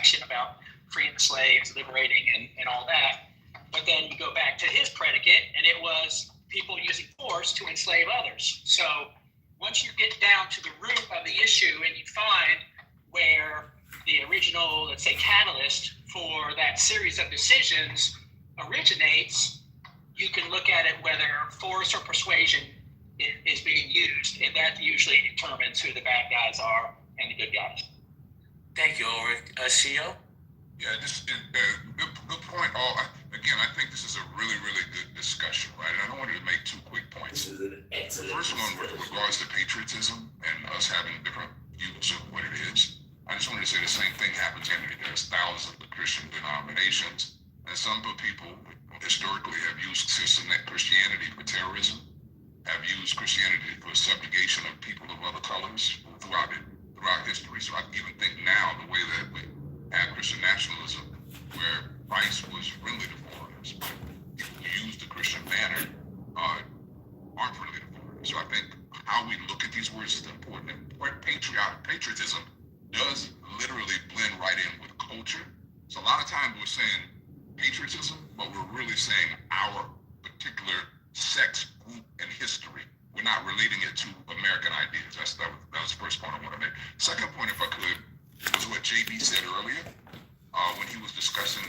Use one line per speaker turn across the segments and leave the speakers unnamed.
action about freeing the slaves, liberating, and all that. But then you go back to his predicate, and it was people using force to enslave others. So once you get down to the root of the issue and you find where the original, let's say, catalyst for that series of decisions originates, you can look at it whether force or persuasion is being used, and that usually determines who the bad guys are and the good guys.
Thank you, Ulrich. CEO?
Yeah, good point. Again, I think this is a really, really good discussion, right? And I wanted to make two quick points.
This is an excellent
The first one, with regards to patriotism and us having different views of what it is, I just wanted to say the same thing happens in there's thousands of Christian denominations, and some people historically have used systematic Christianity for terrorism, have used Christianity for subjugation of people of other colors throughout history. So I even think now the way that we have Christian nationalism, where Christ was friendly to foreigners, but people who use the Christian banner aren't friendly to foreigners. So I think how we look at these words is important. And patriotism does literally blend right in with culture. So a lot of times we're saying patriotism, but we're really saying our particular sex, group, and history. We're not relating it to American ideas. That was the first point I want to make. Second point, if I could, was what JB said earlier when he was discussing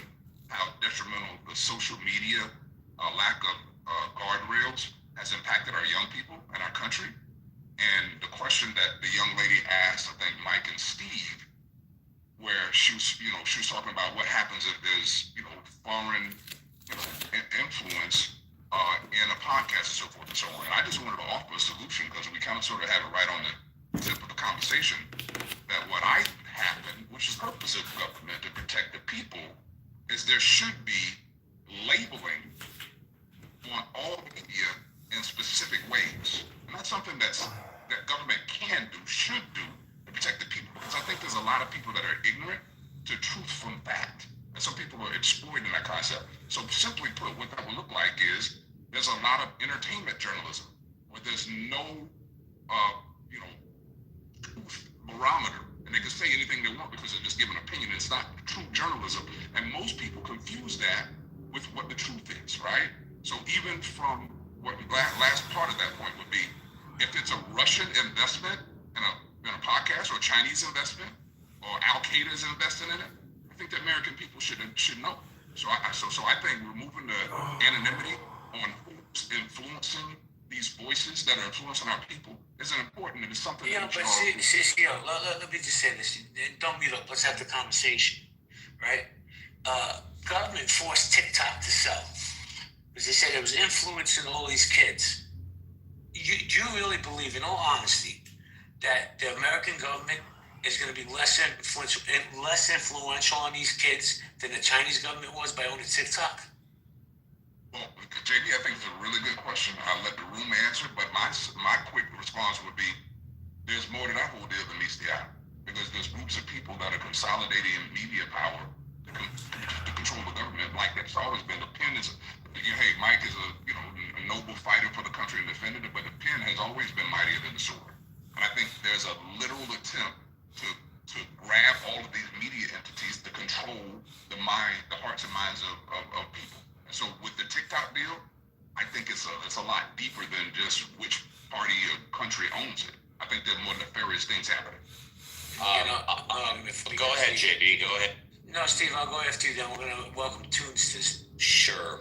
how detrimental the social media lack of guardrails has impacted our young people and our country. And the question that the young lady asked, I think Mike and Steve, where she was talking about what happens if there's foreign influence in a podcast and so forth and so on. And I just wanted to offer a solution because we kind of sort of have it right on the tip of the conversation that what I happen, which is the purpose of government to protect the people, is there should be labeling on all media in specific ways. And that's something that government can do, should do to protect the people. Because I think there's a lot of people that are ignorant to truth from fact. And some people are exploiting that concept. So simply put, what that would look like is there's a lot of entertainment journalism where there's no, truth barometer, and they can say anything they want because they're just giving an opinion. It's not true journalism, and most people confuse that with what the truth is, right? So even from what the last part of that point would be, if it's a Russian investment in a podcast or Chinese investment or Al Qaeda is investing in it, I think the American people should know. So I think removing the anonymity on who's influencing these voices that are influencing our people is important, and it's something
Yeah,
that
but let me just say this. Don't mute up. Let's have the conversation, right? Government forced TikTok to sell because they said it was influencing all these kids. Do you really believe, in all honesty, that the American government is going to be less influential on these kids than the Chinese government was by owning TikTok?
Well, JB, I think it's a really good question. I'll let the room answer, but my quick response would be, there's more to that whole deal than meets the eye. Because there's groups of people that are consolidating media power to control the government. Like that's always been. The pen is, hey, Mike is a noble fighter for the country and defended it, but the pen has always been mightier than the sword. And I think there's a literal attempt to grab all of these media entities to control the hearts and minds of people. And so with the TikTok deal, I think it's a lot deeper than just which party or country owns it. I think there are more nefarious things happening.
Go ahead, JB. Go ahead.
No, Steve, I'll go after you. Then we're going to welcome Tunes to this.
Sure.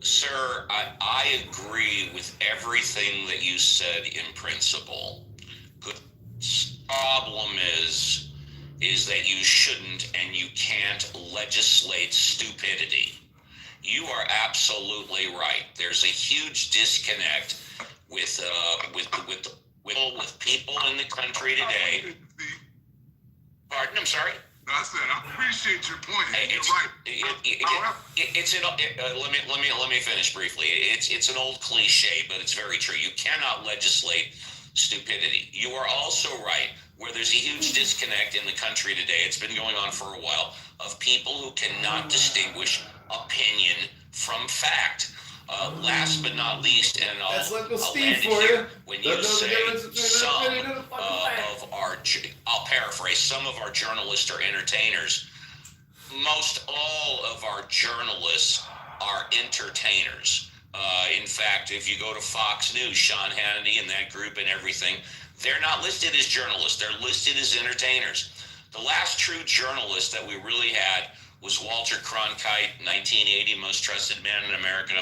Sir, I agree with everything that you said in principle. The problem is that you shouldn't and you can't legislate stupidity. You are absolutely right. There's a huge disconnect with people in the country today. Pardon? I'm sorry.
No, I said I appreciate your point. You're
right. Let me finish briefly. It's an old cliche, but it's very true. You cannot legislate stupidity. You are also right where there's a huge disconnect in the country today. It's been going on for a while of people who cannot distinguish opinion from fact. Last but not least, and I'll land it here, when you say I'll paraphrase, some of our journalists or entertainers most all of our journalists are entertainers. In fact, if you go to Fox News, Sean Hannity and that group and everything, they're not listed as journalists. They're listed as entertainers. The last true journalist that we really had was Walter Cronkite, 1980, most trusted man in America.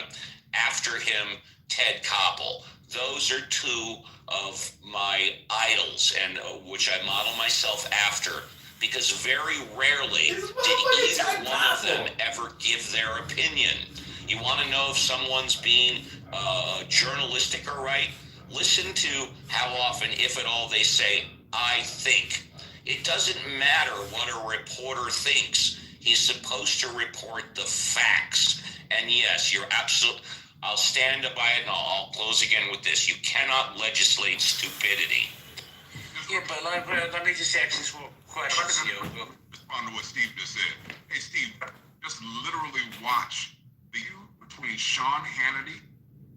After him, Ted Koppel. Those are two of my idols, and which I model myself after, because very rarely did either one of them ever give their opinion. You want to know if someone's being journalistic or right? Listen to how often, if at all, they say, I think. It doesn't matter what a reporter thinks. He's supposed to report the facts. And yes, you're absolutely, I'll stand by it, and I'll close again with this. You cannot legislate stupidity.
Yeah, but let me just ask this one question to you.
Respond to what Steve just said. Hey, Steve, just literally watch the feud between Sean Hannity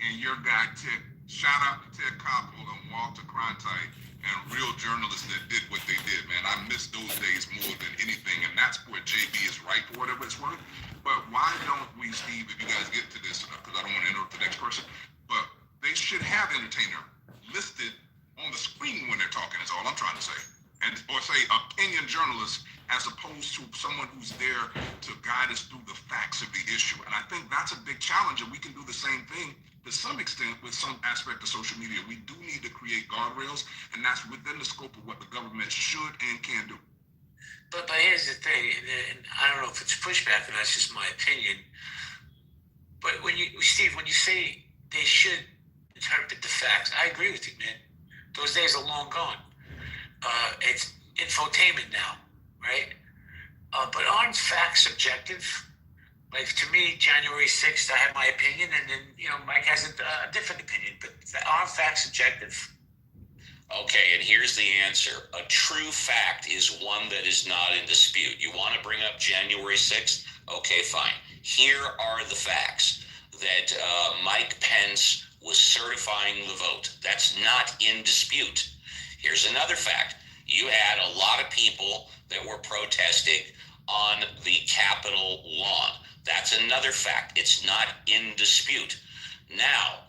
and your guy Ted. Shout out to Ted Koppel and Walter Cronkite and real journalists that did what they did, man. I miss those days more than anything, and that's where JB is right for whatever it's worth. But why don't we, Steve, if you guys get to this, because I don't want to interrupt the next person, but they should have entertainer listed on the screen when they're talking, is all I'm trying to say. And or say opinion journalists as opposed to someone who's there to guide us through the facts of the issue. And I think that's a big challenge, and we can do the same thing to some extent with some aspect of social media. We do need to create guardrails, and that's within the scope of what the government should and can do.
But here's the thing, and I don't know if it's pushback, and that's just my opinion. But Steve, when you say they should interpret the facts, I agree with you, man. Those days are long gone. It's infotainment now, right? But aren't facts subjective? Like, to me, January 6th, I have my opinion, and then, Mike has a different opinion. But aren't facts subjective?
Okay, and here's the answer. A true fact is one that is not in dispute. You want to bring up January 6th? Okay, fine. Here are the facts. That Mike Pence was certifying the vote. That's not in dispute. Here's another fact. You had a lot of people that were protesting on the Capitol lawn. That's another fact. It's not in dispute. Now,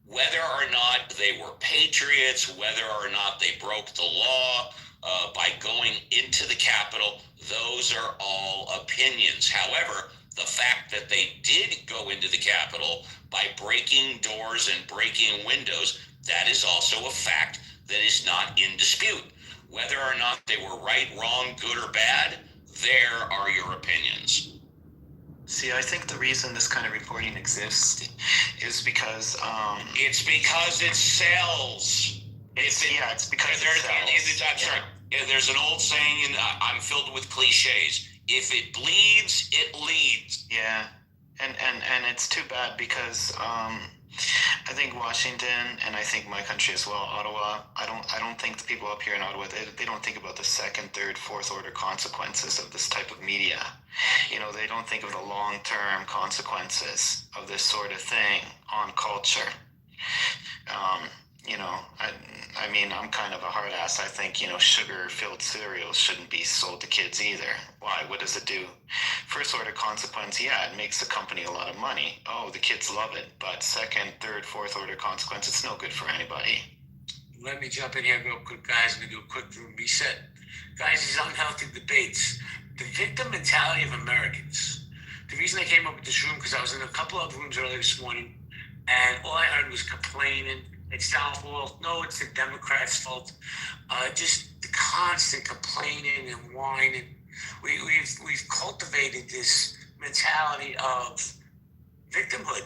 whether or not they were patriots, whether or not they broke the law by going into the Capitol, those are all opinions. However, the fact that they did go into the Capitol by breaking doors and breaking windows, that is also a fact that is not in dispute. Whether or not they were right, wrong, good, or bad, there are your opinions.
See, I think the reason this kind of reporting exists is because
it's because it sells.
It's because it sells.
I'm sorry. There's an old saying, and I'm filled with cliches. If it bleeds, it leads.
Yeah, and it's too bad because I think Washington, and I think my country as well, Ottawa, I don't think the people up here in Ottawa, they don't think about the second, third, fourth order consequences of this type of media. They don't think of the long-term consequences of this sort of thing on culture. I mean, I'm kind of a hard ass. I think, sugar-filled cereals shouldn't be sold to kids either. Why? What does it do? First order consequence, yeah, it makes the company a lot of money. Oh, the kids love it. But second, third, fourth order consequence, it's no good for anybody.
Let me jump in here real quick, guys. I'm going to do a quick room reset. Guys, these unhealthy debates. The victim mentality of Americans. The reason I came up with this room, because I was in a couple of rooms earlier this morning, and all I heard was complaining. It's downfall. No, it's the Democrats' fault. Just the constant complaining and whining. We've cultivated this mentality of victimhood.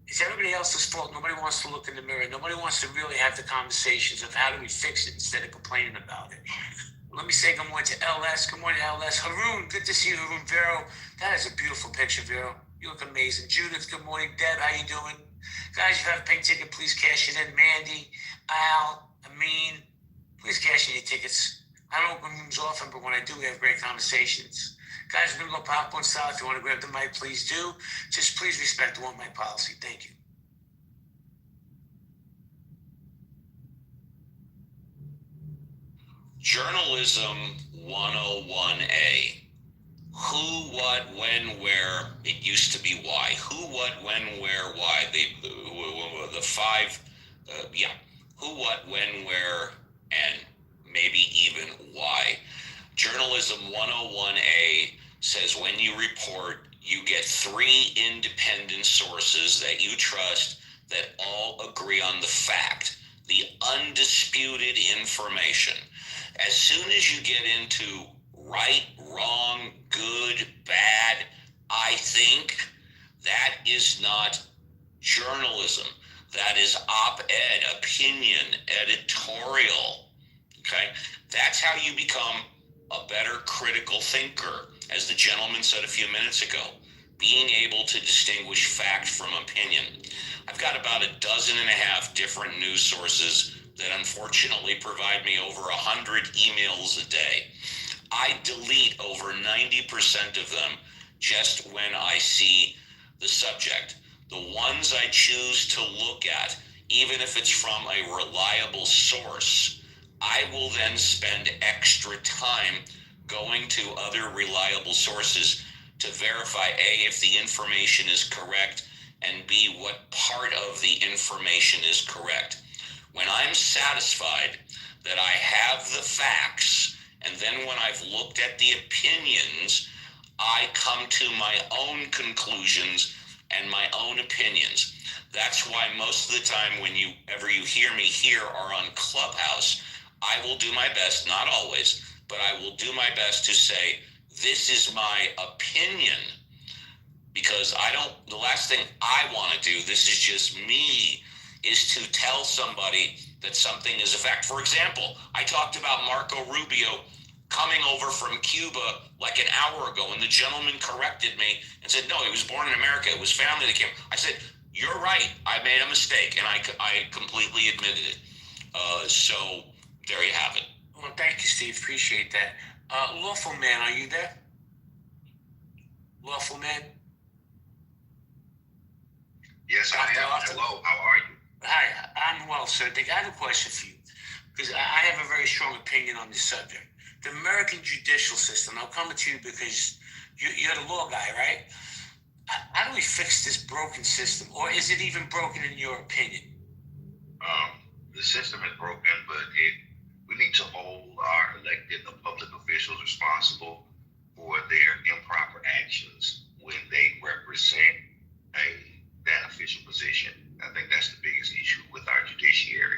It's everybody else's fault. Nobody wants to look in the mirror. Nobody wants to really have the conversations of how do we fix it instead of complaining about it. Let me say good morning to LS. Good morning, LS. Haroon, good to see you, Haroon. Vero, that is a beautiful picture, Vero. You look amazing. Judith, good morning. Deb, how you doing? Guys, if you have a pink ticket, please cash it in. Mandy, Al, Amin, please cash in your tickets. I don't open rooms often, but when I do, we have great conversations. Guys, we're going to go popcorn style. If you want to grab the mic, please do. Just please respect the one-mic policy. Thank you.
Journalism 101A. Who It used to be why. Who, what, when, where, why. The five, yeah. Who, what, when, where, and maybe even why. Journalism 101A says when you report, you get 3 independent sources that you trust that all agree on the fact, the undisputed information. As soon as you get into right, wrong, good, bad, I think, that is not journalism. That is op-ed, opinion, editorial. Okay? That's how you become a better critical thinker, as the gentleman said a few minutes ago, being able to distinguish fact from opinion. I've got about 12.5 different news sources that unfortunately provide me over 100 emails a day. I delete over 90% of them just when I see the subject. The ones I choose to look at, even if it's from a reliable source, I will then spend extra time going to other reliable sources to verify A, if the information is correct, and B, what part of the information is correct. When I'm satisfied that I have the facts, and then when I've looked at the opinions, I come to my own conclusions and my own opinions. That's why most of the time whenever you hear me here or on Clubhouse, I will do my best, not always, but I will do my best to say, this is my opinion, because the last thing I want to do, this is just me, is to tell somebody that something is a fact. For example, I talked about Marco Rubio coming over from Cuba like an hour ago, and the gentleman corrected me and said, no, he was born in America. It was family that came. I said, you're right. I made a mistake, and I completely admitted it. So there you have it.
Well, thank you, Steve. Appreciate that. Lawful Man, are you there? Lawful Man?
Yes, I am. Hello, how are you?
Hi, I'm well, sir. I have a question for you, because I have a very strong opinion on this subject. The American judicial system, I'm coming to you because you're the law guy, right? How do we fix this broken system? Or is it even broken in your opinion?
The system is broken, but we need to hold our elected public officials responsible for their improper actions when they represent that official position. I think that's the biggest issue with our judiciary.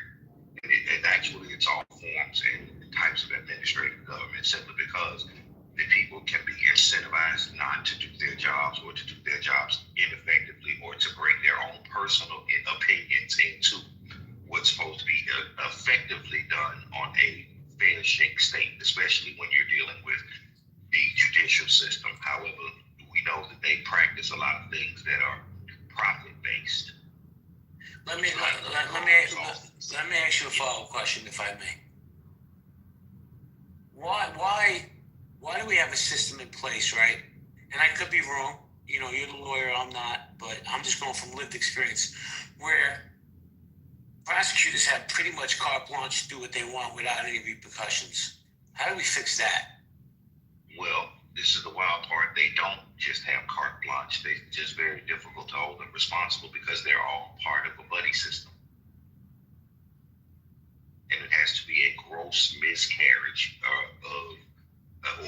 And actually, it's all forms and types of administrative government, simply because the people can be incentivized not to do their jobs, or to do their jobs ineffectively, or to bring their own personal opinions into what's supposed to be effectively done on a fair shake state, especially when you're dealing with the judicial system. However, we know that they practice a lot of things that are profit-based.
Let me ask you a follow-up question, if I may. Why do we have a system in place, right? And I could be wrong. You know, you're the lawyer, I'm not, but I'm just going from lived experience, where prosecutors have pretty much carte blanche to do what they want without any repercussions. How do we fix that?
Well, this is the wild part. They don't just have carte blanche. It's just very difficult to hold them responsible, because they're all part of a buddy system. And it has to be a gross miscarriage or a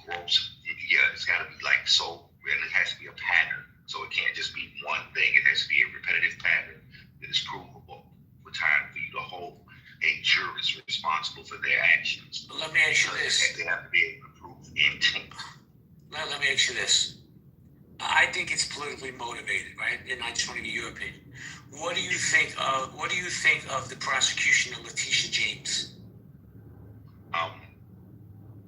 gross, it's got to be like so, and it has to be a pattern. So it can't just be one thing. It has to be a repetitive pattern that is provable for time for you to hold a jurist responsible for their actions.
But let me ask you this.
They have to be able to prove intent.
Let me ask you this. I think it's politically motivated, right? And I just want to get your opinion. What do you think of the prosecution of Letitia James?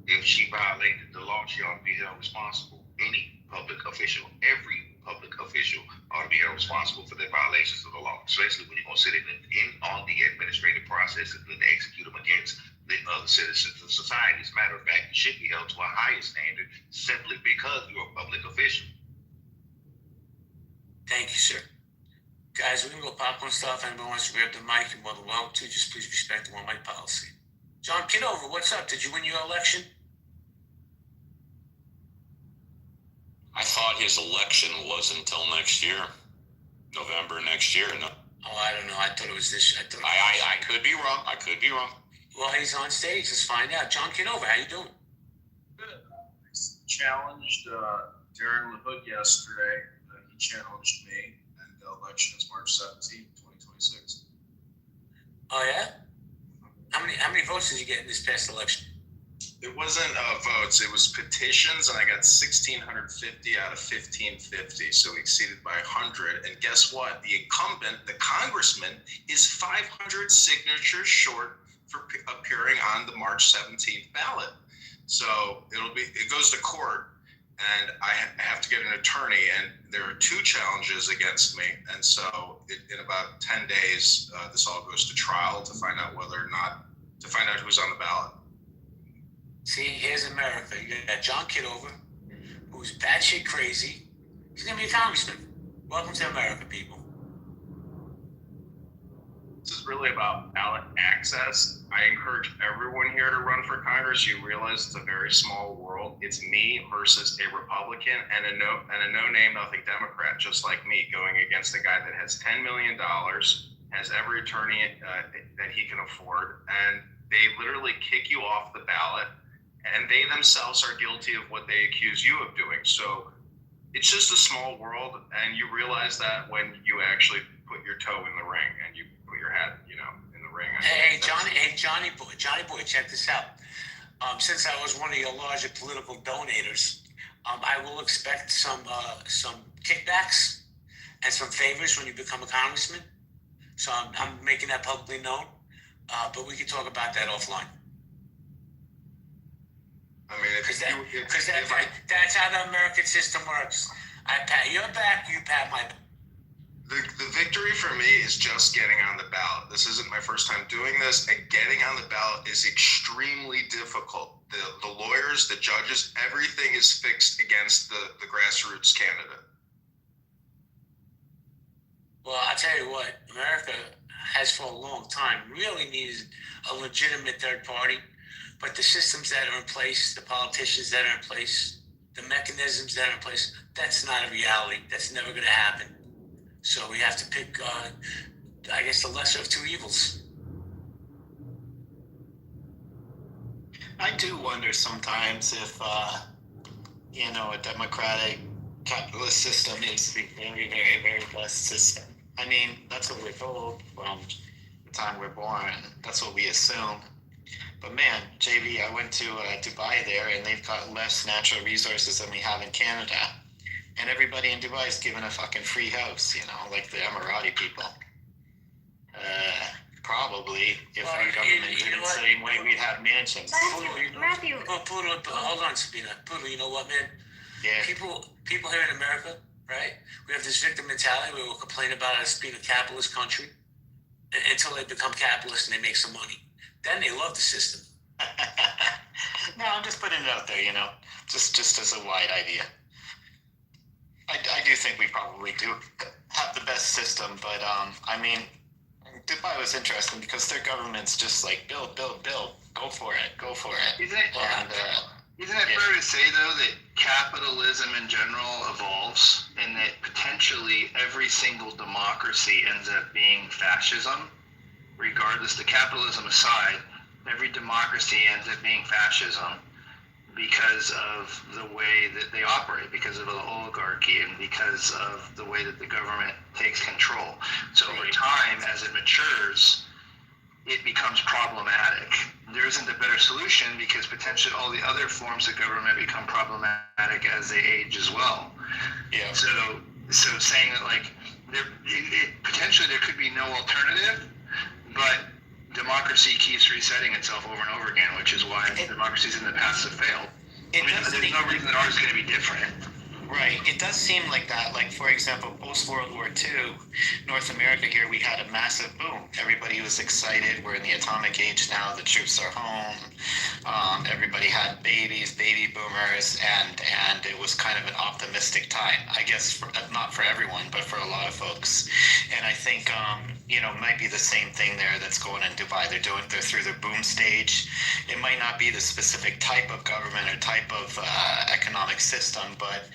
If she violated the law, she ought to be held responsible. Any public official, every public official ought to be held responsible for their violations of the law, especially when you're going to sit on the administrative process and then execute them against the other citizens of society. As a matter of fact, you should be held to a higher standard simply because you're a public official.
Thank you, sir. Guys, we're going to go popcorn stuff. Anyone wants to grab the mic, you're more than welcome to. Just please respect the one mic policy. John Kitover, what's up? Did you win your election?
I thought thought his election was until next year, November next year. No,
Oh, I don't know. I thought it was this.
I could be wrong. I could be wrong.
Well, he's on stage. Let's find out. John Kitover, how you doing?
Good. I challenged Darren LaHood yesterday. He challenged me, and the election is March 17th, 2026.
Oh yeah. How many votes did you get in this past election?
It wasn't votes; it was petitions, and I got 1,650 out of 1,550, so we exceeded by 100. And guess what? The incumbent, the congressman, is 500 signatures short for appearing on the March 17th ballot. So it goes to court, and I have to get an attorney, and there are 2 challenges against me. And so in about 10 days, this all goes to trial to find out who's on the ballot.
See, here's America. You got John Kitover, who's batshit crazy. He's gonna be a congressman. Welcome to America, people.
This is really about ballot access. I encourage everyone here to run for Congress. You realize it's a very small world. It's me versus a Republican and a no name nothing Democrat, just like me, going against a guy that has $10 million, has every attorney that he can afford, and they literally kick you off the ballot, and they themselves are guilty of what they accuse you of doing. So it's just a small world, and you realize that when you actually put your toe in the ring and you put your head, in the ring.
Johnny boy, check this out. Since I was one of your larger political donators, I will expect some kickbacks and some favors when you become a congressman. So I'm making that publicly known. But we can talk about that offline.
I mean,
that's how the American system works. I pat your back, you pat my back.
The victory for me is just getting on the ballot. This isn't my first time doing this, and getting on the ballot is extremely difficult. The lawyers, the judges, everything is fixed against the grassroots candidate.
Well, I'll tell you what, America has for a long time really needed a legitimate third party, but the systems that are in place, the politicians that are in place, the mechanisms that are in place, that's not a reality. That's never going to happen. So we have to pick, I guess, the lesser of 2 evils.
I do wonder sometimes if, a democratic capitalist system is the very, very, very best system. I mean, that's what we're told from the time we're born. That's what we assume. But man, JB, I went to Dubai there, and they've got less natural resources than we have in Canada. And everybody in Dubai is given a fucking free house, like the Emirati people. Probably, if our government did it the same way, we'd have mansions.
Matthew.
Poodle, hold on, Sabina. Poodle, you know what, man?
Yeah.
People here in America, right? We have this victim mentality where we'll complain about us being a capitalist country until they become capitalist and they make some money. Then they love the system.
No, I'm just putting it out there, just as a wide idea. I do think we probably do have the best system, but Dubai was interesting because their government's just like build, go for it.
Isn't it fair to say though that capitalism in general evolves, and that potentially every single democracy ends up being fascism, regardless, the capitalism aside, every democracy ends up being fascism because of the way that they operate, because of the oligarchy, and because of the way that the government takes control. So over time, as it matures, it becomes problematic. There isn't a better solution because potentially all the other forms of government become problematic as they age as well.
Yeah.
So saying that potentially there could be no alternative, but democracy keeps resetting itself over and over again, which is why democracies in the past have failed. There's no reason that ours is going to be different.
Right. It does seem like that. Like, for example, post-World War II, North America here, we had a massive boom. Everybody was excited. We're in the atomic age now. The troops are home. Everybody had babies, baby boomers, and it was kind of an optimistic time. I guess not for everyone, but for a lot of folks. And I think, might be the same thing there that's going in Dubai. They're through the boom stage. It might not be the specific type of government or type of economic system, but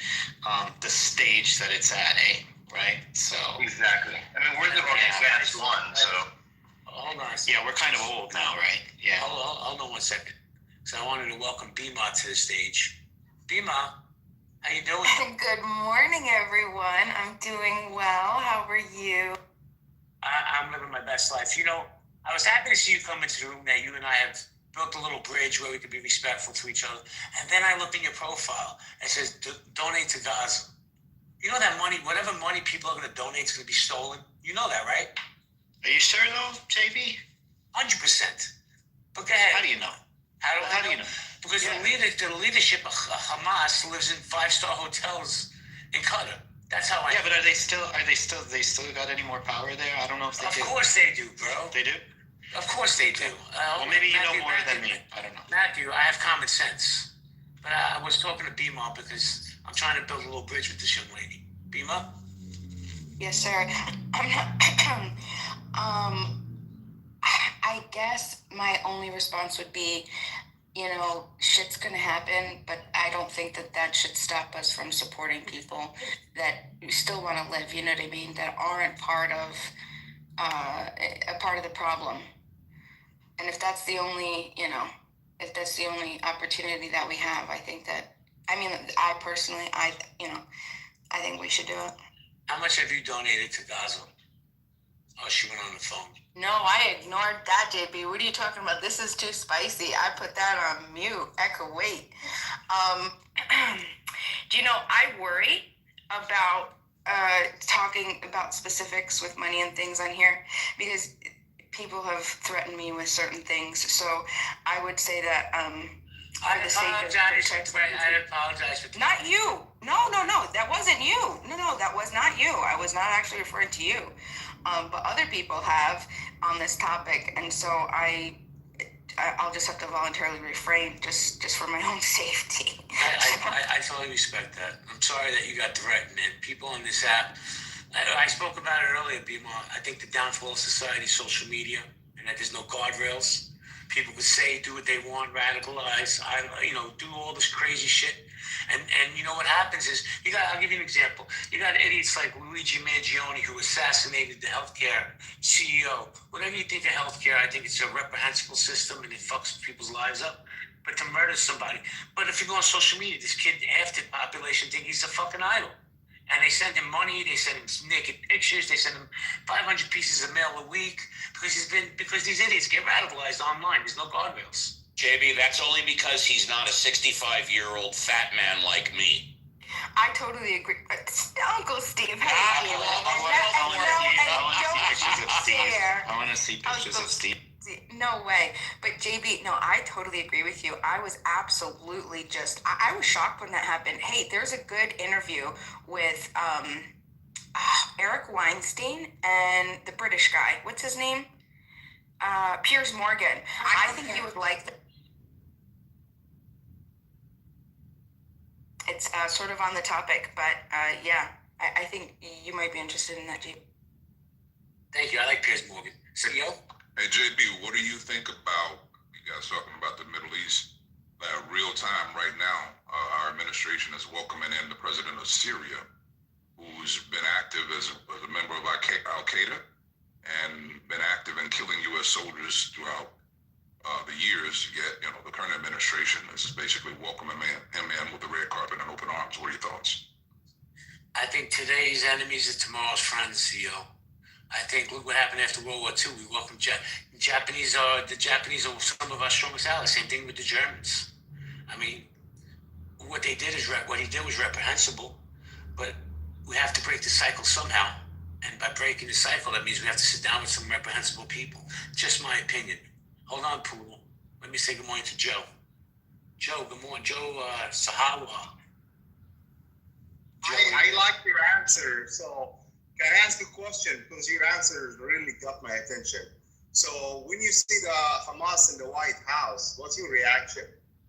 the stage that it's at, right? So
Exactly. I mean, we're the most advanced one, so.
Hold on a second.
yeah, we're kind of old now, right? Yeah.
Hold on 1 second. So I wanted to welcome Bima to the stage. Bima, how you doing?
Good morning, everyone. I'm doing well. How are you?
I'm living my best life. You know, I was happy to see you come into the room that you and I have built a little bridge where we could be respectful to each other. And then I looked in your profile and it says, donate to Gaza. You know that money, whatever money people are going to donate is going to be stolen? You know that, right?
Are you sure though, JB?
100%. But go ahead.
How do you know?
How do you know? Because the leadership of Hamas lives in 5-star hotels in Qatar. That's how I.
Yeah, but they still got any more power there? I don't know if they do.
Of course they do, bro.
They do?
Of course they do.
Well, maybe you know more than me. I don't know.
Matthew, I have common sense. But I was talking to Bima because I'm trying to build a little bridge with this young lady. Bima?
Yes, sir. I guess my only response would be, shit's gonna happen, but I don't think that should stop us from supporting people that still want to live. You know what I mean? That aren't part of a part of the problem. And if that's the only, if that's the only opportunity that we have, I think that. I personally, I think we should do it.
How much have you donated to Gaza? Oh, she went on the phone.
No, I ignored that, JB. What are you talking about? This is too spicy. I put that on mute. I could wait. I worry about talking about specifics with money and things on here because people have threatened me with certain things. So I would say that
I apologize for that.
Not you. No. That wasn't you. No, that was not you. I was not actually referring to you. But other people have on this topic, and so I'll just have to voluntarily refrain just for my own safety.
I totally respect that. I'm sorry that you got threatened, and people on this app. I spoke about it earlier, Bima. I think the downfall of society is social media, and that there's no guardrails. People could say, do what they want, radicalize, do all this crazy shit. And you know what happens is, I'll give you an example. You got idiots like Luigi Mangione who assassinated the healthcare CEO. Whatever you think of healthcare, I think it's a reprehensible system and it fucks people's lives up. But to murder somebody. But if you go on social media, this kid, half the population think he's a fucking idol. And they send him money, they send him naked pictures, they send him 500 pieces of mail a week because these idiots get radicalized online. There's no guardrails.
JB, that's only because he's not a 65-year-old fat man like me.
I totally agree. Uncle Steve,
I want to see pictures of Steve.
No way. But JB, no, I totally agree with you. I was absolutely I was shocked when that happened. Hey, there's a good interview with Eric Weinstein and the British guy. What's his name? Piers Morgan. I think you would like that. It's sort of on the topic, but I think you might be interested in that, JB.
Thank you. I like Piers Morgan. CEO?
Hey, JB, what do you think about, you guys talking about the Middle East, real time right now, our administration is welcoming in the president of Syria, who's been active as a member of Al-Qaeda and been active in killing U.S. soldiers throughout the years. Yet, the current administration is basically welcoming him in with the red carpet and open arms. What are your thoughts?
I think today's enemies are tomorrow's friends, CEO. I think look what happened after World War II. We welcomed the Japanese are some of our strongest allies. Same thing with the Germans. I mean, what he did was reprehensible, but we have to break the cycle somehow. And by breaking the cycle, that means we have to sit down with some reprehensible people. Just my opinion. Hold on, Poodle. Let me say good morning to Joe. Joe, good morning. Joe Sahawa.
I like your answer. So can I ask a question? Because your answer really got my attention. So when you see the Hamas in the White House, what's your reaction?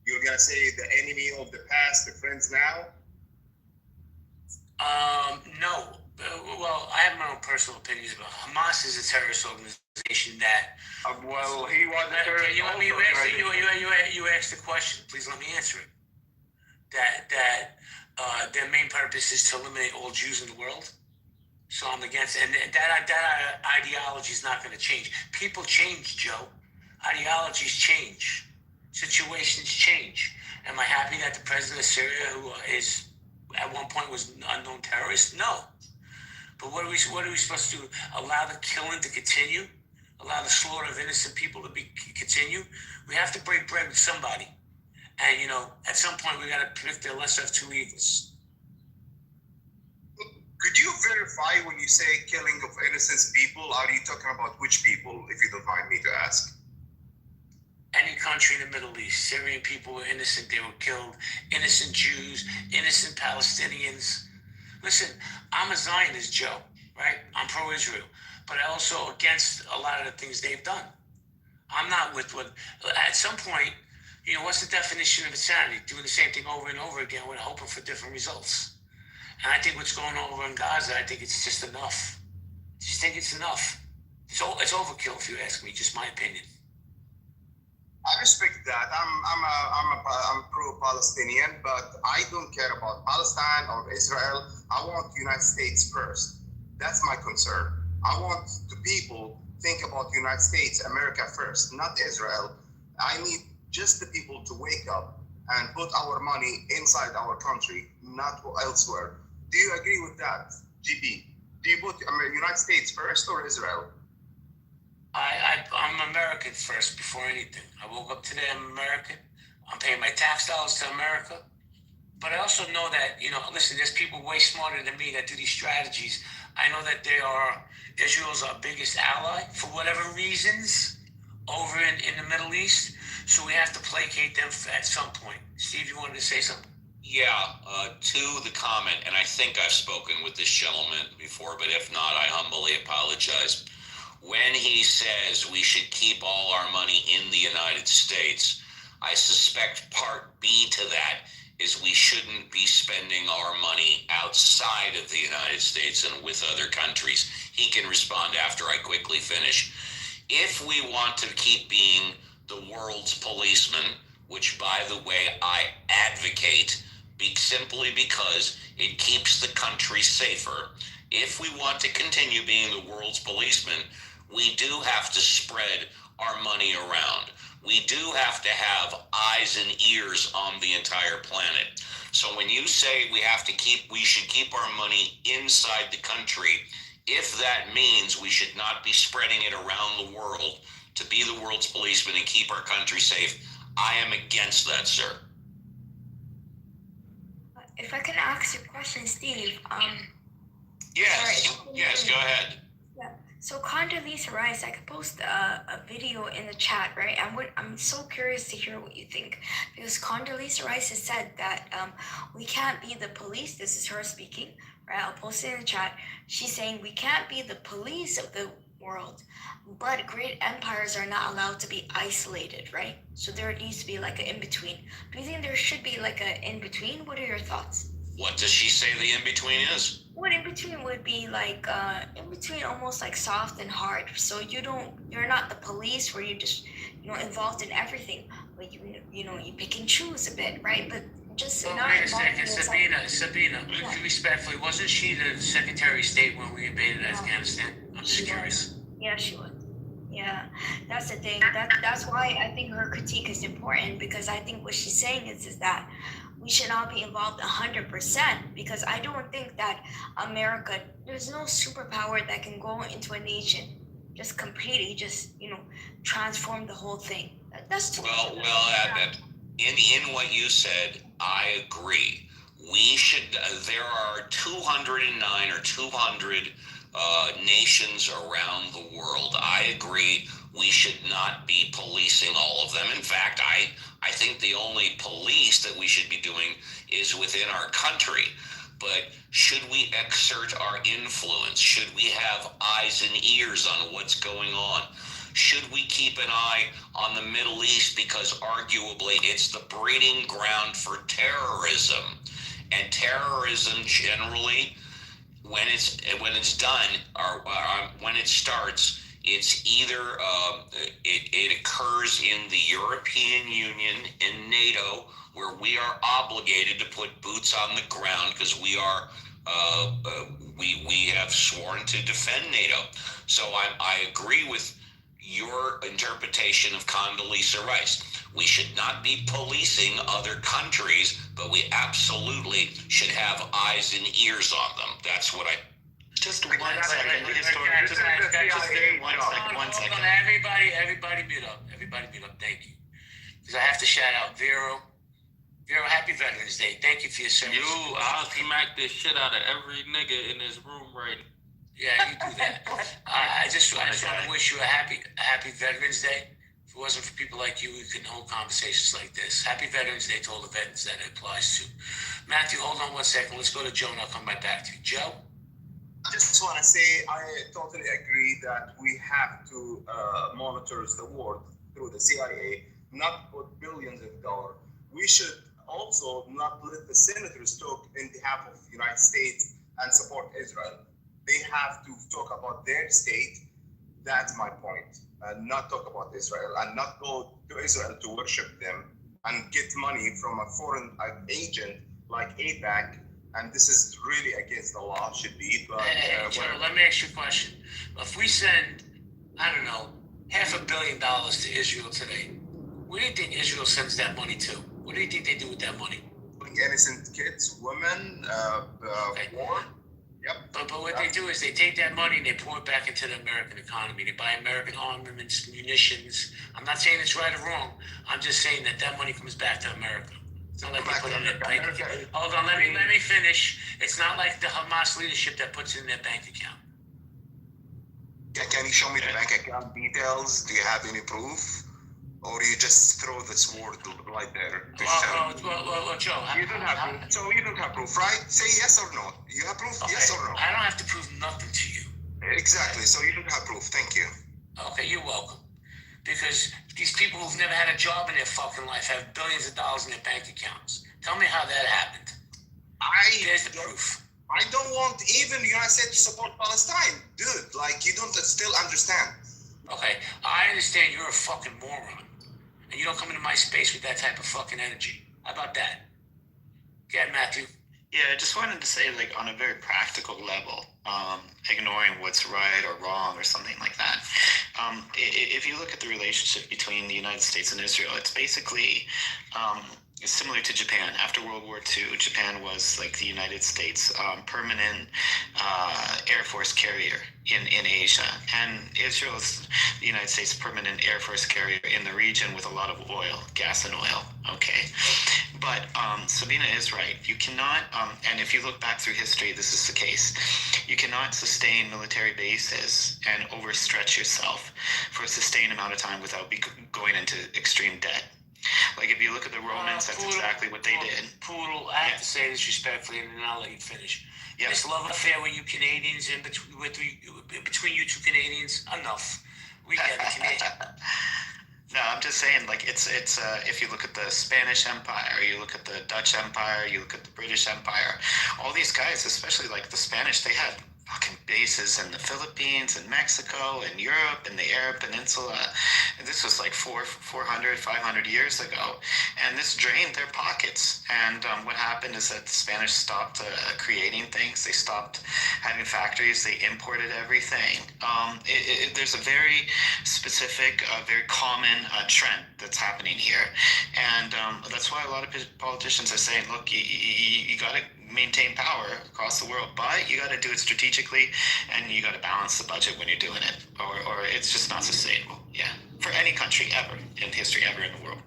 You're going to say the enemy of the past, the friends now?
No. Well, I have my own personal opinions, but Hamas is a terrorist organization that...
well, he was a terrorist.
You asked the question. Please let me answer it. That their main purpose is to eliminate all Jews in the world. So I'm against, and that ideology is not going to change. People change, Joe. Ideologies change. Situations change. Am I happy that the president of Syria, who is at one point was an unknown terrorist? No. But what are we supposed to do? Allow the killing to continue? Allow the slaughter of innocent people to continue? We have to break bread with somebody. And, you know, at some point we got to pick the lesser of two evils.
Could you verify when you say killing of innocent people? Are you talking about which people, if you don't mind me to ask?
Any country in the Middle East, Syrian people were innocent. They were killed. Innocent Jews, innocent Palestinians. Listen, I'm a Zionist, Joe, right? I'm pro-Israel, but I also against a lot of the things they've done. I'm not with what, at some point, you know, what's the definition of insanity? Doing the same thing over and over again with hoping for different results. And I think what's going on over in Gaza, I think it's just enough. I just think it's enough. It's overkill, if you ask me, just my opinion.
I respect that. I'm pro-Palestinian, but I don't care about Palestine or Israel. I want the United States first. That's my concern. I want the people think about the United States, America first, not Israel. I need just the people to wake up and put our money inside our country, not elsewhere. Do you agree with that, GB? Do you put United States first or Israel?
I'm American first before anything. I woke up today, I'm American. I'm paying my tax dollars to America. But I also know that, you know, listen, there's people way smarter than me that do these strategies. I know that Israel's our biggest ally for whatever reasons over in the Middle East. So we have to placate them at some point. Steve, you wanted to say something?
Yeah, to the comment, and I think I've spoken with this gentleman before, but if not, I humbly apologize. When he says we should keep all our money in the United States, I suspect part B to that is we shouldn't be spending our money outside of the United States and with other countries. He can respond after I quickly finish. If we want to keep being the world's policeman, which, by the way, I advocate simply because it keeps the country safer, if we want to continue being the world's policeman, we do have to spread our money around. We do have to have eyes and ears on the entire planet. So when you say we should keep our money inside the country, if that means we should not be spreading it around the world to be the world's policeman and keep our country safe, I am against that, sir.
If I can ask you a question, Steve.
Yes, go ahead.
Yeah. So Condoleezza Rice, I could post a video in the chat, right? I'm so curious to hear what you think, because Condoleezza Rice has said that we can't be the police. This is her speaking, right? I'll post it in the chat. She's saying we can't be the police of the world, but great empires are not allowed to be isolated, right? So there needs to be like an in-between. Do you think there should be like an in-between? What are your thoughts?
What does she say the in-between is?
What in-between would be like in-between, almost like soft and hard. So you're not the police where you just, involved in everything, but you pick and choose a bit, right? But just
Well,
not
wait a
involved
second,
in
Sabina, respectfully, wasn't she the Secretary of State when we invaded Afghanistan? I'm just curious.
Yeah, she would. Yeah, that's the thing. That's why I think her critique is important, because I think what she's saying is that we should not be involved 100%, because I don't think that America, there's no superpower that can go into a nation just completely transform the whole thing. That's too
in what you said, I agree. We should. There are 209 or 200 nations around the world. I agree. We should not be policing all of them. In fact, I think the only police that we should be doing is within our country. But should we exert our influence? Should we have eyes and ears on what's going on? Should we keep an eye on the Middle East, because arguably it's the breeding ground for terrorism, and terrorism generally, when it's done, or when it starts, It's either it occurs in the European Union and NATO, where we are obligated to put boots on the ground because we are we have sworn to defend NATO. So I agree with your interpretation of Condoleezza Rice. We should not be policing other countries, but we absolutely should have eyes and ears on them. That's what I.
Just one second.
Everybody mute up. Everybody mute up. Thank you. Because I have to shout out Vero. Vero, happy Veterans Day. Thank you for your service.
I'll smack this shit out of every nigga in this room right now.
Yeah, you do that. I just want to wish you a happy Veterans Day. If it wasn't for people like you, we couldn't hold conversations like this. Happy Veterans Day to all the veterans that it applies to. Matthew, hold on 1 second. Let's go to Joe and I'll come right back to you. Joe?
I just want to say I totally agree that we have to monitor the war through the CIA, not put billions of dollars. We should also not let the senators talk in behalf of the United States and support Israel. They have to talk about their state. That's my point. And not talk about Israel and not go to Israel to worship them and get money from a foreign agent like AIPAC. And this is really against the law, should be. But
Joe, let me ask you a question. If we send, I don't know, $500 million to Israel today, where do you think Israel sends that money to? What do you think they do with that money?
Innocent kids, women, war. Yep.
But what they do is they take that money and they pour it back into the American economy. They buy American armaments, munitions. I'm not saying it's right or wrong. I'm just saying that money comes back to America. It's not like they put it in their bank account. Hold on, let me finish. It's not like the Hamas leadership that puts it in their bank account.
Can you show me the bank account details? Do you have any proof? Or you just throw this word right there?
Well, Joe.
You don't have proof. So you don't have proof, right? Say yes or no. You have proof? Okay. Yes or no?
I don't have to prove nothing to you.
Exactly. So you don't have proof. Thank you.
Okay, you're welcome. Because these people who've never had a job in their fucking life have billions of dollars in their bank accounts. Tell me how that happened. There's the proof.
I don't want even the United States to support Palestine. Dude, like, you don't still understand.
Okay, I understand you're a fucking moron. And you don't come into my space with that type of fucking energy. How about that? Go ahead, Matthew.
Yeah, I just wanted to say, like, on a very practical level, ignoring what's right or wrong or something like that. If you look at the relationship between the United States and Israel, it's basically similar to Japan. After World War II, Japan was like the United States' permanent Air Force carrier in Asia, and Israel is the United States' permanent Air Force carrier in the region with a lot of oil, gas and oil. Okay, but Sabina is right. You cannot, and if you look back through history, this is the case. You cannot sustain military bases and overstretch yourself for a sustained amount of time without going into extreme debt. Like, if you look at the Romans, that's exactly what they did.
Poodle, I have to say this respectfully, and then I'll let you finish.
Yeah.
This love affair with you Canadians and between you two Canadians, enough. We get the Canadian.
No, I'm just saying, like, it's if you look at the Spanish Empire, you look at the Dutch Empire, you look at the British Empire, all these guys, especially like the Spanish, they had fucking bases in the Philippines and Mexico and Europe and the Arab Peninsula. And this was like 400, 500 years ago. And this drained their pockets. And what happened is that the Spanish stopped creating things. They stopped having factories. They imported everything. There's a very specific, very common trend that's happening here. And that's why a lot of politicians are saying, look, you got to maintain power across the world, but you got to do it strategically, and you got to balance the budget when you're doing it, or it's just not sustainable. Yeah, for any country ever in history, ever in the world.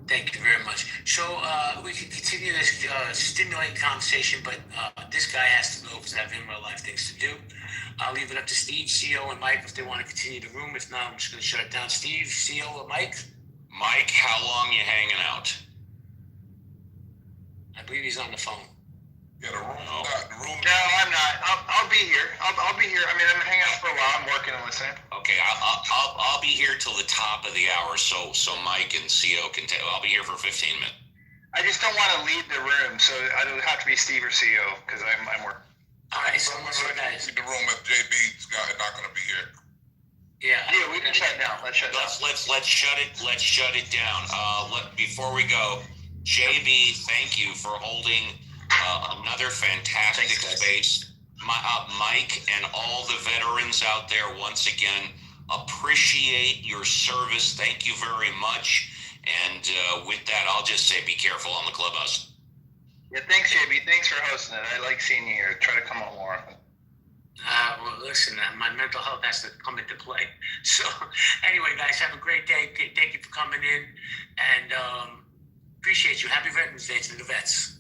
Thank you very much. So we can continue this stimulating conversation, but this guy has to go because I have in real life things to do. I'll leave it up to Steve, CEO, and Mike if they want to continue the room. If not, I'm just going to shut it down. Steve, CEO, or Mike?
Mike, how long you hanging out?
I believe he's on the phone.
Yeah, the room.
No, I'm not. I'll be here. I'll be here. I mean, I'm hanging out for a while. I'm working and listening.
Okay, I'll be here till the top of the hour, so Mike and CO can take. I'll be here for 15 minutes.
I just don't want to leave the room, so it'll have to be Steve or CEO because I'm working.
All right, so what's your guys?
The room if JB's not going to be here.
Yeah.
Yeah, we can shut it down. Let's shut it down.
Let's shut it down. Before we go, JB, thank you for holding another fantastic space. Mike and all the veterans out there, once again, appreciate your service. Thank you very much. And with that, I'll just say be careful on the clubhouse.
Yeah, thanks, JB. Thanks for hosting it. I like seeing you here. Try to come on more often.
Well, listen, my mental health has to come into play. So, anyway, guys, have a great day. Thank you for coming in, and appreciate you. Happy Veterans Day to the vets.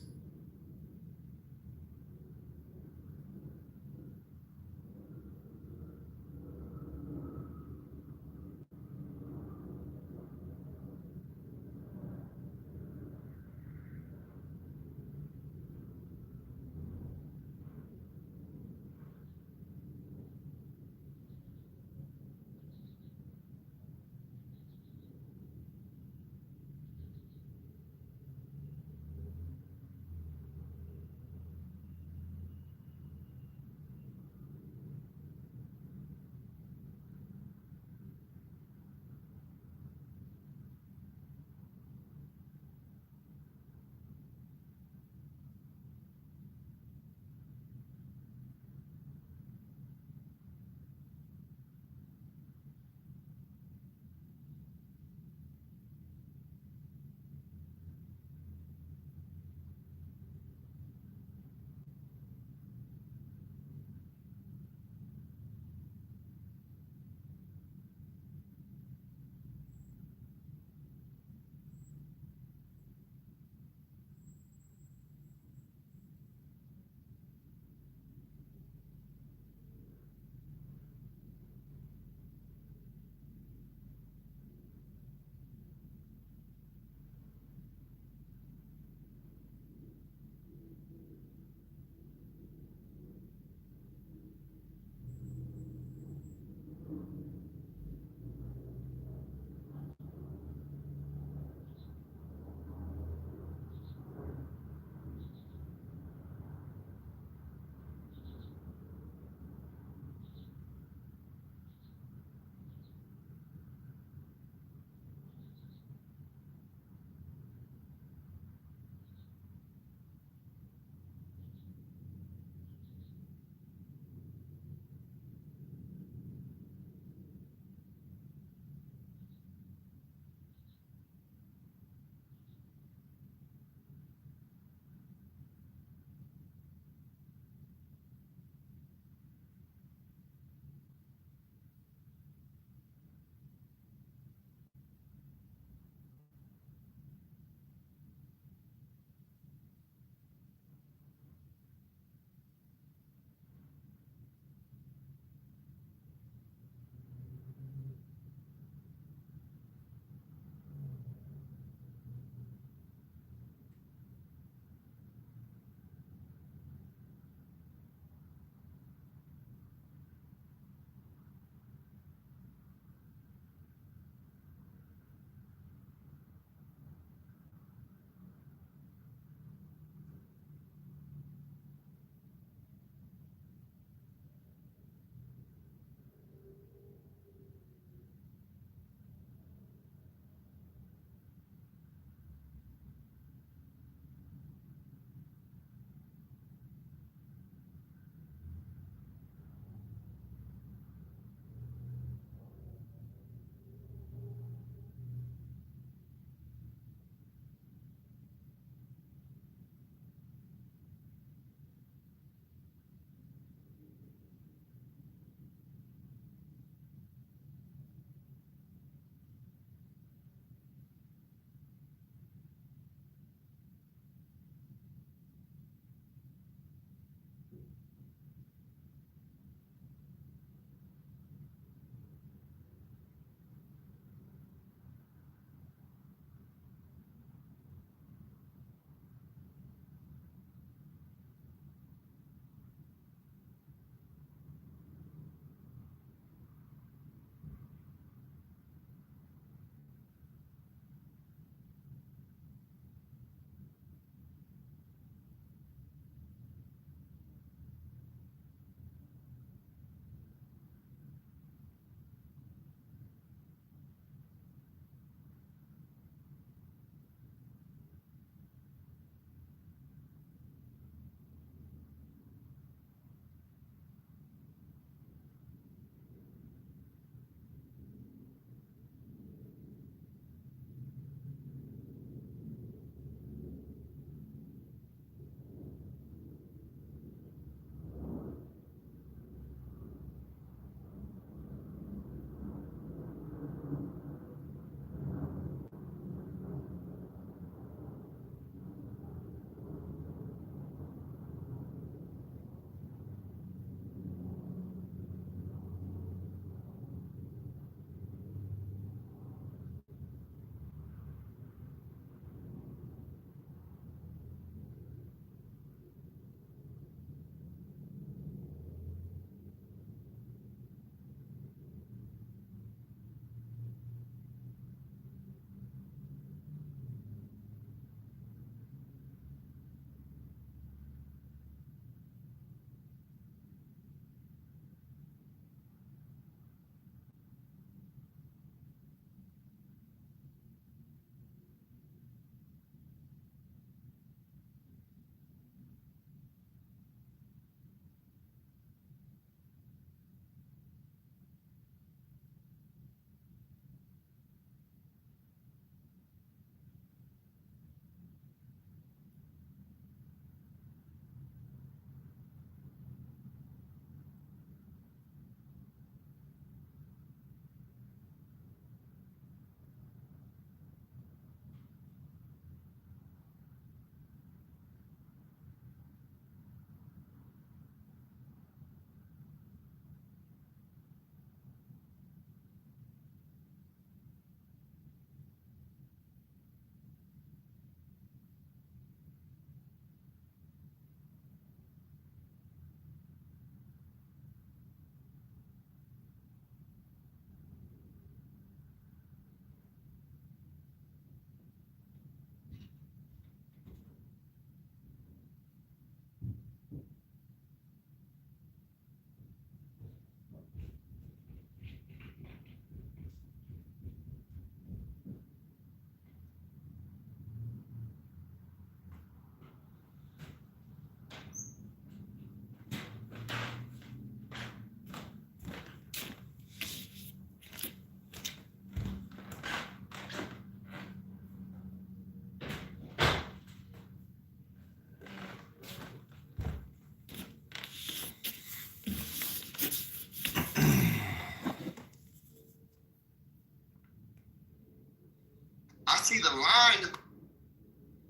see the line.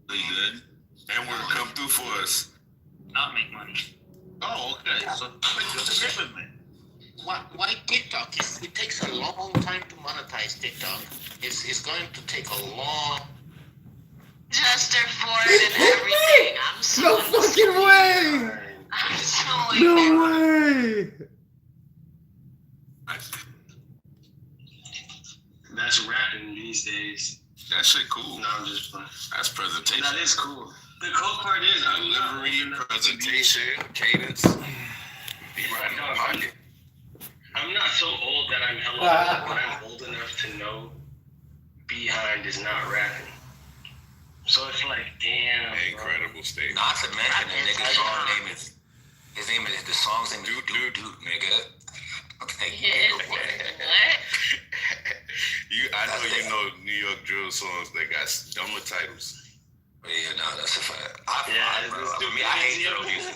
They did. And will come through for us.
Not make money.
Oh, okay. So what's the difference, man?
Why TikTok? It takes a long time to monetize TikTok. It's going to take a long.
Just their Ford and everything. I'm so
No fucking way!
I'm so
No way!
That's rapping these days.
That shit cool.
No, I'm just playing.
That's presentation.
That is cool. The cool part is
Delivery, presentation, cadence. Be right in the pocket.
I'm not so old that I'm hella old, but I'm old enough to know Behind is not rapping. So it's like, damn.
Incredible statement.
Not to mention the nigga's song name is the song's name is Doot, nigga.
What?
I know you know New York drill songs that got dumber titles.
Yeah, no, that's a fact. I hate drill music.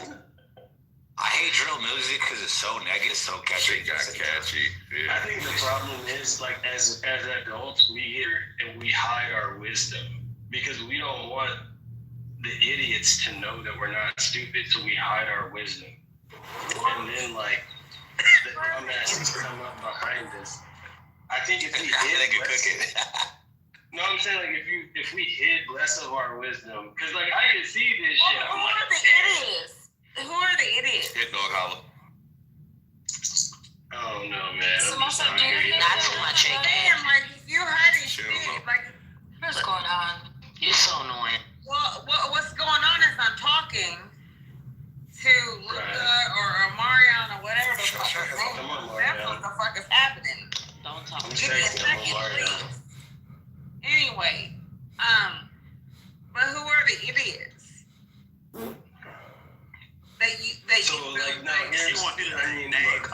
I hate drill music because it's so negative, so catchy.
Shit got catchy. Yeah.
I think the problem is, like, as adults, we hear and we hide our wisdom because we don't want the idiots to know that we're not stupid, so we hide our wisdom. And then, like, the dumbasses come up behind us. I think if we hid no, I'm saying, like, if we hid less of our wisdom, because, like, I can see this shit.
Who are the idiots? Who are the idiots?
Hit dog holler.
Oh no, man.
Not too much again.
Like, if you're hiding shit, like,
What's going on?
You're so annoying.
well, what's going on is I'm talking to Luca or Marion or whatever the fuck is
Come on,
going on. That's what the fuck is happening.
Don't talk.
Give me a second, please. Anyway, but who are the idiots?
So, like, no, here's, I mean, look,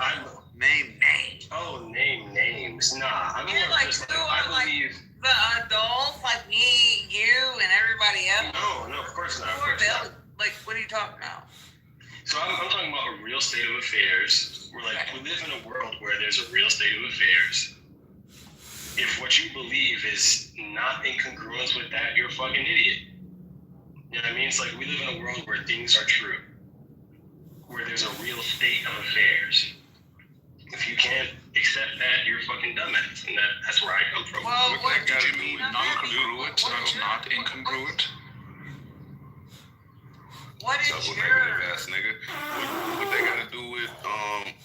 Name names.
oh, name names. Nah, I'm
You're
more
like,
just
who
like,
are,
I believe,
the adults, like me, you, and everybody else?
no, of course not. Of
Who are
course not.
they? Like, what are you talking about?
So I'm talking about a real state of affairs. We're like, we live in a world where there's a real state of affairs. If what you believe is not in congruence with that, you're a fucking idiot. You know what I mean? It's like we live in a world where things are true, where there's a real state of affairs. If you can't accept that, you're a fucking dumbass, and that's where I come from.
Well,
What
what
that
do
gotta
you
do
mean?
with non-congruent or not incongruent?
What is
Double
your...
negative ass nigga. What they gotta do with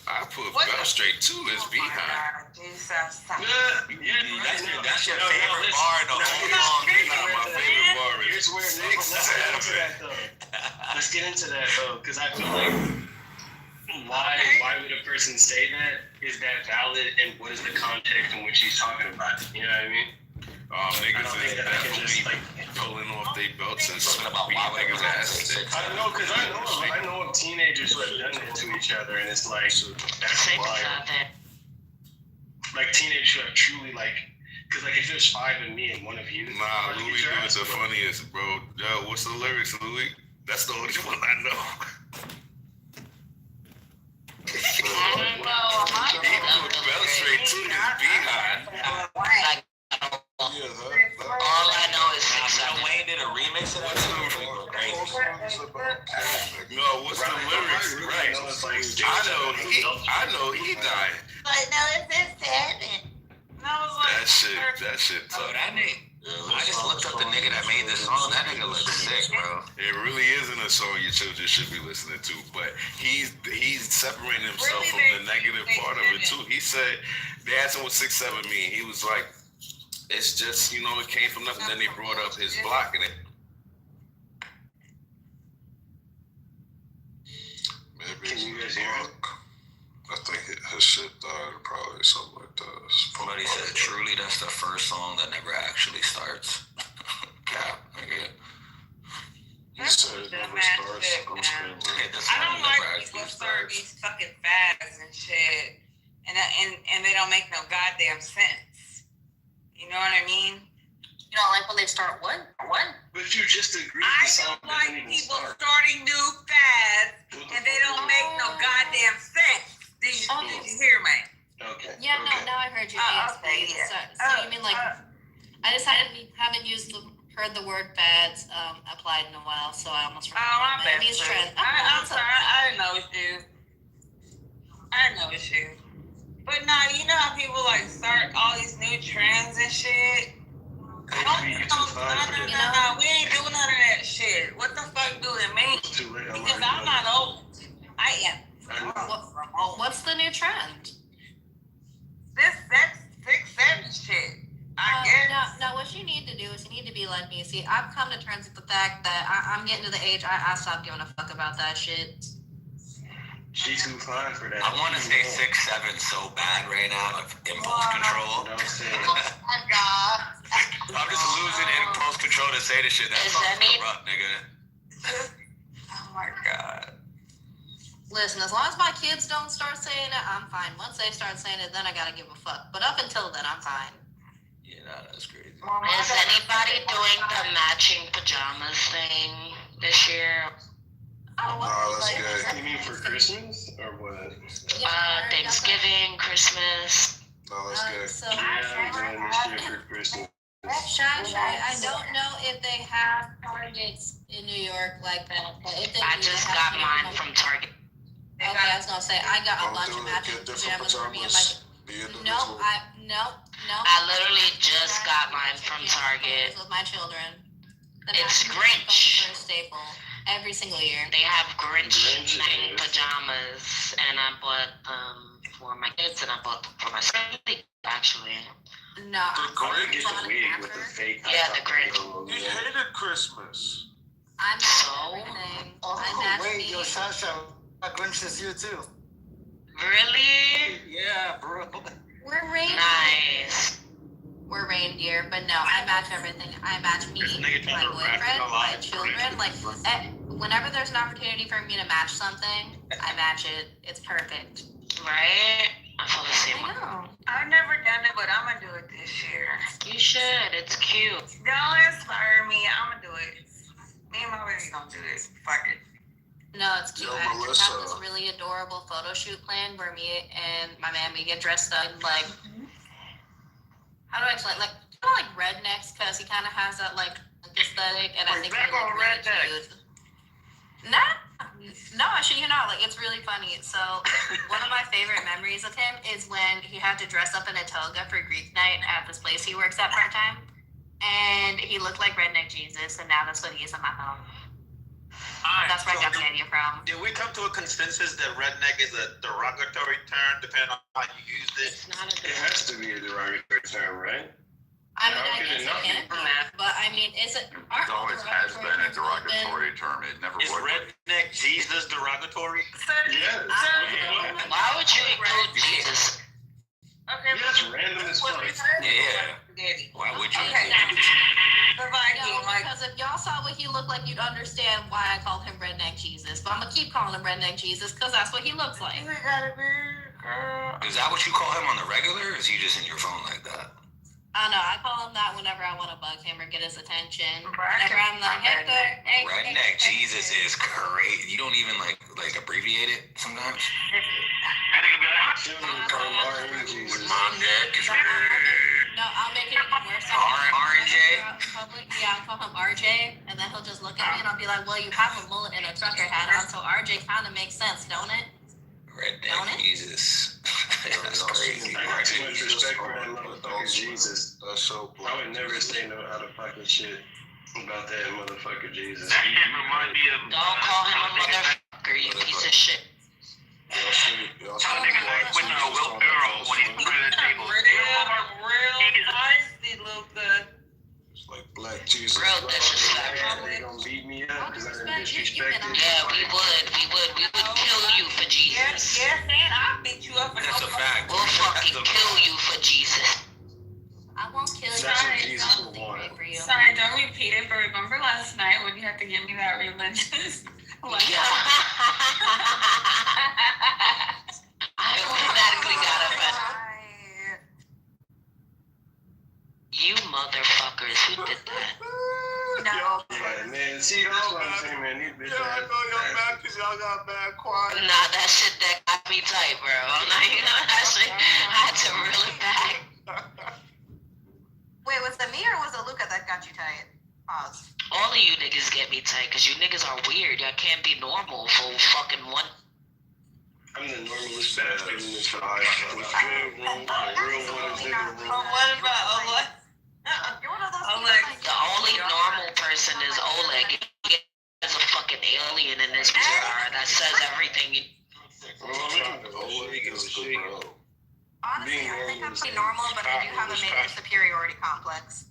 I put Bell straight too is Behind.
Jesus.
That's your favorite bar in the whole long
My favorite bar
Here's
is
where let's get into that though, because I feel like why would a person say that? Is that valid, and what is the context in which he's talking about? You know what I mean?
Niggas is definitely pulling off their belts and
talking about
beating
why
niggas' asses.
I don't know, because I know of teenagers who have done that to each other, and it's like, that's wild. Like, teenagers who have truly, like, because, like, if there's 5 of me and 1 of you...
Nah, Louis is the funniest, bro. Yo, what's the lyrics, Louis? That's the only one I know. He put Bell straight to his Behind.
All I know is Wayne did a remix of that song.
No, what's the lyrics? Right. I know he died.
But no, it's 7.
That shit
So
tough.
that nigga, I just looked up the nigga that made this song. That nigga looks sick, bro.
It really isn't a song your children should be listening to, but he's separating himself from the negative part of it too. He said they asked him what 6'7" mean. He was like, it's just, you know, it came from nothing. Then they brought up his block and it.
Maybe can you guys hear it? I think his shit died, probably something like that.
Somebody said, truly, that's the first song that never actually starts. Cap, nigga.
He said it never starts.
I don't like people start these fucking fads and shit, and they don't make no goddamn sense. You know what I mean?
You don't like when they start what?
But you just agreed.
I don't like people starting new fads and they don't make no goddamn sense. Did you hear me?
Okay.
Yeah, no, now I heard you.
Okay, yeah.
So you mean like I just haven't used
heard the word fads applied in a while, so I almost forgot.
Oh, my bad.
These trends.
I'm sorry. I didn't know it's you. I didn't know it's you. But nah, you know how people like start all these new trends and shit? No, we ain't doing none of that shit. What the fuck do it mean? Because I'm not old. I am.
What's the new trend?
This 6'7" shit. I guess.
No, what you need to do is you need to be like me. See, I've come to terms with the fact that I'm getting to the age I stopped giving a fuck about that shit.
She's too fine for that.
I want to say 6'7" so bad right now. Impulse control.
Don't say it.
Oh my god.
I'm just losing impulse control to say the shit. That sounds corrupt, nigga.
Oh my god.
Listen, as long as my kids don't start saying it, I'm fine. Once they start saying it, then I gotta give a fuck. But up until then, I'm fine.
Yeah, that's crazy.
Is anybody doing the matching pajamas thing this year?
Oh, that's good. You mean for Christmas or what?
Thanksgiving, Christmas.
No, that's good.
So,
I'm doing this year for Christmas.
I don't know if they have Targets in New York like that, but if they
I just got mine from Target.
Okay, I was gonna say I got a bunch of matching pajamas for me and my. No.
I literally just got mine from Target.
With my children.
It's Grinch.
They're a staple every single year.
They have Grinch matching pajamas, and I bought for my kids, and I bought them for myself. Actually.
No.
The Grinch is a wig with the fake.
Yeah, the Grinch.
He hated Christmas.
I'm everything.
Wait, yo, Sasha, Grinch is you too.
Really?
Yeah, bro.
We're reindeer.
Nice.
We're reindeer, but no, I match everything. I match me, my boyfriend, my children. Like, whenever there's an opportunity for me to match something, I match it. It's perfect.
Right? I feel the same way.
I know.
I've never done it, but I'm gonna do it this year.
You should. It's cute.
Don't inspire me. I'm gonna do it. Me and my baby gonna do it. Fuck it.
No, it's cute.
Yo,
I just have
Melissa.
this really adorable photo shoot planned where me and my man, we get dressed up like, how do I explain? Like, kind of like rednecks, because he kind of has that like aesthetic, and I think we look really cute. No, I shit you not. Like, it's really funny. So, one of my favorite memories of him is when he had to dress up in a toga for Greek night at this place he works at part time, and he looked like Redneck Jesus, and now that's what he is in my phone. That's where I got the idea from.
Did we come to a consensus that redneck is a derogatory term, depending on how you use it?
It has to be a derogatory term, right?
I mean, I guess it can be, but I mean, is it?
It always has been a derogatory term. It never
Is
would.
redneck Jesus derogatory?
Yes.
Why would you include Jesus?
Okay.
Yes, random as fuck.
Yeah. Why would you?
Okay.
No, because if y'all saw what he looked like, you'd understand why I called him Redneck Jesus. But I'm gonna keep calling him Redneck Jesus because that's what he looks like.
Is that what you call him on the regular, or is he just in your phone like that?
I know, I call him that whenever I want to bug him or get his attention. Whenever I'm like, hey,
Redneck Jesus is crazy. You don't even like abbreviate it sometimes.
My neck is
no, I'll make it even worse.
RJ?
Yeah, I'll call him RJ, and then he'll just look at me and I'll be like, well, you have a mullet and a trucker hat on, so RJ kind of makes sense, don't it?
Redneck Jesus. That's crazy.
I got too much respect for that motherfucker Jesus.
That's so black.
I would never say no out of pocket shit about that motherfucker Jesus.
That shit remind me of.
Don't call him a motherfucker, you piece of shit.
Y'all see
Niggas with Will Ferrell when he's putting the table.
Real feisty, Luca.
It's like black Jesus.
Real disrespectful.
They gonna beat me up because I done disrespected.
Yeah, we would kill you for Jesus.
Yes, and I'll beat you up.
That's a fact.
We'll fucking kill you for Jesus.
I won't kill you.
That's what Jesus would want.
Sorry, don't repeat it, but remember last night when you had to give me that religious?
Yeah. I automatically got up at you motherfuckers. Who did that?
No.
Yeah, man. See, that's what I'm saying, man. These bitches.
Yeah, I know y'all mad because y'all got bad quiet.
Nah, that shit that got me tight, bro. I'm not, that shit, I had to reel it back.
Wait, was it me or was it Luca that got you tight?
Pause.
All of you niggas get me tight because you niggas are weird. Y'all can't be normal for fucking one.
I'm the normalest bastard in this life. With real room, real one nigga room.
What about Oleg? Oleg.
The only normal person is Oleg. There's a fucking alien in this jar that says everything.
Oleg is the bro.
Honestly, I think I'm pretty normal, but I do have a major superiority complex.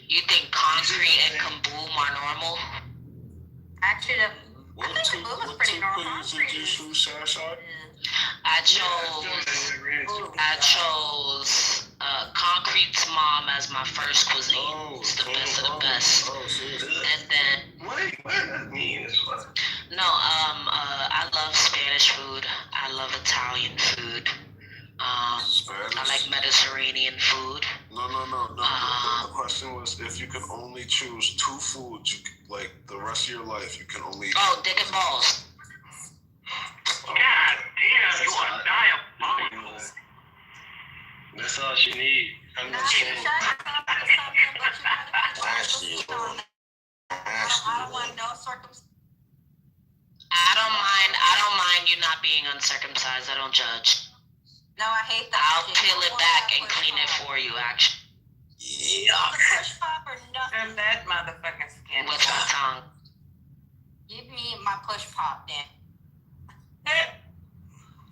You think Concrete and Kaboom are normal?
Actually, I think the move is pretty normal.
I chose Concrete's mom as my first cuisine. It's the best of the best. And then
Wait, what does that mean?
no, I love Spanish food. I love Italian food. I like Mediterranean food.
No. The question was if you could only choose 2 foods, like the rest of your life, you can only.
Oh, dick and balls.
God damn, you are diabolical.
That's all she need. I'm not saying.
I don't want no circumstance.
I don't mind you not being uncircumcised. I don't judge.
No, I hate that.
I'll peel it back and clean it for you, actually.
Push pop or nothing. And that motherfucking skin.
What's my tongue?
Give me my push pop then.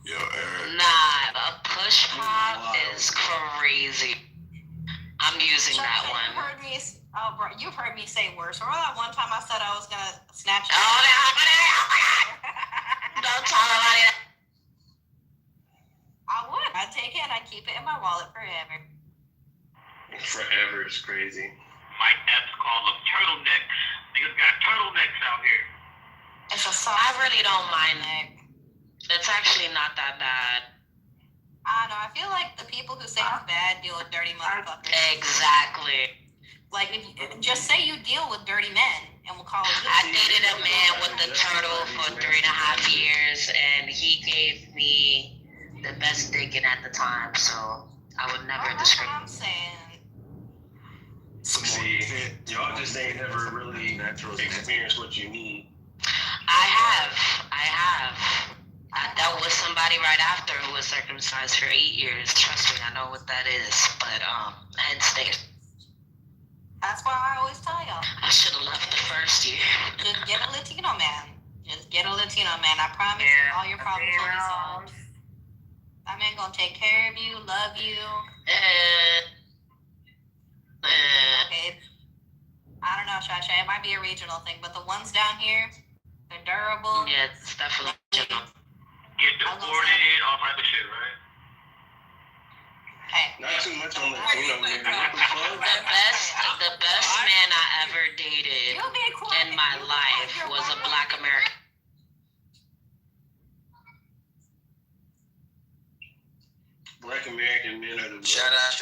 Yo, Eric.
Nah, a push pop is crazy. I'm using that one.
You heard me. Oh, bro, you've heard me say worse. Remember that one time I said I was gonna snatch?
Oh, don't tell nobody that.
I would. I'd take it and I'd keep it in my wallet forever.
Forever is crazy.
Mike Epps called them turtlenecks. Niggas got turtlenecks out here.
It's a soft.
I really don't mind it. It's actually not that bad.
I don't know. I feel like the people who say it's bad deal with dirty motherfuckers.
Exactly.
Like, if just say you deal with dirty men, and we'll call it.
I dated a man with the turtle for 3.5 years, and he gave me the best digging at the time, so I would never discriminate.
I'm saying.
See, y'all just ain't never really experienced what you need.
I have. I dealt with somebody right after who was circumcised for 8 years. Trust me, I know what that is. But head stayed.
That's why I always tell y'all.
I should have left the first year.
Just get a Latino man. Just get a Latino man. I promise you, all your problems will be solved. That man gonna take care of you, love you. Okay. I don't know, Shasha. It might be a regional thing, but the ones down here, they're durable.
Yeah, it's definitely regional.
Get deported, all type of shit, right?
Hey.
Not too much on the
The best man I ever dated in my life was a Black American.
Black American men are the
Shout out.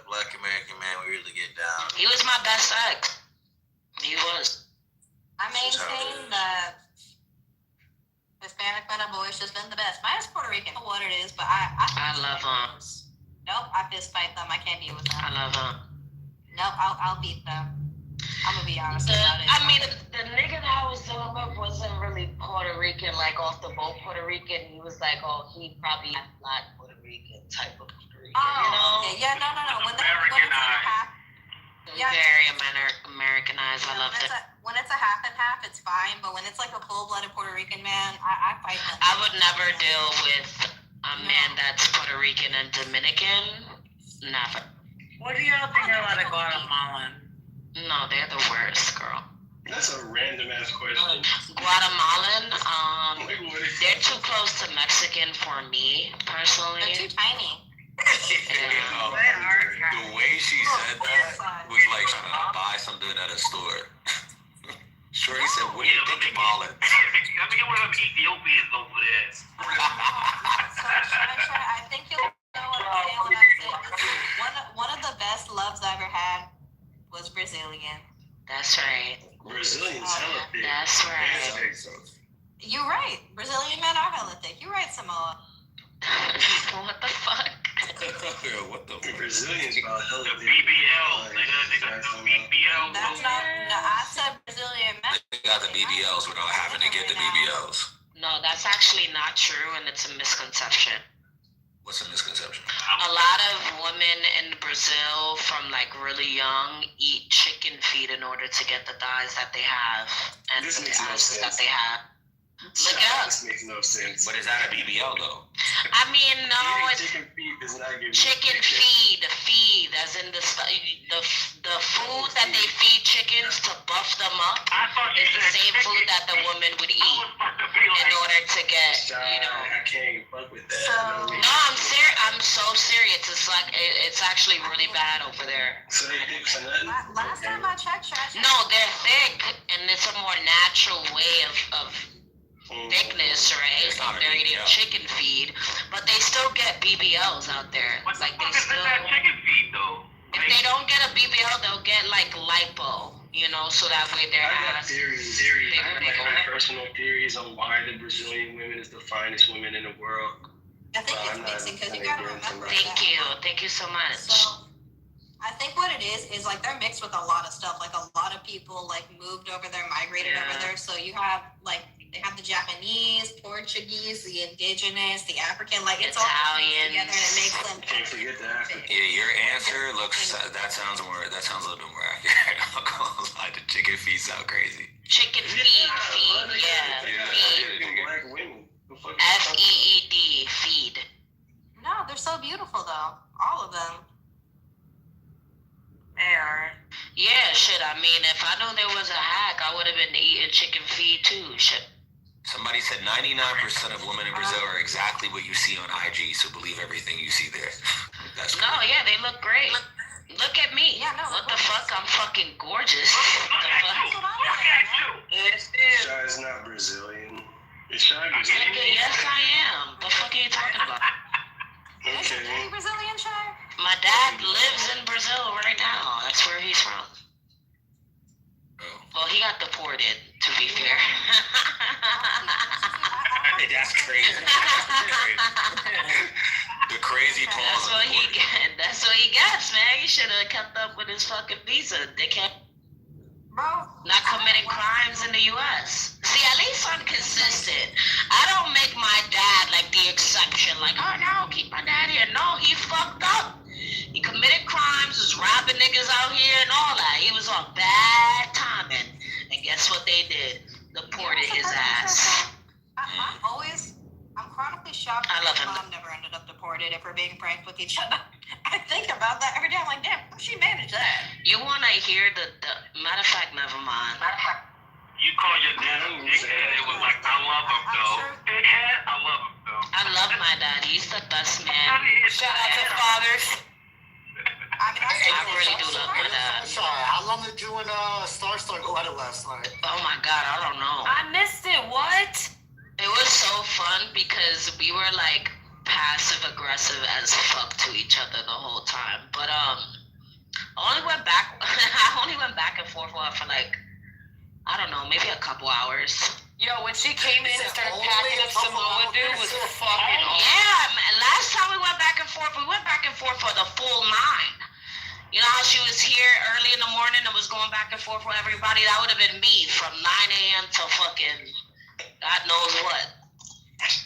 Black American man, we really get down.
He was my best ex. He was.
I maintain that Hispanic men have always just been the best. Mine is Puerto Rican. I don't know what it is, but
I love them.
Nope, I fist fight them. I can't deal with them.
I love them.
Nope, I'll beat them. I'm gonna be honest about it.
I mean, the nigga that I was dealing with wasn't really Puerto Rican, like off the boat Puerto Rican. He was like, oh, he probably had black Puerto Rican type of Puerto Rican. You know?
Okay. Yeah, no. When
Very Americanized. I love it.
When it's a half and half, it's fine. But when it's like a full-blooded Puerto Rican man, I fight them.
I would never deal with a man that's Puerto Rican and Dominican. Never.
What do y'all think about a Guatemalan?
No, they're the worst, girl.
That's a random ass question.
Guatemalan, they're too close to Mexican for me, personally.
They're too tiny.
The way she said that was like trying to buy something at a store. Shorty said, what do you think about it?
Let me get one of them Ethiopians over there.
I think you'll know what I'm saying when I say one of the best loves I ever had was Brazilian.
That's right.
Brazilians hella thick.
That's right.
You're right. Brazilian men are hella thick. You're right, Samoa.
What the fuck?
What the fuck?
Brazilians about hell.
The BBL, they got the BBL.
That's not. No, I said Brazilian men.
They got the BBLs without having to get the BBLs.
No, that's actually not true, and it's a misconception.
What's a misconception?
A lot of women in Brazil from like really young eat chicken feet in order to get the thighs that they have and
This
the
makes no
asses that
sense.
they have. Look it up.
This makes no sense.
But is that a BBL though?
I mean, no, it's
Chicken feet does not give you
chicken feed, as in the food that they feed chickens to buff them up is the same food that the woman would eat in order to get, you know.
I can't fuck with that.
No, I'm serious. I'm so serious. It's like it's actually really bad over there.
So they think for nothing?
Last time I checked,
No, they're thick, and it's a more natural way of thickness, right? Like they're eating chicken feed, but they still get BBLs out there. Like they still.
Chicken feed though.
If they don't get a BBL, they'll get like lipo, you know, so that way their
I got
ass.
theories. I have my own personal theories on why the Brazilian women is the finest women in the world.
I think it's mixing because you gotta remember.
Thank you so much.
So, I think what it is like they're mixed with a lot of stuff. Like a lot of people like moved over there, migrated over there. So you have like they have the Japanese, Portuguese, the indigenous, the African. Like it's all mixed together and it makes them.
Can't forget the African.
Yeah, your answer looks. That sounds a little bit more accurate. I'm gonna lie, the chicken feet sound crazy.
Chicken feed, yeah.
Black women.
FEED, feed.
No, they're so beautiful though. All of them.
They are.
Yeah, shit. I mean, if I knew there was a hack, I would have been eating chicken feed too. Shit.
Somebody said 99% of women in Brazil are exactly what you see on IG, so believe everything you see there. That's
No, yeah, they look great. Look at me.
Yeah, no.
What the fuck? I'm fucking gorgeous. What the fuck?
Yes, it is.
Shy is not Brazilian. Is Shy Brazilian?
Nigga, yes, I am. The fuck are you talking about?
Okay.
Any Brazilian child?
My dad lives in Brazil right now. That's where he's from. Well, he got deported, to be fair.
That's crazy. The crazy pause.
That's what he gets, man. He should have kept up with his fucking visa, dickhead.
Bro.
Not committing crimes in the U.S. See, at least I'm consistent. I don't make my dad like the exception. Like, oh no, keep my dad here. No, he fucked up. He committed crimes, was robbing niggas out here and all that. He was on bad timing. And guess what they did? Deported his ass.
I'm chronically shocked that my mom never ended up deported if we're being pranked with each other. I think about that every day. I'm like, damn, how she managed that?
You want to hear the matter of fact, never mind.
You call your dad a dickhead. It was like, I love him though. Dickhead, I love him though.
I love my dad. He's the best man.
Shout out to fathers.
I really do love my dad.
Sorry, how long did you and Star go at it last night?
Oh my God, I don't know.
I missed it. What?
It was so fun because we were like passive aggressive as fuck to each other the whole time. But I only went back and forth for like, I don't know, maybe a couple hours.
Yo, when she came in and started packing up Samoa, dude was fucking awesome.
Yeah, last time we went back and forth for the full 9. You know how she was here early in the morning and was going back and forth with everybody? That would have been me from 9 a.m. till fucking God knows what.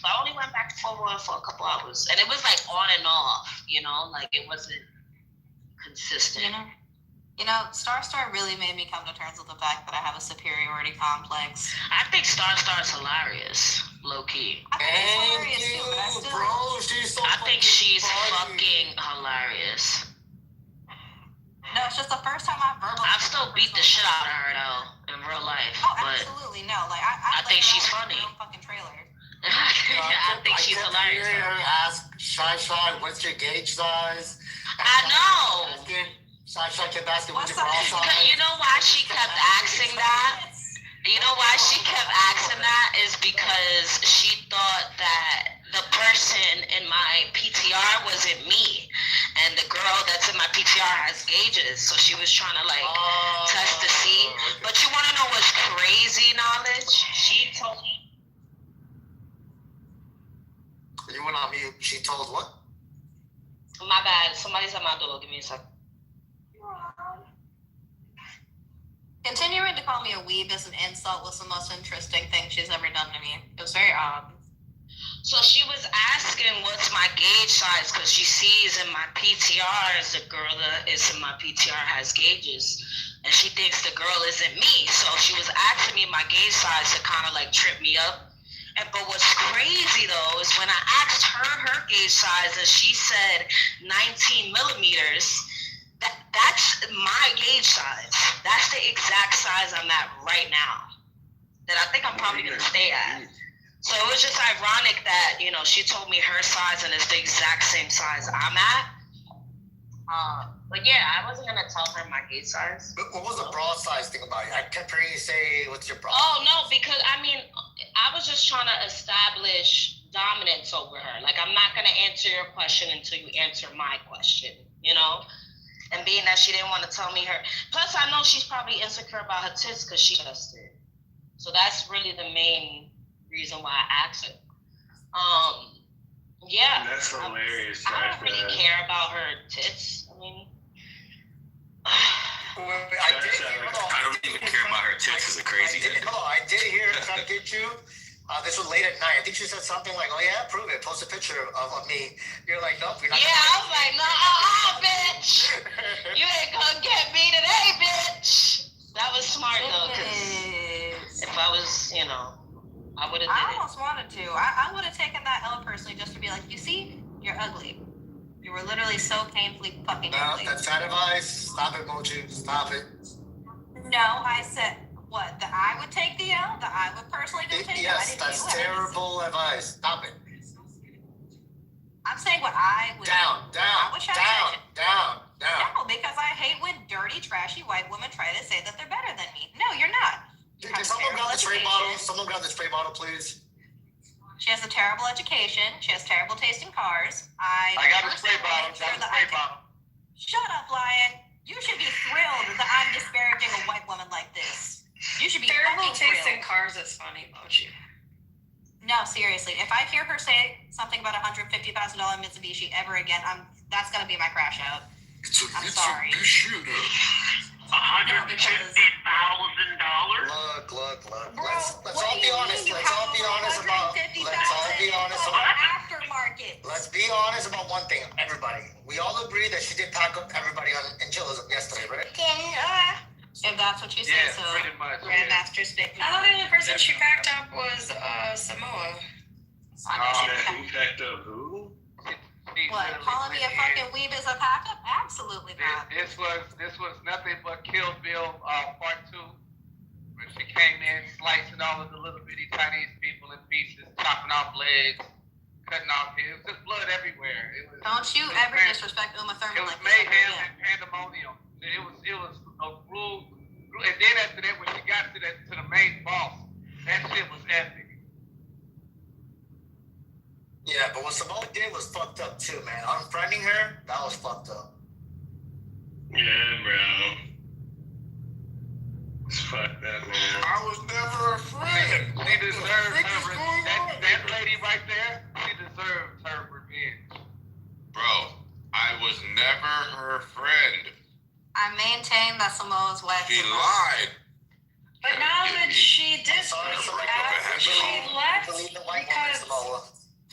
But I only went back and forth for a couple hours. And it was like on and off, you know? Like it wasn't consistent.
You know, Star really made me come to terms with the fact that I have a superiority complex.
I think Star's hilarious, low key.
I think she's hilarious too, but I still.
Bro, she's so
I think she's
funny.
fucking hilarious.
No, it's just the first time
I've still beat the shit out of her though in real life.
Oh,
but
absolutely no. Like I
think she's funny.
Fucking trailer.
I think she's hilarious.
I hear her ask Shy, what's your gauge size?
I know.
Shy kept asking, what's your bra size?
You know why she kept asking that? You know why she kept asking that is because she thought that the person in my PTR wasn't me. And the girl that's in my PTR has gauges. So she was trying to like test to see. But you want to know what's crazy knowledge? She told me.
You went on mute. She told what?
My bad. Somebody's at my door. Give me a second.
Continuing to call me a weeb as an insult was the most interesting thing she's ever done to me. It was very odd.
So she was asking what's my gauge size because she sees in my PTR as the girl that is in my PTR has gauges, and she thinks the girl isn't me. So she was asking me my gauge size to kind of like trip me up. But what's crazy though is when I asked her gauge size and she said 19 millimeters. That's my gauge size. That's the exact size I'm at right now. That I think I'm probably gonna stay at. So it was just ironic that, you know, she told me her size and it's the exact same size I'm at. But yeah, I wasn't gonna tell her my gauge size.
But what was the bra size thing about it? I kept hearing you say, what's your bra?
Oh no, because I mean, I was just trying to establish dominance over her. Like, I'm not gonna answer your question until you answer my question, you know? And being that she didn't want to tell me her, plus I know she's probably insecure about her tits because she just did. So that's really the main reason why I asked her. Yeah.
That's hilarious.
I don't really care about her tits. I mean,
I
don't even care about her tits. Is a crazy thing.
I did hear her try to get you. This was late at night. I think she said something like, "Oh yeah, prove it. Post a picture of me." You're like, "Nope, you're not."
Yeah, I was like, "No, bitch, you ain't gonna get me today, bitch." That was smart though, because if I was, you know, I would have.
I almost wanted to. I would have taken that L personally just to be like, you see, you're ugly. You were literally so painfully fucking ugly.
That's bad advice. Stop it, Mochi. Stop it.
No, I said what? That I would take the L? That I would personally go take the L?
Yes, that's terrible advice. Stop it.
I'm saying what I would
down.
No, because I hate when dirty, trashy white women try to say that they're better than me. No, you're not.
Can someone grab the spray bottle? Someone grab the spray bottle, please. She
has a terrible education. She has terrible taste in cars.
I got a spray bottle.
Shut up, Lion. You should be thrilled that I'm disparaging a white woman like this. You should be
terrible taste
thrilled.
in cars is funny, Mochi.
No, seriously. If I hear her say something about $150,000 Mitsubishi ever again, that's gonna be my crash out. I'm sorry.
$150,000.
Look.
Bro,
let's all be honest. Let's all be honest about
aftermarket.
Let's be honest about one thing, everybody. We all agree that she did pack up everybody in chillism yesterday, right?
If that's what you say, so
pretty much.
Grandmaster stick.
I thought the only person she packed up was Samoa.
Who packed up who?
What? Calling me a fucking weeb is a pack up? Absolutely not.
This was nothing but Kill Bill Part 2. When she came in, slicing all of the little bitty Chinese people in pieces, chopping off legs, cutting off heads, just blood everywhere.
Don't you ever disrespect Uma Thurman like this.
It was mayhem and pandemonium. It was a rule. And then after that, when she got to the main boss, that shit was epic.
Yeah, but what Samoa did was fucked up too, man. Unfriending her, that was fucked up.
Yeah, bro. Fuck that, man.
I was never a friend.
She deserves her that lady right there, she deserves her revenge.
Bro, I was never her friend.
I maintain that Samoa's wife.
She lied.
But now that she did she left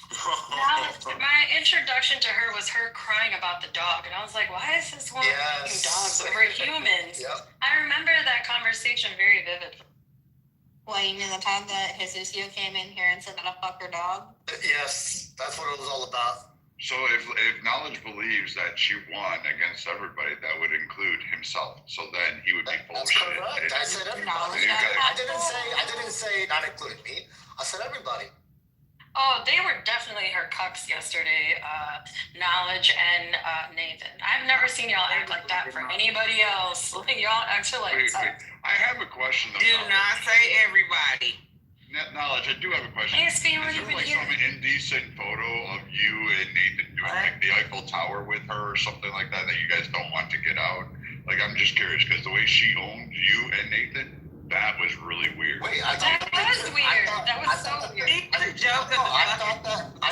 because my introduction to her was her crying about the dog, and I was like, why is this woman fucking dogs over humans?
Yep.
I remember that conversation very vividly.
Well, you mean the time that Jesusio came in here and said that I fuck her dog?
Yes, that's what it was all about.
So if Knowledge believes that she won against everybody, that would include himself. So then he would be full of shit.
That's correct. I said everybody. I didn't say not including me. I said everybody.
Oh, they were definitely her cucks yesterday, Knowledge and Nathan. I've never seen y'all act like that for anybody else. Y'all actually like
wait. I have a question.
Do not say everybody.
Knowledge, I do have a question.
Hey,
Is there like some indecent photo of you and Nathan doing like the Eiffel Tower with her or something like that you guys don't want to get out? Like, I'm just curious because the way she owned you and Nathan, that was really weird.
Wait,
that was weird. That was so weird.
I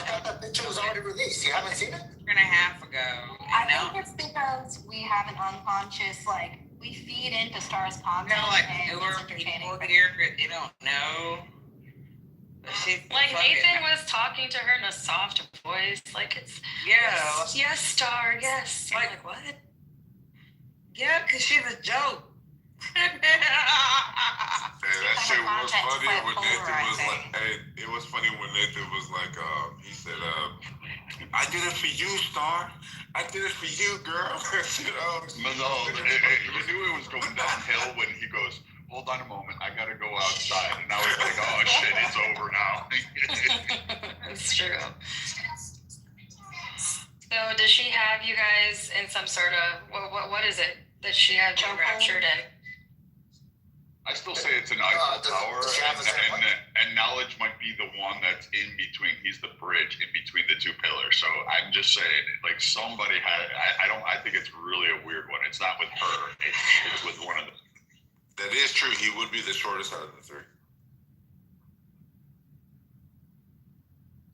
thought that picture was already released. You haven't seen it?
and a half ago.
I think it's because we have an unconscious, like, we feed into Star's content.
No, like
and
newer
it's entertaining.
people here, they don't know. She's
Like
fucking-
Nathan was talking to her in a soft voice, like it's
Yeah.
yes, Star, yes. I'm like what?
Yeah, because she's a joke.
Yeah, that shit was funny when Nathan was like, hey, it was funny when Nathan was like, he said, I did it for you, Star. I did it for you, girl.
No, you knew it was going downhill when he goes, hold on a moment, I gotta go outside. And now he's like, oh shit, it's over now.
It's true. So does she have you guys in some sort of what is it that she had you raptured in?
I still say it's an Eiffel Tower, and knowledge might be the one that's in between. He's the bridge in between the two pillars. So I'm just saying, like somebody had. I think it's really a weird one. It's not with her. It's with one of them.
That is true. He would be the shortest out of the three.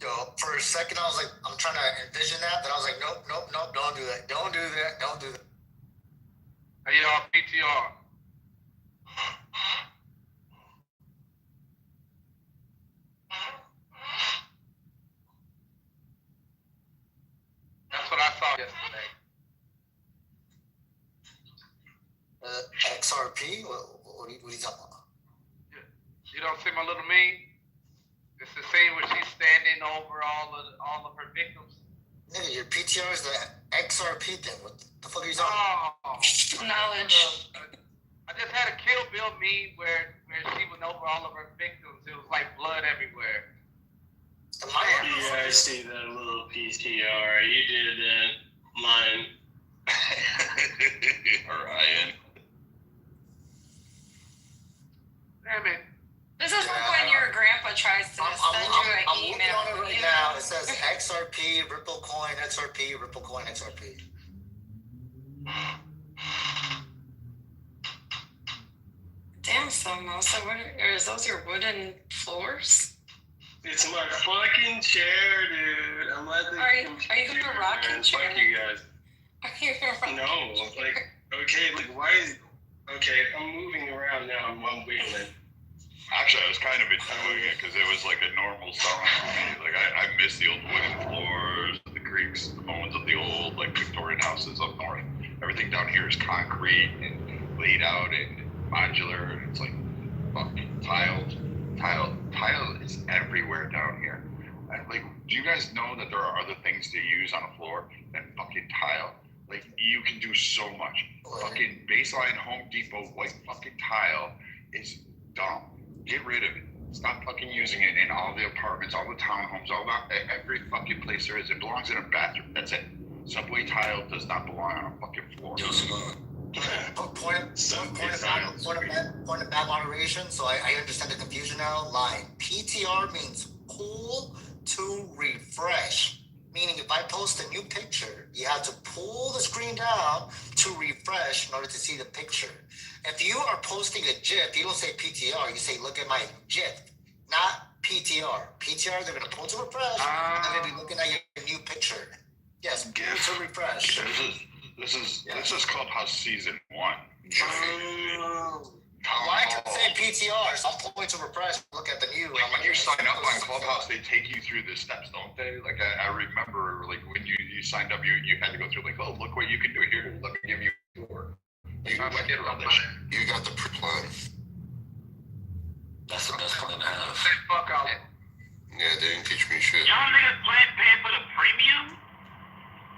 Yo, for a second, I was like, I'm trying to envision that. Then I was like, nope, don't do that. Don't do that. Don't do that.
Hey, y'all, PTR. That's what I saw yesterday.
XRP? What are you talking about?
You don't see my little meme? It's the scene where she's standing over all of her victims.
Nigga, your PTR is the XRP thing. What the fuck are you talking about?
Knowledge.
I just had a Kill Bill meme where she went over all of her victims. It was like blood everywhere.
Yeah, I see that little PTR. You did that. Mine.
Ryan.
Damn it.
This is like when your grandpa tries to send you an
I'm
email.
looking on it right now. It says XRP, Ripple Coin, XRP, Ripple Coin, XRP.
Damn, Somo. So what are those your wooden floors?
It's my fucking chair, dude. I'm at the
Are you in a rocking chair?
Fuck you guys.
Are you in a rocking
No, like, okay, like, why is... Okay, I'm moving around now. I'm wiggling.
Actually, I was kind of enjoying it because it was like a normal summer for me. Like I miss the old wooden floors, the creaks, the bones of the old like Victorian houses up north. Everything down here is concrete and laid out and modular. And it's like fucking tiled. Tile is everywhere down here. And like, do you guys know that there are other things to use on a floor than fucking tile? Like you can do so much. Fucking baseline Home Depot white fucking tile is dumb. Get rid of it. Stop fucking using it in all the apartments, all the townhomes, every fucking place there is. It belongs in a bathroom. That's it. Subway tile does not belong on a fucking floor.
Point of bad moderation, so I understand the confusion now. Line. PTR means pull to refresh. Meaning if I post a new picture, you have to pull the screen down to refresh in order to see the picture. If you are posting a GIF, you don't say PTR, you say look at my GIF, not PTR. PTR, they're going to pull to refresh, and they're going to be looking at your new picture. Yes, pull to refresh.
This is Clubhouse Season 1.
Why can't I say PTR? So I'm pulling to refresh, look at the new.
Like when you sign up on Clubhouse, they take you through the steps, don't they? Like I remember, like when you signed up, you had to go through like, oh, look what you can do here. Let me give you a tour. You got
the pre-plan.
That's the best plan to have.
Fuck out.
Yeah, they didn't teach me shit.
Y'all niggas paying for the premium?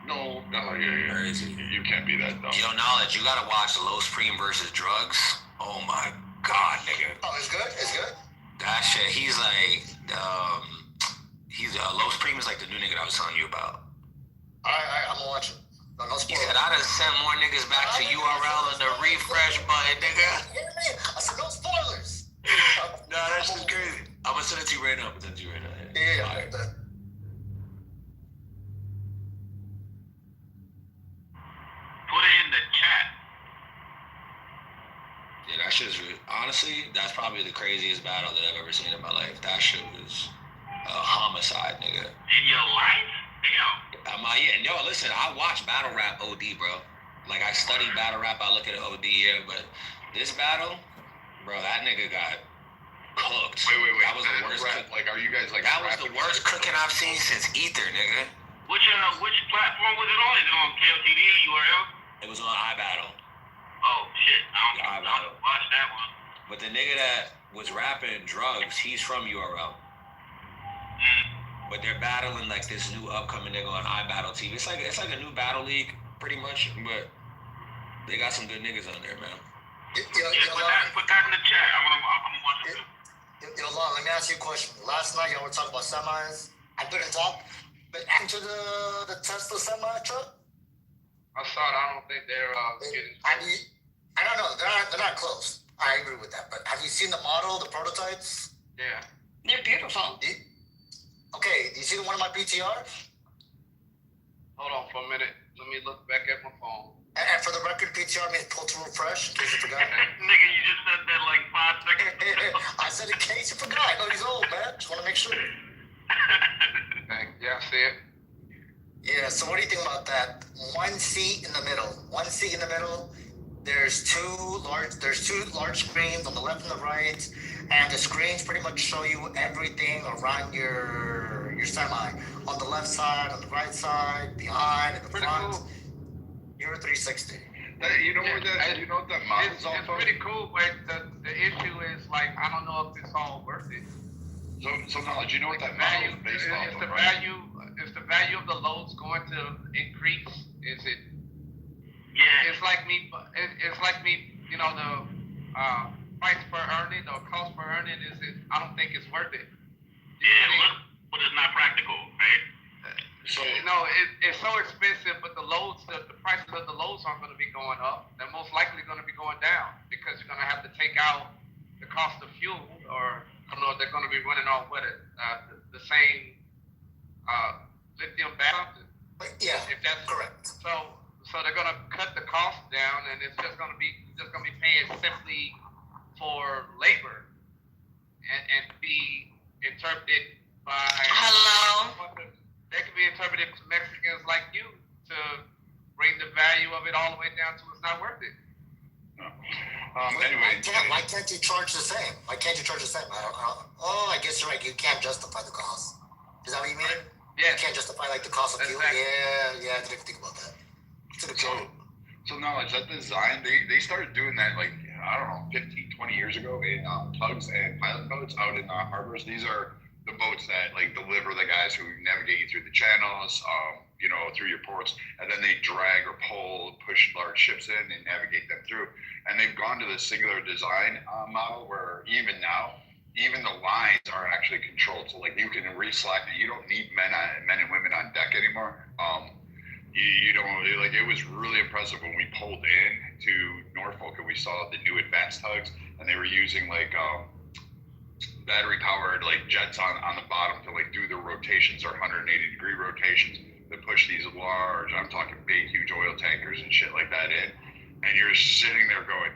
No, yeah. Crazy. You can't be that dumb.
Yo, Knowledge, you gotta watch Low Supreme versus Drugs. Oh my god, nigga.
Oh, it's good? It's good?
That shit, he's like, Low Supreme is like the new nigga I was telling you about.
Alright, I'm gonna watch it. No
He said, I done sent more niggas back to URL and the refresh button, nigga.
I said, no spoilers.
Nah, that shit's crazy. I'm gonna send it to you right now.
Yeah.
Put it in the chat.
Yeah, that shit's honestly, that's probably the craziest battle that I've ever seen in my life. That shit was a homicide, nigga.
In your life? Damn.
Yeah, Yo, listen, I watch battle rap OD, bro. Like, I study battle rap, I look at it OD, yeah, but this battle, bro, that nigga got cooked.
Wait.
That was the worst
Rap, like, are you guys like?
That was the worst cooking I've seen since Ether, nigga.
Which platform was it on? Is it on KLTD, URL?
It was on iBattle.
Oh shit, I don't watch that one.
But the nigga that was rapping drugs, he's from URL. But they're battling like this new upcoming nigga on iBattle TV. It's like a new battle league, pretty much. But they got some good niggas on there, man.
Put that in the chat. I'm gonna watch it.
Yo, Lon, let me ask you a question. Last night y'all were talking about semis. I couldn't talk, but enter the Tesla semi truck.
I saw it. I don't think they're getting.
I don't know. They're not close. I agree with that. But have you seen the model, the prototypes?
Yeah.
They're beautiful.
Okay, do you see the one of my PTR?
Hold on for a minute. Let me look back at my phone.
And for the record, PTR means pull to refresh, in case you forgot.
Nigga, you just said that like 5 seconds ago.
I said in case you forgot. I know he's old, man. Just want to make sure.
Yeah, I see it.
Yeah, so what do you think about that? One seat in the middle. There's two large screens on the left and the right, and the screens pretty much show you everything around your semi. On the left side, on the right side, behind, in the front. Cool. You're 360.
You know what that model's all
It's pretty cool, but the issue is like I don't know if it's all worth it.
So knowledge, you know what that value is based off of, right?
Is the value of the loads going to increase? Is it?
Yeah.
It's like me. You know, the price per earning or cost per earning is it? I don't think it's worth it.
Yeah, but it's not practical, right?
So no, it's so expensive, but the prices of the loads aren't going to be going up. They're most likely going to be going down because you're going to have to take out the cost of fuel, or I don't know, they're going to be running on the same lithium battery.
Yeah, if that's correct.
So they're going to cut the cost down, and it's just going to be paying simply for labor, and be interpreted by.
Hello.
They could be interpreted to Mexicans like you to bring the value of it all the way down to it's not worth it.
Anyway,
why can't you charge the same? Why can't you charge the same? I guess you're right. You can't justify the cost. Is that what you mean?
Yeah.
You can't justify like the cost of fuel.
Exactly.
Yeah. I didn't think about that.
So knowledge, that design, they started doing that like, I don't know, 15, 20 years ago in tugs and pilot boats out in harbors. These are the boats that like deliver the guys who navigate you through the channels, through your ports, and then they drag or push large ships in and navigate them through. And they've gone to the singular design model where even now, even the lines are actually controlled. So like you can re-slack it. You don't need men and women on deck anymore. You don't like. It was really impressive when we pulled in to Norfolk and we saw the new advanced tugs, and they were using like battery powered like jets on the bottom to like do their rotations or 180-degree rotations to push these large, I'm talking big, huge oil tankers and shit like that in. And you're sitting there going,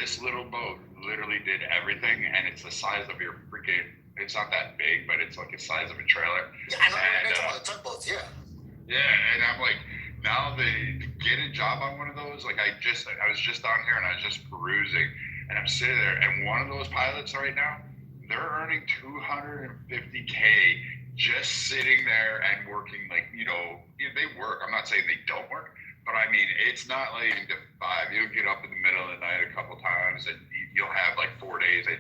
this little boat literally did everything, and it's the size of your freaking. It's not that big, but it's like the size of a trailer.
Yeah, I know. Tugboats, yeah.
Yeah, and I'm like, now to get a job on one of those, like I was just down here and I was just perusing, and I'm sitting there, and one of those pilots right now, they're earning $250K just sitting there and working. Like, they work. I'm not saying they don't work, but I mean, it's not like the 5. You'll get up in the middle of the night a couple times, and you'll have like 4 days, and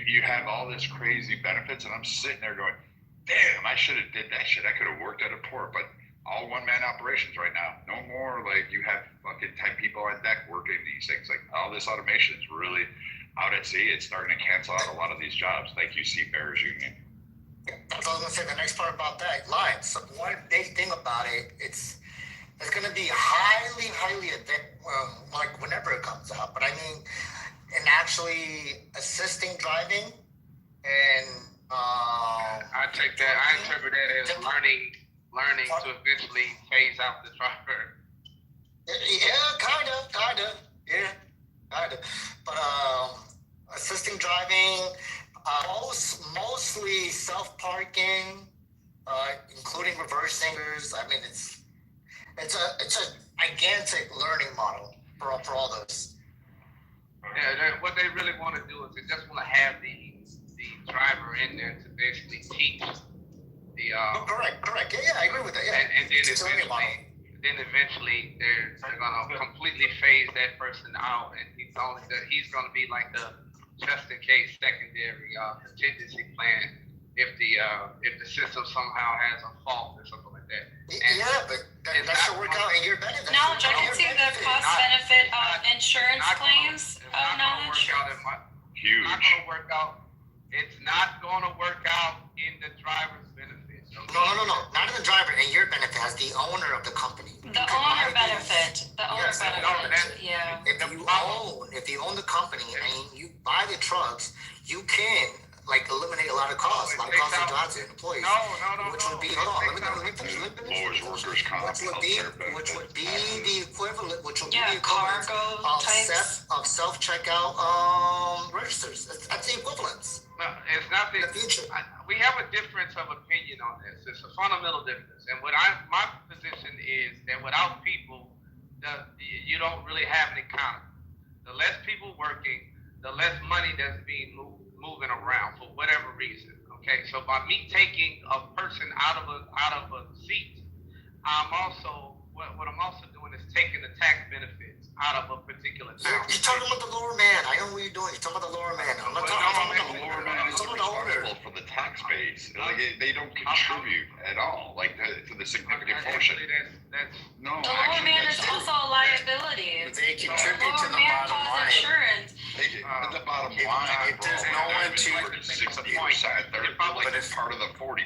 you have all this crazy benefits. And I'm sitting there going, damn, I should have did that shit. I could have worked at a port, but all one-man operations right now. No more like you have fucking 10 people on deck working these things. Like all this automation is really out at sea. It's starting to cancel out a lot of these jobs. Thank you, Seafarers Union.
That's what I was gonna say. The next part about that line. So one big thing about it, it's gonna be highly like whenever it comes out. But I mean, in actually assisting driving and
I take that. I interpret that as learning to eventually phase out the driver.
Yeah, kind of. Yeah, kind of. But assisting driving, mostly self-parking, including reversingers. I mean, It's a gigantic learning model for all those.
Yeah, what they really want to do is they just want to have the driver in there to basically teach the.
Correct. Yeah, I agree with that. Yeah.
And then eventually they're gonna completely phase that person out, and he's gonna be like the just in case secondary contingency plan if the system somehow has a fault or something like that.
And but that should work out in your benefit.
Knowledge, I can see the cost benefit of insurance claims. Knowledge.
Huge.
It's not gonna work out. It's not gonna work out in the driver's benefit.
No. Not in the driver, in your benefit as the owner of the company.
The owner benefit. The owner benefit. Yeah.
If you own the company and you buy the trucks, you can eliminate a lot of costs, of jobs and employees. Which would be
lowers workers' comp.
Which would be the equivalent of self-checkout registers. That's the equivalence.
No, it's not
the future.
We have a difference of opinion on this. It's a fundamental difference. And my position is that without people, you don't really have an economy. The less people working, the less money that's being moving around for whatever reason. Okay, so by me taking a person out of a seat, what I'm also doing is taking the tax benefits out of a particular town.
You're talking about the lower man. I know what you're doing. You're talking about the lower man. I'm not talking about the lower man.
is responsible for the tax base. They don't contribute at all, to the significant portion.
The lower man is also a liability.
They contribute to the bottom line.
Insurance.
The bottom line,
there's no one to
60%. But it's part of the 40%.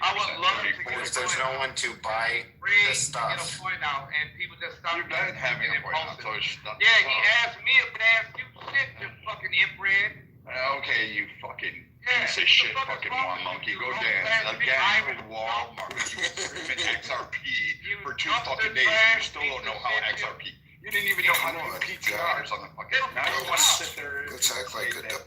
If there's no one to buy the stuff.
Get a point out, and people just stop.
You're not having a point out, so
yeah, he asked me if they asked you shit, you fucking inbred.
Okay, you fucking piece of shit, fucking one monkey. Go dance again with Walmart. Screaming XRP for 2 fucking days. You still don't know how XRP. You didn't even know how to do PTRs on the fucking. Now you want to sit there.
Let's act like a.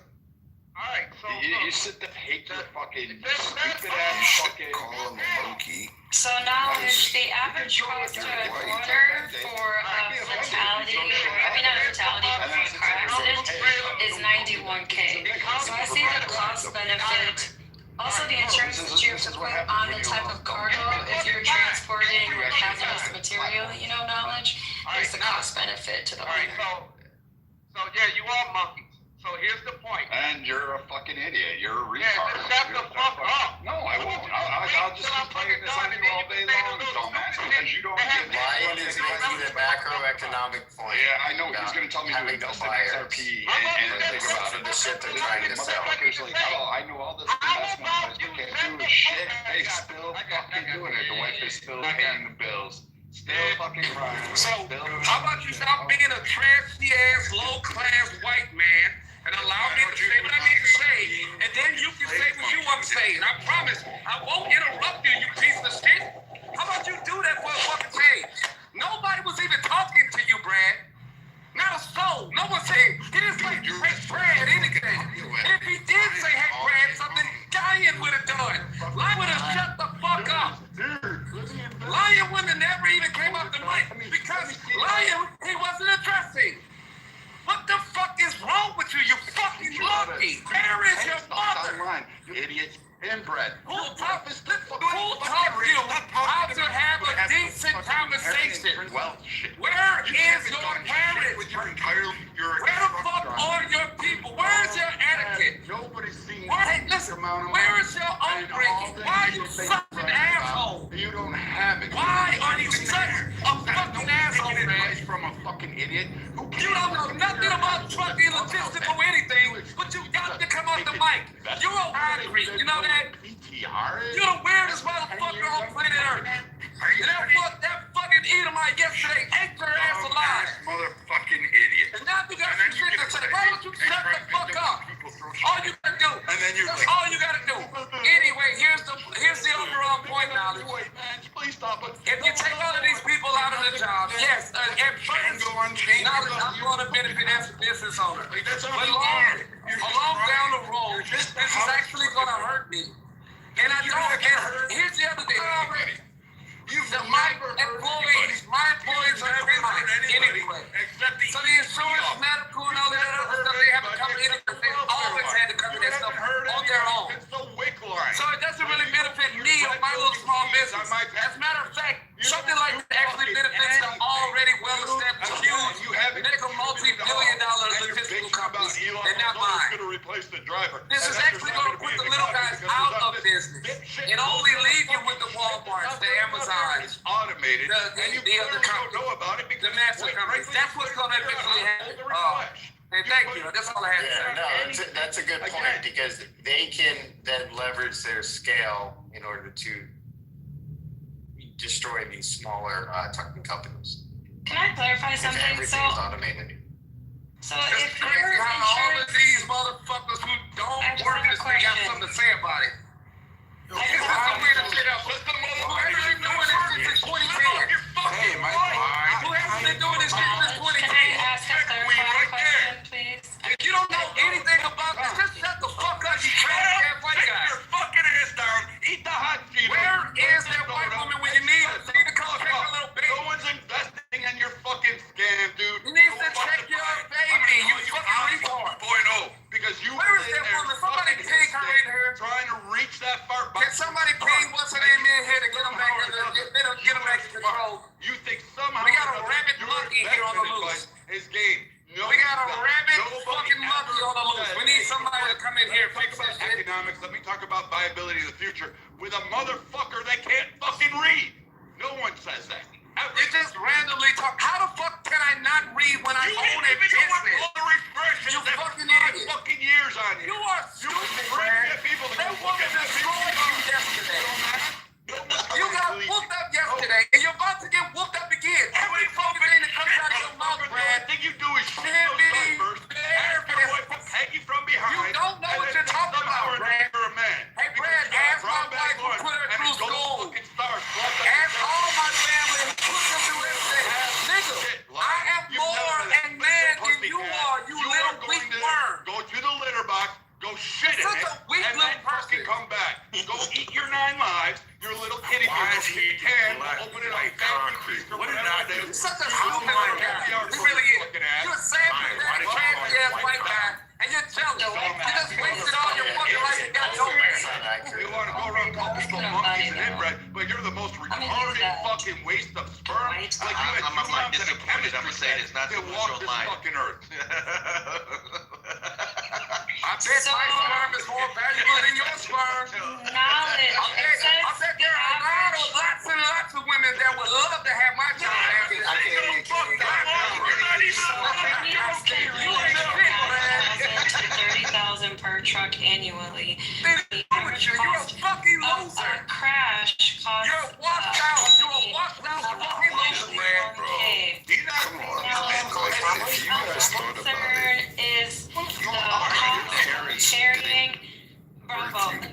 Alright, so
you sit there, hate your fucking stupid ass fucking.
Call him a monkey.
So knowledge, the average cost to a quarter for a fatality, not a fatality, but for a car accident is $91K. So I see the cost benefit. Also, the insurance that you have to put on the type of cargo if you're transporting hazardous material, knowledge, is the cost benefit to the owner.
So yeah, you are monkeys. So here's the point.
And you're a fucking idiot. You're a retard.
Shut the fuck up.
No, I won't. I'll just complain this on you all day long, dumbass, because you don't get it.
Ryan is giving you the macroeconomic point.
Yeah, I know. He's going to tell me to invest in XRP and think about it.
The shit they're trying to sell.
Motherfuckers like, I know all this investment, but you can't do shit. They still fucking doing it. The wife is still paying the bills. Still fucking crying.
So, how about you stop being a trashy ass, low class white man and allow me to say what I need to say, and then you can say what you want to say. And I promise, I won't interrupt you, you piece of shit. How about you do that for a fucking change? Nobody was even talking to you, Brad. Not a soul. No one said, he didn't say, hey, Brad, anything. And if he did say, hey, Brad, something, Lion would have done. Lion would have shut the fuck up. Lion wouldn't have never even came up the mic because Lion, he wasn't addressing. What the fuck is wrong with you, you fucking monkey? Where is your mother?
You idiot. Inbred.
Who taught you how to have a decent conversation?
Well, shit.
Where is your parents? Where the fuck are your people? Where is your etiquette?
Nobody's seen
listen, where is your upbringing? Why are you such an asshole?
You don't have it.
Why are you such a fucking asshole, man?
From a fucking idiot.
You don't know nothing about trucking, logistics, or anything, but you got to come off the mic. You're a hungry, you know that? You're the weirdest motherfucker on planet Earth. And that fucking Edomite yesterday ate your ass alive.
Motherfucking idiot.
And now you got some shit to say. Why don't you shut the fuck up? All you gotta do.
And then you're
That's all you gotta do. Anyway, here's the overall point, Knowledge.
Please stop it.
If you take all of these people out of the job, yes, and first, Knowledge, I'm going to benefit as a business owner. But along down the road, this is actually going to hurt me. And I don't. And here's the other thing. The employees are everybody anyway. So the insurance, medical, and all that other stuff, they haven't covered anything. They always had to cover that stuff on their own. So it doesn't really benefit me or my little small business. As a matter of fact, something like that actually benefits the already well-established, huge, mega multi-billion-dollar logistical companies, and not mine. This is actually going to put the little guys out of business and only leave you with the Walmarts, the Amazons, the other companies, the massive companies. That's what's going to eventually happen. Hey, thank you. That's all I had to say.
No, that's a good point because they can then leverage their scale in order to destroy these smaller trucking companies.
Can I clarify something?
Everything's automated.
So
it's
if
crazy
you're
how all of these motherfuckers who don't work this thing got something to say about it. This is the way to shit up. Whoever's been doing this since 2010.
Hey, Mike.
Whoever's been doing this shit since 2010.
Can I ask a clarifying question, please?
If you don't know anything about this, just shut the fuck up, you crazy-ass white guy.
Take your fucking ass down. Eat the hot Cheetos.
Where is that white woman when you need her? She need to come check her little baby.
No one's investing in your fucking scam, dude.
You need to check your baby, you fucking retard.
2.0. Because you
Where is that woman? Somebody ping her in here.
Trying to reach that far back.
Can somebody ping what's her name in here to get them back in control?
You think somehow
we got a rabbit monkey here on the loose.
Is game. No,
we got a rabbit fucking monkey on the loose. We need somebody to come in here and fix that shit.
Economics. Let me talk about viability of the future with a motherfucker that can't fucking read. No one says that.
You just randomly talk. How the fuck can I not read when I own a business? You fucking idiot.
Fucking years on you.
You are stupid, man. That woman destroyed you yesterday. You got whooped up yesterday, and you're about to get whooped up again. Every fucking thing that comes out of your mouth, Brad.
The thing you do is shoot those first, hang you from behind.
You don't know what you're talking about, Brad.
You're a man.
Hey, Brad, ask my wife who put her through school. Ask all my family who put them through everything. Nigga, I am more and man than you are, you little weak worm.
Go to the litter box. Go shit in it, and then fucking come back. Go eat your 9 lives, your little kitty fish, if you can, open it up, concrete. What did I do?
You're such a stupid white guy. You really is. You're a savage, that crazy-ass white guy, and you're jealous. You just wasted all your fucking life and got no man.
You want to go around calling people monkeys and inbred, but you're the most retarded fucking waste of sperm. Like you had 2 months in a chemistry test to walk this fucking earth.
I bet my sperm is more valuable than your sperm.
Knowledge.
I bet there are lots and lots of women that would love to have my child.
$30,000 per truck annually. The average
You're a fucking loser.
a crash costs.
You're washed out. You're a washed out fucking loser, man.
Come on, man. If you guys thought about
Concern
it,
is the cost of carrying. Bravo. The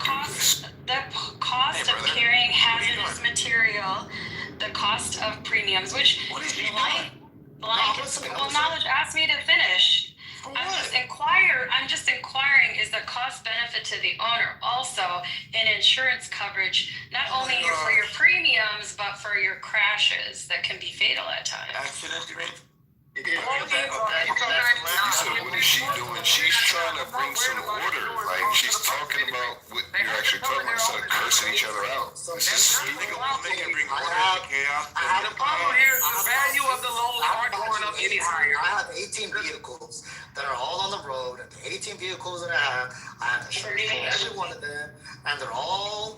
cost of carrying hazardous material, the cost of premiums, which knowledge asked me to finish. I'm just inquiring, is the cost benefit to the owner also in insurance coverage, not only for your premiums, but for your crashes that can be fatal at times?
you said, what is she doing? She's trying to bring some order. Like, she's talking about what you're actually talking about, instead of cursing each other out. This is stupid.
The problem here is the value of the loans aren't going up any higher.
I have 18 vehicles that are all on the road, and the 18 vehicles that I have insurance for every one of them, and they're all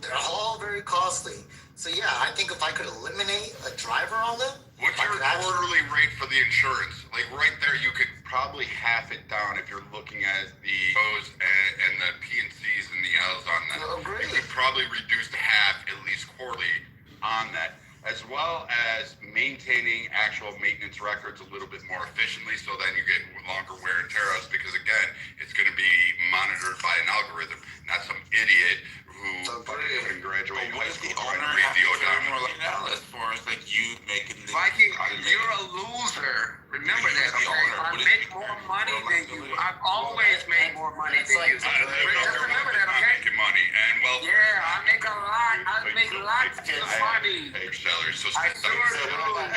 very costly. So yeah, I think if I could eliminate a driver on them.
What's your quarterly rate for the insurance? Like right there, you could probably half it down if you're looking at the O's and the P&C's and the L's on that. You could probably reduce to half, at least quarterly, on that, as well as maintaining actual maintenance records a little bit more efficiently, so then you get longer wear and tear outs, because again, it's going to be monitored by an algorithm, not some idiot who couldn't graduate high school trying to read the odometer.
As far as like you making the
Mikey, you're a loser. Remember that, okay? I make more money than you. I've always made more money than you. Just remember that, okay?
Making money, and well,
yeah, I make a lot. I make lots
can.
Money.
Salaries. So
I sure do.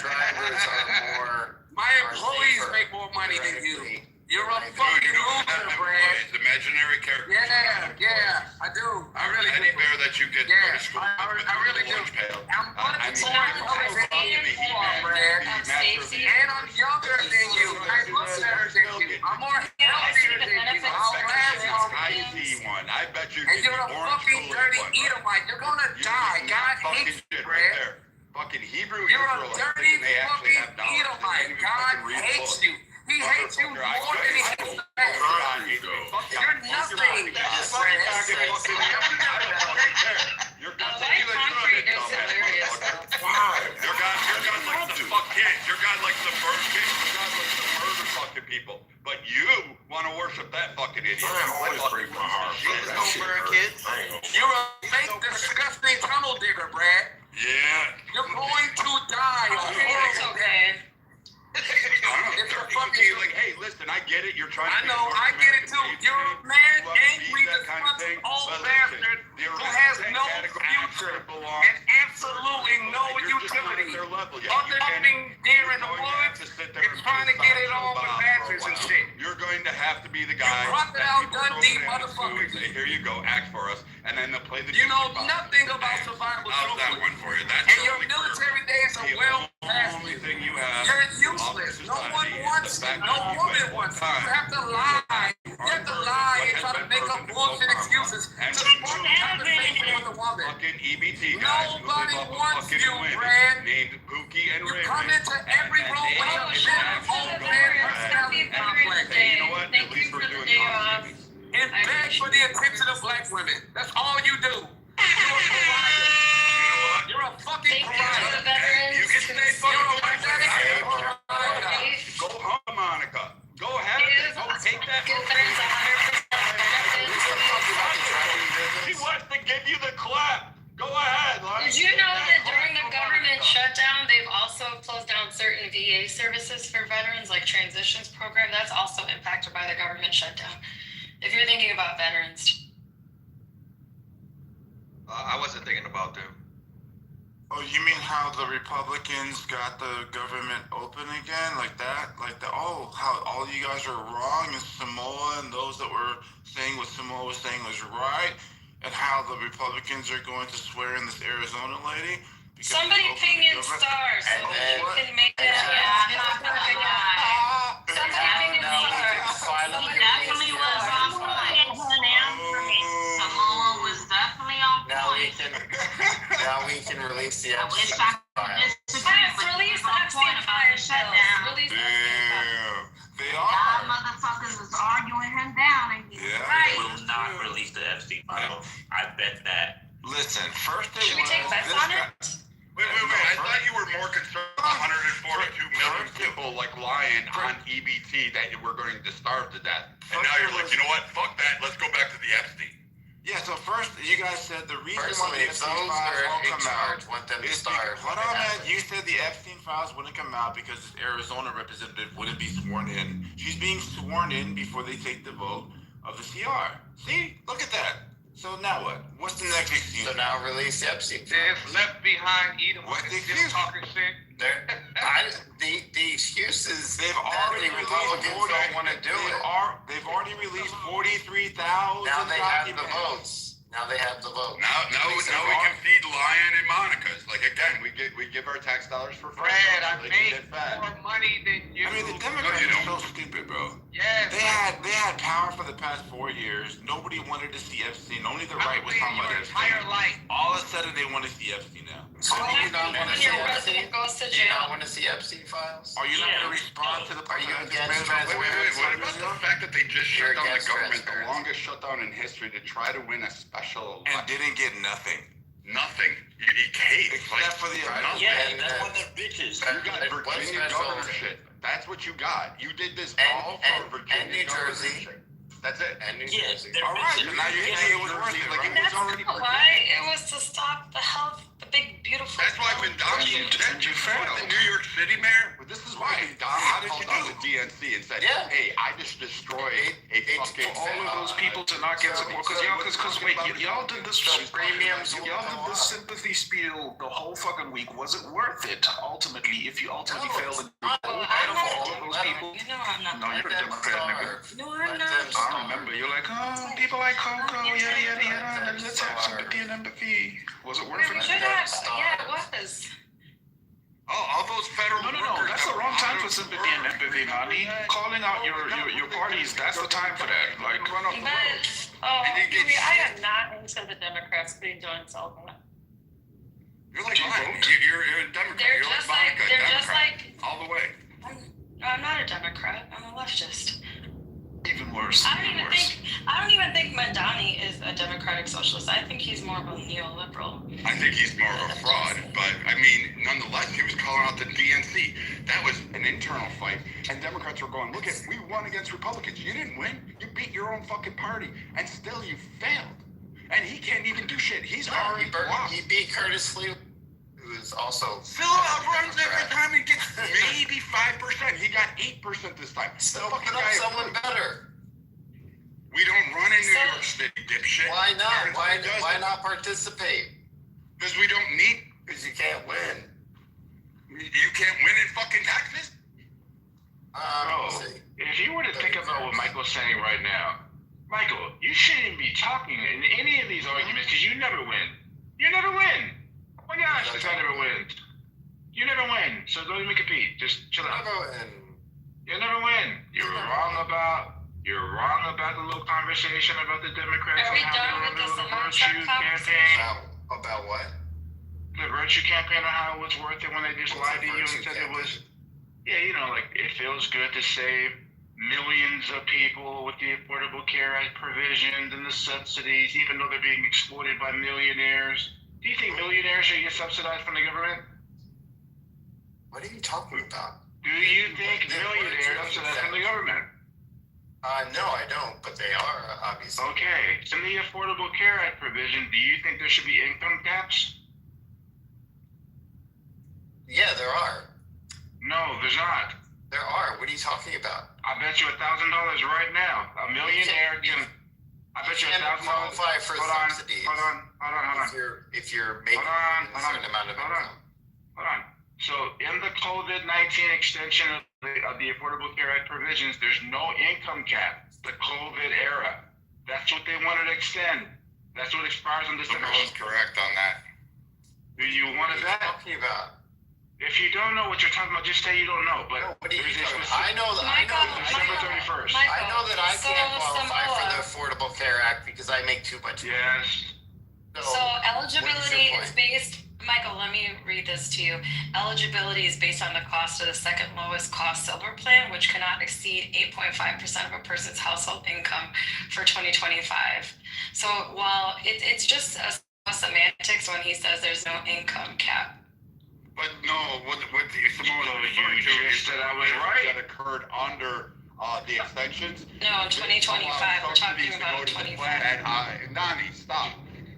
Drivers are more.
My employees make more money than you. You're a fucking loser, Brad.
It's imaginary character.
Yeah, I do. I really
Any
do.
bear that you get
Yeah,
to school
I really do. I'm
I mean,
Brad. And I'm younger than you. I look better than you. I'm more healthier than you. I'll last longer than you.
one. I bet you.
And you're a fucking dirty Edomite. You're gonna die. God hates you, Brad.
Fucking Hebrew.
You're a dirty fucking Edomite. God hates you. He hates you more than he hates the rest. You're nothing.
Your guns like the fuck kid. Your God likes the murder kid. Your God likes the murder fucking people. But you want to worship that fucking idiot.
Always break my heart.
You're a fake, disgusting tunnel digger, Brad.
Yeah.
You're going to die a horrible death.
It's a fucking like, hey, listen, I get it. You're trying to.
I know, I get it too. You're a mad, angry, disgusting old bastard who has no future and absolutely no utility. Other than being deer in the woods and trying to get it on with matches and shit.
You're going to have to be the guy.
Crocodile Dundee motherfuckers.
Say, here you go, act for us, and then they'll play the.
You know nothing about survival.
How's that one for you? That's
and your military days are well past you. You're useless. No one wants you. No woman wants you. You have to lie. You have to lie and try to make up bullshit excuses to support the conversation with a woman.
Fucking EBT guys.
Nobody wants you, Brad.
Named Pookie and Ray.
You come into every room with a big old man personality complex.
Hey, you know what? At least we're doing positive.
And beg for the attention of black women. That's all you do. You're a pariah. You're a fucking pariah. You can stay fucking pathetic.
Go home, Monica. Go ahead. Go take that. She wants to give you the clap. Go ahead, Lonnie.
Did you know that during the government shutdown, they've also closed down certain VA services for veterans, like transitions program? That's also impacted by the government shutdown. If you're thinking about veterans.
I wasn't thinking about them.
Oh, you mean how the Republicans got the government open again? Like that? Oh, how all you guys are wrong, and Samoa and those that were saying what Samoa was saying was right, and how the Republicans are going to swear in this Arizona lady?
Somebody ping in stars so you can make it. Somebody ping in stars.
Definitely was on point. Samoa was definitely on point.
Now we can release the
I wish
episode.
I could disagree, but
Release
on point about the shutdown.
Damn, they
Y'all
are.
motherfuckers was arguing him down, and he's
Yeah.
right.
Will not release the Epstein file. I bet that.
Listen, first they
Should we take bets on it?
Wait. I thought you were more concerned with 142 million people like lying on EBT that we're going to starve to death. And now you're like, you know what? Fuck that. Let's go back to the Epstein.
Yeah, so first, you guys said the reason why
Personally,
the
if
Epstein
those
files
that are
won't
in
come
charge
out
want them to
is
starve.
hold on, man. You said the Epstein files wouldn't come out because this Arizona representative wouldn't be sworn in. She's being sworn in before they take the vote of the CR. See? Look at that. So now what? What's the next excuse?
So now release the Epstein.
There's left behind Edom.
What's the
Still
excuse?
talking shit.
The excuses
They've already
the
released
Republicans don't want to do it.
They've already released 43,000
Now they have the
documents.
votes. Now they have the vote.
Now we can feed Lion and Monica's. Like again, we give our tax dollars for free.
Brad, I
so they
made
can get fed.
more money than you.
I mean, the Democrats are so stupid, bro.
Yes.
They had power for the past 4 years. Nobody wanted to see Epstein. Only the right was talking about
entire
Epstein.
life.
All of a sudden, they want to see Epstein now.
So do you not want to see
Your
Epstein?
president goes to
Do you not
jail.
want to see Epstein files?
Are you not going to respond to the
Are you
president?
against
Wait, what about the fact that they just
You're
shut down the
against
government, the
transparency.
longest shutdown in history, to try to win a special
And
election?
didn't get nothing.
Nothing. You caved.
Except for the
nothing.
Yeah, that's why they're bitches.
You got
And what
Virginia
special-
governorship. That's what you got. You did this
And-
all for
and
Virginia
New Jersey.
governorship. That's it.
And New
Yeah,
Jersey.
they're
All right,
bitches.
so now you
Yeah.
say it was worth it,
Like,
right?
it was
That's
already
not why. It was to stop the health, the big, beautiful.
That's why when Donnie
You
that's
defend your
what the
fellow.
New York
city mayor?
Well, this is why Donald called out the DNC and said, "Hey, I just destroyed a fucking."
For all of those people to not get support, because wait, y'all did this
premiums.
Y'all did this sympathy spiel the whole fucking week. Was it worth it? Ultimately, if you ultimately failed to for all of those people.
You know I'm not.
No, you're a Democrat, nigga.
No, I'm not.
I remember you're like, oh, people like Coco, yada yada yada. Let's have sympathy and empathy. Was it worth
We
it?
should have. Yeah, it was.
All those federal. No. That's the wrong time for sympathy and empathy, Nani. Calling out your parties. That's the time for that. Like, run up the road.
I am not into the Democrats being joined Sullivan.
You're like, you're a Democrat.
They're just like,
all the way.
I'm not a Democrat. I'm a leftist.
Even worse.
I don't even think Mandani is a democratic socialist. I think he's more of a neoliberal.
I think he's more of a fraud, but I mean, nonetheless, he was calling out the DNC. That was an internal fight, and Democrats were going, "Look, we won against Republicans. You didn't win. You beat your own fucking party, and still you failed." And he can't even do shit. He's already lost.
He beat Curtis Lee, who is also
Phil runs every time and gets maybe 5%. He got 8% this time.
Still put up someone better.
We don't run in New York City, dipshit.
Why not? Why not participate?
Because we don't need.
Because you can't win.
You can't win in fucking Texas?
Bro, if you were to think about what Michael's saying right now, Michael, you shouldn't be talking in any of these arguments because you never win. You never win. Oh my gosh, this guy never wins. You never win, so don't even compete. Just chill out. You never win. You're wrong about the little conversation about the Democrats and how they were the virtue campaign.
About what?
The virtue campaign on how it was worth it when they just lied to you and said it was. Yeah, like it feels good to save millions of people with the Affordable Care Act provisions and the subsidies, even though they're being exploited by millionaires. Do you think millionaires should get subsidized from the government?
What are you talking about?
Do you think millionaires are subsidized from the government?
No, I don't, but they are, obviously.
Okay, in the Affordable Care Act provision, do you think there should be income caps?
Yeah, there are.
No, there's not.
There are. What are you talking about?
I bet you $1,000 right now. A millionaire can. I bet you $1,000.
Qualify for subsidies.
Hold on.
If you're making a certain amount of income.
Hold on. So in the COVID-19 extension of the Affordable Care Act provisions, there's no income cap. The COVID era. That's what they wanted to extend. That's what expires on December.
Someone's correct on that.
Do you want to bet?
What are you talking about?
If you don't know what you're talking about, just say you don't know. But
what are you talking about? I know
December 31st.
I know that I can't qualify for the Affordable Care Act because I make too much money.
Yes.
So eligibility is based. Michael, let me read this to you. Eligibility is based on the cost of the second lowest cost silver plan, which cannot exceed 8.5% of a person's household income for 2025. So while it's just a semantics when he says there's no income cap.
But no, what Simone was referring to is that I was right. That occurred under the extensions.
No, in 2025. We're talking about 2025.
And Nani, stop.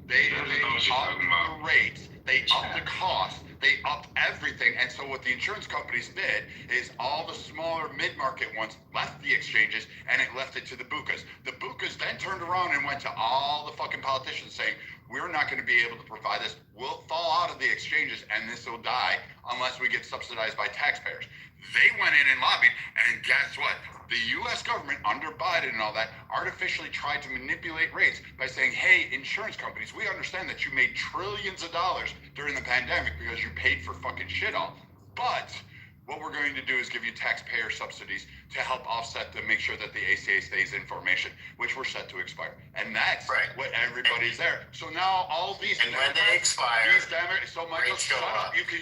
They upped the rates. They upped the cost. They upped everything. And so what the insurance companies did is all the smaller mid-market ones left the exchanges and it left it to the BUCAs. The BUCAs then turned around and went to all the fucking politicians saying, we're not going to be able to provide this. We'll fall out of the exchanges and this will die unless we get subsidized by taxpayers. They went in and lobbied, and guess what? The U.S. government, under Biden and all that, artificially tried to manipulate rates by saying, hey, insurance companies, we understand that you made trillions of dollars during the pandemic because you paid for fucking shit all. But what we're going to do is give you taxpayer subsidies to help offset to make sure that the ACA stays in formation, which were set to expire. And that's what everybody's there. So now all these
and when they expire,
so Michael, shut up. You can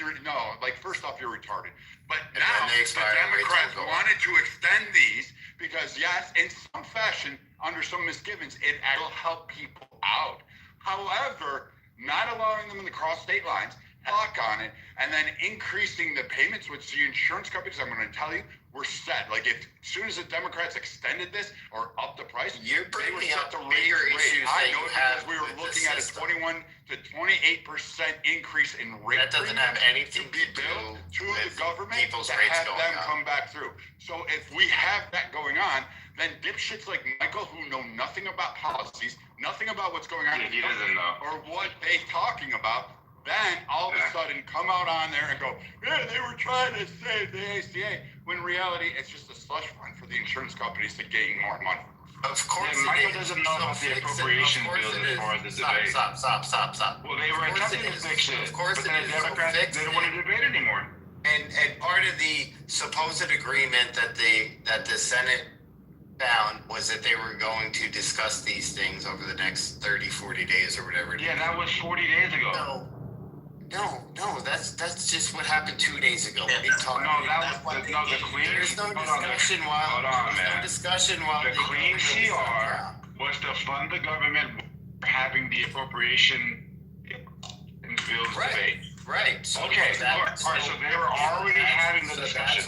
first off, you're retarded. But
and
now
the
Democrats wanted to extend these because yes, in some fashion, under some misgivings, it will help people out. However, not allowing them to cross state lines fuck on it, and then increasing the payments, which the insurance companies, I'm going to tell you, were set. Like, if as soon as the Democrats extended this or upped the price,
You're
they were
bringing
set
up
to
bigger
raise rates.
issues
I
that
know
you
it
have
because we were
with the
looking at a
system.
21 to 28% increase in rate.
That doesn't have anything
to be
to do
billed to the
with
government
people's
to
rates
have
going
them
up.
come back through. So if we have that going on, then dipshits like Michael, who know nothing about policies, nothing about what's going on,
Yeah, he doesn't know.
or what they talking about, then all of a sudden come out on there and go, yeah, they were trying to save the ACA. When in reality, it's just a slush fund for the insurance companies to gain more money.
Of course,
Yeah, Michael doesn't know about the appropriation bill as far as the debate.
Stop.
Well, they were
Of course
attempting
it
to
is.
fix it,
Of course
but
it
then
is.
the Democrats,
Fix
they don't
it.
want to debate anymore.
And part of the supposed agreement that the Senate found was that they were going to discuss these things over the next 30, 40 days or whatever.
Yeah, that was 40 days ago.
No, that's just what happened 2 days ago. What are you talking
No,
about?
the clean.
There's no discussion while
The clean CR was to fund the government for having the appropriation and bills debate.
Right. So
Okay. All right. So they were already having the discussion.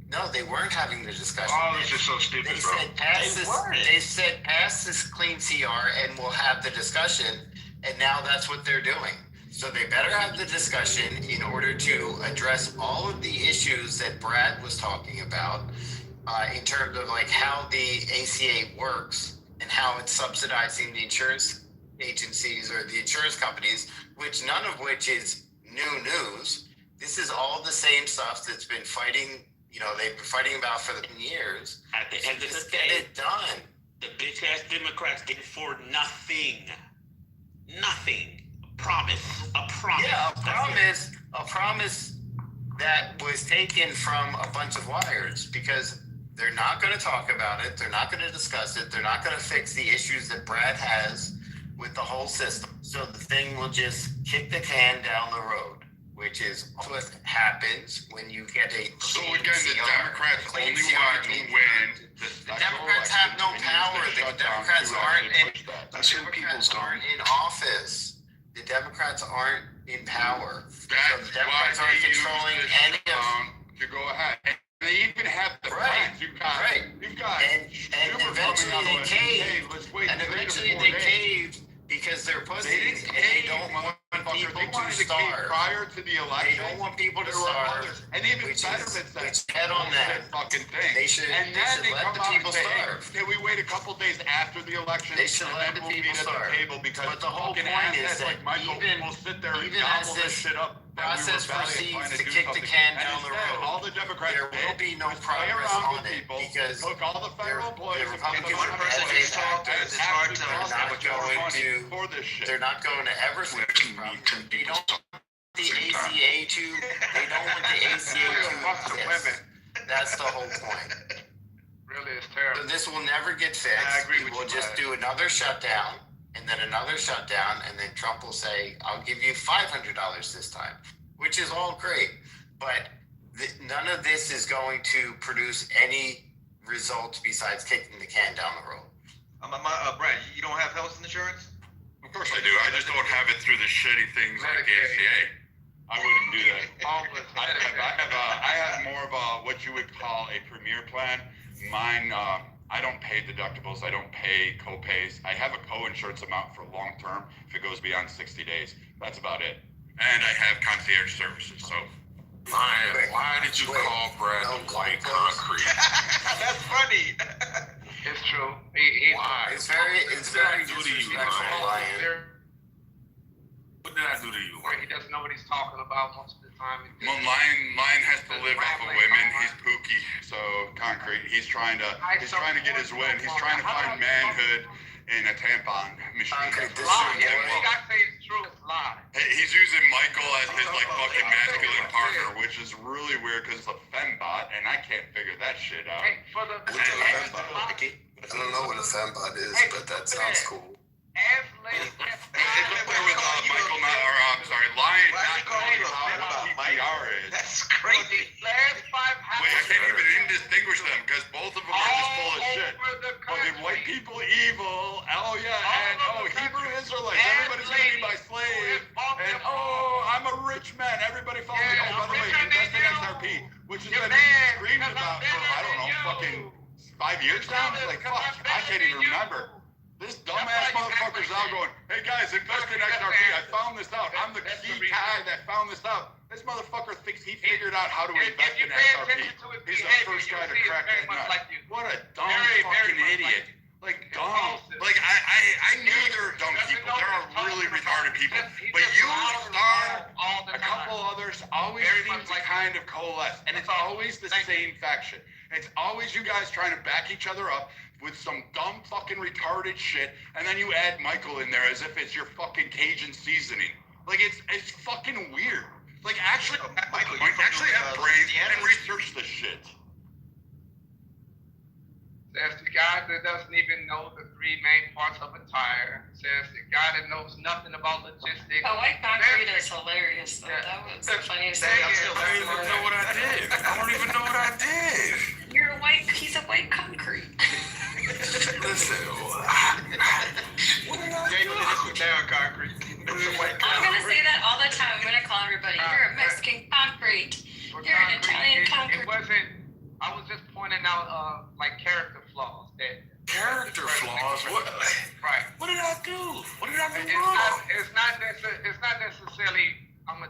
No, they weren't having the discussion.
Oh, this is so stupid,
They
bro.
said pass this clean CR and we'll have the discussion, and now that's what they're doing. So they better have the discussion in order to address all of the issues that Brad was talking about in terms of like how the ACA works and how it's subsidizing the insurance agencies or the insurance companies, which none of which is new news. This is all the same stuff that's been fighting. They've been fighting about for years.
At the end of the day,
get it done.
The bitch ass Democrats did it for nothing. Nothing. A promise.
Yeah, a promise that was taken from a bunch of liars because they're not going to talk about it. They're not going to discuss it. They're not going to fix the issues that Brad has with the whole system. So the thing will just kick the can down the road, which is what happens when you get a
So again, the Democrats only want to win.
The Democrats have no power. The Democrats aren't in office. The Democrats aren't in power. So the Democrats aren't controlling any of
to go ahead. And they even have the plans. You've got
and eventually they caved. And eventually they caved because they're pussies and they don't want people to starve.
Prior to the election,
they don't want people to starve.
And even betterment
which head on that
fucking thing.
They should
and then they
let
come
the
out
people
and say,
starve.
Hey, can we wait a couple days after the election?
They should let the people starve. But the whole point is that
we'll sit there and
even as
gobble this
this
shit up.
process proceeds to kick the can down the road,
all the Democrats
there will be no progress on it because
took all the federal employees.
The Republicans
one person
always
who talked
act
is
as
hard to
they're not going to ever switch this problem. They don't want the ACA to. They don't want the ACA to exist. That's the whole point.
Really, it's terrible.
So this will never get fixed.
I agree with
We'll
you,
just
Brad.
do another shutdown, and then another shutdown, and then Trump will say, "I'll give you $500 this time," which is all great, but none of this is going to produce any results besides kicking the can down the road.
Brad, you don't have health insurance?
Of course I do. I just don't have it through the shitty things like ACA. I wouldn't do that. I have more of a what you would call a premier plan. Mine, I don't pay deductibles. I don't pay co-pays. I have a co-insurance amount for long term if it goes beyond 60 days. That's about it. And I have concierge services. So,
why did you call Brad the white concrete?
That's funny.
It's true.
Why?
It's very disrespectful, Ryan.
What did I do to you?
He doesn't know what he's talking about most of the time.
Well, Lion has to live off of women. He's Pookie, so concrete. He's trying to get his win. He's trying to find manhood in a tampon machine. He's using Michael as his fucking masculine partner, which is really weird because it's a fembot, and I can't figure that shit out.
I don't know what a fembot is, but that sounds cool.
It's up there with Michael, Lion, not knowing how PPR is.
That's crazy.
Wait, I can't even distinguish them because both of them are just full of shit. Fucking white people evil. Oh yeah, and Hebrew Israelites. Everybody's gonna be my slave. And I'm a which has been screamed about for, I don't know, fucking 5 years now? Like, fuck, I can't even remember. This dumbass motherfucker's out going, hey guys, invest in XRP. I found this out. I'm the key guy that found this out. This motherfucker thinks he figured out how to invest in XRP. He's the first guy to crack that nut. What a dumb fucking idiot. Like, dumb. Like, I knew there were dumb people. There are really retarded people. But you, Star, a couple others always seem to kind of coalesce. And it's always the same faction. It's always you guys trying to back each other up with some dumb fucking retarded shit, and then you add Michael in there as if it's your fucking Cajun seasoning. Like, it's fucking weird. Like, actually, Michael, actually have brains and research this shit.
Says the guy that doesn't even know the three main parts of a tire. Says the guy that knows nothing about logistics.
Oh, white concrete is hilarious, though. That was the funniest thing.
I don't even know what I did. I don't even know what I did.
He's a white concrete.
Listen, what did I do?
Down concrete.
I'm gonna say that all the time. I'm gonna call everybody, you're a Mexican concrete. You're an Italian concrete.
It wasn't, I was just pointing out, like, character flaws.
Character flaws? What?
Right.
What did I do? What did I do
It's
wrong?
not necessarily, I'm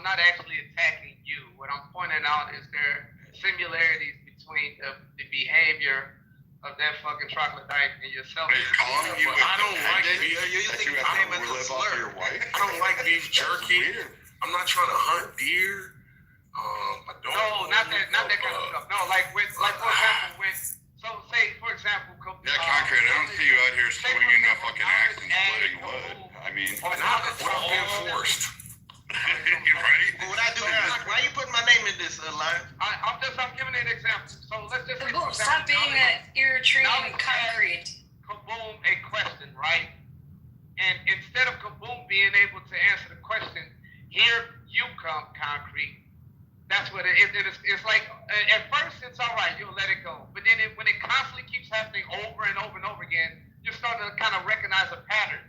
not actually attacking you. What I'm pointing out is there similarities between the behavior of that fucking troglodyte and yourself.
I don't like beef.
I
don't like beef jerky. I'm not trying to hunt deer. I don't.
No, not that kind of stuff. No, like for example, for example.
Yeah, concrete. I don't see you out here swinging a fucking axe and splitting wood. I mean,
all forced.
Right?
What I do now, why are you putting my name in this line?
I'm giving an example. So let's just
Stop being an irritating concrete.
Kaboom, a question, right? And instead of Kaboom being able to answer the question, here you come, concrete. That's what it is. It's like, at first it's all right, you'll let it go. But then when it constantly keeps happening over and over and over again, you're starting to kind of recognize a pattern.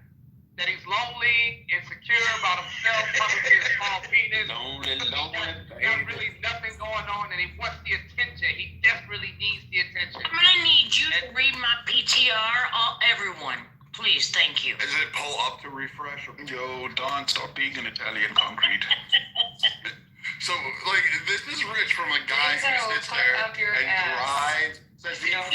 That he's lonely, insecure about himself, probably his small penis. There's really nothing going on, and he wants the attention. He desperately needs the attention.
I'm gonna need you to read my PTR, everyone. Please, thank you.
Is it pull up to refresh?
Yo, Don, stop being an Italian concrete.
So, like, this is rich from a guy who sits there and drives. Says he has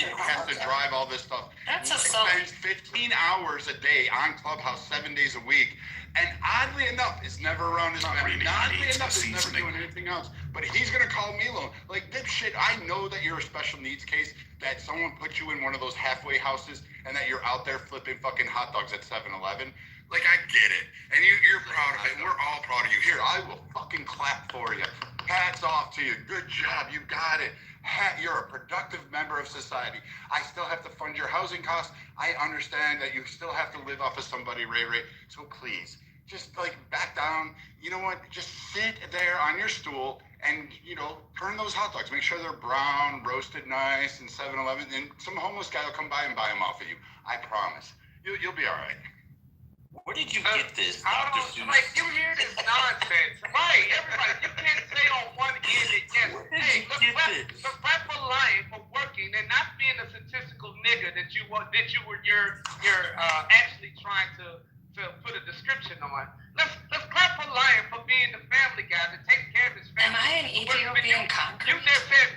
to drive all this stuff.
That's
he spends 15 hours a day on Clubhouse 7 days a week. And oddly enough, it's never around his family. Oddly enough, he's never doing anything else. But he's going to call me alone. Like, dipshit, I know that you're a special needs case, that someone put you in one of those halfway houses, and that you're out there flipping fucking hot dogs at 7-Eleven. Like, I get it. And you're proud of it. And we're all proud of you. Here, I will fucking clap for you. Hats off to you. Good job. You got it. You're a productive member of society. I still have to fund your housing costs. I understand that you still have to live off of somebody, Ray. So please, just like back down. You know what? Just sit there on your stool and, turn those hot dogs. Make sure they're brown, roasted nice, and 7-Eleven. And some homeless guy will come by and buy them off of you. I promise. You'll be all right.
Where did you get this, Dr. Seuss?
Like, you hear this nonsense. Right, everybody, you can't say on one end that, yes, hey, the rap for lying, for working, and not being a statistical nigga that you're actually trying to put a description on. Let's clap for lying for being the family guy that takes care of his family.
Am I an Ethiopian concrete?
You just said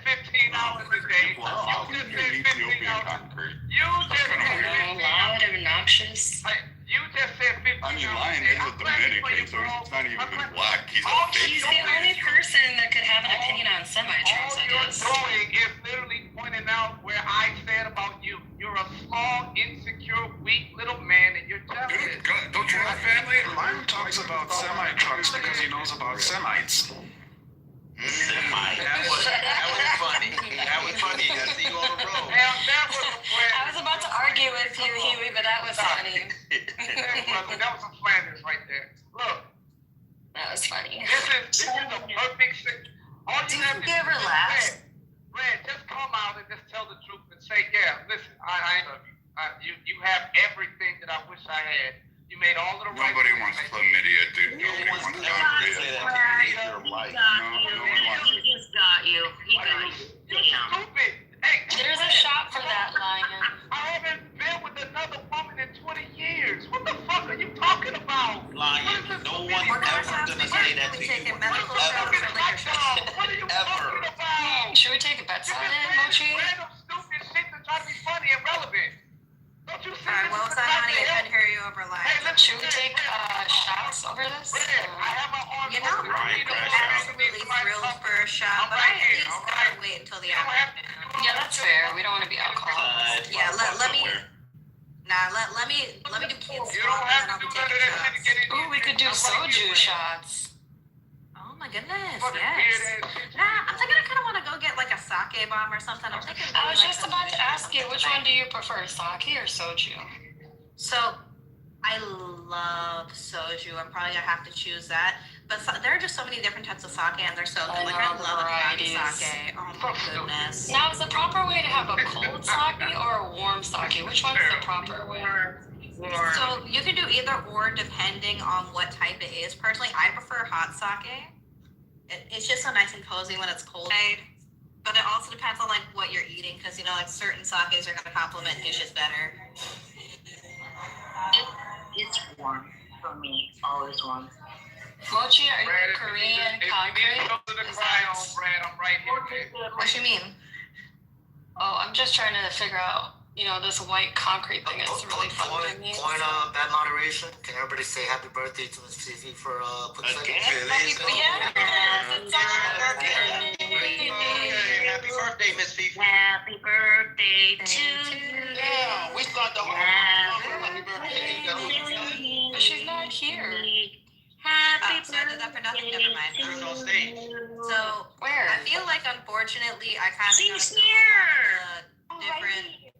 15 hours a day.
Wow, you're an Ethiopian concrete.
You just said 15
loud and obnoxious.
You just said 15
I mean, Lion is a Dominican, so it's not even black. He's a
He's the only person that could have an opinion on semi-trucks, I guess.
All you're doing is literally pointing out where I said about you. You're a small, insecure, weak little man, and you're jealous.
Don't you have family? Lion talks about semi-trucks because he knows about Semites.
That was funny. That was funny. I see you on the road.
I
was about to argue with you, Huey, but that was funny.
That was some Flanders right there. Look.
That was funny.
This is a perfect thing. All you have to do is Red, just come out and just tell the truth and say, yeah, listen, I love you. You have everything that I wish I had. You made all of the right
Nobody wants chlamydia, dude. Nobody wants chlamydia.
Your life.
No,
for that, Lion.
I haven't been with another woman in 20 years. What the fuck are you talking about?
Lion, no one ever gonna say that to you.
Taking medical shots or liquor shots.
What are you
Ever.
talking about?
Should we take a bet on it, Mochi?
Random stupid shit to try to be funny and relevant. Don't you see
Alright,
this
what
is
was that, honey? I
about
couldn't hear you over
Hey,
live.
listen,
Should we take shots over this?
I have my arms
You know,
open.
I'm absolutely thrilled for a shot, but I at least gotta wait until the afternoon.
Yeah, that's fair. We don't want to be alcoholics.
Yeah, let me do kids
You don't
and then
have
I'll
to
be
do none of
taking
that
shots.
shit to get in.
Ooh, we could do soju shots.
Oh my goodness,
Fucking
yes.
weird ass shit.
Nah, I'm thinking I kind of want to go get like a sake bomb or something. I'm thinking.
I was
maybe,
just
like,
about to
some
ask you, which one do you prefer, sake or soju?
So, I love soju. I'm probably gonna have to choose that. But there are just so many different types of sake, and they're so
I
good. Like I
know the
love a hot
varieties.
sake. Oh my goodness.
Now, is the proper way to have a cold sake or a warm sake? Which one's the proper way?
So you can do either or depending on what type it is. Personally, I prefer hot sake. It's just so nice and cozy when it's cold. But it also depends on like what you're eating, because you know, like certain sakes are gonna complement dishes better.
It's warm for me. Always warm.
Mochi, are you
Brad,
a Korean concrete?
Something to cry on, Brad. I'm right here, man.
What you mean?
Oh, I'm just trying to figure out, this white concrete thing is really fun to me.
Point of bad moderation. Can everybody say happy birthday to Miss Fifi for quick second?
Happy birthday, Miss Fifi.
Happy birthday to you.
Yeah, we start the whole happy birthday.
But she's not here.
Happy
So I did that for nothing. Never mind.
She's on stage.
So
Where?
I feel like unfortunately I kind of
She's here.
different.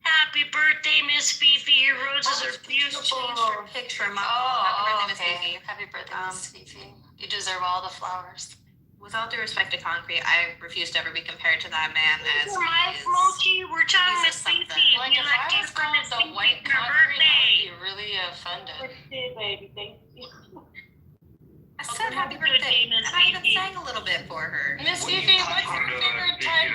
Happy birthday, Miss Fifi. Your roses are
Change
beautiful.
your picture. My
Oh,
Miss
okay.
Fifi.
Happy birthday, Miss Fifi. You deserve all the flowers.
With all due respect to Concrete, I refuse to ever be compared to that man as
My
he is.
Mochi, we're talking
he's
Miss
just something.
Fifi.
Like,
We
if
like
I
you
was
for
called
Miss
the
Fifi
white
on her
concrete,
birthday.
I'd be really offended.
Baby, thank you.
I said happy
Happy birthday,
birthday,
Miss
and I even
Fifi.
sang a little bit for her.
Miss Fifi, what's your favorite type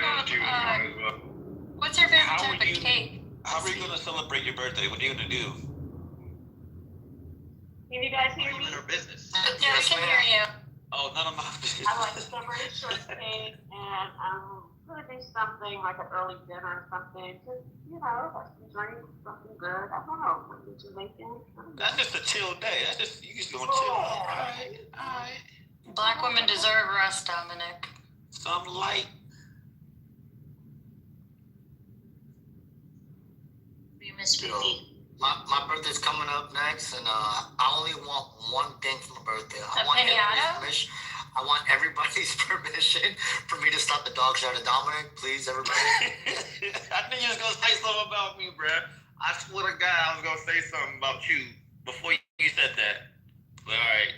what's your favorite
How
type
are
of
you-
cake?
How are you gonna celebrate your birthday? What are you gonna do?
Can you guys hear
Not
me?
even her business.
Yeah, we can hear you.
Oh, none of my business.
I like to celebrate shortcake, and I'm gonna do something like an early dinner or something. Just, have some drinks, something good. I don't know. What did you make it?
That's just a chill day. That's just you just gonna chill. Alright.
Black women deserve rest, Dominic.
Some light.
Miss Fifi.
My birthday's coming up next, and I only want one thing for my birthday.
A pinata?
I want everybody's permission for me to stop the dog show to Dominic. Please, everybody.
I knew you was gonna say something about me, bruh. I swear to God, I was gonna say something about you before you said that. But alright.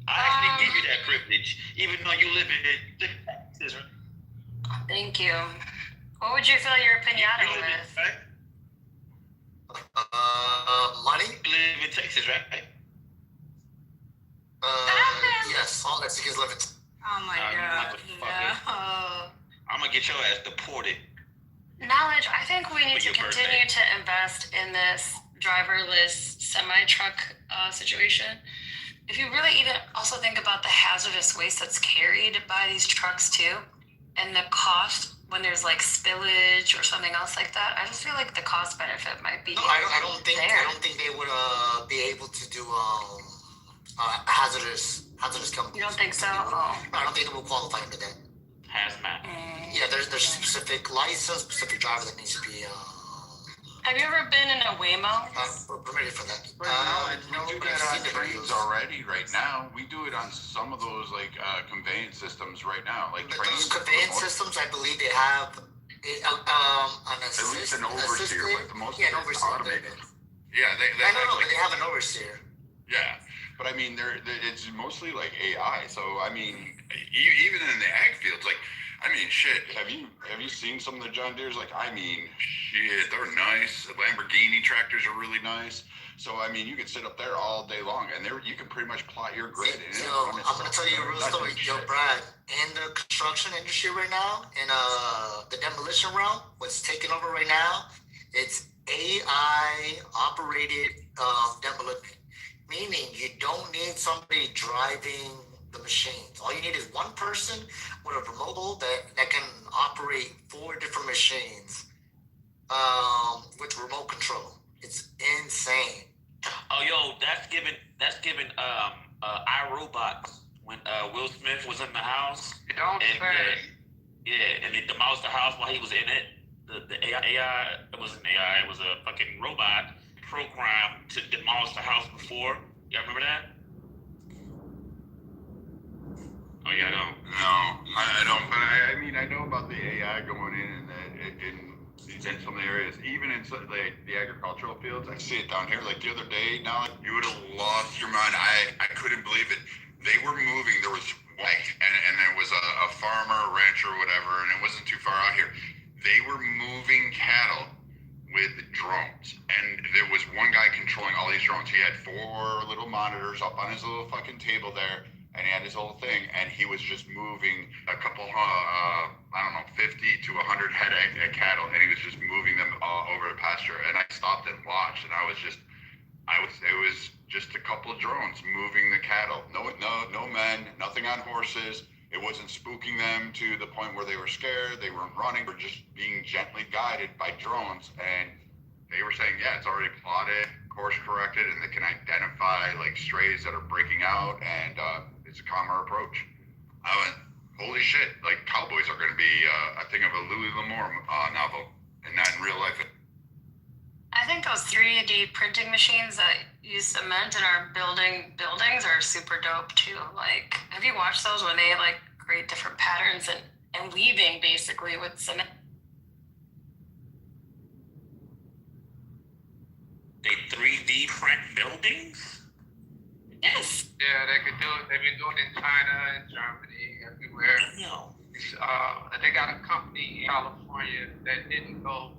I actually give you that privilege, even though you live in Texas, right?
Thank you. What would you fill your pinata
You live in,
with?
right?
Money?
You live in Texas, right?
Yes, all Mexicans live in.
Oh my god, no.
I'm gonna get your ass deported.
Knowledge, I think we need
For
to
your
continue to invest in this driverless semi-truck situation. If you really even also think about the hazardous waste that's carried by these trucks too, and the cost when there's like spillage or something else like that, I just feel like the cost benefit might be
No, I don't think they would be able to do hazardous chemicals.
You don't think so? Oh.
I don't think they will qualify under that.
Hazmat.
Yeah, there's specific license, specific driver that needs to be
Have you ever been in a Waymo?
permitted for that.
We do that on trains already right now. We do it on some of those conveyance systems right now. Like
But
trains.
those conveyance systems, I believe they have an
At least an overseer, but most
yeah, an
of it's
overseer.
automated.
Yeah,
I don't know, but they have an overseer.
Yeah,
but I mean, it's mostly like AI. So I mean,
even in the ag fields, like I mean, shit. Have you seen some of the John Deeres? Like, I mean, shit, they're nice. The Lamborghini tractors are really nice. So, I mean, you can sit up there all day long, and you can pretty much plot your grid.
I'm gonna tell you a real story. Yo, Brad, in the construction industry right now, in the demolition realm, what's taking over right now, it's AI operated demolition, meaning you don't need somebody driving the machines. All you need is one person with a remote that can operate 4 different machines with remote control. It's insane.
Oh, yo, that's given iRobot when Will Smith was in the house.
You don't say.
Yeah, and they demolished the house while he was in it. The AI, it wasn't AI, it was a fucking robot programmed to demolish the house before. Y'all remember that? Oh, yeah, I don't.
No, I don't. But I mean, I know about the AI going in and that in some of the areas, even in like the agricultural fields. I see it down here. Like the other day, now you would have lost your mind. I couldn't believe it. They were moving. There was and there was a farmer, a rancher, or whatever, and it wasn't too far out here. They were moving cattle with drones, and there was one guy controlling all these drones. He had 4 little monitors up on his little fucking table there, and he had his whole thing, and he was just moving a couple, 50 to 100 head of cattle, and he was just moving them all over the pasture. And I stopped and watched, and it was just a couple of drones moving the cattle. No men, nothing on horses. It wasn't spooking them to the point where they were scared. They weren't running. They were just being gently guided by drones. And they were saying, yeah, it's already plotted, course corrected, and they can identify like strays that are breaking out, and it's a calmer approach. I went, holy shit, like cowboys are going to be a thing of a Louis L'Amour novel, and not in real life.
I think those 3D printing machines that use cement and are building buildings are super dope too. Like, have you watched those when they like create different patterns and weaving basically with cement?
They 3D print buildings?
Yes.
Yeah, they could do it. They've been doing it in China and Germany, everywhere.
No.
They got a company in California that didn't go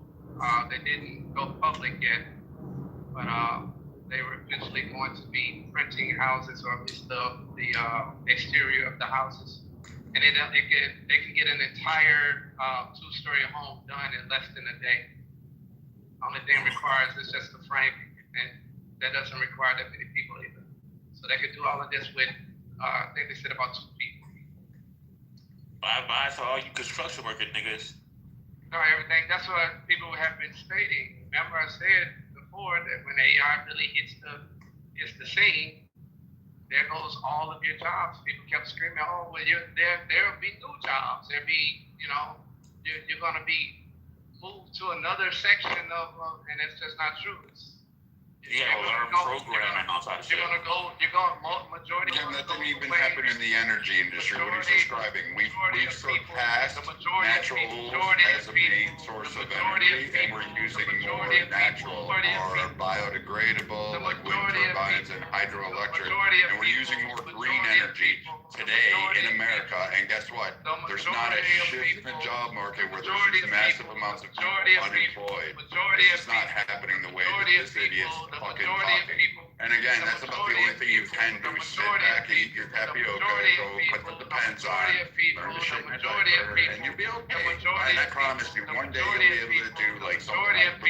public yet, but they were eventually going to be printing houses, or at least the exterior of the houses, and they could get an entire 2-story home done in less than a day. Only thing requires is just the framing, and that doesn't require that many people either. So they could do all of this with, I think they said about 2 people.
Bye to all you construction worker niggas.
No, everything. That's what people have been stating. Remember, I said before that when AI really hits the scene, there goes all of your jobs. People kept screaming, "Oh, well, there'll be new jobs. There'll be, you're going to be moved to another section of, and it's just not true.
You gotta learn programming outside of shit.
Majority.
Yeah, that didn't even happen in the energy industry. What he's describing, we've surpassed natural as a main source of energy, and we're using more natural or biodegradable, like wind turbines and hydroelectric, and we're using more green energy today in America. And guess what? There's not a shift in the job market where there's just massive amounts of people unemployed. It's not happening the way that this idiot's fucking talking. And again, that's about the only thing you can do is sit back, eat your tapioca, go put the depends on, learn to shake my diaper, and you'll be okay. And I promise you, one day you'll be able to do like something like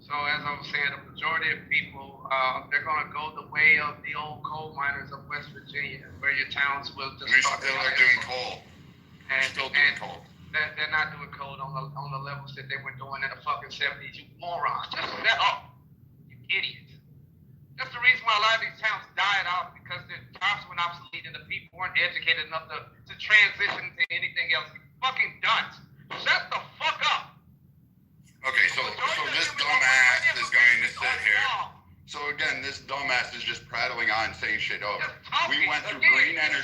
So as I was saying, the majority of people, they're going to go the way of the old coal miners of West Virginia, where your towns will just start.
We still are doing coal. Still doing coal.
They're not doing coal on the levels that they were doing in the fucking 70s. You morons. Just shut up. You idiots. That's the reason why a lot of these towns died out, because the jobs were obsolete and the people weren't educated enough to transition to anything else. You fucking dunce. Shut the fuck up.
Okay, so this dumbass is going to sit here. So again, this dumbass is just prattling on, saying shit. Oh, we went through green energy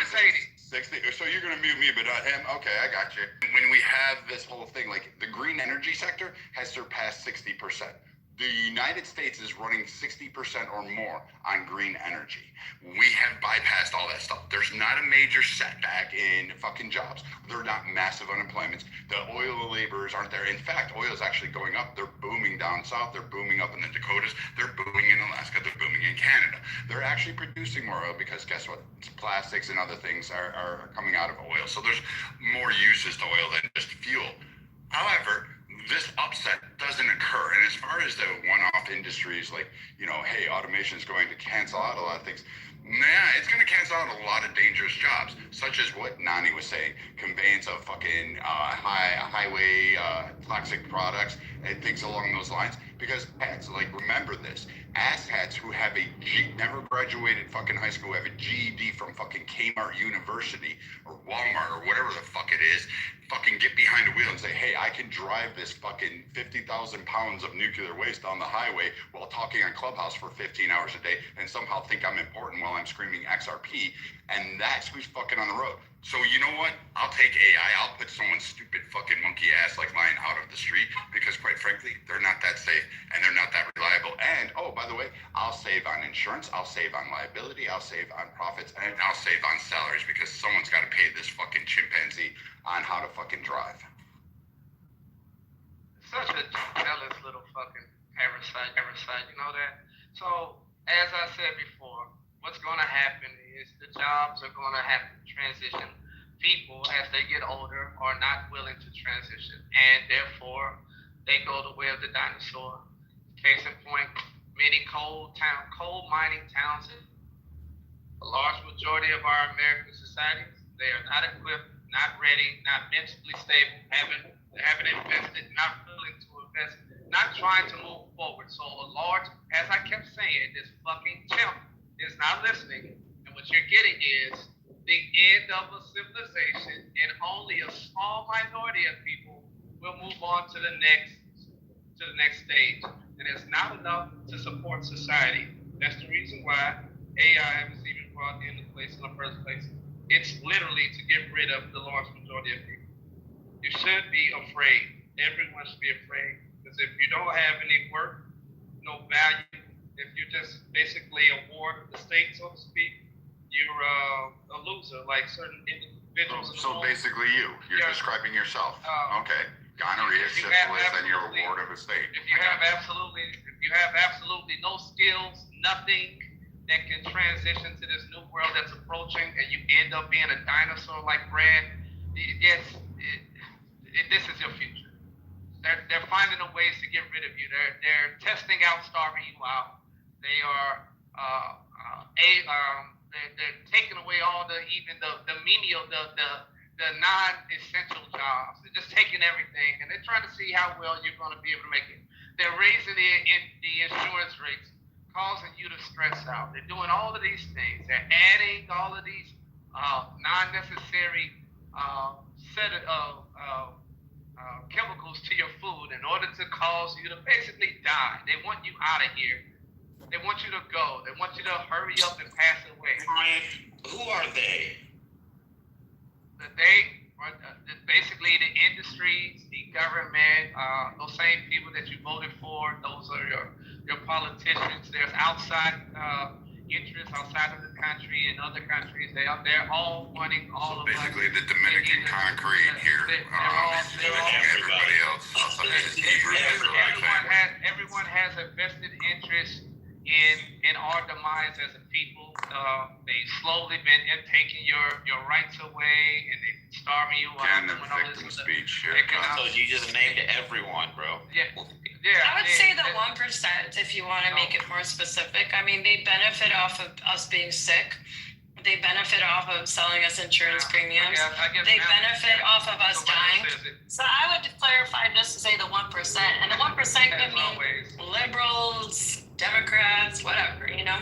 phases. 60. So you're gonna mute me, but not him? Okay, I got you. When we have this whole thing, like the green energy sector has surpassed 60%. The United States is running 60% or more on green energy. We have bypassed all that stuff. There's not a major setback in fucking jobs. There are not massive unemployments. The oil laborers aren't there. In fact, oil is actually going up. They're booming down south. They're booming up in the Dakotas. They're booming in Alaska. They're booming in Canada. They're actually producing more oil because guess what? Plastics and other things are coming out of oil. So there's more uses to oil than just fuel. However, this upset doesn't occur. And as far as the one-off industries, like, you know, hey, automation is going to cancel out a lot of things. Nah, it's going to cancel out a lot of dangerous jobs, such as what Nani was saying, conveyance of fucking highway toxic products and things along those lines. Because hats, like, remember this, asshats who have a never graduated fucking high school, have a GED from fucking Kmart University or Walmart or whatever the fuck it is, fucking get behind a wheel and say, hey, I can drive this fucking 50,000 pounds of nuclear waste down the highway while talking on Clubhouse for 15 hours a day and somehow think I'm important while I'm screaming XRP. And that's who's fucking on the road. So you know what? I'll take AI. I'll put someone's stupid fucking monkey ass like mine out of the street because quite frankly, they're not that safe and they're not that reliable. And oh, by the way, I'll save on insurance. I'll save on liability. I'll save on profits and I'll save on salaries because someone's got to pay this fucking chimpanzee on how to fucking drive.
Such a jealous little fucking parasite, you know that? So, as I said before, what's going to happen is the jobs are going to have to transition. People, as they get older, are not willing to transition, and therefore, they go the way of the dinosaur. Case in point, many coal mining towns, a large majority of our American societies, they are not equipped, not ready, not mentally stable, haven't invested, not willing to invest, not trying to move forward. So a large, as I kept saying, this fucking chimp is not listening, and what you're getting is the end of a civilization, and only a small minority of people will move on to the next stage. And it's not enough to support society. That's the reason why AI was even brought into place in the first place. It's literally to get rid of the large majority of people. You should be afraid. Everyone should be afraid. Because if you don't have any work, no value, if you're just basically a ward of the state, so to speak, you're a loser, like certain individuals.
So basically you're describing yourself. Okay. Gonorrhea, syphilis, and you're a ward of a state.
If you have absolutely no skills, nothing that can transition to this new world that's approaching, and you end up being a dinosaur like Brad, yes, this is your future. They're finding a ways to get rid of you. They're testing out, starving you out. They are they're taking away all the menial, the non-essential jobs. They're just taking everything, and they're trying to see how well you're going to be able to make it. They're raising the insurance rates, causing you to stress out. They're doing all of these things. They're adding all of these non-necessary chemicals to your food in order to cause you to basically die. They want you out of here. They want you to go. They want you to hurry up and pass away.
Who are they?
They are basically the industries, the government, those same people that you voted for. Those are your politicians. There's outside interests outside of the country and other countries. They're all wanting all of us.
Basically, the Dominican concrete here. Everybody else.
Everyone has a vested interest in our demise as a people. They've slowly been taking your rights away, and they're starving you out.
And the victim speech here.
So you just named everyone, bro.
Yeah.
I would say the 1%, if you want to make it more specific. I mean, they benefit off of us being sick. They benefit off of selling us insurance premiums. They benefit off of us dying. So I would clarify just to say the 1%. And the 1% could mean liberals, Democrats, whatever, you know?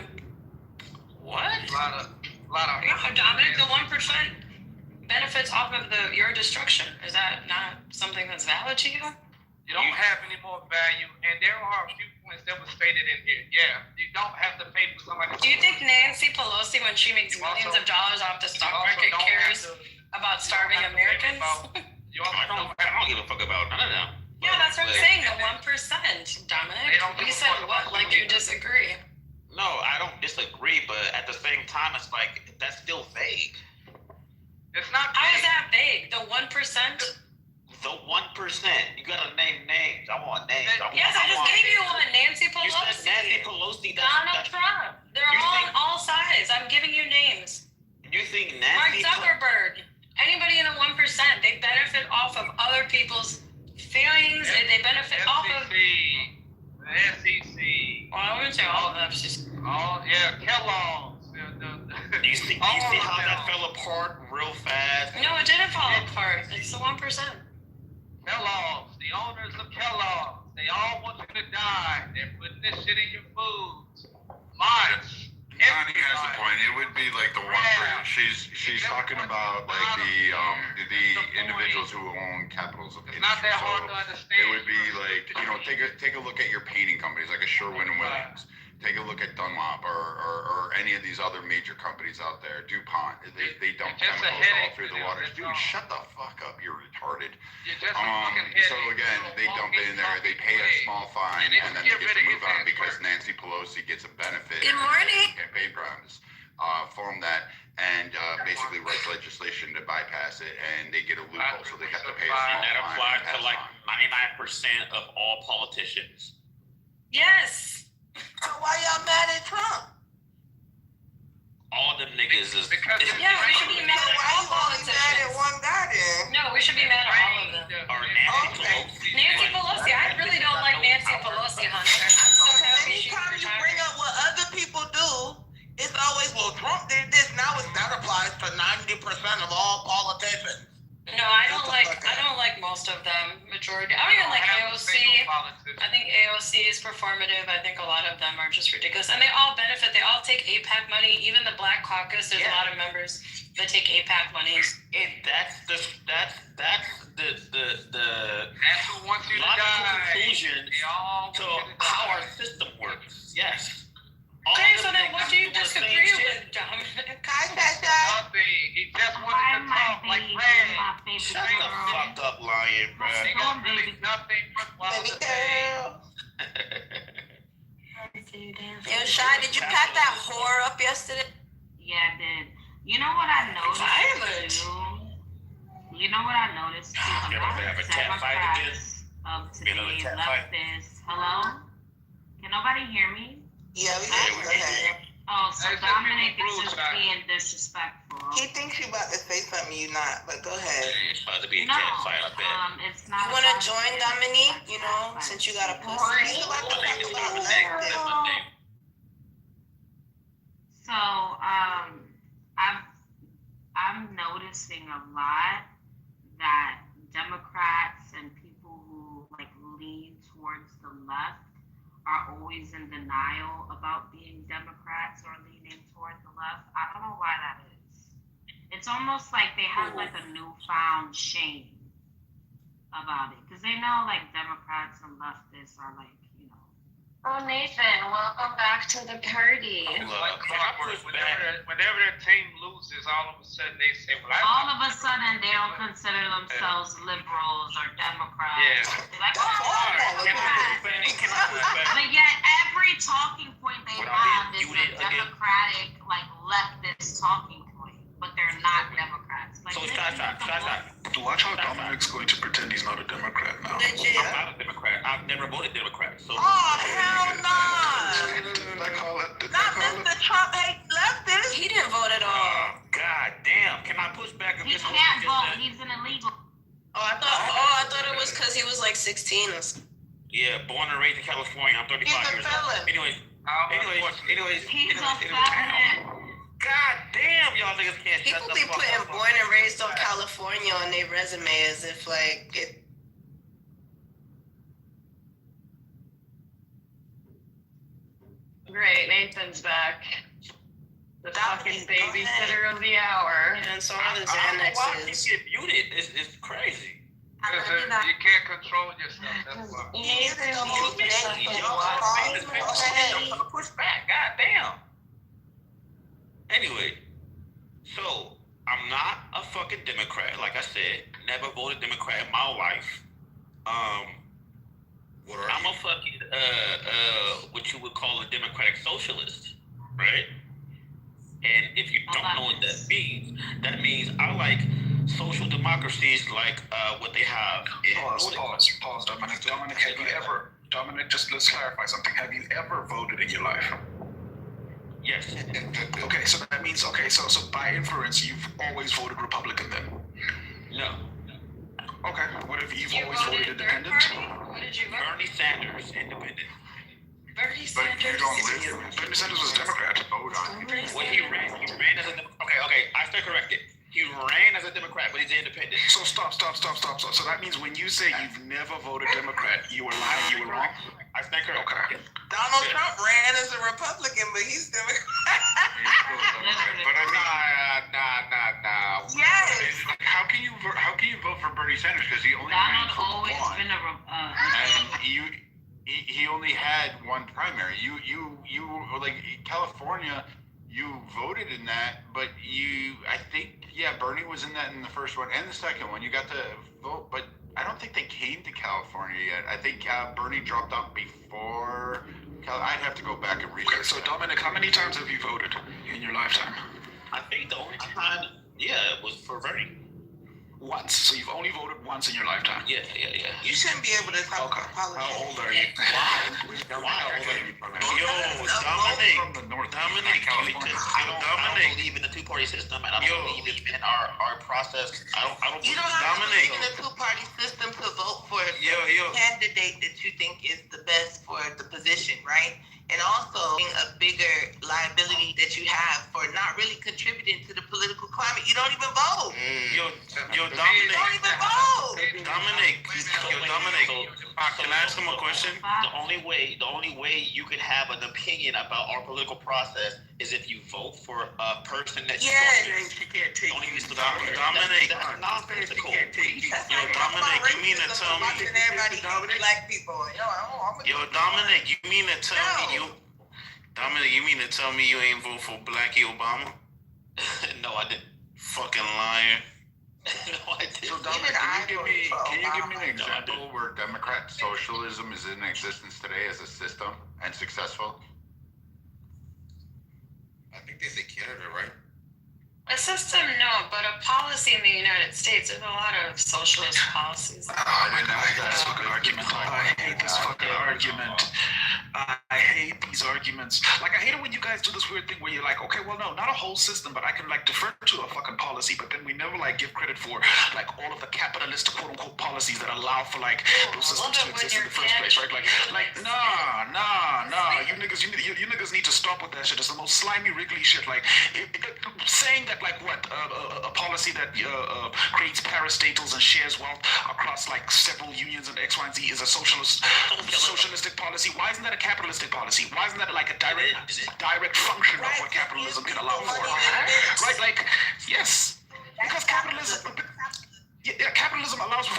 What?
A lot of
Dominic, the 1% benefits off of your destruction. Is that not something that's valid to you?
You don't have any more value, and there are a few points that were stated in here. Yeah, you don't have to pay for somebody.
Do you think Nancy Pelosi, when she makes millions of dollars off the stock market, cares about starving Americans?
I don't give a fuck about none of them.
Yeah, that's what I'm saying. The 1% Dominic. You said what? Like you disagree?
No, I don't disagree, but at the same time, it's like that's still vague.
It's not.
How is that vague? The 1%?
The 1%. You gotta name names. I want names.
Yes, I just gave you one. Nancy Pelosi.
You said Nancy Pelosi.
Donald Trump. They're all on all sides. I'm giving you names.
You think
Mark
Nancy?
Zuckerberg. Anybody in the 1%, they benefit off of other people's feelings. They benefit off of.
The SEC.
Well, I wouldn't say all of them. Just.
Oh yeah, Kellogg's.
You see how that fell apart real fast?
No, it didn't fall apart. It's the 1%.
Kellogg's, the owners of Kellogg's, they all want you to die. They're putting this shit in your foods. Mine.
Connie has a point. It would be like the 1%. She's talking about like the individuals who own capitals of industry.
Not that hard to understand.
It would be like, you know, take a look at your painting companies like a Sherwin-Williams. Take a look at Dunlop or any of these other major companies out there. DuPont. They dump chemicals all through the water. Dude, shut the fuck up. You're retarded. So again, they dump it in there. They pay a small fine, and then they get to move on because Nancy Pelosi gets a benefit.
Good morning.
Campaign grounds from that, and basically writes legislation to bypass it, and they get a loophole, so they have to pay a small fine.
That applies to like 99% of all politicians.
Yes.
So why y'all mad at Trump?
All them niggas is.
Yeah, we should be mad at all politicians.
Mad at one guy then?
No, we should be mad at all of them.
Or Nancy Pelosi.
Nancy Pelosi. I really don't like Nancy Pelosi, Hunter. I'm so happy she's
Anytime you
retired.
bring up what other people do, it's always, well, Trump did this. Now that applies to 90% of all politicians.
No, I don't like most of them. Majority. I don't even like AOC. I think AOC is performative. I think a lot of them are just ridiculous, and they all benefit. They all take APAC money. Even the Black Caucus, there's a lot of members that take APAC monies.
That's the
who wants you to
logical
die.
conclusion to how our system works. Yes.
Okay, so then what do you disagree with, Dominic?
Nothing. He just wanted to talk like Red.
Shut the fuck up, lion, bro.
He got really nothing worthwhile to say.
Yo, Shy, did you pack that whore up yesterday?
Yeah, I did. You know what I noticed too? You know what I noticed too? A lot of Democrats of today left this. Hello? Can nobody hear me?
Yeah, we can. Go ahead.
Oh, so Dominic is just being disrespectful.
He thinks you about to say something you not, but go ahead.
It's about to be a campfire, I bet.
It's not.
You want to join Dominique? You know, since you got a pussy. You like to talk about nothing.
So, I'm noticing a lot that Democrats and people who like lean towards the left are always in denial about being Democrats or leaning toward the left. I don't know why that is. It's almost like they have like a newfound shame about it because they know like Democrats and leftists are like, you know.
Oh, Nathan, welcome back to the party.
Whenever their team loses, all of a sudden they say, well,
all of a sudden they don't consider themselves liberals or Democrats.
Yeah.
They're like, but yet every talking point they have is a Democratic, like leftist talking point, but they're not Democrats. Like,
So it's Sky.
Watch how Dominic's going to pretend he's not a Democrat now.
I'm not a Democrat. I've never voted Democrat. So.
Oh, hell no.
Not
Mr. Trump hates leftists. He didn't vote at all.
God damn. Can I push back if
he
this
can't vote. He's an illegal.
I thought it was because he was like 16 or something.
Yeah, born and raised in California. I'm 35 years old. Anyways.
He's a felon.
God damn, y'all niggas can't shut
People
the
be
fuck
putting
up.
born and raised on California on their resume as if like it.
Great, Nathan's back. The fucking babysitter of the hour.
And so are the
I don't know why you
Xanaxes.
get muted. It's crazy.
Because you can't control yourself. That's why.
Y'all push back. God damn. Anyway, so I'm not a fucking Democrat. Like I said, never voted Democrat in my life. I'm a fucking socialist, right? And if you don't know what that means I like social democracies like what they have in
Pause, Dominic, have you ever, just let's clarify something. Have you ever voted in your life?
Yes.
Okay, so that means, so by inference, you've always voted Republican then?
No.
Okay, what if you've always voted independent?
What did you vote?
Bernie Sanders, independent.
Bernie
But you
Sanders.
don't live. Bernie Sanders was a Democrat. Vote on.
Well, he ran as a okay. I stand corrected. He ran as a Democrat, but he's independent.
So stop. So that means when you say you've never voted Democrat, you were lying, you were wrong?
I stand corrected.
Okay.
Donald Trump ran as a Republican, but he's Democrat.
But I mean, nah.
Yes.
How can you vote for Bernie Sanders because he only ran
Donald
for
always
one,
been a
and he only had one primary. You like California. You voted in that, but I think, Bernie was in that in the first one and the second one. You got to vote, but I don't think they came to California yet. I think Bernie dropped out before. I'd have to go back and read it.
So Dominic, how many times have you voted in your lifetime?
I think the only time, it was for Bernie.
Once. So you've only voted once in your lifetime.
Yeah.
You shouldn't be able to talk about politics.
How old are you?
Why? Yo, Dominic.
From the north.
Dominic,
California.
I don't believe in the two-party system, and I don't believe in our process. I don't.
You don't have to believe in the two-party system to vote for the candidate that you think is the best for the position, right? And also a bigger liability that you have for not really contributing to the political climate. You don't even vote.
Yo,
You
Dominic.
don't even vote.
Dominic. Can I ask him a question? The only way you could have an opinion about our political process is if you vote for a person that
Yes.
you don't even Dominic. That's nonsensical. Yo, Dominic, you mean to tell me?
Everybody hates black people.
Yo, Dominic, you mean to tell me Dominic, you mean to tell me you ain't vote for Blackie Obama? No, I didn't. Fucking liar. No, I didn't.
So Dominic, can you give me an example where Democrat socialism is in existence today as a system and successful?
I think they say Canada, right?
A system, no, but a policy in the United States. There's a lot of socialist policies.
I hate this fucking argument. I hate these arguments. Like, I hate it when you guys do this weird thing where you're like, okay, well, no, not a whole system, but I can, like, defer to a fucking policy, but then we never, like, give credit for, like, all of the capitalist, quote-unquote, policies that allow for, like, those systems to exist in the first place, right? Nah. You niggas need to stop with that shit. It's the most slimy, wriggly shit. Like, saying that, like, what, a policy that creates parastatals and shares wealth across, like, several unions and X, Y, and Z is a socialistic policy. Why isn't that a capitalistic policy? Why isn't that like a direct function of what capitalism can allow for? Right? Like, yes, because capitalism allows for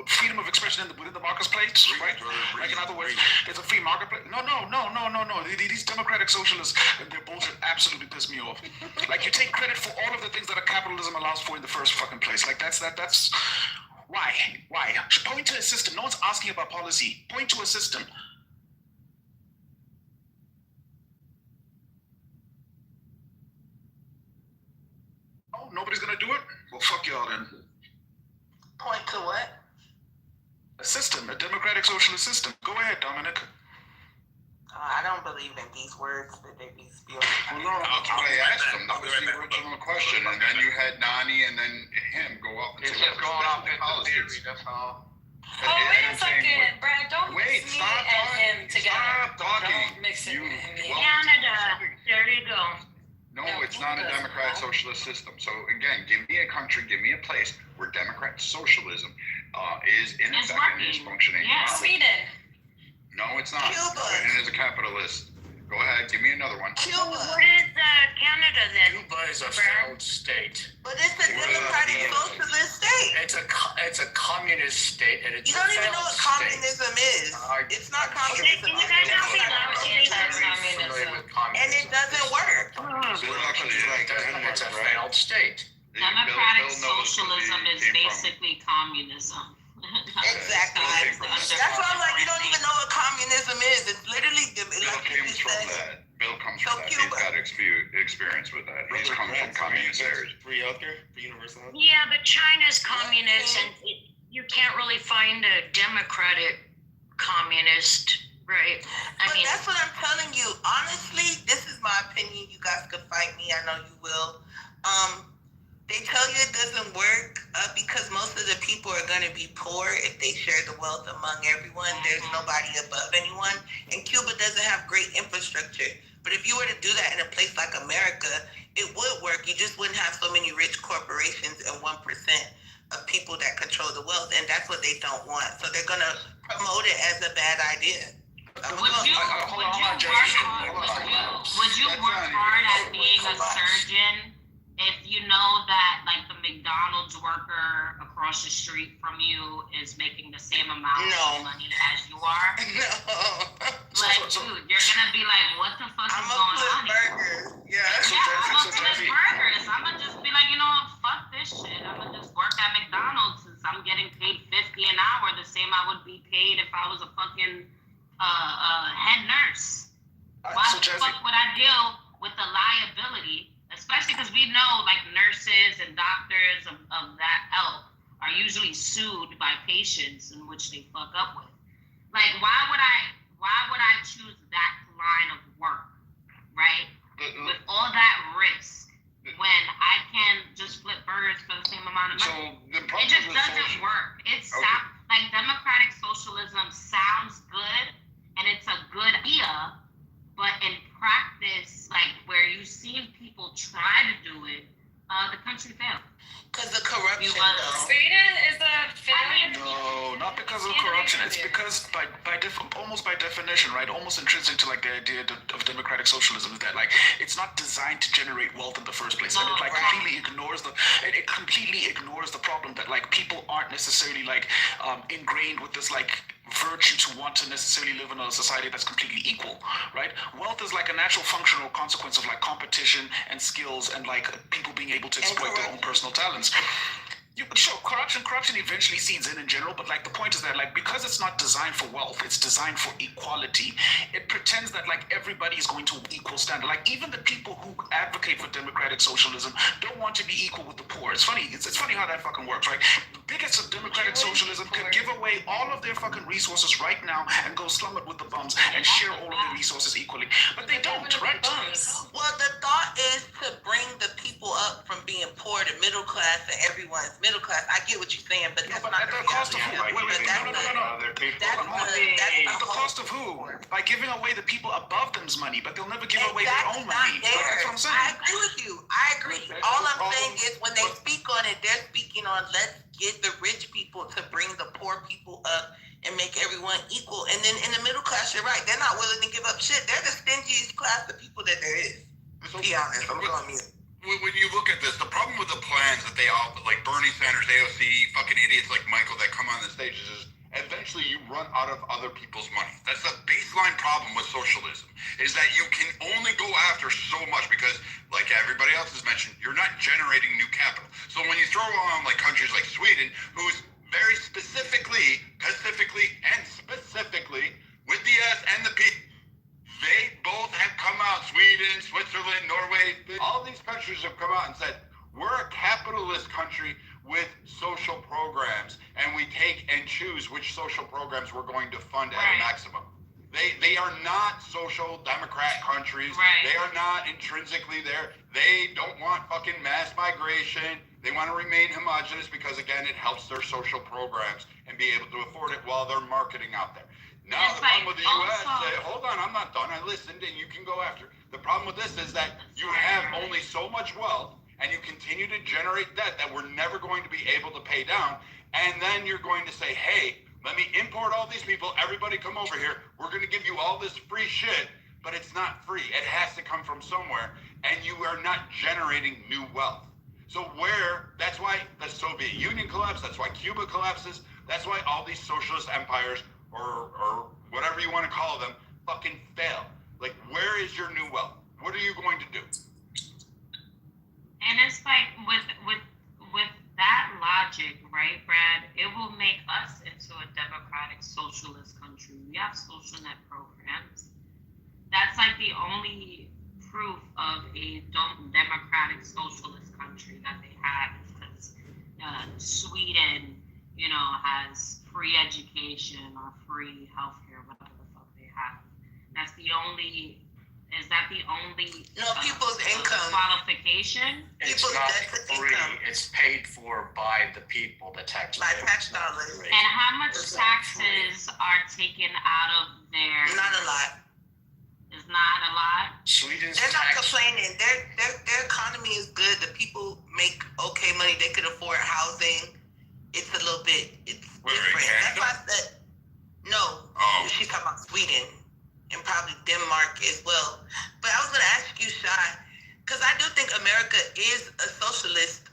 freedom of expression within the marketplace, right? Like, in other words, it's a free marketplace. No. These democratic socialists, their bullshit absolutely piss me off. Like, you take credit for all of the things that a capitalism allows for in the first fucking place. Like, that's. Why? Point to a system. No one's asking about policy. Point to a system. Oh, nobody's gonna do it? Well, fuck y'all then.
Point to what?
A system, a democratic socialist system. Go ahead, Dominic.
I don't believe in these words that they be spewing.
Well, no, that's what I asked him. That was the original question, and then you had Nani and then him go up and
It's
say,
just going off into theory, that's all.
Oh, wait a second, Brad. Don't mix me
stop
and
talking.
him together.
Stop talking.
Don't mix it with him.
Canada. There you go.
No, it's not a democrat socialist system. So again, give me a country, give me a place where democrat socialism is in effect and is functioning.
Yeah, Sweden.
No, it's not.
Cuba.
Sweden is a capitalist. Go ahead, give me another one.
Cuba.
What is Canada then?
Cuba is a failed state.
But it's a democratic socialist state.
It's a communist state, and it's
You don't
a
even know what communism is. It's not communism.
Can you guys help me out?
And it doesn't work.
It's a failed state.
Democratic socialism is basically communism.
Exactly. That's why I'm like, you don't even know what communism
communism is. It's literally
Bill
like
comes from that. Bill comes from that. He's got experience with that. He's come from communist areas.
Free healthcare, free universal health.
Yeah, but China's communist, and you can't really find a democratic communist, right?
But that's what I'm telling you. Honestly, this is my opinion. You guys could fight me. I know you will. They tell you it doesn't work because most of the people are going to be poor if they share the wealth among everyone. There's nobody above anyone. And Cuba doesn't have great infrastructure. But if you were to do that in a place like America, it would work. You just wouldn't have so many rich corporations and 1% of people that control the wealth. And that's what they don't want. So they're going to promote it as a bad idea.
Would you work hard at being a surgeon if you know that, like, the McDonald's worker across the street from you is making the same amount of money as you are?
No.
Like, dude, you're gonna be like, what the fuck is going on here?
Yeah,
I'm gonna flip burgers. I'm gonna just be like, you know what, fuck this shit. I'm gonna just work at McDonald's since I'm getting paid $50 an hour, the same I would be paid if I was a fucking head nurse. Why the fuck would I deal with the liability? Especially because we know, like, nurses and doctors of that ilk are usually sued by patients in which they fuck up with. Like, why would I choose that line of work, right? With all that risk, when I can just flip burgers for the same amount of money? It just doesn't work. Like, democratic socialism sounds good, and it's a good idea, but in practice, like, where you've seen people try to do it, the country failed.
Because of corruption.
Sweden is a failure.
No, not because of corruption. It's because almost by definition, right? Almost intrinsic to, like, the idea of democratic socialism is that, like, it's not designed to generate wealth in the first place, and it, like, completely ignores the problem that, like, people aren't necessarily, like, ingrained with this, like, virtue to want to necessarily live in a society that's completely equal, right? Wealth is like a natural functional consequence of, like, competition and skills and, like, people being able to exploit their own personal talents. Sure, corruption eventually seeds in general, but, like, the point is that, like, because it's not designed for wealth, it's designed for equality. It pretends that, like, everybody is going to equal standard. Like, even the people who advocate for democratic socialism don't want to be equal with the poor. It's funny. It's funny how that fucking works, right? The biggest of democratic socialism could give away all of their fucking resources right now and go slum it with the bums and share all of their resources equally, but they don't, right? Well, the thought is to bring the people up from being poor to middle class, and everyone's middle class. I get what you're saying, but that's not
at the cost of who?
At
the cost of who? By giving away the people above them's money, but they'll never give away their own money. That's what I'm saying.
I agree with you. I agree. All I'm saying is when they speak on it, they're speaking on let's get the rich people to bring the poor people up and make everyone equal. And then in the middle class, you're right. They're not willing to give up shit. They're the stingiest class of people that there is. To be honest, I'm going mute.
When you look at this, the problem with the plans that they all, like Bernie Sanders, AOC, fucking idiots like Michael that come on the stages is eventually you run out of other people's money. That's the baseline problem with socialism, is that you can only go after so much because, like everybody else has mentioned, you're not generating new capital. So when you throw on, like, countries like Sweden, who's very specifically with the S and the P, they both have come out, Sweden, Switzerland, Norway, all these countries have come out and said, we're a capitalist country with social programs, and we take and choose which social programs we're going to fund at a maximum. They are not social democrat countries.
Right.
They are not intrinsically there. They don't want fucking mass migration. They want to remain homogenous because, again, it helps their social programs and be able to afford it while they're marketing out there. Now, the problem with the U.S., hold on, I'm not done. I listened, and you can go after. The problem with this is that you have only so much wealth, and you continue to generate debt that we're never going to be able to pay down, and then you're going to say, hey, let me import all these people. Everybody come over here. We're going to give you all this free shit, but it's not free. It has to come from somewhere, and you are not generating new wealth. So that's why the Soviet Union collapsed. That's why Cuba collapses. That's why all these socialist empires or whatever you want to call them, fucking fail. Like, where is your new wealth? What are you going to do?
And it's like with that logic, right, Brad? It will make us into a democratic socialist country. We have social net programs. That's like the only proof of a democratic socialist country that they have, because Sweden, has free education or free healthcare, whatever the fuck they have. That's the only. Is that the only
people's income
qualification?
It's not free. It's paid for by the people, the tax
dollars.
And how much taxes are taken out of their?
Not a lot.
It's not a lot.
They're not complaining. Their economy is good. The people make okay money. They can afford housing. It's a little bit. It's different. That's why I said no. She's talking about Sweden. And probably Denmark as well. But I was going to ask you, Shai, because I do think America is a socialist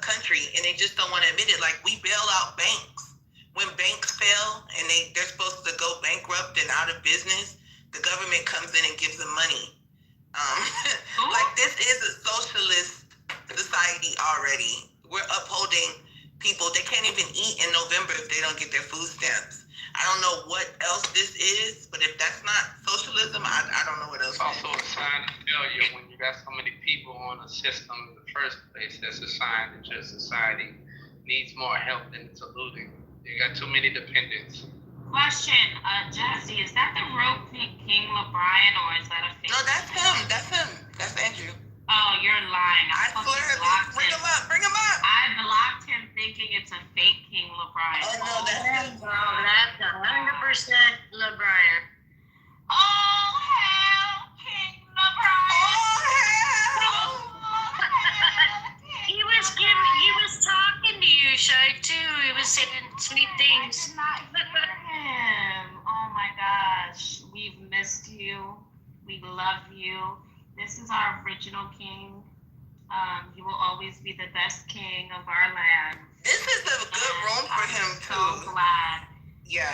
country, and they just don't want to admit it. Like, we bail out banks. When banks fail and they're supposed to go bankrupt and out of business, the government comes in and gives them money. Like, this is a socialist society already. We're upholding people. They can't even eat in November if they don't get their food stamps. I don't know what else this is, but if that's not socialism, I don't know what else.
It's also a sign of failure when you got so many people on a system in the first place. That's a sign that your society needs more help than it's eluding. You got too many dependents.
Question, Jazzy, is that the real King LeBron, or is that a fake?
No, that's him. That's him. That's Andrew.
Oh, you're lying.
I swear. Bring him up. Bring him up.
I blocked him thinking it's a fake King LeBron.
Oh, no, that's him.
That's 100% LeBron.
Oh, hell, King LeBron.
Oh,
hell.
He was talking to you, Shai, too. He was saying sweet things.
I did not hear him. Oh, my gosh. We've missed you. We love you. This is our original king. He will always be the best king of our land.
This is a good room for him, too.
I'm so glad.
Yeah.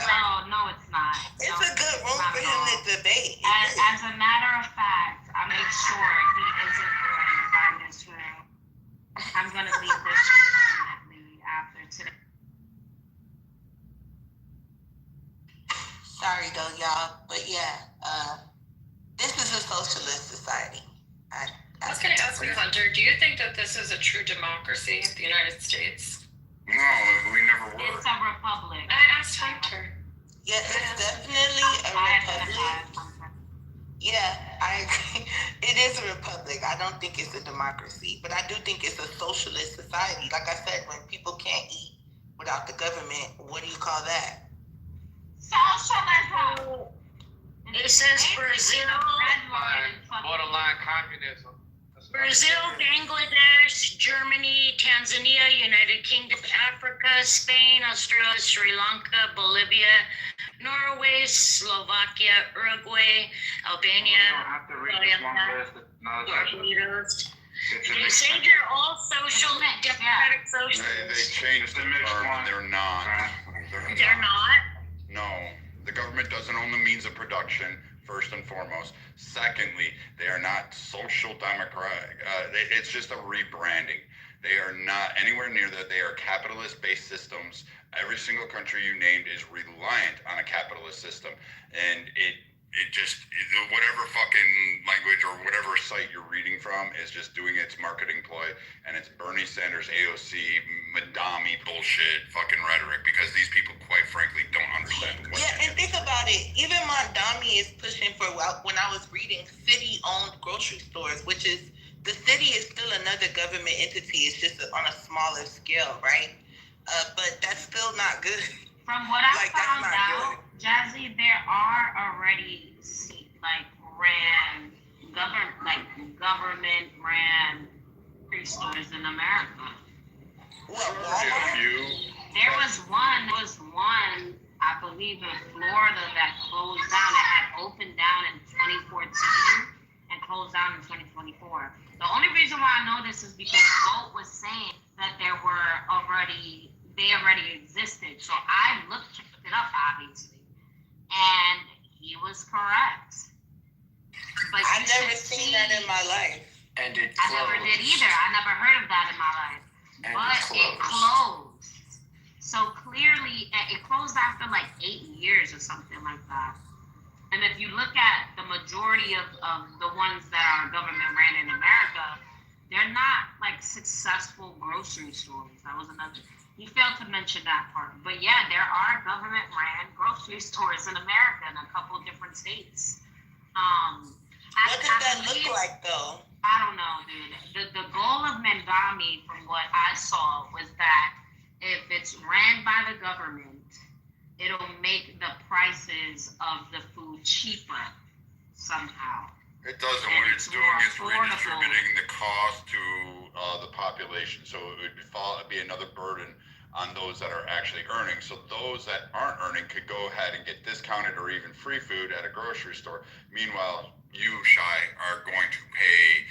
No, it's not.
It's a good room for him to debate.
As a matter of fact, I make sure he isn't going to find this room. I'm going to leave this room permanently after today.
Sorry, though, y'all. But, yeah, this is a socialist society.
I was going to ask you, Hunter, do you think that this is a true democracy, the United States?
No, we never were.
It's a republic.
I asked Hunter.
Yeah, it's definitely a republic. Yeah, I agree. It is a republic. I don't think it's a democracy, but I do think it's a socialist society. Like I said, when people can't eat without the government, what do you call that?
Socialism.
It says Brazil,
Borderline communism.
Brazil, Bangladesh, Germany, Tanzania, United Kingdom, Africa, Spain, Australia, Sri Lanka, Bolivia, Norway, Slovakia, Uruguay, Albania, Barbados. They say they're all social, democratic socialists.
They changed the term. They're not.
They're not?
No. The government doesn't own the means of production, first and foremost. Secondly, they are not social democratic. It's just a rebranding. They are not anywhere near that. They are capitalist-based systems. Every single country you named is reliant on a capitalist system. And it just, whatever fucking language or whatever site you're reading from is just doing its marketing ploy. And it's Bernie Sanders, AOC, Madami bullshit fucking rhetoric, because these people, quite frankly, don't understand what.
Yeah, and think about it. Even Madami is pushing for, when I was reading, city-owned grocery stores, which is, the city is still another government entity. It's just on a smaller scale, right? But that's still not good.
From what I found out, Jazzy, there are already government ran grocery stores in America.
What?
There was one, I believe, in Florida that closed down. It had opened down in 2014 and closed down in 2024. The only reason why I know this is because Bolt was saying that they already existed. So I looked it up, obviously, and he was correct. But
I've never seen that in my life.
And it
I
closed.
never did either. I never heard of that in my life.
And
but it closed. So clearly, it closed after like 8 years or something like that. And if you look at the majority of the ones that are government ran in America, they're not like successful grocery stores. That was another. He failed to mention that part. But yeah, there are government ran grocery stores in America in a couple of different states.
What does that look like though?
I don't know, dude. The goal of Mandami, from what I saw, was that if it's ran by the government, it'll make the prices of the food cheaper somehow.
It doesn't. What it's doing is redistributing the cost to the population, so it would be another burden on those that are actually earning. So those that aren't earning could go ahead and get discounted or even free food at a grocery store. Meanwhile, you, Shai, are going to pay,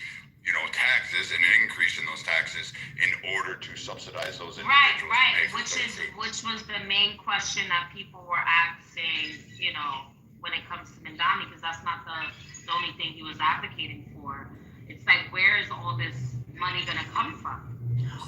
taxes and an increase in those taxes in order to subsidize those individuals.
Right. Which was the main question that people were asking, when it comes to Mandami, because that's not the only thing he was advocating for. It's like, where is all this money going to come from?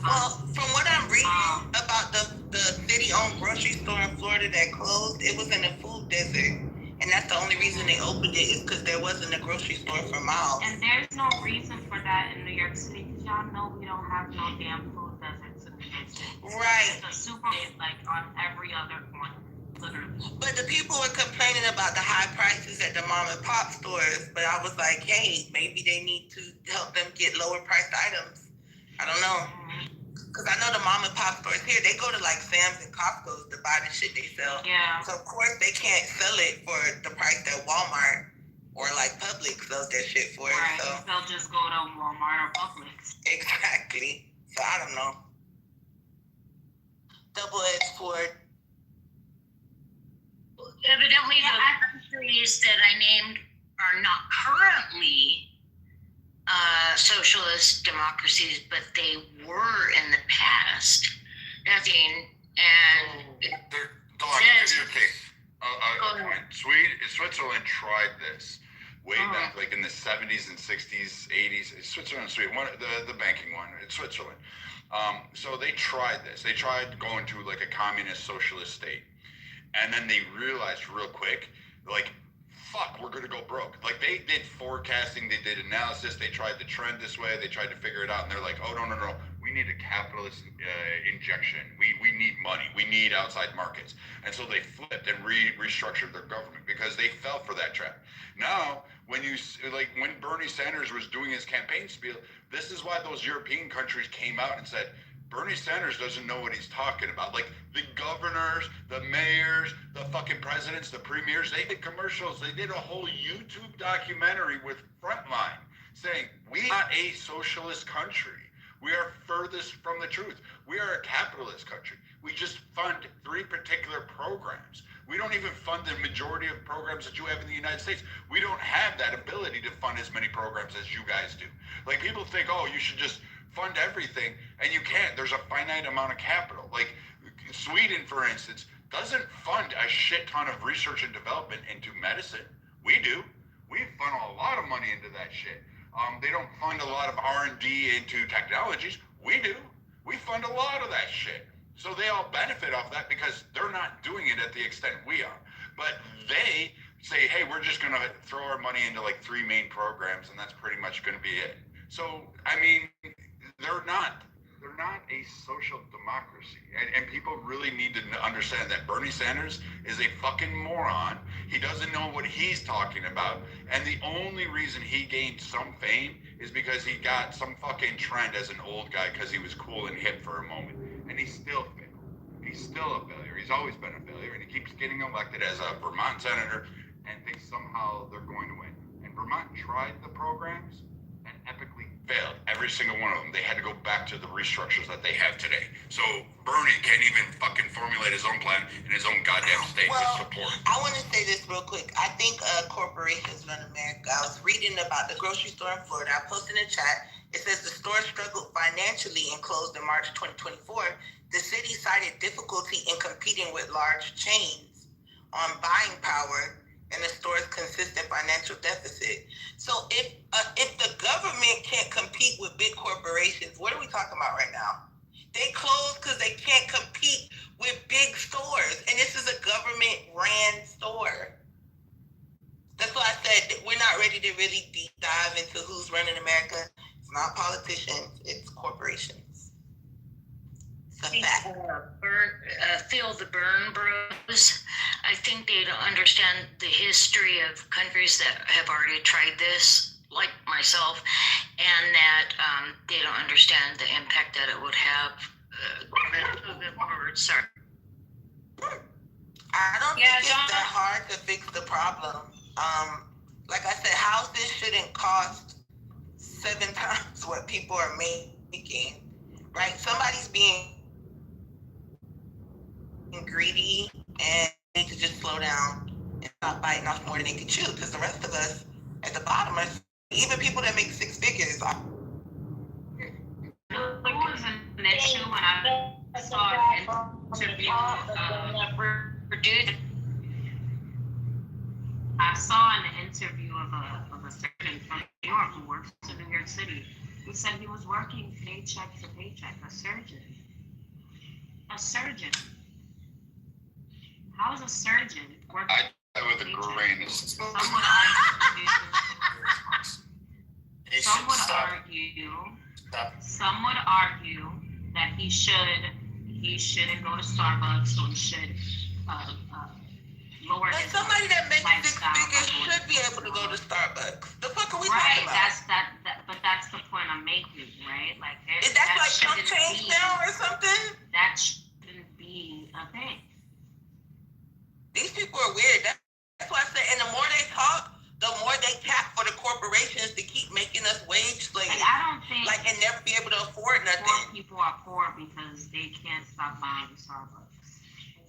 Well, from what I'm reading about the city-owned grocery store in Florida that closed, it was in a food desert. And that's the only reason they opened it is because there wasn't a grocery store for miles.
And there's no reason for that in New York City, because y'all know we don't have no damn food deserts in New York City.
Right.
There's a supermarket like on every other corner, literally.
But the people were complaining about the high prices at the mom and pop stores. But I was like, hey, maybe they need to help them get lower priced items. I don't know. Because I know the mom and pop stores here, they go to like Sam's and Costco's to buy the shit they sell.
Yeah.
So of course they can't sell it for the price that Walmart or like Publix sells their shit for.
Right.
So
They'll just go to Walmart or Publix.
Exactly. So I don't know. Double-edged sword.
Evidently, the countries that I named are not currently socialist democracies, but they were in the past. Nothing, and
Dawn, I'll give you a case. A point. Switzerland tried this way back, like in the 70s and 60s, 80s. Switzerland and Sweden, the banking one, it's Switzerland. So they tried this. They tried going to like a communist socialist state. And then they realized real quick, like, fuck, we're going to go broke. Like, they did forecasting, they did analysis, they tried to trend this way, they tried to figure it out, and they're like, oh, no, we need a capitalist injection. We need money. We need outside markets. And so they flipped and restructured their government because they fell for that trap. Now, when Bernie Sanders was doing his campaign spiel, this is why those European countries came out and said, Bernie Sanders doesn't know what he's talking about. Like, the governors, the mayors, the fucking presidents, the premiers, they did commercials. They did a whole YouTube documentary with Frontline saying, we are a socialist country. We are furthest from the truth. We are a capitalist country. We just fund 3 particular programs. We don't even fund the majority of programs that you have in the United States. We don't have that ability to fund as many programs as you guys do. Like, people think, oh, you should just fund everything, and you can't. There's a finite amount of capital. Like Sweden, for instance, doesn't fund a shit ton of research and development into medicine. We do. We fund a lot of money into that shit. They don't fund a lot of R&D into technologies. We do. We fund a lot of that shit. So they all benefit off that because they're not doing it at the extent we are. But they say, hey, we're just going to throw our money into like 3 main programs, and that's pretty much going to be it. So, I mean, they're not a social democracy. And people really need to understand that Bernie Sanders is a fucking moron. He doesn't know what he's talking about. And the only reason he gained some fame is because he got some fucking trend as an old guy because he was cool and hip for a moment. And he's still failed. He's still a failure. He's always been a failure. And he keeps getting elected as a Vermont senator and thinks somehow they're going to win. And Vermont tried the programs and epically failed. Every single one of them. They had to go back to the restructures that they have today. So Bernie can't even fucking formulate his own plan in his own goddamn state with support.
I want to say this real quick. I think corporations run America. I was reading about the grocery store in Florida. I posted in the chat. It says the store struggled financially and closed in March 2024. The city cited difficulty in competing with large chains on buying power and the store's consistent financial deficit. So if the government can't compete with big corporations, what are we talking about right now?
They close because they can't compete with big stores. And this is a government-ran store. That's why I said that we're not ready to really deep dive into who's running America. It's not politicians, it's corporations.
Phil, the Burn Bros, I think they don't understand the history of countries that have already tried this, like myself, and that they don't understand the impact that it would have. Sorry.
I don't think it's that hard to fix the problem. Like I said, houses shouldn't cost 7 times what people are making, right? Somebody's being greedy and need to just slow down and stop biting off more than they can chew, because the rest of us at the bottom are, even people that make 6 figures are.
It was an issue when I saw an interview I saw an interview of a surgeon from New York who works in New York City, who said he was working paycheck to paycheck. A surgeon. How is a surgeon working?
I with a grain of
Some would argue that he shouldn't go to Starbucks, or he should lower his
somebody that makes 6
lifestyle.
figures should be able to go to Starbucks. The fuck are we
Right,
talking about?
but that's the point I'm making, right? Like,
Is that like chump change now or something?
That shouldn't be a thing.
These people are weird. That's why I say, and the more they talk, the more they cap for the corporations to keep making us wage slaves.
Like, I don't think
and never be able to afford nothing.
Poor people are poor because they can't stop buying Starbucks.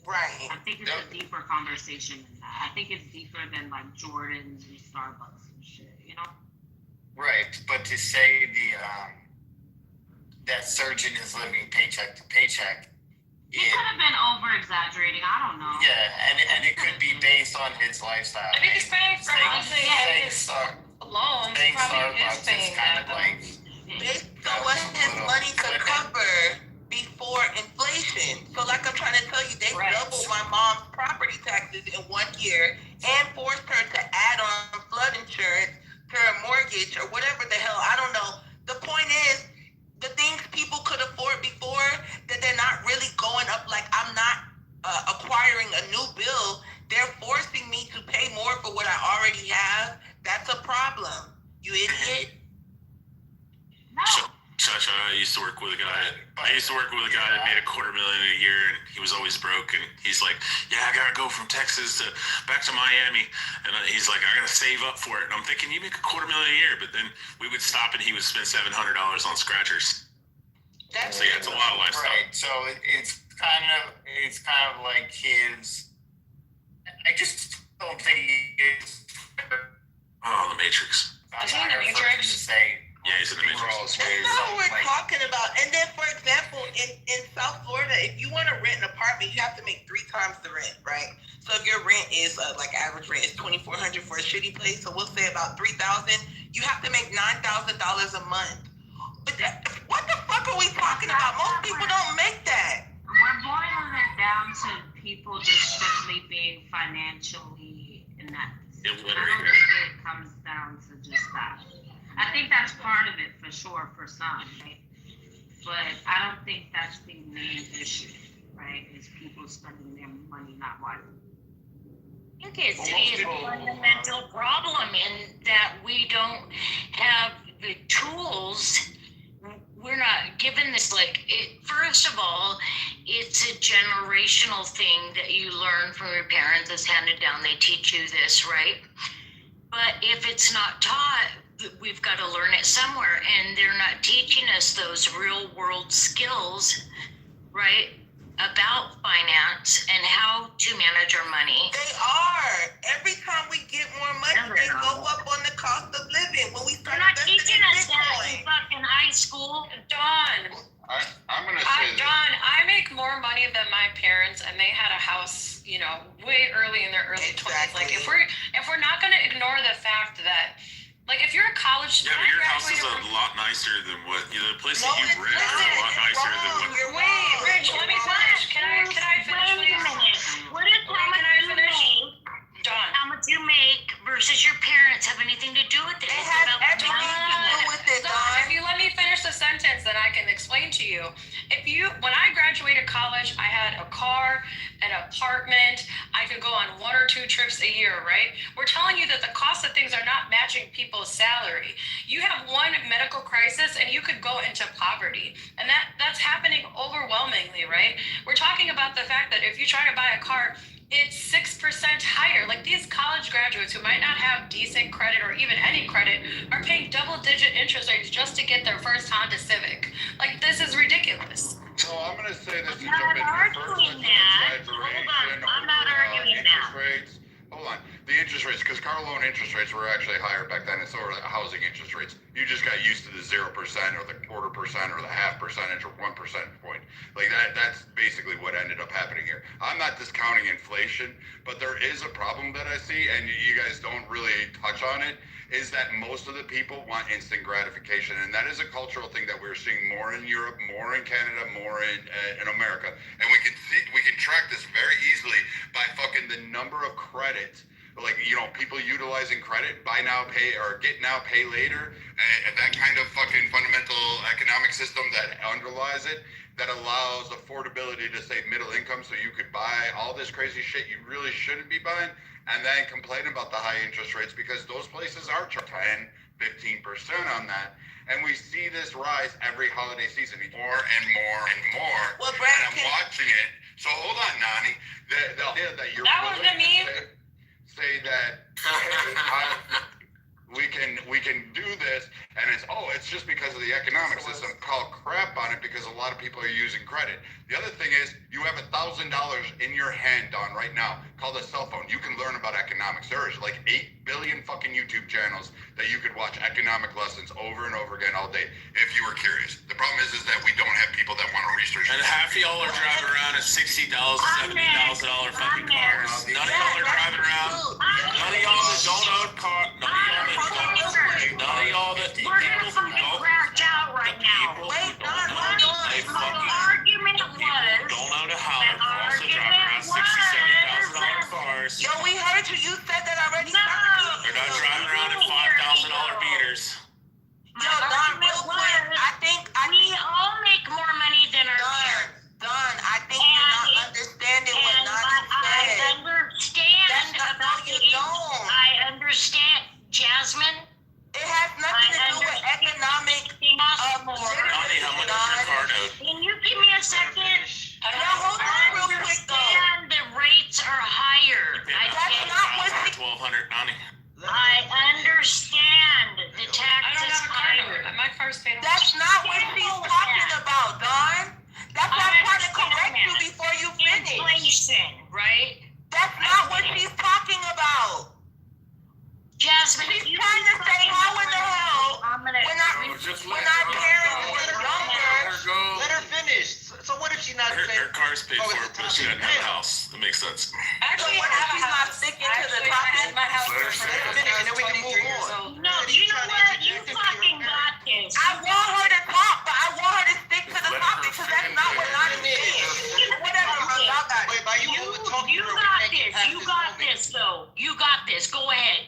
Right.
I think it's a deeper conversation than that. I think it's deeper than like Jordans and Starbucks and shit, you know?
Right, but to say that surgeon is living paycheck to paycheck.
He could have been over exaggerating. I don't know.
Yeah, and it could be based on his lifestyle.
I think he's paying for housing and his loans. Probably is paying that.
Based on what his money could cover before inflation. So like I'm trying to tell you, they doubled my mom's property taxes in 1 year and forced her to add on flood insurance to her mortgage or whatever the hell. I don't know. The point is, the things people could afford before, that they're not really going up. Like, I'm not acquiring a new bill. They're forcing me to pay more for what I already have. That's a problem. You idiot.
No.
Sasha, I used to work with a guy that made $250,000 a year, and he was always broke. And he's like, "Yeah, I gotta go from Texas back to Miami," and he's like, "I gotta save up for it." And I'm thinking, you make $250,000 a year, but then we would stop and he would spend $700 on scratchers. So yeah, it's a lot of lifestyle.
Right. So it's kind of like his. I just don't think it's.
Oh, the Matrix.
Is he in the Matrix?
Yeah, he's in the Matrix.
That's not what we're talking about. And then, for example, in South Florida, if you want to rent an apartment, you have to make 3 times the rent, right? So if your rent is like average rent is $2,400 for a shitty place, so we'll say about $3,000. You have to make $9,000 a month. But what the fuck are we talking about? Most people don't make that.
We're boiling it down to people just simply being financially inept. I don't think it comes down to just that. I think that's part of it for sure for some, right? But I don't think that's the main issue, right? Is people spending their money not wisely.
I think it's a fundamental problem in that we don't have the tools. We're not given this, first of all, it's a generational thing that you learn from your parents. It's handed down. They teach you this, right? But if it's not taught, we've got to learn it somewhere, and they're not teaching us those real world skills, right, about finance and how to manage our money.
They are. Every time we get more money, they go up on the cost of living. When we start
investing in Bitcoin. Fucking high school.
Dawn.
I'm gonna say
Dawn, I make more money than my parents, and they had a house, way early in their early 20s. Like, if we're not gonna ignore the fact that Like if you're a college
Yeah,
student,
but your house is a lot nicer than what the place that you rent is a lot nicer than what.
Wait, Rich, let me finish. Can I finish,
Wait a
please?
minute. What if how much you make?
Done.
How much you make versus your parents have anything to do with it?
It has everything to do with it, Dawn.
If you let me finish the sentence, then I can explain to you. When I graduated college, I had a car, an apartment. I could go on 1 or 2 trips a year, right? We're telling you that the cost of things are not matching people's salary. You have one medical crisis and you could go into poverty. And that's happening overwhelmingly, right? We're talking about the fact that if you try to buy a car, it's 6% higher. Like these college graduates who might not have decent credit or even any credit are paying double-digit interest rates just to get their first Honda Civic. Like this is ridiculous.
So I'm going to say this to
I'm
jump
not
into the first
arguing that. Hold on. I'm not arguing that.
interest rates. Hold on. The interest rates, because car loan interest rates were actually higher back then, and so were the housing interest rates. You just got used to the 0% or the 0.25% or the 0.5% or 1 percentage point. Like that's basically what ended up happening here. I'm not discounting inflation, but there is a problem that I see, and you guys don't really touch on it, is that most of the people want instant gratification, and that is a cultural thing that we're seeing more in Europe, more in Canada, more in America, and we can track this very easily by fucking the number of credits, like people utilizing credit, buy now pay or get now pay later, and that kind of fucking fundamental economic system that underlies it, that allows affordability to say middle income, so you could buy all this crazy shit you really shouldn't be buying. And then complain about the high interest rates because those places are 10, 15% on that. And we see this rise every holiday season, more and more and more.
Well, Brad,
and I'm watching it. So hold on, Nani. The idea that you're
That was the meme.
say that we can do this, and it's just because of the economic system. Call crap on it because a lot of people are using credit. The other thing is you have $1,000 in your hand, Don, right now, called a cell phone. You can learn about economics. There is like 8 billion fucking YouTube channels that you could watch economic lessons over and over again all day if you were curious. The problem is that we don't have people that want to research.
And half of y'all are driving around in $60,000, $70,000 fucking cars. None of y'all are driving around. None of y'all that don't own cars. None of y'all that
We're gonna fucking crash out right now.
Wait, Dawn,
My argument was.
Don't own a house. They're also driving around $60,000, $70,000 cars.
Yo, we heard you. You said that already.
No.
They're not driving around in $5,000 beaters.
Yo, Dawn, real quick,
We all make more money than our parents.
Dawn, I think you're not understanding what Nani said.
I understand about the
don't.
I understand, Jasmine.
It has nothing to do with economic
Nani, how much is your car note?
Can you give me a second?
Hold on real quick though.
I understand the rates are higher.
That's not what
$1,200, Nani.
I understand the taxes higher.
My car's paid off.
That's not what she's talking about, Dawn. That's why I'm trying to correct you before you finish.
Inflation, right?
That's not what she's talking about.
Jasmine,
she's trying to say how in the hell when our parents were younger.
Let her finish. So what if she's not saying?
Her car's paid for, but she doesn't have a house. That makes sense.
Actually, what if she's not sticking to the topic?
My house
Let her
for
finish,
and then we can move on.
No, you know what? You fucking got this.
I want her to talk, but I want her to stick to the topic because that's not what Nani said. Whatever, y'all got it.
You got this. You got this, though. You got this. Go ahead.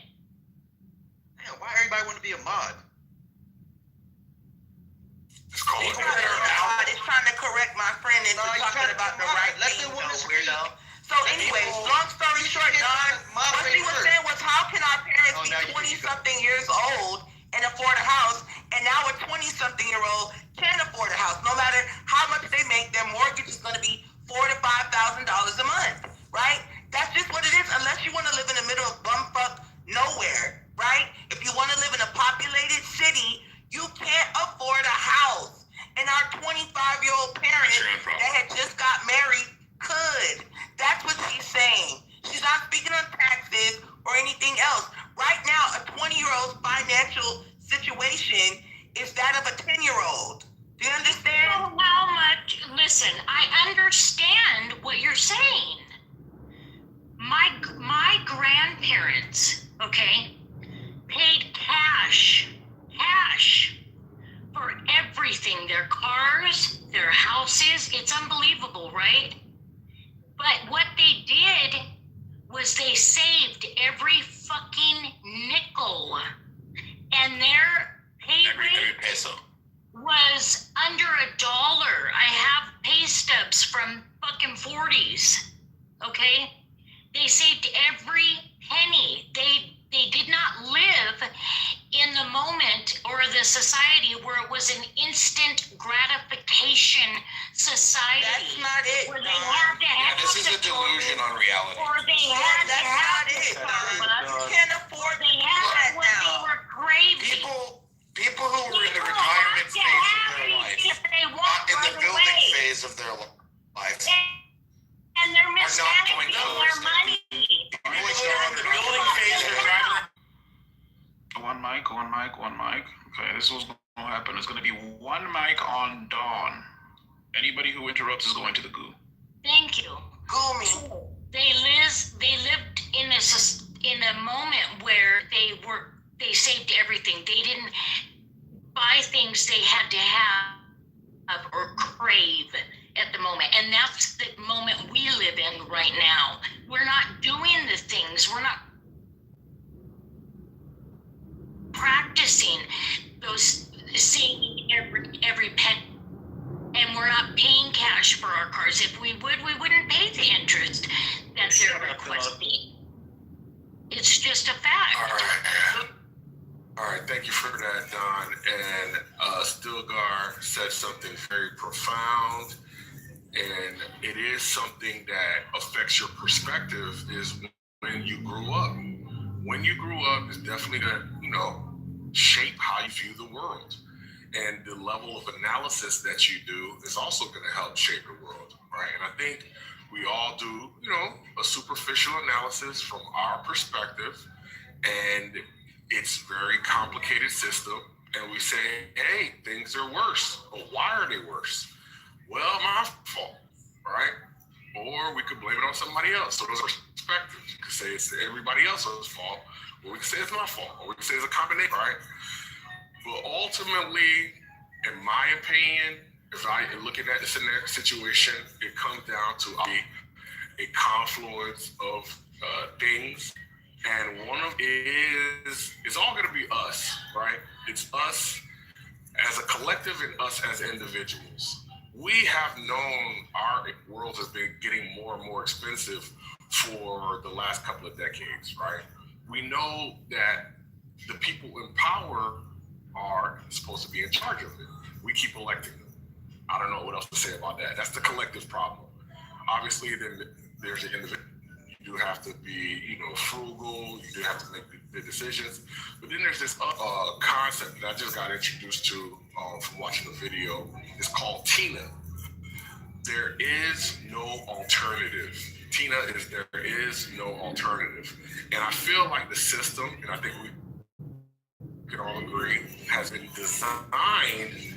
Damn, why everybody want to be a mod?
It's trying to correct my friend into talking about the right thing, though, weirdo. So anyways, long story short, Don, what she was saying was how can our parents be 20-something years old and afford a house, and now a 20-something-year-old can't afford a house? No matter how much they make, their mortgage is going to be $4,000 to $5,000 a month, right? That's just what it is, unless you want to live in the middle of bumfuck nowhere, right? If you want to live in a populated city, you can't afford a house. And our 25-year-old parents that had just got married could. That's what she's saying. She's not speaking on taxes or anything else. Right now, a 20-year-old's financial situation is that of a 10-year-old. Do you understand?
How much? Listen, I understand what you're saying. My grandparents, okay, paid cash cash for everything, their cars, their houses. It's unbelievable, right? But what they did was they saved every fucking nickel, and their pay rate was under $1. I have pay stubs from fucking 40s. Okay? They saved every penny. They did not live in the moment or the society where it was an instant gratification society.
That's not it.
Where they had to have
This is a delusion on reality.
or they had to have
That's
the
not it.
Starbucks,
You can't afford
or they had
that
what they
now.
were craving.
People who were in the retirement phase of their life, not in the building phase of their life,
and they're
are not going
mismanaging
to
their money.
One mic. Okay, this is what's going to happen. It's going to be one mic on Dawn. Anybody who interrupts is going to the goo.
Thank you.
Gumi.
They lived in a moment where they saved everything. They didn't buy things they had to have or crave at the moment. And that's the moment we live in right now. We're not doing the things. We're not practicing those saving every penny. And we're not paying cash for our cars. If we would, we wouldn't pay the interest that they're requesting. It's just a fact.
All right, thank you for that, Don. And Stilgar said something very profound, and it is something that affects your perspective. Is when you grew up. When you grew up, is definitely gonna, shape how you view the world, and the level of analysis that you do is also gonna help shape the world, right? And I think we all do, a superficial analysis from our perspective, and it's a very complicated system, and we say, hey, things are worse. But why are they worse? Well, my fault, right? Or we could blame it on somebody else. So those are perspectives. You could say it's everybody else's fault, or we could say it's my fault, or we could say it's a combination, right? But ultimately, in my opinion, if I looking at this situation, it comes down to a confluence of things. And one of it is, it's all going to be us, right? It's us as a collective and us as individuals. We have known our world has been getting more and more expensive for the last couple of decades, right? We know that the people in power are supposed to be in charge of it. We keep electing them. I don't know what else to say about that. That's the collective problem. Obviously, then there's the individual. You do have to be, frugal. You do have to make the decisions. But then there's this concept that I just got introduced to from watching the video. It's called TINA. There is no alternative. TINA is there is no alternative. And I feel like the system, and I think we can all agree, has been designed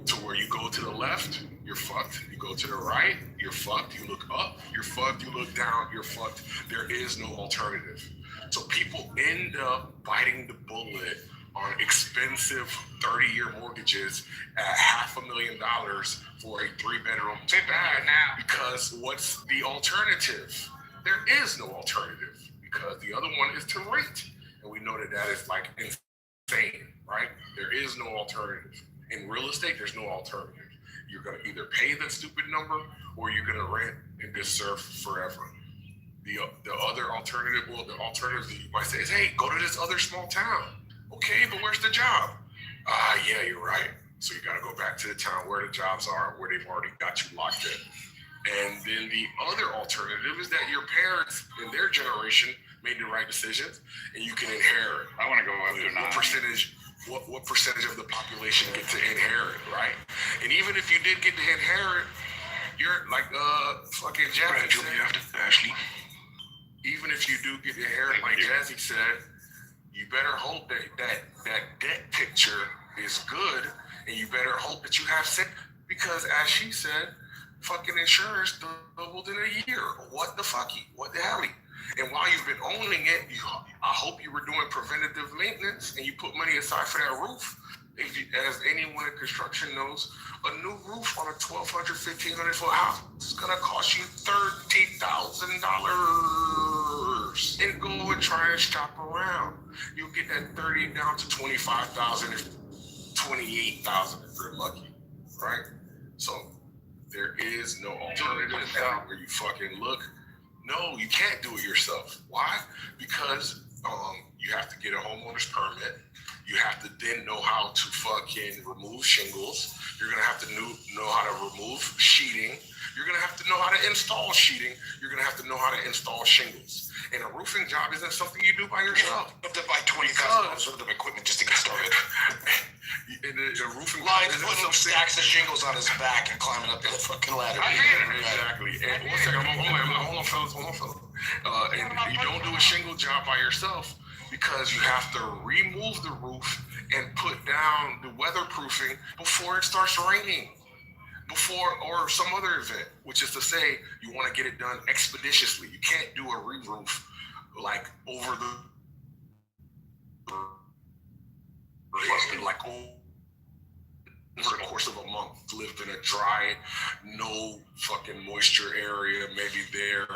to where you go to the left, you're fucked. You go to the right, you're fucked. You look up, you're fucked. You look down, you're fucked. There is no alternative. So people end up biting the bullet on expensive 30-year mortgages at $500,000 for a 3-bedroom. Say bad now. Because what's the alternative? There is no alternative, because the other one is to rent. And we know that is like insane, right? There is no alternative. In real estate, there's no alternative. You're going to either pay the stupid number or you're going to rent and just surf forever. The other alternative, the alternatives that you might say is, hey, go to this other small town. Okay, but where's the job? Yeah, you're right. So you got to go back to the town where the jobs are, where they've already got you locked in. And then the other alternative is that your parents in their generation made the right decisions and you can inherit. I want to go after what percentage of the population get to inherit, right? And even if you did get to inherit, you're like fucking Jazzy said. Ashley. Even if you do get to inherit, like Jazzy said, you better hope that debt picture is good, and you better hope that you have sick, because as she said, fucking insurance doubled in a year. What the fucky? What the hell? And while you've been owning it, I hope you were doing preventative maintenance and you put money aside for that roof. As anyone in construction knows, a new roof on a 1,200, 1,500 foot house is gonna cost you $30,000. And go and try and shop around. You'll get that 30 down to 25,000, 28,000 if you're lucky, right? So there is no alternative everywhere you fucking look. No, you can't do it yourself. Why? Because you have to get a homeowner's permit. You have to then know how to fucking remove shingles. You're gonna have to know how to remove sheeting. You're gonna have to know how to install sheeting. You're gonna have to know how to install shingles. And a roofing job isn't something you do by yourself.
You have to buy $20,000 worth of equipment just to get started.
And a roofing
Lions
job
putting stacks of shingles on his back and climbing up the fucking ladder.
Exactly. And one second, hold on, fellas. And you don't do a shingle job by yourself because you have to remove the roof and put down the weatherproofing before it starts raining. Or some other event, which is to say you want to get it done expeditiously. You can't do a re-roof like over the course of a month. Live in a dry, no fucking moisture area, maybe there,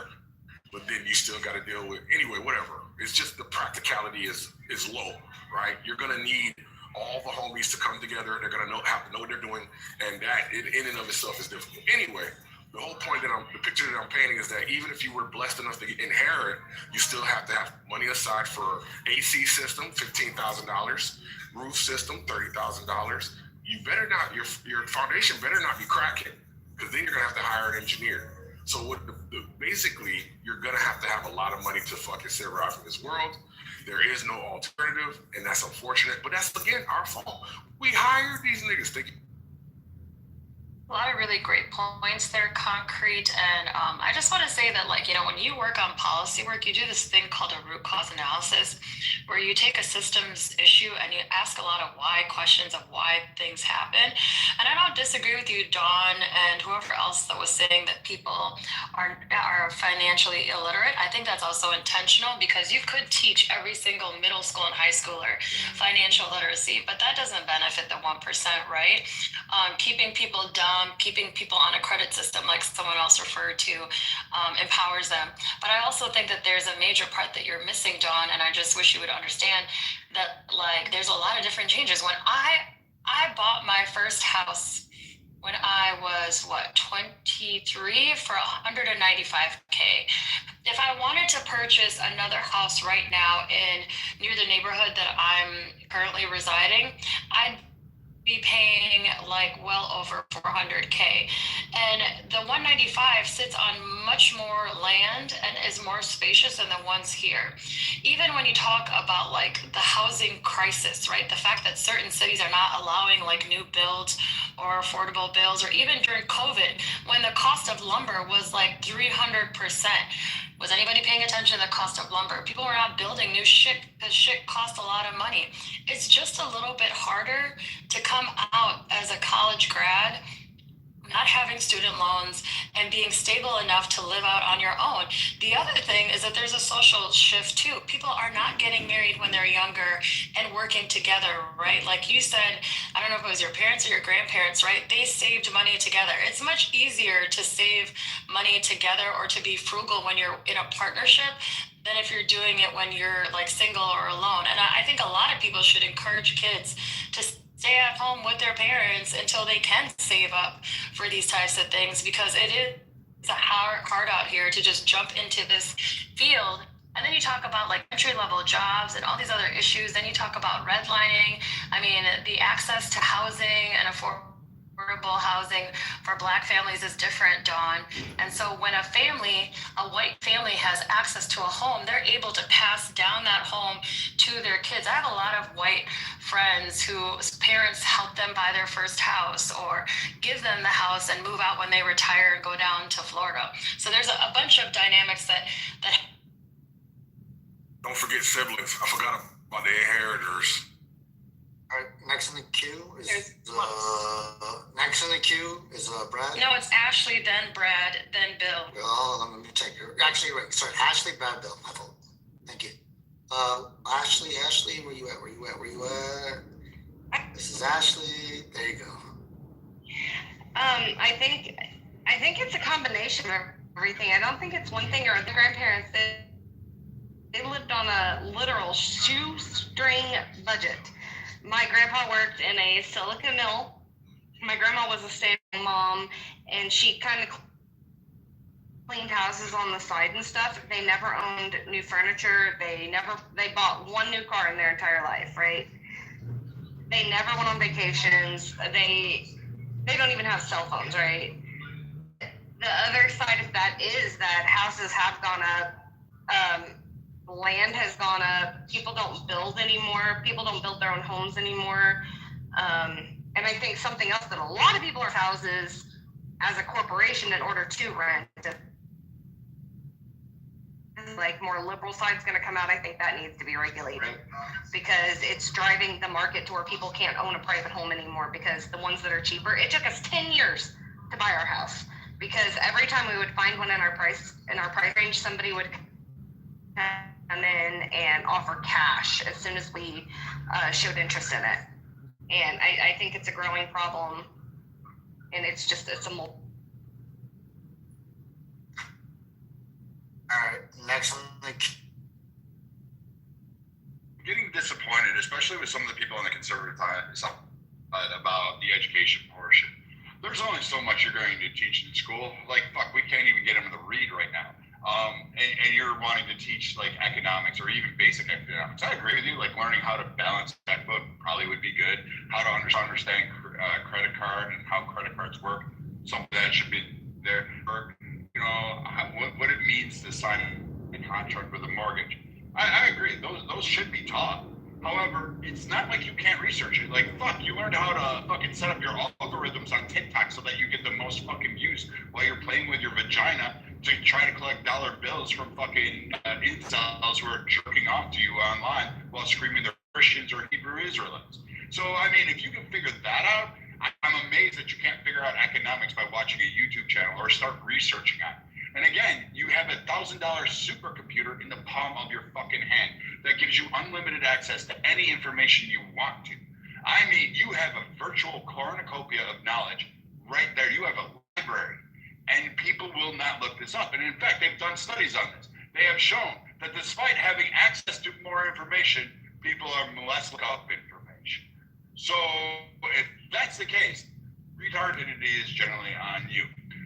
but then you still got to deal with anyway. Whatever. It's just the practicality is low, right? You're gonna need all the homies to come together. They're gonna have to know what they're doing, and that in and of itself is difficult. Anyway, the whole point the picture that I'm painting is that even if you were blessed enough to inherit, you still have to have money aside for AC system, $15,000, roof system, $30,000. You better not, your foundation better not be cracking, because then you're gonna have to hire an engineer. So basically, you're gonna have to have a lot of money to fucking survive in this world. There is no alternative, and that's unfortunate. But that's, again, our fault. We hired these niggas.
A lot of really great points there, Concrete. And I just want to say that, like, you know, when you work on policy work, you do this thing called a root cause analysis, where you take a systems issue and you ask a lot of why questions of why things happen. And I don't disagree with you, Dawn, and whoever else that was saying that people are financially illiterate. I think that's also intentional, because you could teach every single middle school and high schooler financial literacy, but that doesn't benefit the 1%, right? Keeping people dumb, keeping people on a credit system, like someone else referred to, empowers them. But I also think that there's a major part that you're missing, Dawn, and I just wish you would understand that, like, there's a lot of different changes. When I bought my first house when I was 23 for $195K. If I wanted to purchase another house right now near the neighborhood that I'm currently residing, I'd be paying like well over $400K. And the 195 sits on much more land and is more spacious than the ones here. Even when you talk about like the housing crisis, right? The fact that certain cities are not allowing like new builds or affordable builds, or even during COVID, when the cost of lumber was like 300%. Was anybody paying attention to the cost of lumber? People were not building new shit because shit cost a lot of money. It's just a little bit harder to come out as a college grad, not having student loans and being stable enough to live out on your own. The other thing is that there's a social shift too. People are not getting married when they're younger and working together, right? Like you said, I don't know if it was your parents or your grandparents, right? They saved money together. It's much easier to save money together or to be frugal when you're in a partnership than if you're doing it when you're like single or alone. And I think a lot of people should encourage kids to stay at home with their parents until they can save up for these types of things, because it is hard out here to just jump into this field. And then you talk about like entry-level jobs and all these other issues. Then you talk about redlining. I mean, the access to housing and affordable housing for Black families is different, Dawn. And so when a white family has access to a home, they're able to pass down that home to their kids. I have a lot of white friends whose parents help them buy their first house or give them the house and move out when they retire and go down to Florida. So there's a bunch of dynamics that
Don't forget siblings. I forgot about the inheritors.
All right, next in the queue is Brad.
No, it's Ashley, then Brad, then Bill.
Oh, let me check here. Actually, right. Sorry, Ashley, Brad, Bill. My fault. Thank you. Ashley, where you at? This is Ashley. There you go.
I think it's a combination of everything. I don't think it's one thing or the grandparents. They lived on a literal shoestring budget. My grandpa worked in a silica mill. My grandma was a stay-at-home mom, and she kind of cleaned houses on the side and stuff. They never owned new furniture. They bought one new car in their entire life, right? They never went on vacations. They don't even have cell phones, right? The other side of that is that houses have gone up. Land has gone up. People don't build anymore. People don't build their own homes anymore. And I think something else that a lot of people are houses as a corporation in order to rent. Like more liberal side's going to come out. I think that needs to be regulated because it's driving the market to where people can't own a private home anymore because the ones that are cheaper, it took us 10 years to buy our house because every time we would find one in our price range, somebody would come in and offer cash as soon as we showed interest in it. And I think it's a growing problem, and it's a
All right, next one.
Getting disappointed, especially with some of the people on the conservative side about the education portion. There's only so much you're going to teach in school. Like, fuck, we can't even get them to read right now. And you're wanting to teach like economics or even basic economics. I agree with you. Like learning how to balance checkbook probably would be good. How to understand credit card and how credit cards work. Some of that should be there. Or, you know, what it means to sign a contract with a mortgage. I agree. Those should be taught. However, it's not like you can't research it. Like, fuck, you learned how to fucking set up your algorithms on TikTok so that you get the most fucking views while you're playing with your vagina to try to collect dollar bills from fucking incels who are jerking off to you online while screaming they're Christians or Hebrew Israelites. So, I mean, if you can figure that out, I'm amazed that you can't figure out economics by watching a YouTube channel or start researching on it. And again, you have $1,000 supercomputer in the palm of your fucking hand that gives you unlimited access to any information you want to. I mean, you have a virtual cornucopia of knowledge right there. You have a library, and people will not look this up. And in fact, they've done studies on this. They have shown that despite having access to more information, people are less look up information. So if that's the case, retardedity is generally on you.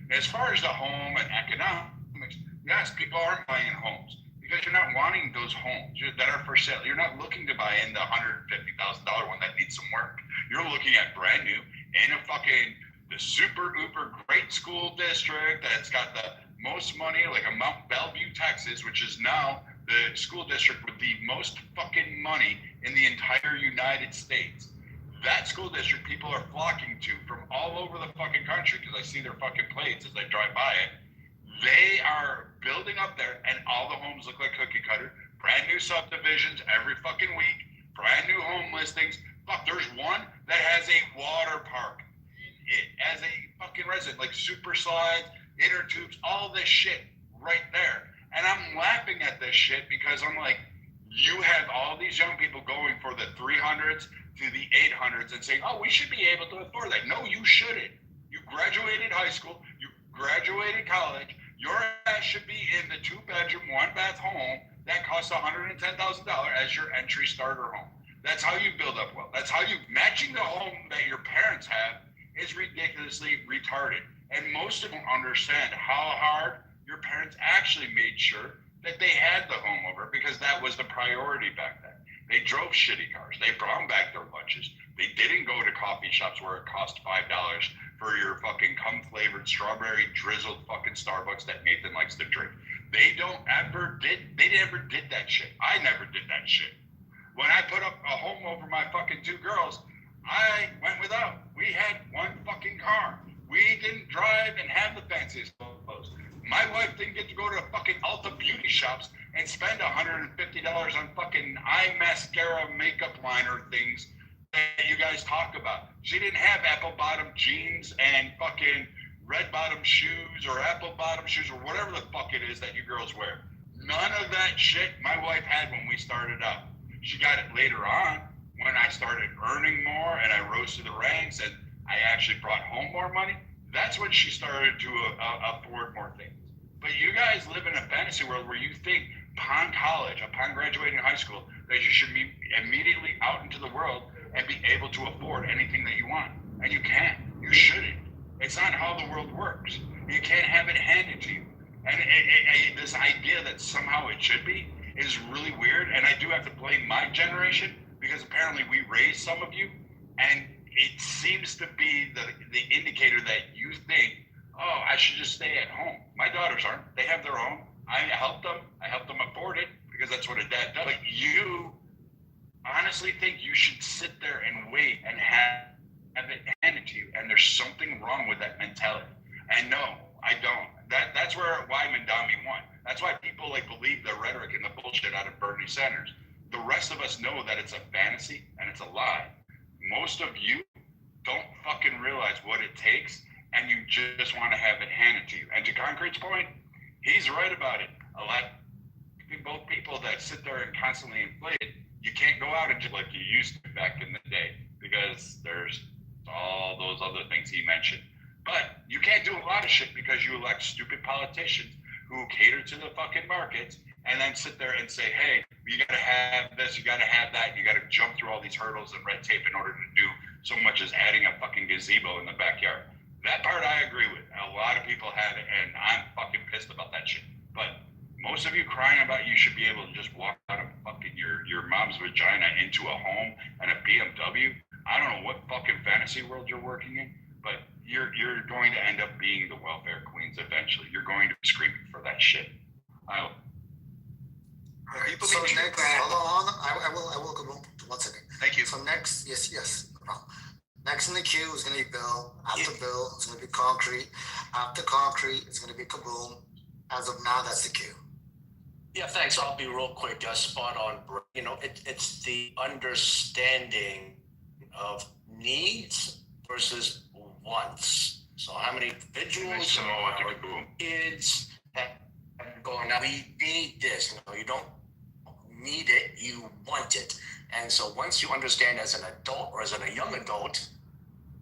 As far as the home and economics, yes, people aren't buying homes because you're not wanting those homes that are for sale. You're not looking to buy in the $150,000 one that needs some work. You're looking at brand new in the super uber great school district that's got the most money, like a Mount Bellevue, Texas, which is now the school district with the most fucking money in the entire United States. That school district people are flocking to from all over the fucking country because I see their fucking plates as I drive by it. They are building up there and all the homes look like cookie cutter. Brand new subdivisions every fucking week. Brand new home listings. Fuck, there's one that has a water park in it as a fucking resident. Like super slides, inner tubes, all this shit right there. And I'm laughing at this shit because I'm like, you have all these young people going for the 300s to the 800s and saying, oh, we should be able to afford that. No, you shouldn't. You graduated high school. You graduated college. Your ass should be in the 2-bedroom, 1-bath home that costs $110,000 as your entry starter home. That's how you build up wealth. That's how you matching the home that your parents have is ridiculously retarded. And most of them understand how hard your parents actually made sure that they had the home over because that was the priority back then. They drove shitty cars. They brown bagged their lunches. They didn't go to coffee shops where it cost $5 for your fucking cum-flavored strawberry drizzled fucking Starbucks that Nathan likes to drink. They never did that shit. I never did that shit. When I put up a home over my fucking 2 girls, I went without. We had one fucking car. We didn't drive and have the fanciest clothes. My wife didn't get to go to fucking Ulta beauty shops and spend $150 on fucking eye mascara makeup liner things that you guys talk about. She didn't have apple bottom jeans and fucking red bottom shoes or apple bottom shoes or whatever the fuck it is that you girls wear. None of that shit my wife had when we started out. She got it later on when I started earning more and I rose to the ranks and I actually brought home more money. That's when she started to afford more things. But you guys live in a fantasy world where you think upon college, upon graduating high school, that you should be immediately out into the world and be able to afford anything that you want. And you can't. You shouldn't. It's not how the world works. You can't have it handed to you. And this idea that somehow it should be is really weird. And I do have to blame my generation because apparently we raised some of you. And it seems to be the indicator that you think, oh, I should just stay at home. My daughters aren't. They have their own. I help them. I help them afford it because that's what a dad does. But you honestly think you should sit there and wait and have it handed to you. And there's something wrong with that mentality. And no, I don't. That's why Mandami won. That's why people believe the rhetoric and the bullshit out of Bernie Sanders. The rest of us know that it's a fantasy and it's a lie. Most of you don't fucking realize what it takes, and you just want to have it handed to you. And to Concrete's point, he's right about it. A lot of both people that sit there and constantly inflate it, you can't go out and just like you used to back in the day because there's all those other things he mentioned. But you can't do a lot of shit because you elect stupid politicians who cater to the fucking markets and then sit there and say, hey, you got to have this, you got to have that, you got to jump through all these hurdles and red tape in order to do so much as adding a fucking gazebo in the backyard. That part I agree with. A lot of people have it, and I'm fucking pissed about that shit. But most of you crying about you should be able to just walk out of fucking your mom's vagina into a home and a BMW. I don't know what fucking fantasy world you're working in, but you're going to end up being the welfare queens eventually. You're going to be screaming for that shit.
People so next, hold on, I will go one second.
Thank you.
So next, yes, no problem. Next in the queue is going to be Bill. After Bill, it's going to be Concrete. After Concrete, it's going to be Kaboom. As of now, that's the queue.
Yeah, thanks. I'll be real quick. Spot on. It's the understanding of needs versus wants. So how many individuals, kids have going, now we need this. No, you don't need it, you want it. And so once you understand as an adult or as a young adult,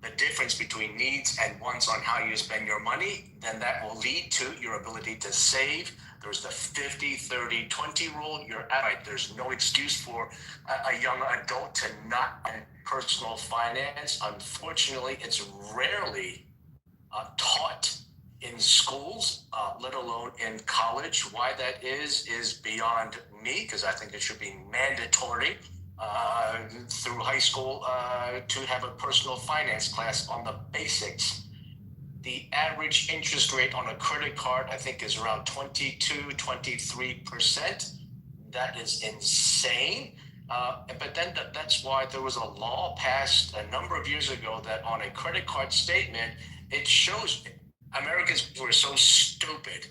the difference between needs and wants on how you spend your money, then that will lead to your ability to save. There's the 50, 30, 20 rule. You're right. There's no excuse for a young adult to not have personal finance. Unfortunately, it's rarely taught in schools, let alone in college. Why that is beyond me, because I think it should be mandatory through high school to have a personal finance class on the basics. The average interest rate on a credit card, I think, is around 22, 23%. That is insane. But then that's why there was a law passed a number of years ago that on a credit card statement, it shows Americans were so stupid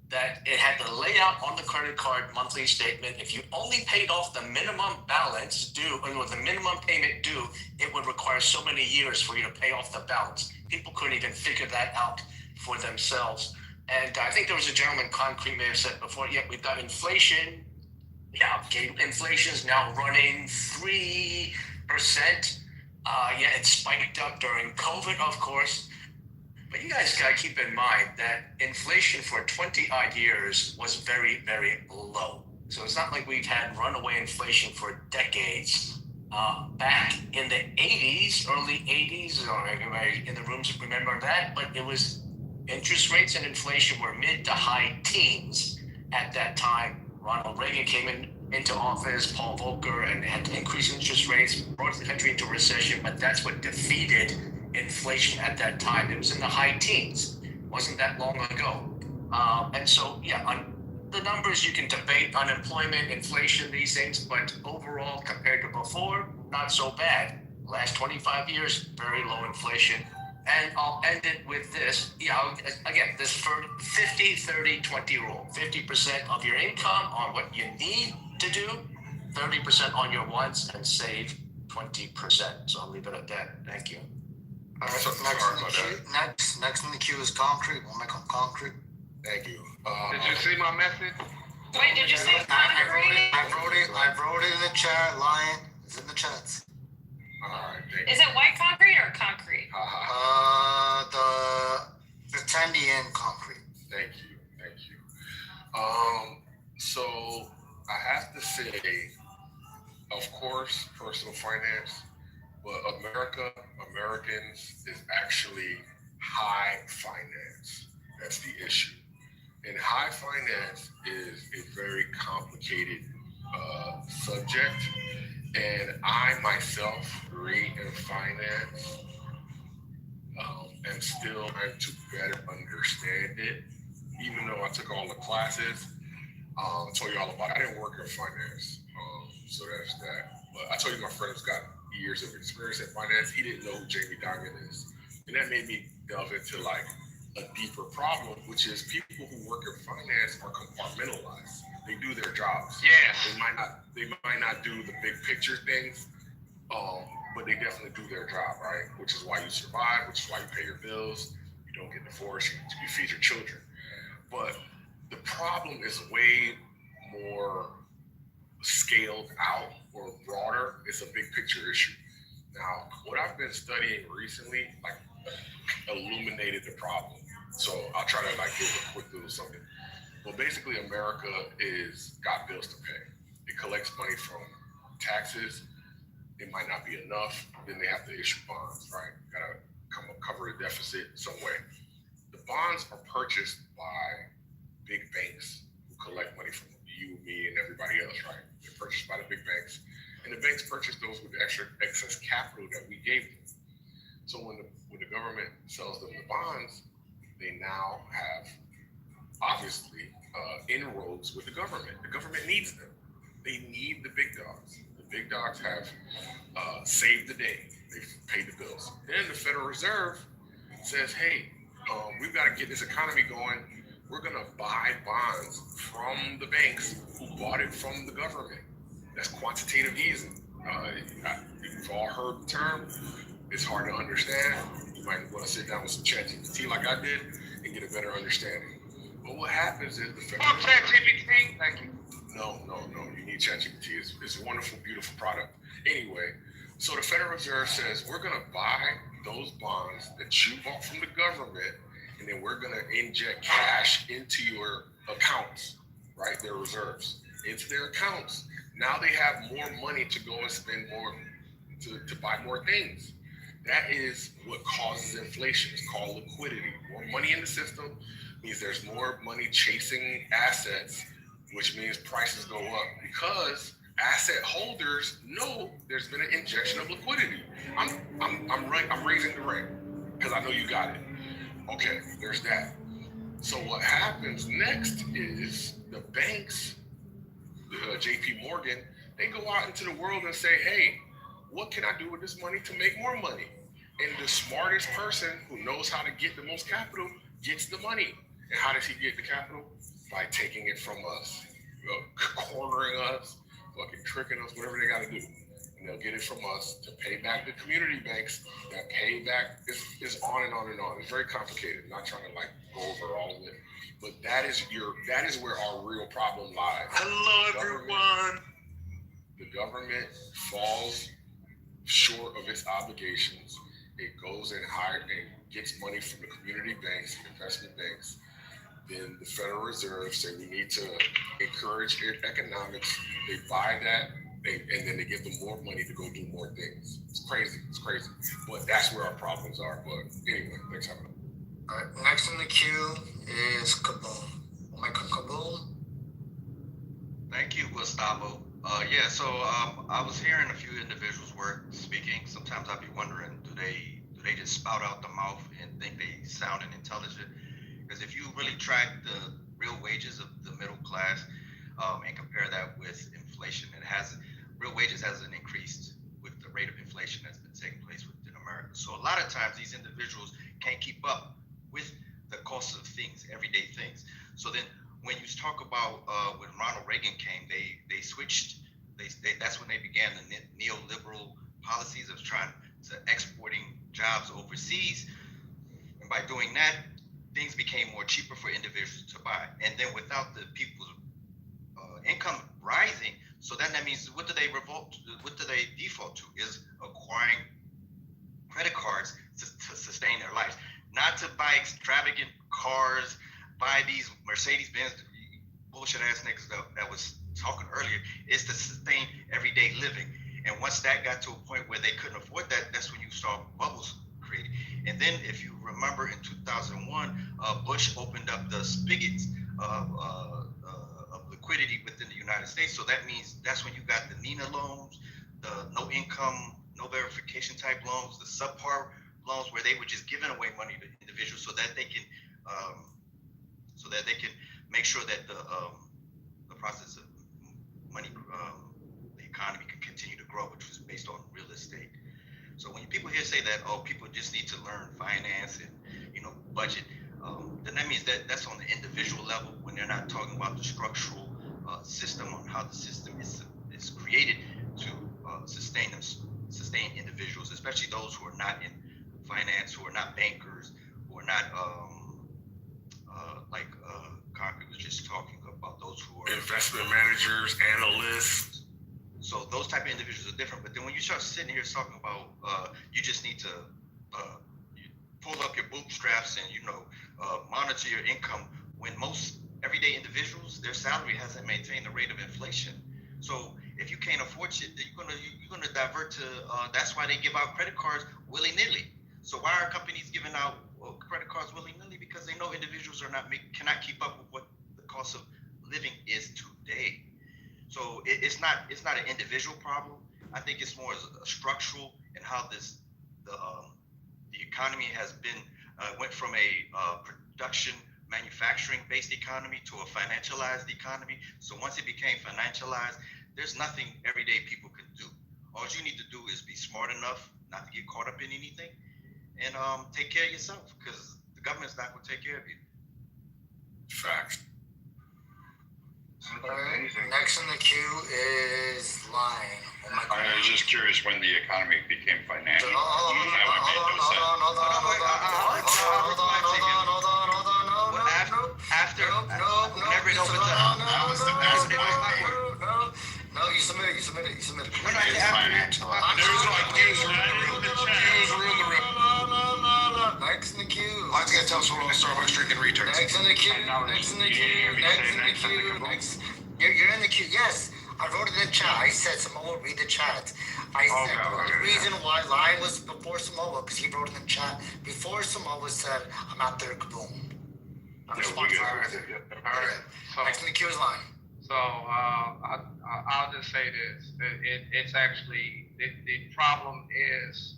that it had to lay out on the credit card monthly statement, if you only paid off the minimum balance due, or the minimum payment due, it would require so many years for you to pay off the balance. People couldn't even figure that out for themselves. And I think there was a gentleman, Concrete may have said before, yeah, we've got inflation. Yeah, okay, inflation is now running 3%. Yeah, it spiked up during COVID, of course. But you guys got to keep in mind that inflation for 20 odd years was very, very low. So it's not like we've had runaway inflation for decades. Back in the 80s, early 80s, or everybody in the rooms remember that, but it was interest rates and inflation were mid to high teens at that time. Ronald Reagan came into office, Paul Volcker, and had to increase interest rates, brought the country into recession, but that's what defeated inflation at that time. It was in the high teens. Wasn't that long ago. And so, yeah, on the numbers you can debate, unemployment, inflation, these things, but overall, compared to before, not so bad. Last 25 years, very low inflation. And I'll end it with this. Yeah, again, this 50, 30, 20 rule. 50% of your income on what you need to do, 30% on your wants, and save 20%. So I'll leave it at that. Thank you.
All right,
Next in the queue is concrete. We'll make them concrete.
Thank you.
Did you see my message?
Wait, did you say concrete?
I wrote it in the chat. Lion, it's in the chats.
All right, thank
Is it white concrete or concrete?
The Pretendian concrete.
Thank you. So I have to say, of course, personal finance, but Americans is actually high finance. That's the issue. And high finance is a very complicated subject. And I myself read in finance and still trying to better understand it. Even though I took all the classes, I told you all about it. I didn't work in finance, so that's that. But I told you my friend's got years of experience in finance. He didn't know who Jamie Dimon is. And that made me delve into like a deeper problem, which is people who work in finance are compartmentalized. They do their jobs.
Yes.
They might not do the big picture things, but they definitely do their job, right? Which is why you survive, which is why you pay your bills, you don't get divorced, you feed your children. But the problem is way more scaled out or broader. It's a big picture issue. Now, what I've been studying recently, like, illuminated the problem. So I'll try to like give a quick little something. Well, basically, America got bills to pay. It collects money from taxes. It might not be enough. Then they have to issue bonds, right? Gotta cover the deficit some way. The bonds are purchased by big banks who collect money from you, me, and everybody else, right? They're purchased by the big banks. And the banks purchase those with the excess capital that we gave them. So when the government sells them the bonds, they now have, obviously, inroads with the government. The government needs them. They need the big dogs. The big dogs have saved the day. They've paid the bills. Then the Federal Reserve says, hey, we've got to get this economy going. We're going to buy bonds from the banks who bought it from the government. That's quantitative easing. You've all heard the term. It's hard to understand. You might want to sit down with some ChatGPT like I did and get a better understanding. But what happens is the Federal Reserve...
ChatGPT, thank you.
No. You need ChatGPT. It's a wonderful, beautiful product. Anyway, so the Federal Reserve says, we're going to buy those bonds that you bought from the government, and then we're going to inject cash into your accounts, right? Their reserves, into their accounts. Now they have more money to go and spend more, to buy more things. That is what causes inflation. It's called liquidity. More money in the system means there's more money chasing assets, which means prices go up because asset holders know there's been an injection of liquidity. I'm raising the rent because I know you got it. Okay, there's that. So what happens next is the banks, JP Morgan, they go out into the world and say, hey, what can I do with this money to make more money? And the smartest person who knows how to get the most capital gets the money. And how does he get the capital? By taking it from us, cornering us, fucking tricking us, whatever they got to do. And they'll get it from us to pay back the community banks. That pay back is on and on and on. It's very complicated. I'm not trying to like go over all of it, but that is where our real problem lies.
Hello, everyone.
The government falls short of its obligations. It goes and gets money from the community banks and investment banks. Then the Federal Reserve say we need to encourage economics. They buy that, and then they give them more money to go do more things. It's crazy. But that's where our problems are. But anyway, thanks for having me.
All right, next in the queue is Kaboom. Michael Kaboom.
Thank you, Gustavo. So I was hearing a few individuals were speaking. Sometimes I'd be wondering, do they just spout out the mouth and think they sounding intelligent? Because if you really track the real wages of the middle class and compare that with inflation, real wages hasn't increased with the rate of inflation that's been taking place within America. So a lot of times these individuals can't keep up with the cost of things, everyday things. So then when you talk about when Ronald Reagan came, they switched. That's when they began the neoliberal policies of trying to exporting jobs overseas, and by doing that, things became more cheaper for individuals to buy. And then without the people's income rising, so then that means what do they default to is acquiring credit cards to sustain their lives, not to buy extravagant cars, buy these Mercedes-Benz bullshit ass niggas that was talking earlier. Is to sustain everyday living. And once that got to a point where they couldn't afford that, that's when you saw bubbles created. And then if you remember in 2001, Bush opened up the spigots of liquidity within the United States. So that means that's when you got the NINA loans, the no income, no verification type loans, the subpar loans, where they were just giving away money to individuals so that they can make sure that the process of money, the economy can continue to grow, which was based on real estate. So when people here say that, oh, people just need to learn finance and budget, then that means that's on the individual level, when they're not talking about the structural system on how the system is created to sustain individuals, especially those who are not in finance, who are not bankers, who are not like Concrete was just talking about, those who are
investment managers, analysts.
So those type of individuals are different. But then when you start sitting here talking about you just need to pull up your bootstraps and monitor your income, when most everyday individuals, their salary hasn't maintained the rate of inflation. So if you can't afford shit, you're gonna divert to that's why they give out credit cards willy-nilly. So why are companies giving out credit cards willy-nilly? Because they know individuals cannot keep up with what the cost of living is today. So it's not an individual problem. I think it's more structural in how the economy has been went from a production manufacturing based economy to a financialized economy. So once it became financialized, there's nothing everyday people can do. All you need to do is be smart enough not to get caught up in anything and take care of yourself, because the government's not going to take care of you.
Facts.
Next in the queue is lying. Oh my God.
I was just curious when the economy became financial.
Hold on.
After whenever it opens up,
no, you submitted.
Financial.
Next in the queue.
Let's get tell us what Starbucks drinking returns.
Next in the queue. You're in the queue. Yes, I wrote it in the chat. I said Samoa, read the chat. I said the reason why Lion was before Samoa, because he wrote in the chat before Samoa said, I'm out there, kaboom. I'm responsible. All right. So, next in the queue is Lion.
So I'll just say this. It's actually, the problem is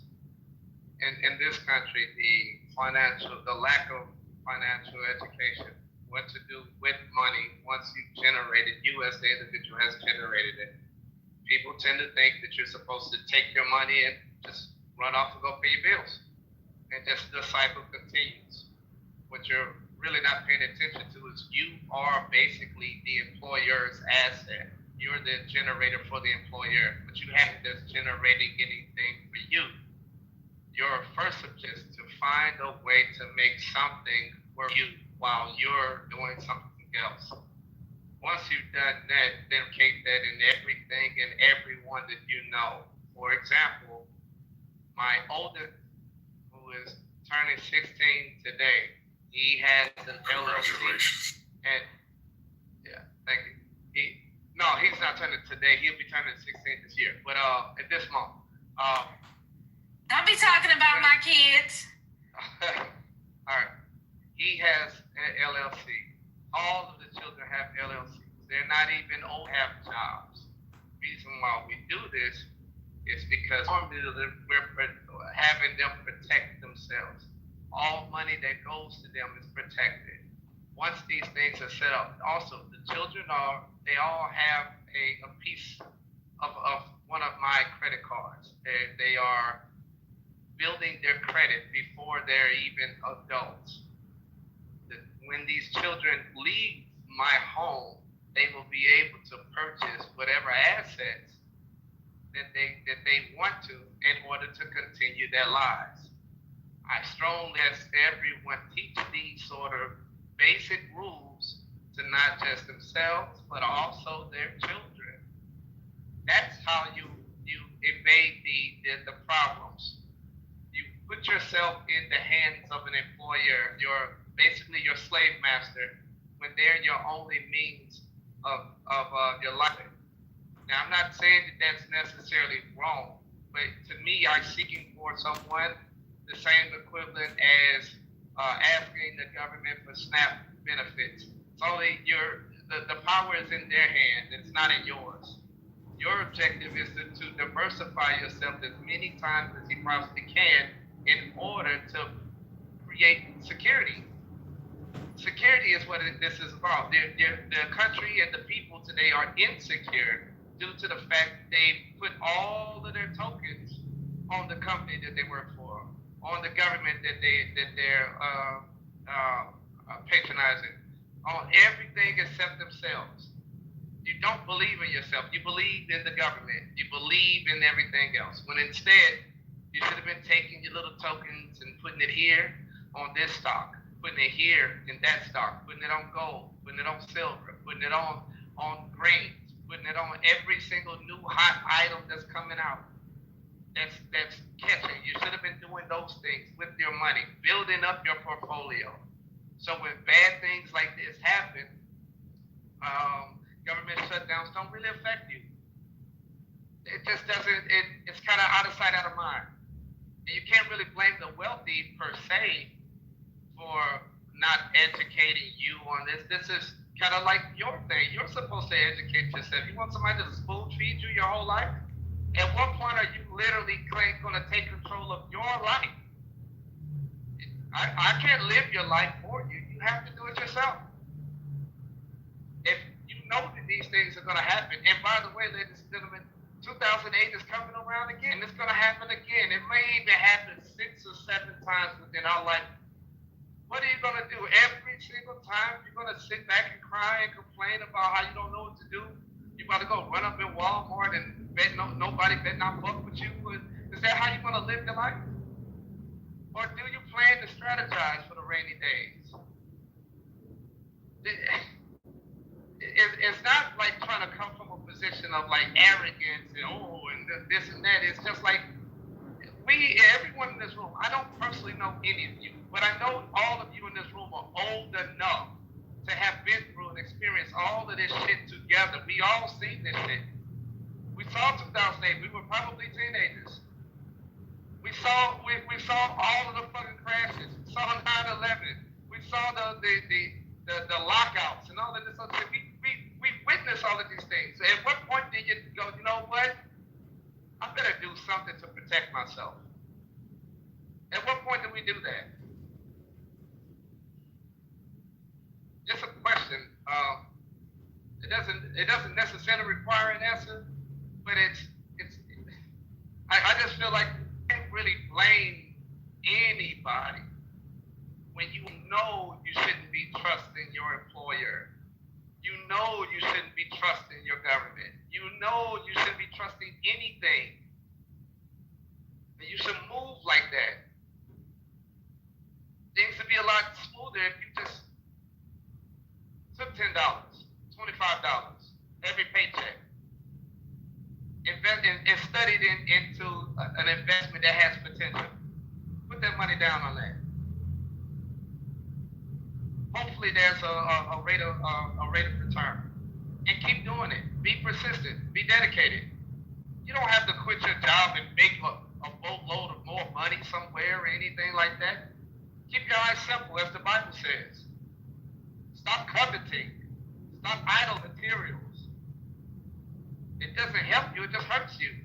in this country, the lack of financial education, what to do with money once you've generated, you as the individual has generated it. People tend to think that you're supposed to take your money and just run off and go pay your bills. And just the cycle continues. What you're really not paying attention to is you are basically the employer's asset. You're the generator for the employer, but you haven't just generating anything for you. Your first objective is to find a way to make something for you while you're doing something else. Once you've done that, then take that in everything and everyone that you know. For example, my oldest, who is turning 16 today, he has an LLC. And yeah, thank you. He's not turning today. He'll be turning 16 this year. But at this moment,
don't be talking about my kids.
all right. He has an LLC. All of the children have LLCs. They're not even old, have jobs. The reason why we do this is because we're having them protect themselves. All money that goes to them is protected. Once these things are set up, also the children they all have a piece of one of my credit cards. They are building their credit before they're even adults. When these children leave my home, they will be able to purchase whatever assets that they want to in order to continue their lives. I strongly ask everyone teach these sort of basic rules to not just themselves but also their children. That's how you evade the problems. You put yourself in the hands of an employer, basically your slave master, when they're your only means of your life. Now, I'm not saying that that's necessarily wrong, but to me, I'm seeking for someone the same equivalent as asking the government for SNAP benefits. It's only the power is in their hand, it's not in yours. Your objective is to diversify yourself as many times as you possibly can in order to create security. Security is what this is about. The country and the people today are insecure due to the fact they put all of their tokens on the company that they work for, on the government that they're patronizing, on everything except themselves. You don't believe in yourself. You believe in the government. You believe in everything else. When instead, you should have been taking your little tokens and putting it here on this stock, putting it here in that stock, putting it on gold, putting it on silver, putting it on grains, putting it on every single new hot item that's coming out. That's catching. You should have been doing those things with your money, building up your portfolio. So when bad things like this happen, government shutdowns don't really affect you. It just doesn't. It's kind of out of sight, out of mind. And you can't really blame the wealthy per se for not educating you on this. This is kind of like your thing. You're supposed to educate yourself. You want somebody to spoon feed you your whole life? At what point are you literally going to take control of your life? I can't live your life for you. You have to do it yourself. If you know that these things are going to happen, and by the way, ladies and gentlemen, 2008 is coming around again. It's going to happen again. It may even happen 6 or 7 times within our life. What are you going to do? Every single time you're going to sit back and cry and complain about how you don't know what to do? You about to go run up in Walmart and bet nobody bet not fuck with you? Is that how you're going to live your life? Or do you plan to strategize for the rainy days? It's not like trying to come from a position of like arrogance and this and that. It's just like everyone in this room, I don't personally know any of you, but I know all of you in this room are old enough to have been through and experienced all of this shit together. We all seen this shit. We saw 2008. We were probably teenagers. We saw all of the fucking crashes. We saw 9/11. We saw the lockouts and all of this other shit. We witnessed all of these things. At what point did you go, you know what? I better do something to protect myself. At what point did we do that? Just a question. It doesn't necessarily require an answer, but I just feel like you can't really blame anybody when you know you shouldn't be trusting your employer. You know you shouldn't be trusting your government. You know you shouldn't be trusting anything. And you should move like that. Things would be a lot smoother if you just took $10, $25 every paycheck, and studied into an investment that has potential. Put that money down on that. Hopefully there's a rate of return. And keep doing it. Be persistent. Be dedicated. You don't have to quit your job and make a boatload of more money somewhere or anything like that. Keep your eyes simple, as the Bible says. Stop coveting. Stop idle materials. It doesn't help you, it just hurts you.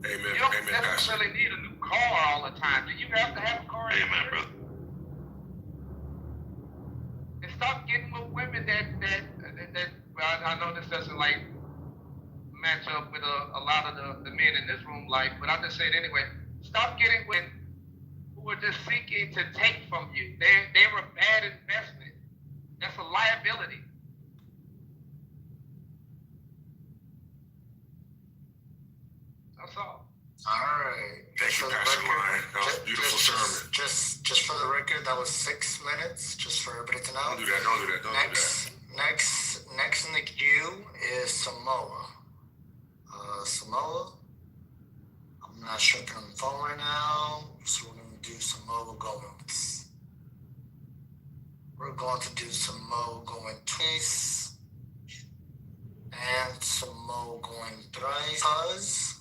Amen.
You don't necessarily need a new car all the time. Do you have to have a car?
Amen, brother.
And stop getting with women that well, I know this doesn't like match up with a lot of the men in this room, like, but I'll just say it anyway. Stop getting with who are just seeking to take from you. They were a bad investment. That's a liability. That's all.
All right.
Thank you, Pastor Lyon. That was a beautiful sermon.
Just for the record, that was 6 minutes, just for everybody to know.
Don't do that.
Next in the queue is Samoa. Samoa, I'm not sure if I'm on the phone right now, so we're going to do Samoa going. We're going to do Samoa going twice, and Samoa going thrice. Because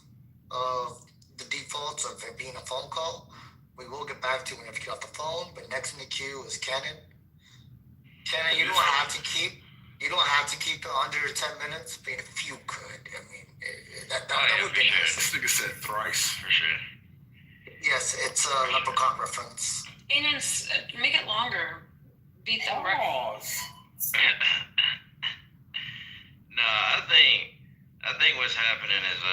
of the defaults of it being a phone call, we will get back to you whenever you get off the phone, but next in the queue is Cannon. Cannon, you don't have to keep it under 10 minutes, but if you could, I mean, that would be nice.
This nigga said thrice.
For sure.
Yes, it's a Leprechaun reference.
And make it longer. Beat the record.
No, I think what's happening is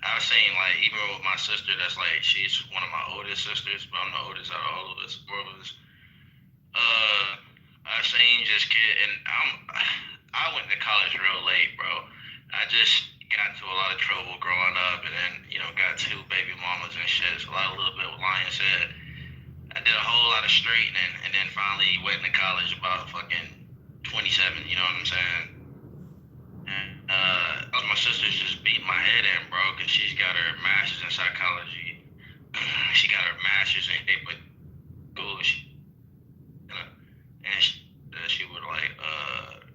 I've seen, like, even with my sister, that's like, she's one of my oldest sisters, but I'm the oldest out of all of us brothers. I've seen just and I went to college real late, bro. I just got into a lot of trouble growing up, and then, got 2 baby mamas and shit. So a little bit what Lion said. I did a whole lot of straightening, and then finally went to college about fucking 27, you know what I'm saying? And my sister's just beating my head in, bro, because she's got her master's in psychology. She got her master's in school. And she would like,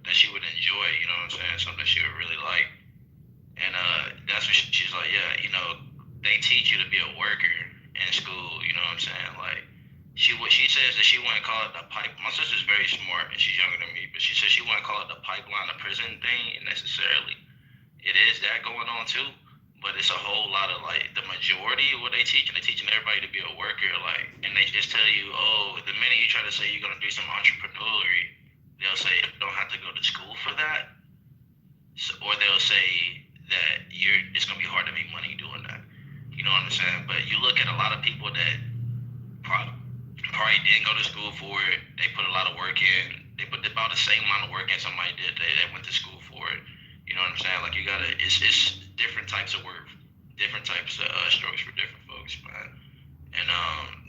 that she would enjoy, you know what I'm saying? Something she would really like. And that's what she's like, yeah, they teach you to be a worker in school, you know what I'm saying? Like, she says that she wouldn't call it the pipe. My sister's very smart and she's younger than me, but she says she wouldn't call it the pipeline to prison thing necessarily. It is that going on too, but it's a whole lot of, like, the majority of what they're teaching everybody to be a worker, like, and they just tell you, oh, the minute you try to say you're gonna do some entrepreneurial, they'll say you don't have to go to school for that, or they'll say that it's gonna be hard to make money doing that. You know what I'm saying? But you look at a lot of people that probably didn't go to school for it. They put a lot of work in. They put about the same amount of work in somebody did that went to school for it. You know what I'm saying? Like, it's different types of work, different types of strokes for different folks, man. And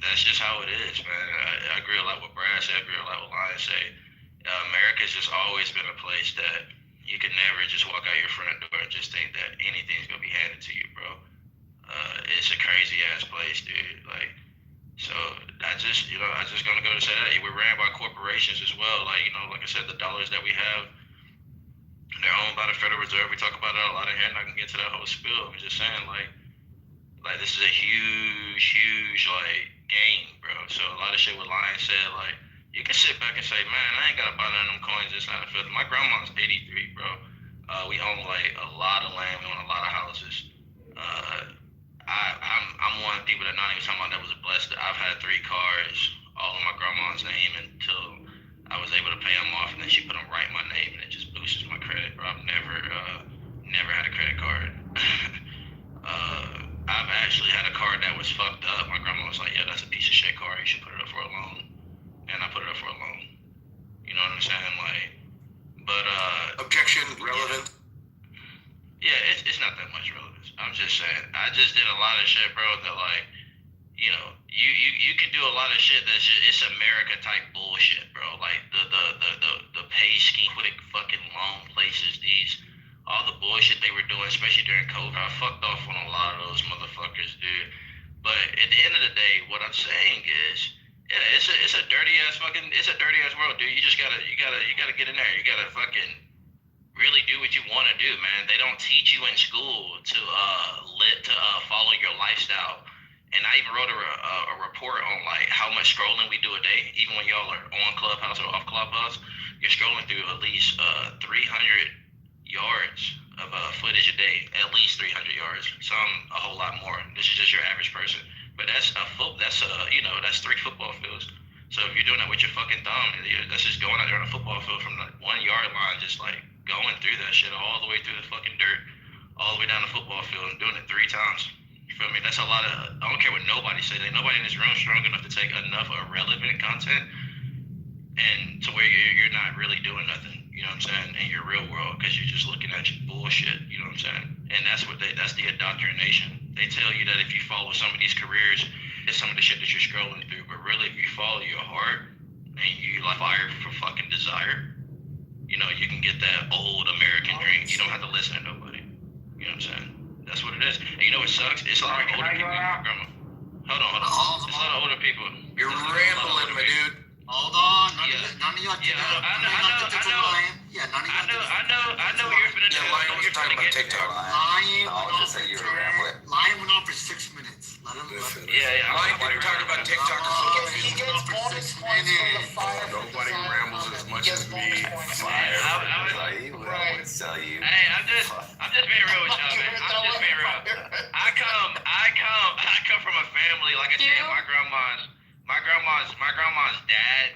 that's just how it is, man. I agree a lot with Brad said. I agree a lot with Lion say. America's just always been a place that you can never just walk out your front door and just think that anything's gonna be handed to you, bro. It's a crazy ass place, dude. Like, so I just gonna go to say that we're ran by corporations as well. Like, like I said, the dollars that we have, they're owned by the Federal Reserve. We talk about it a lot in here, and I can get to that whole spiel. I'm just saying, like this is a huge like game, bro. So a lot of shit what Lion said, like, you can sit back and say, man, I ain't gotta buy none of them coins. This not a fifth. My grandma's 83, bro. We own like a lot of land. We own a lot of houses. I'm one of the people that not even talking about that was blessed. I've had 3 cars, all in my grandma's name, until I was able to pay them off, and then she put them right in my name, and it just boosts my credit, bro. I've never had a credit card. I've actually had a card that was fucked up. My grandma was like, yeah, that's a piece of shit card. You should put it up for a loan. And I put it up for a loan. You know what I'm saying? Like, but
objection relevant.
Yeah, it's not that much relevance. I'm just saying, I just did a lot of shit, bro, that, like, you can do a lot of shit that's just, it's America type bullshit, bro. Like the pay scheme, quick fucking long places, all the bullshit they were doing, especially during COVID. I fucked off on a lot of those motherfuckers, dude. But at the end of the day, what I'm saying is, yeah, it's a dirty ass world, dude. You gotta get in there. You gotta fucking really do what you want to do, man. They don't teach you in school to follow your lifestyle. And I even wrote a report on, like, how much scrolling we do a day. Even when y'all are on Clubhouse or off Clubhouse, you're scrolling through at least 300 yards of footage a day. At least 300 yards. Some a whole lot more. This is just your average person. But that's 3 football fields. So if you're doing that with your fucking thumb, that's just going out there on a football field from the 1 yard line, just like going through that shit all the way through the fucking dirt, all the way down the football field, and doing it 3 times. You feel me? That's a lot of, I don't care what nobody says. Ain't nobody in this room strong enough to take enough irrelevant content and to where you're not really doing nothing, you know what I'm saying, in your real world, because you're just looking at your bullshit, you know what I'm saying?
And that's the indoctrination. They tell you that if you follow some of these careers, it's some of the shit that you're scrolling through. But really, if you follow your heart and you like fire for fucking desire, you know, you can get that old American dream. You don't have to listen to nobody. You know what I'm saying? That's what it is. And you know what sucks? It's a lot of older people. Grandma. Hold on. It's a lot of older people.
You're rambling, my dude.
Hold on. None of y'all.
Yeah, I know you're finna do.
Lion was talking about TikTok.
Lion
I'll just say you were rambling.
Lion went on for 6 minutes. Let him.
Yeah.
Lion didn't talk about TikTok.
He gets bonus points for the fire.
Nobody rambles as much as me.
Hey, I'm just being real with y'all, man. I'm just being real. I come from a family, like I said, my grandma's dad.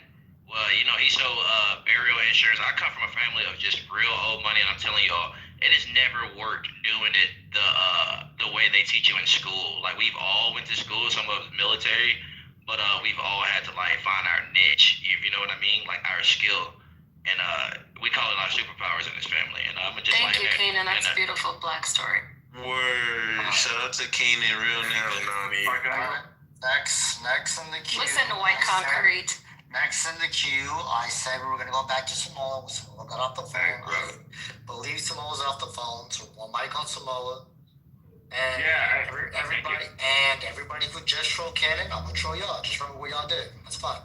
Well, you know, he sold burial insurance. I come from a family of just real old money, and I'm telling y'all, it has never worked doing it the way they teach you in school. Like, we've all went to school, some of us military, but we've all had to like find our niche. You know what I mean? Like our skill. And we call it our superpowers in this family. And I'm just
Thank you, Kanan. That's a beautiful black story.
Word. Shout out to Kanan, real nigga.
Next in the queue.
Listen to White Concrete.
Next in the queue, I said we were going to go back to Samoa. Samoa got off the phone. I believe Samoa's off the phone, so one mic on Samoa. And everybody who just troll Cannon, I'm going to troll y'all. Just remember what y'all did. That's fine.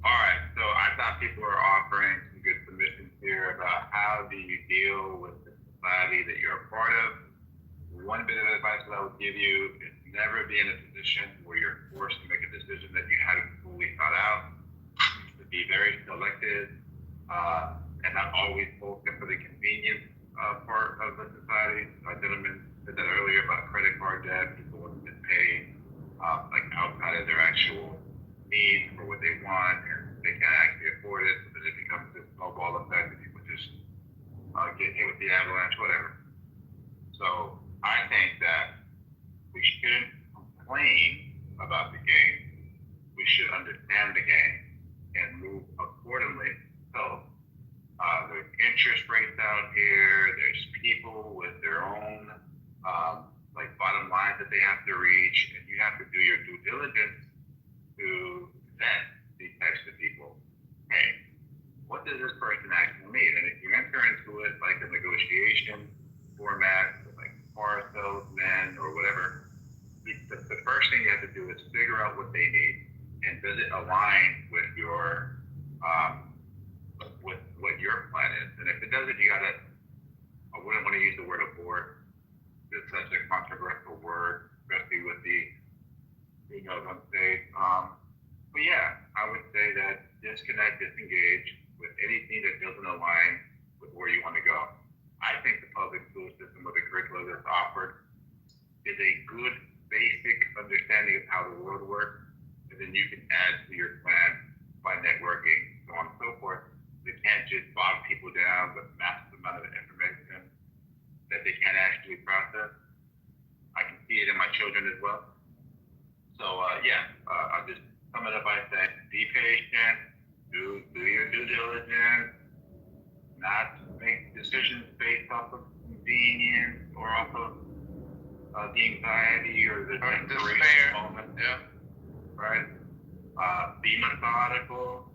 All right, so I thought people were offering some good submissions here about how do you deal with the society that you're a part of. One bit of advice that I would give you is never be in a position where you're forced to make a decision that you hadn't fully thought out. To be very selective and not always focus for the convenience part of the society. A gentleman said that earlier about credit card debt. People want to pay like outside of their actual needs for what they want, and they can't actually afford it, so that it becomes this snowball effect and people just get hit with the avalanche, whatever. So I think that we shouldn't complain about the game. We should understand the game and move accordingly. So there's interest rates out here, there's people with their own like bottom lines that they have to reach, and you have to do your due diligence to vet these types of people. Hey, what does this person actually need? And if you enter into it like a negotiation format, like car salesman or whatever, the first thing you have to do is figure out what they need, and does it align with your with what your plan is. And if it doesn't, I wouldn't want to use the word abort. It's such a controversial word, especially with the females on stage. But yeah, I would say that disconnect, disengage with anything that doesn't align with where you want to go. I think the public school system with the curriculum that's offered is a good basic understanding of how the world works, and then you can add to your plan by networking, so on and so forth. You can't just bog people down with massive amount of information that they can't actually process. I can see it in my children as well. So I'll just sum it up by saying, be patient, do your due diligence, not make decisions based off of convenience or off of the anxiety or the despair moment. Yeah. Right? Be methodical.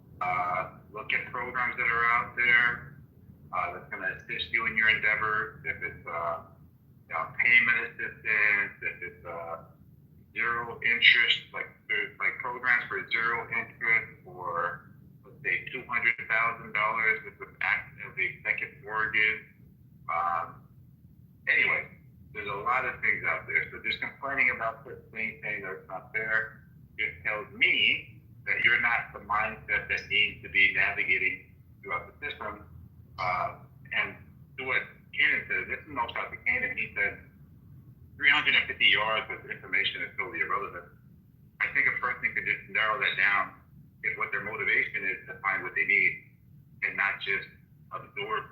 Look at programs that are out there that's going to assist you in your endeavors. If it's payment assistance, if it's zero interest, like there's like programs for zero interest, or let's say $200,000 with the executive mortgage. Anyway, there's a lot of things out there. So just complaining about the same thing that's not there just tells me that you're not the mindset that needs to be navigating throughout the system. And to what Kanan said, this is no shot to Kanan. He said 350 yards of information is totally irrelevant. I think a person could just narrow that down if what their motivation is to find what they need and not just absorb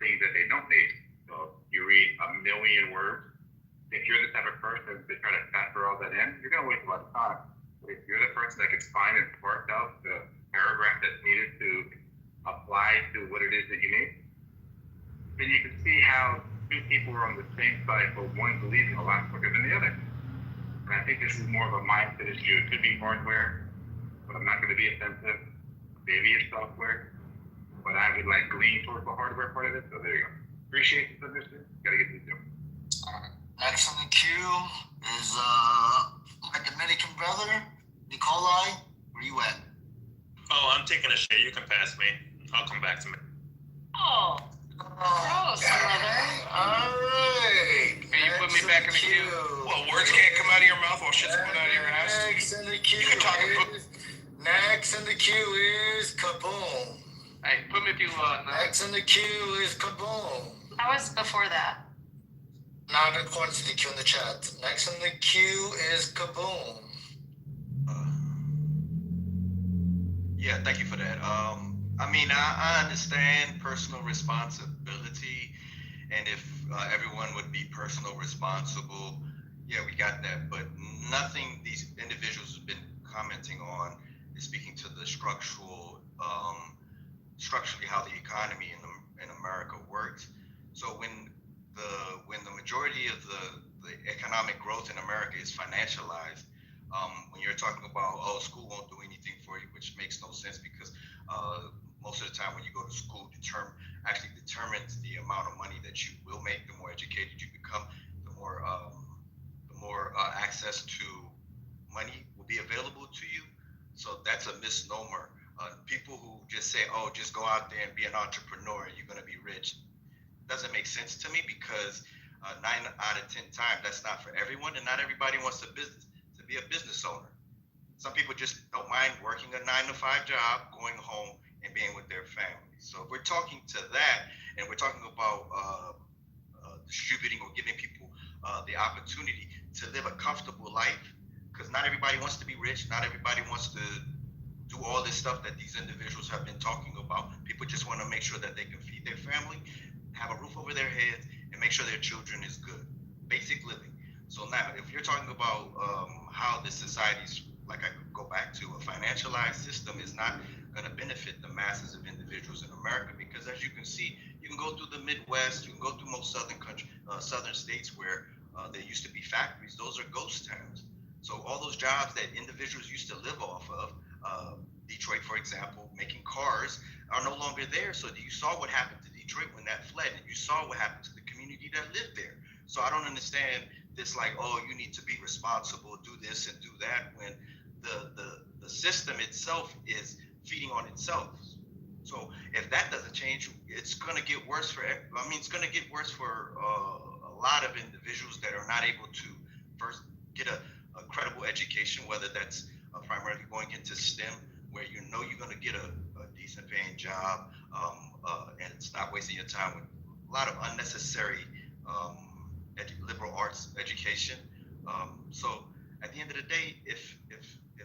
things that they don't need. So you read 1 million words. If you're the type of person to try to factor all that in, you're going to waste a lot of time. But if you're the person that can find and parse out the paragraph that's needed to apply to what it is that you need, then you can see how two people are on the same site, but one's leaving a lot quicker than the other. And I think this is more of a mindset issue. It could be hardware, but I'm not going to be offensive. Maybe it's software, but I would like lean towards the hardware part of it. So there you go. Appreciate the submission. Gotta get this done.
Next on the queue is my Dominican brother, Nikolai. Where you at?
Oh, I'm taking a shit. You can pass me. I'll come back to me.
Oh, gross, brother.
All right.
Can you put me back in the queue?
Well, words can't come out of your mouth while shit's coming out of your ass.
Next in the queue.
You can talk and put.
Next in the queue is Kaboom.
Hey, put me if you
Next in the queue is Kaboom.
That was before that.
Not according to the queue in the chat. Next in the queue is Kaboom.
Yeah, thank you for that. I mean, I understand personal responsibility, and if everyone would be personal responsible, yeah, we got that. But nothing these individuals have been commenting on is speaking to the structurally how the economy in America works. So when the majority of the economic growth in America is financialized, when you're talking about, oh, school won't do anything for you, which makes no sense because most of the time when you go to school, actually determines the amount of money that you will make. The more educated you become, the more access to money will be available to you. So that's a misnomer. People who just say, oh, just go out there and be an entrepreneur and you're going to be rich, doesn't make sense to me because 9 out of 10 times that's not for everyone, and not everybody wants to be a business owner. Some people just don't mind working a 9-to-5 job, going home and being with their family. So if we're talking to that, and we're talking about distributing or giving people the opportunity to live a comfortable life, because not everybody wants to be rich, not everybody wants to do all this stuff that these individuals have been talking about. People just want to make sure that they can feed their family, have a roof over their heads, and make sure their children is good. Basic living. So now, if you're talking about how this society's, like I could go back to, a financialized system is not going to benefit the masses of individuals in America, because as you can see, you can go through the Midwest, you can go through most southern states where there used to be factories. Those are ghost towns. So all those jobs that individuals used to live off of, Detroit, for example, making cars, are no longer there. So you saw what happened to Detroit when that fled, and you saw what happened to the community that lived there. So I don't understand this, like, oh, you need to be responsible, do this and do that, when the system itself is feeding on itself. So if that doesn't change, it's going to get worse it's going to get worse for a lot of individuals that are not able to first get a credible education, whether that's primarily going into STEM, where you know you're going to get a decent paying job, and it's not wasting your time with a lot of unnecessary liberal arts education. So at the end of the day, if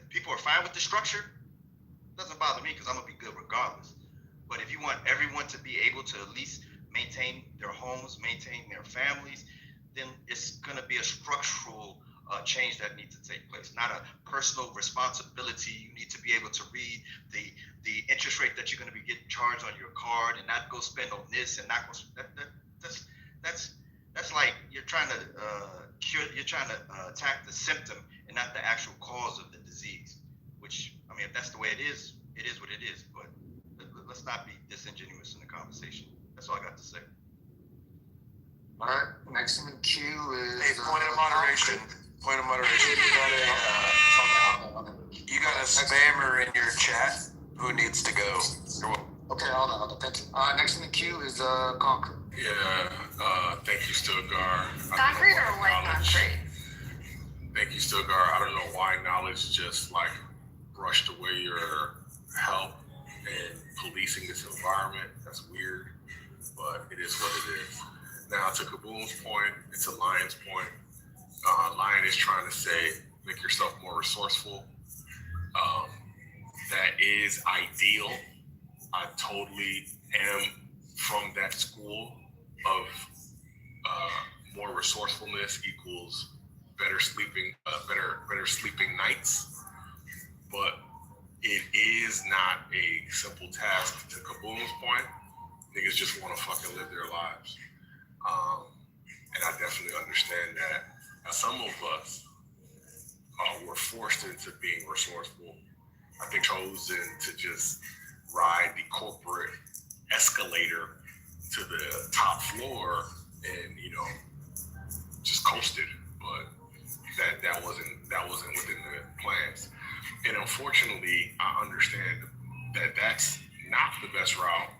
people are fine with the structure, it doesn't bother me because I'm going to be good regardless. But if you want everyone to be able to at least maintain their homes, maintain their families, then it's going to be a structural change that needs to take place, not a personal responsibility. You need to be able to read the interest rate that you're going to be getting charged on your card, and not go spend on this and not go. That's like you're trying to attack the symptom and not the actual cause of the disease. Which, I mean, if that's the way it is what it is. But let's not be disingenuous in the conversation. That's all I got to say.
All right, next in the queue is.
Hey, point of moderation. Point of moderation. You got a spammer in your chat who needs to go.
Okay, hold on. Thank you. Next in the queue is Conquer.
Yeah, thank you, Stilgar.
Concrete or white concrete?
Thank you, Stilgar. I don't know why knowledge just like brushed away your help in policing this environment. That's weird, but it is what it is. Now, to Kaboom's point, it's a Lion's point. Lion is trying to say, make yourself more resourceful. That is ideal. I totally am from that school of more resourcefulness equals better sleeping nights. But it is not a simple task. To Kaboom's point, niggas just want to fucking live their lives. And I definitely understand that some of us were forced into being resourceful. I think chosen to just ride the corporate escalator to the top floor and, just coasted. But that wasn't within the plans. And unfortunately, I understand that that's not the best route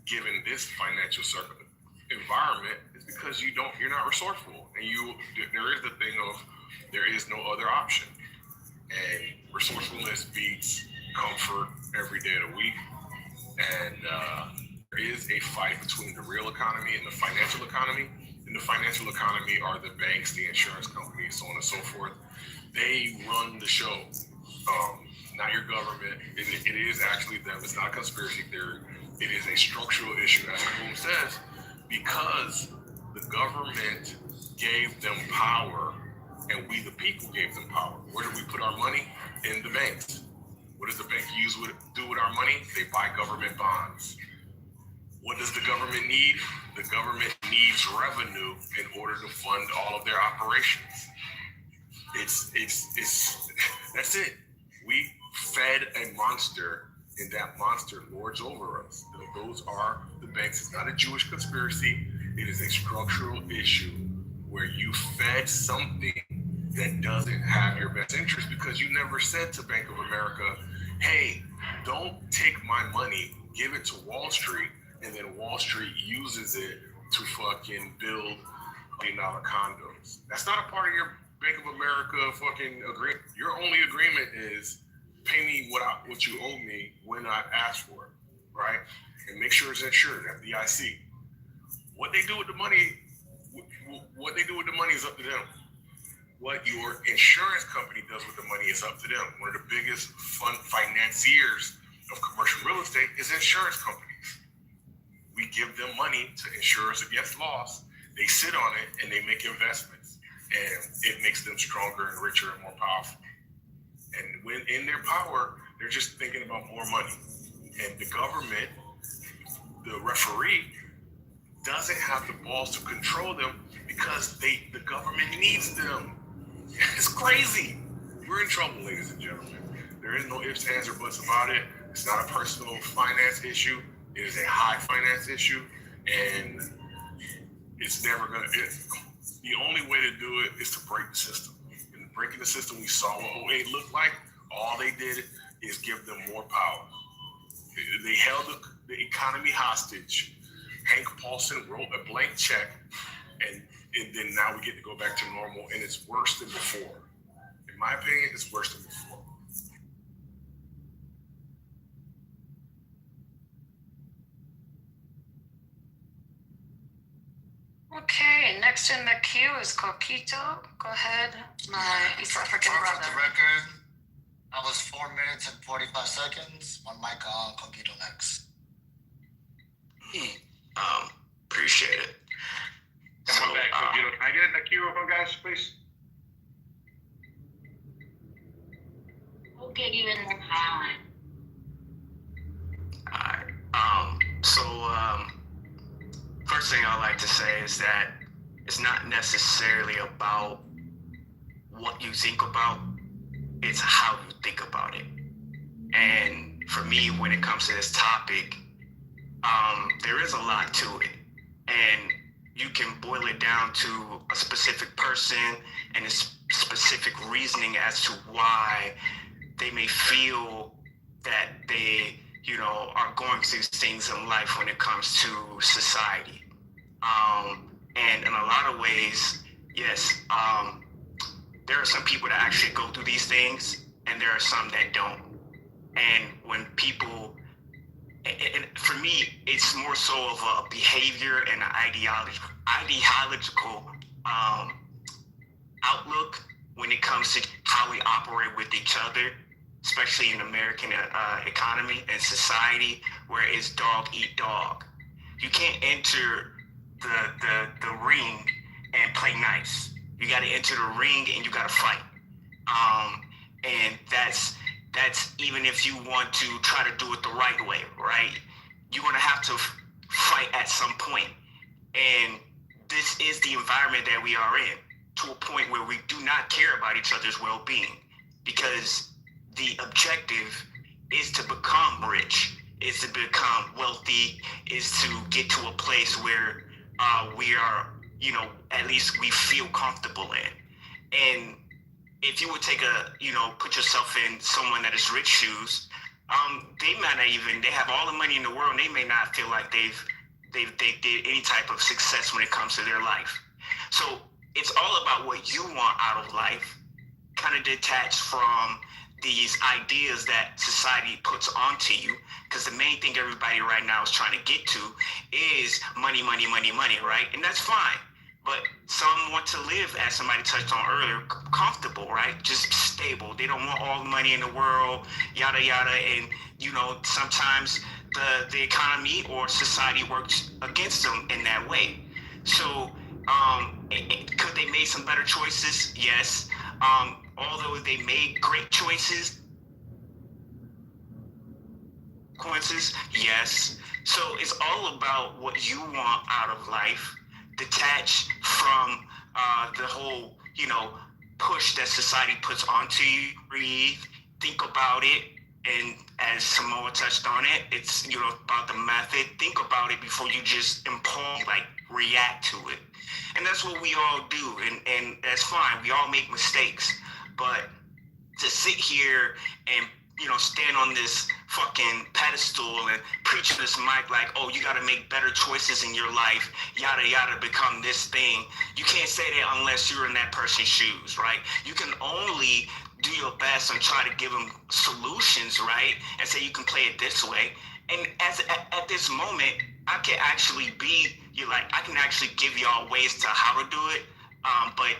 given this financial environment, is because you're not resourceful, and there is the thing of there is no other option, and resourcefulness beats comfort every day of the week, and there is a fight between the real economy and the financial economy. And the financial economy are the banks, the insurance companies, so on and so forth. They run the show, not your government. It is actually them. It's not a conspiracy theory. It is a structural issue, as Boom says, because the government gave them power, and we, the people, gave them power. Where do we put our money? In the banks. What does the bank do with our money? They buy government bonds. What does the government need? The government needs revenue in order to fund all of their operations. It's that's it. We fed a monster, and that monster lords over us. Those are the banks. It's not a Jewish conspiracy. It is a structural issue where you fed something that doesn't have your best interest, because you never said to Bank of America, hey, don't take my money, give it to Wall Street, and then Wall Street uses it to fucking build $1 million condos. That's not a part of your Bank of America fucking agreement. Your only agreement is pay me what you owe me when I ask for it, right? And make sure it's insured, FDIC. What they do with the money is up to them. What your insurance company does with the money is up to them. One of the biggest financiers of commercial real estate is insurance companies. We give them money to insure us against loss. They sit on it and they make investments, and it makes them stronger and richer and more powerful. And when in their power, they're just thinking about more money. And the government, the referee, doesn't have the balls to control them because the government needs them. It's crazy. We're in trouble, ladies and gentlemen. There is no ifs, ands, or buts about it. It's not a personal finance issue. It is a high finance issue, and it's never gonna. The only way to do it is to break the system. And breaking the system, we saw what 08 looked like. All they did is give them more power. They held the economy hostage. Hank Paulson wrote a blank check, and then now we get to go back to normal, and it's worse than before. In my opinion, it's worse than before.
Okay, next in the queue is Coquito. Go ahead, my East African brother.
For the record, that was 4 minutes and 45 seconds. One mic on, Coquito next.
Appreciate it.
Come on back, Coquito. Can I get in the queue, guys, please?
We'll get you in the time.
First thing I like to say is that it's not necessarily about what you think about, it's how you think about it. And for me, when it comes to this topic, there is a lot to it. And you can boil it down to a specific person and a specific reasoning as to why they may feel that they, are going through things in life when it comes to society. And in a lot of ways, yes, there are some people that actually go through these things, and there are some that don't. And when people, and for me, it's more so of a behavior and an ideological outlook when it comes to how we operate with each other, especially in American economy and society, where it's dog eat dog. You can't enter the ring and play nice. You got to enter the ring and you got to fight. And that's even if you want to try to do it the right way, right? You're going to have to fight at some point. And this is the environment that we are in, to a point where we do not care about each other's well-being, because the objective is to become rich, is to become wealthy, is to get to a place where we are, you know, at least we feel comfortable in. And if you would take put yourself in someone that is rich shoes, they might not even, they have all the money in the world, and they may not feel like they did any type of success when it comes to their life. So it's all about what you want out of life, kind of detached from these ideas that society puts onto you, because the main thing everybody right now is trying to get to is money, right? And that's fine. But some want to live, as somebody touched on earlier, comfortable, right? Just stable. They don't want all the money in the world, yada, yada. And, you know, sometimes the economy or society works against them in that way. So could they make some better choices? Yes. Although they made great choices, consequences, yes. So it's all about what you want out of life, detached from the whole, you know, push that society puts onto you. Breathe, think about it, and as Samoa touched on it, it's, you know, about the method. Think about it before you just impulse, like react to it. And that's what we all do, and that's fine. We all make mistakes, but to sit here and, you know, stand on this fucking pedestal and preach to this mic like, oh, you got to make better choices in your life, yada, yada, become this thing. You can't say that unless you're in that person's shoes, right? You can only do your best and try to give them solutions, right? And say you can play it this way. And at this moment, I can actually I can actually give y'all ways to how to do it. But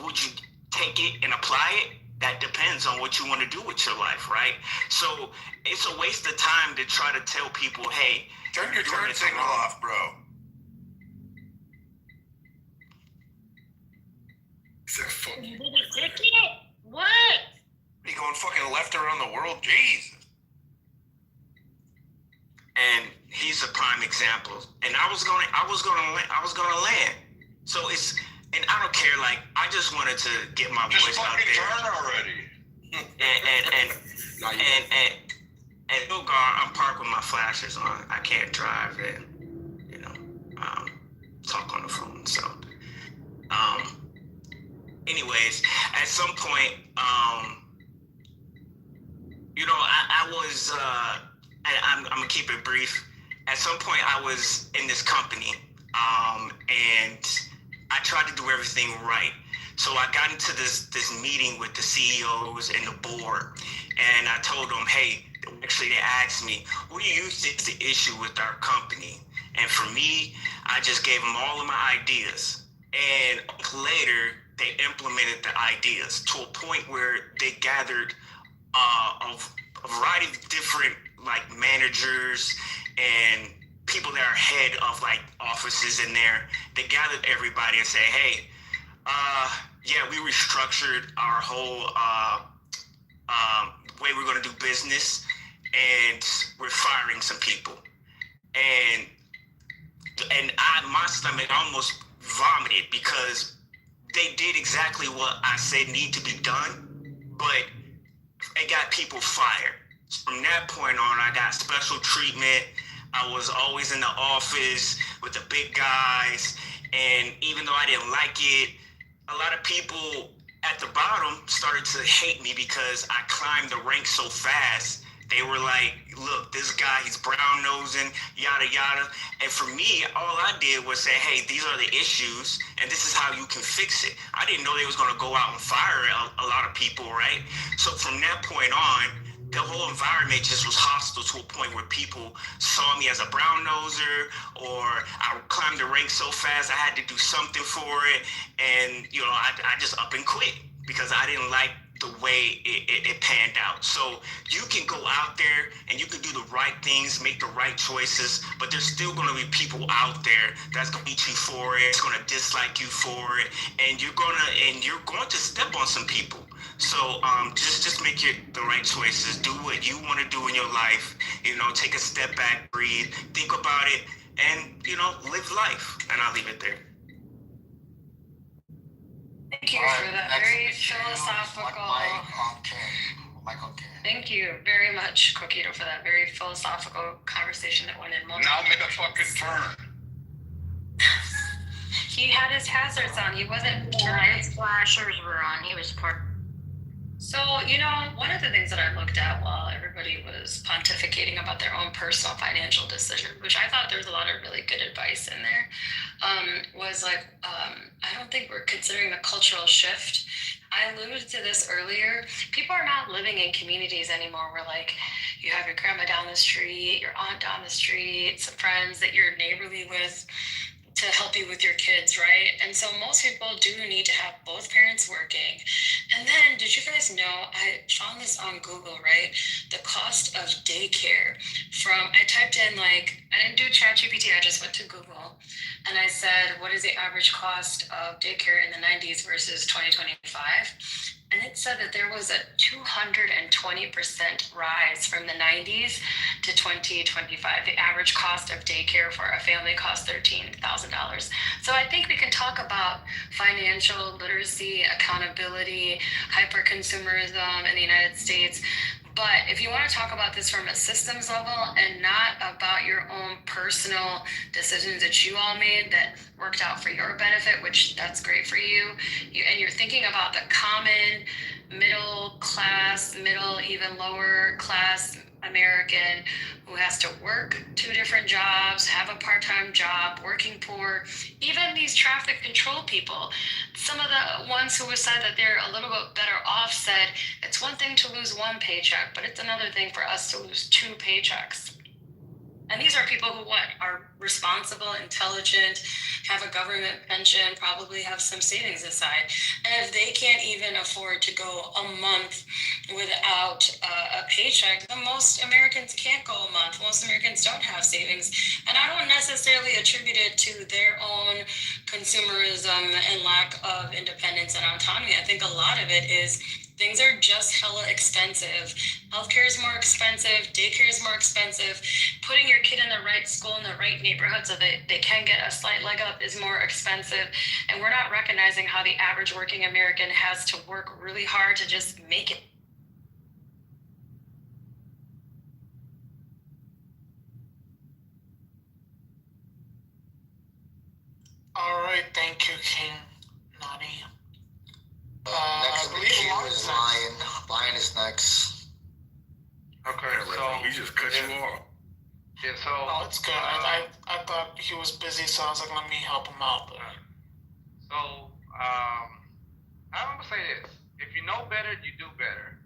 would you take it and apply it? That depends on what you want to do with your life, right? So it's a waste of time to try to tell people, hey,
turn your turn signal off, bro.
You did a ticket? What?
Are you going fucking left around the world? Jesus.
And he's a prime example. And I was gonna land. So it's, and I don't care. Like, I just wanted to get my voice out there.
Just fucking turn already.
And Ilgar, I'm parked with my flashes on. I can't drive and, you know, talk on the phone. So, anyways, at some point, you know, I was, I'm gonna keep it brief. At some point, I was in this company, and I tried to do everything right. So I got into this meeting with the CEOs and the board, and I told them, hey, actually they asked me, what do you think is the issue with our company? And for me, I just gave them all of my ideas. And later, they implemented the ideas to a point where they gathered a variety of different, like, managers and people that are head of, like, offices in there. They gathered everybody and say, hey, yeah, we restructured our whole way we're going to do business, and we're firing some people. And my stomach almost vomited, because they did exactly what I said need to be done, but it got people fired. From that point on, I got special treatment. I was always in the office with the big guys, and even though I didn't like it, a lot of people at the bottom started to hate me because I climbed the ranks so fast. They were like, look, this guy, he's brown nosing, yada, yada. And for me, all I did was say, hey, these are the issues, and this is how you can fix it. I didn't know they was going to go out and fire a lot of people, right? So from that point on, the whole environment just was hostile to a point where people saw me as a brown noser, or I climbed the ranks so fast I had to do something for it. And, you know, I just up and quit because I didn't like the way it panned out. So you can go out there and you can do the right things, make the right choices, but there's still going to be people out there that's going to hate you for it, it's going to dislike you for it, and you're going to step on some people. So just make the right choices. Do what you want to do in your life. You know, take a step back, breathe, think about it, and, you live life. And I'll leave it there.
Thank you for that very philosophical. Thank you very much, Coquito, for that very philosophical conversation that went in multiple.
Now make a fucking turn.
He had his hazards on. He wasn't
turning. His flashers were on. He was parked.
So, one of the things that I looked at while everybody was pontificating about their own personal financial decision, which I thought there was a lot of really good advice in there, was like, I don't think we're considering the cultural shift. I alluded to this earlier. People are not living in communities anymore where, like, you have your grandma down the street, your aunt down the street, some friends that you're neighborly with to help you with your kids, right? And so most people do need to have both parents working. And then, did you guys know, I found this on Google, right? The cost of daycare I typed in, like, I didn't do ChatGPT, I just went to Google. And I said, what is the average cost of daycare in the 90s versus 2025? And it said that there was a 220% rise from the 90s to 2025. The average cost of daycare for a family cost $13,000. So I think we can talk about financial literacy, accountability, hyper-consumerism in the United States. But if you want to talk about this from a systems level and not about your own personal decisions that you all made that worked out for your benefit, which that's great for you, and you're thinking about the common middle class, even lower class American who has to work 2 different jobs, have a part-time job, working poor, even these traffic control people, some of the ones who have said that they're a little bit better off said it's one thing to lose 1 paycheck, but it's another thing for us to lose 2 paychecks. And these are people who are responsible, intelligent, have a government pension, probably have some savings aside. And if they can't even afford to go a month without a paycheck, then most Americans can't go a month. Most Americans don't have savings. And I don't necessarily attribute it to their own consumerism and lack of independence and autonomy. I think a lot of it is things are just hella expensive. Healthcare is more expensive. Daycare is more expensive. Putting your kid in the right school in the right neighborhood so that they can get a slight leg up is more expensive. And we're not recognizing how the average working American has to work really hard to just make it.
All right, thank you, King Nani.
Next in the queue is Lion. Lion is next.
Okay, so
he just cut you off.
Yeah, so
no, it's good. I thought he was busy, so I was like, let me help him out.
So I'm gonna say this: if you know better, you do better.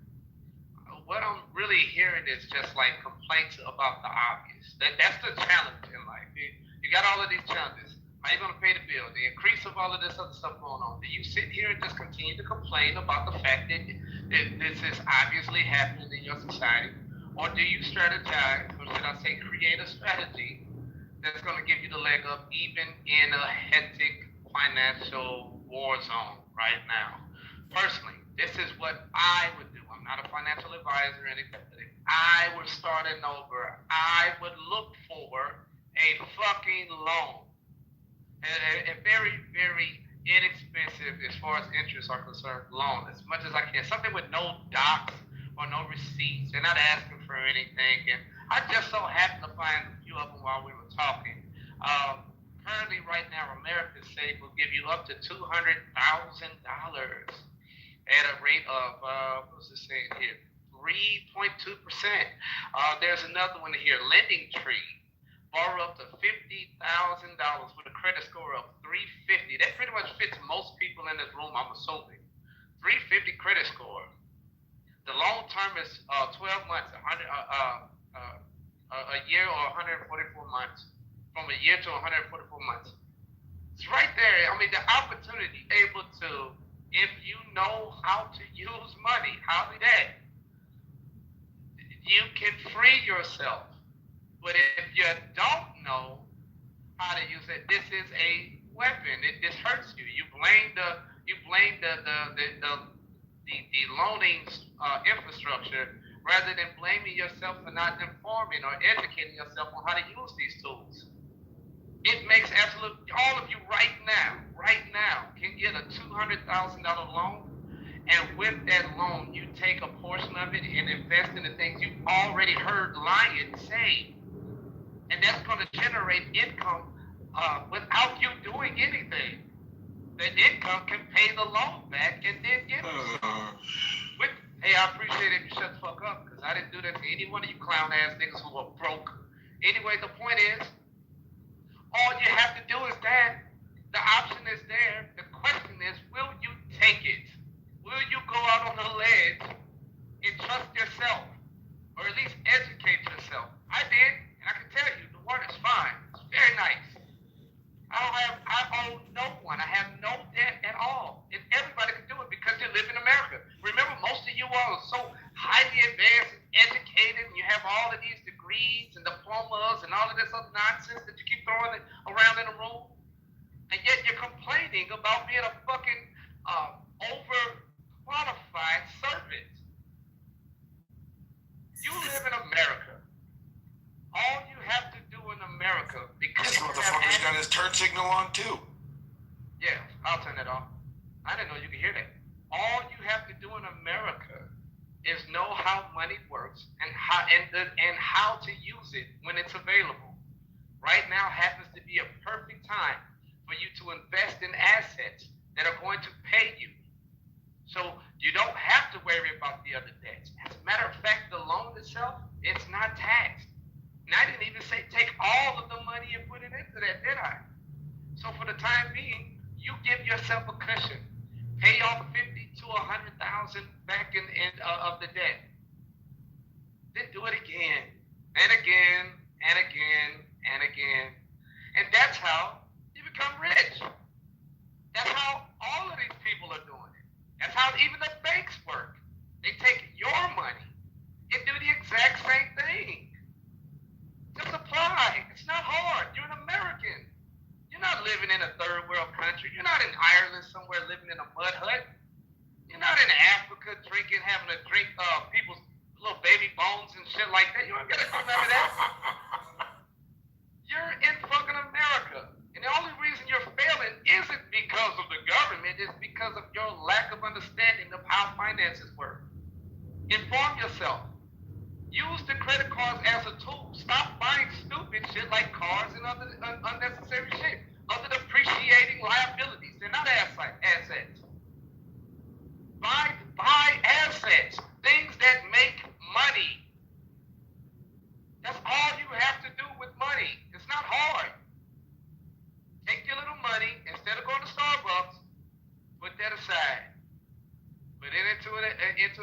What I'm really hearing is just like complaints about the obvious. That's the challenge in life. You got all of these challenges. How you gonna pay the bill? The increase of all of this other stuff going on. Do you sit here and just continue to complain about the fact that this is obviously happening in your society? Or do you strategize, or should I say create a strategy that's gonna give you the leg up even in a hectic financial war zone right now? Personally, this is what I would do. I'm not a financial advisor or anything. If I were starting over, I would look for a fucking loan. A very, very inexpensive as far as interests are concerned loan, as much as I can. Something with no docs or no receipts. They're not asking for anything. And I just so happened to find a few of them while we were talking. Currently, right now, American Safe will give you up to $200,000 at a rate of, what's it saying here? 3.2%. There's another one here, Lending Tree. Borrow up to $50,000 with a credit score of 350. That pretty much fits most people in this room, I'm assuming. 350 credit score. The long term is 12 months, a year or 144 months. From a year to 144 months. It's right there. I mean, the opportunity able to, if you know how to use money, how to that, you can free yourself. But if you don't know how to use it, this is a weapon. This hurts you. You blame the loaning infrastructure rather than blaming yourself for not informing or educating yourself on how to use these tools. It makes absolutely, all of you right now, can get a $200,000 loan. And with that loan, you take a portion of it and invest in the things you've already heard Lion say. And that's going to generate income without you doing anything. The income can pay the loan back and then give you some. Hey, I appreciate it if you shut the fuck up, because I didn't do that to any one of you clown ass niggas who are broke. Anyway, the point is, all you have to do is that. The option is there. The question is, will you take it? Will you go out on the ledge and trust yourself? Or at least educate yourself? I did, and I can tell you, the water is fine. It's very nice. I owe no one. I have no debt at all. And everybody can do it because you live in America. Remember, most of you all are so highly advanced and educated, and you have all of these degrees and diplomas and all of this other nonsense that you keep throwing around in the room. And yet you're complaining about being a fucking overqualified servant. You live in America. All you have to do in America, because
this motherfucker's got his turn signal on too.
Yeah, I'll turn it off. I didn't know you could hear that. All you have to do in America is know how money works and how to use it when it's available. Right now happens to be a perfect time for you to invest in assets that are going to pay you. So you don't have to worry about the other debts. As a matter of fact, the loan itself, it's not taxed. And I didn't even say take all of the money and put it into that, did I? So for the time being, you give yourself a cushion. Pay off $50,000 to $100,000 back of the debt. Then do it again, and again, and again, and again. And that's how you become rich. That's how all of these people are doing it. That's how even the banks work. They take your money and do the exact same thing. Just apply. It's not hard. You're an American. You're not living in a third world country. You're not in Ireland somewhere living in a mud hut. You're not in Africa having to drink people's little baby bones and shit like that. You don't gotta do none of that. You're in fucking America. And the only reason you're failing isn't because of the government, it's because of your lack of understanding of how finances work. Inform yourself. Use the credit cards as a tool. Stop buying stupid shit like cars and other unnecessary shit. Other depreciating liabilities. They're not assets. Buy assets. Things that make money. That's all you have to do with money. It's not hard. Take your little money, instead of going to Starbucks, put that aside. Put it into an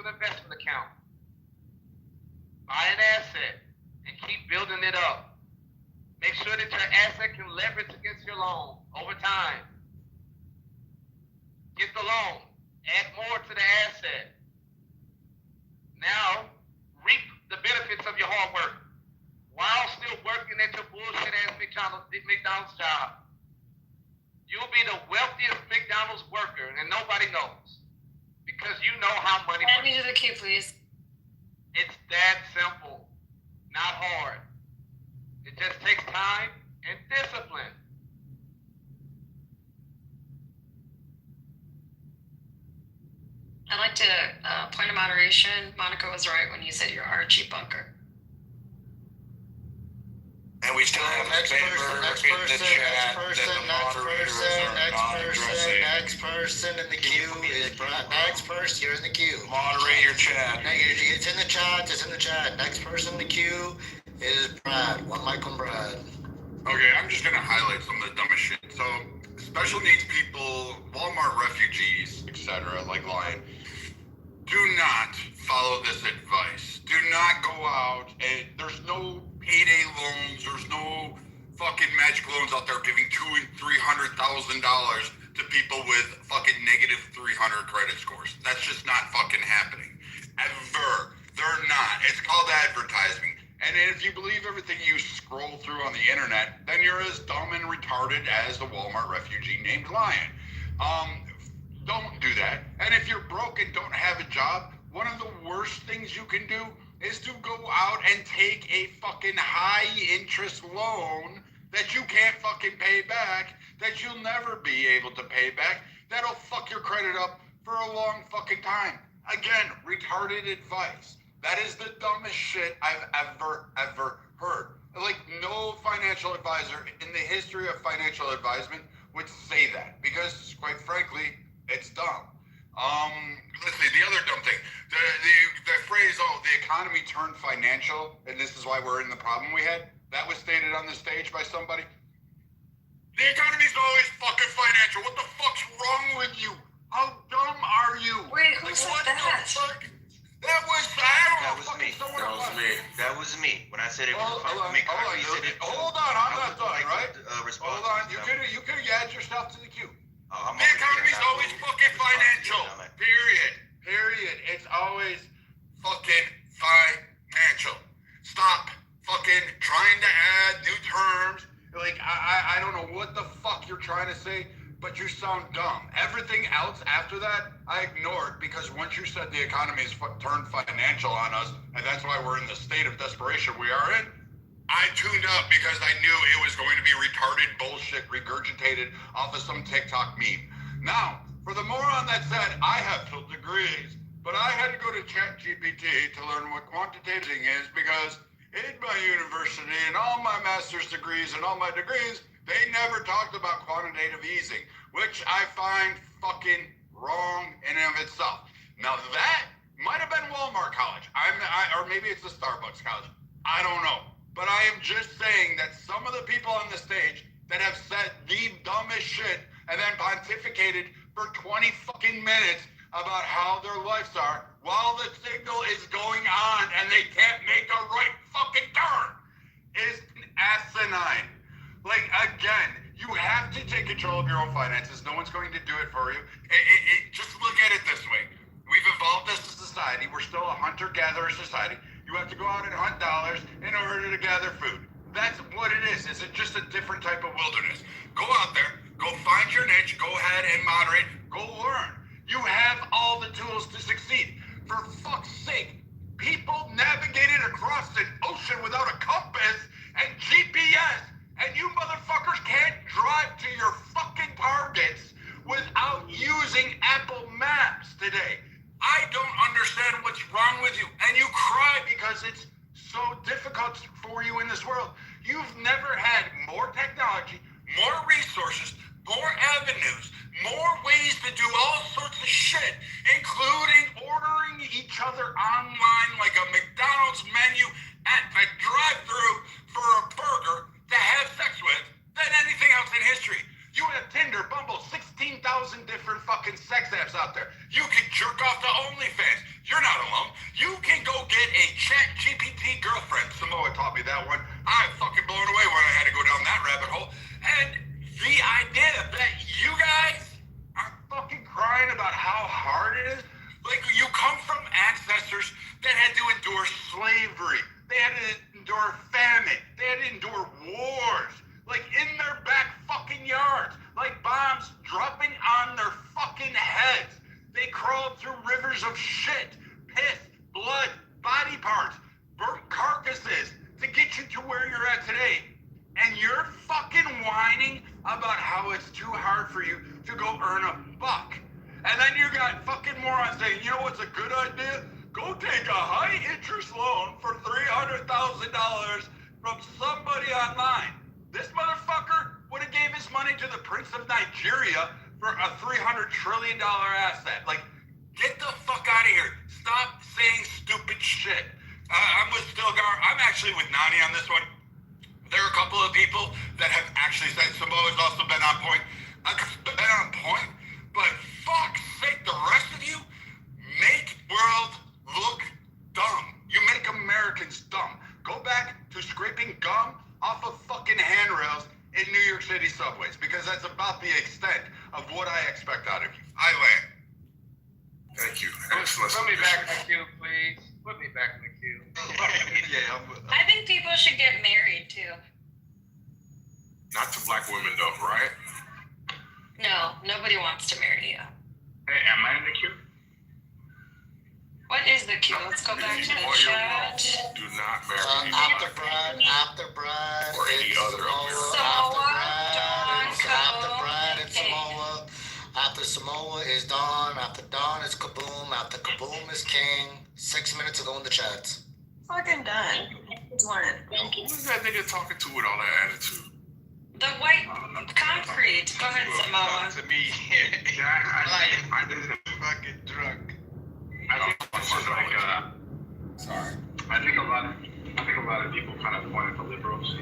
investment account. Buy an asset and keep building it up. Make sure that your asset can leverage against your loan over time. Get the loan. Add more to the asset. Now, reap the benefits of your hard work while still working at your bullshit ass McDonald's job. You'll be the wealthiest McDonald's worker and nobody knows because you know how money works.
Add me to the queue, please.
It's that simple, not hard. It just takes time and discipline.
I'd like to point of moderation. Monica was right when you said you're Archie Bunker.
And we still have
next person, next person in the queue is Brad. Next person, you're in the queue.
Moderate your chat.
It's in the chat. It's in the chat. Next person in the queue is Brad. One mic on Brad.
Okay, I'm just gonna highlight some of the dumbest shit. So, special needs people, Walmart refugees, etc., like Lion, do not follow this advice. Do not go out and there's no payday loans. There's no fucking magic loans out there giving $200,000 and $300,000 to people with fucking negative 300 credit scores. That's just not fucking happening. Ever. They're not. It's called advertising. And if you believe everything you scroll through on the internet, then you're as dumb and retarded as the Walmart refugee named Lion. Don't do that. And if you're broke and don't have a job, one of the worst things you can do is to go out and take a fucking high interest loan that you can't fucking pay back, that you'll never be able to pay back, that'll fuck your credit up for a long fucking time. Again, retarded advice. That is the dumbest shit I've ever heard. Like, no financial advisor in the history of financial advisement would say that, because quite frankly, it's dumb. Let's see, the other dumb thing, the phrase, oh, the economy turned financial, and this is why we're in the problem we had, that was stated on the stage by somebody. The economy's always fucking financial. What the fuck's wrong with you? How dumb are you?
Wait, who said that?
That was
me. That was me. When I said it,
Hold on, I'm not done, right? Hold on, you could add yourself to the queue. The economy's always fucking financial. Period. It's always fucking financial. Stop fucking trying to add new terms. Like, I don't know what the fuck you're trying to say, but you sound dumb. Everything else after that, I ignored, because once you said the economy's turned financial on us, and that's why we're in the state of desperation we are in, I tuned up because I knew it was going to be retarded bullshit regurgitated off of some TikTok meme. Now, for the moron that said, I have 2 degrees, but I had to go to ChatGPT to learn what quantitating is, because in my university and all my master's degrees and all my degrees, they never talked about quantitative easing, which I find fucking wrong in and of itself. Now that might have been Walmart College, or maybe it's the Starbucks College. I don't know. But I am just saying that some of the people on the stage that have said the dumbest shit and then pontificated for 20 fucking minutes about how their lives are while the signal is going on and they can't make a right fucking turn is asinine. Like, again, you have to take control of your own finances. No one's going to do it for you. Just look at it this way. We've evolved as a society. We're still a hunter-gatherer society. You have to go out and hunt dollars in order to gather food. That's what it is. It's just a different type of wilderness. Go out there. Go find your niche. Go ahead and moderate. Go learn. You have all the tools to succeed. For fuck's sake, people navigated across an ocean without a compass and GPS, and you motherfuckers can't drive to your fucking targets without using Apple Maps today. I don't understand what's wrong with you, and you cry because it's so difficult for you in this world. You've never had more technology, more resources, more avenues, more ways to do all sorts of shit, including ordering each other online like a McDonald's menu at the drive-thru for a burger to have sex with, than anything else in history. You have Tinder, Bumble, 16,000 different fucking sex apps out there. You can jerk off to OnlyFans. You're not alone. You can go get a ChatGPT girlfriend. Samoa taught me that one. I'm fucking blown away when I had to go down that rabbit hole. And the idea that you guys are fucking crying about how hard it is, like, you come from ancestors that had to endure slavery. They had to endure famine. They had to endure wars. Like, in their back fucking yards. Like bombs dropping on their fucking heads. They crawled through rivers of shit, piss, blood, body parts, burnt carcasses to get you to where you're at today. And you're fucking whining about how it's too hard for you to go earn a buck. And then you got fucking morons saying, you know what's a good idea? Go take a high interest loan for $300,000 from somebody online. This motherfucker would have gave his money to the Prince of Nigeria for a $300 trillion asset. Like, get the fuck out of here. Stop saying stupid shit. I'm with Stilgar. I'm actually with Nani on this one. There are a couple of people that have actually said Samoa has also been on point. But fuck's sake, the rest of you make world look dumb. You make Americans dumb. Go back to scraping gum off of fucking handrails in New York City subways, because that's about the extent of what I expect out of you. I land.
Thank you.
Put me back in the queue, please. Put me back in the queue.
I think people should get married too.
Not to black women though, right?
No, nobody wants to marry you.
Hey, am I in the queue?
What is the queue? Let's go back to the chat.
Do not marry
After Brad,
or any
it's
other
Samoa,
After Brad, it's Samoa. After Samoa is Dawn. After Dawn is Kaboom. After Kaboom is King. 6 minutes ago in the chat.
Fucking done.
Who is that nigga talking to with all that attitude?
The white concrete. Go ahead, Samoa.
To me,
I think
fucking drunk.
I think this is like sorry. I think a lot of people kind of point at the liberals,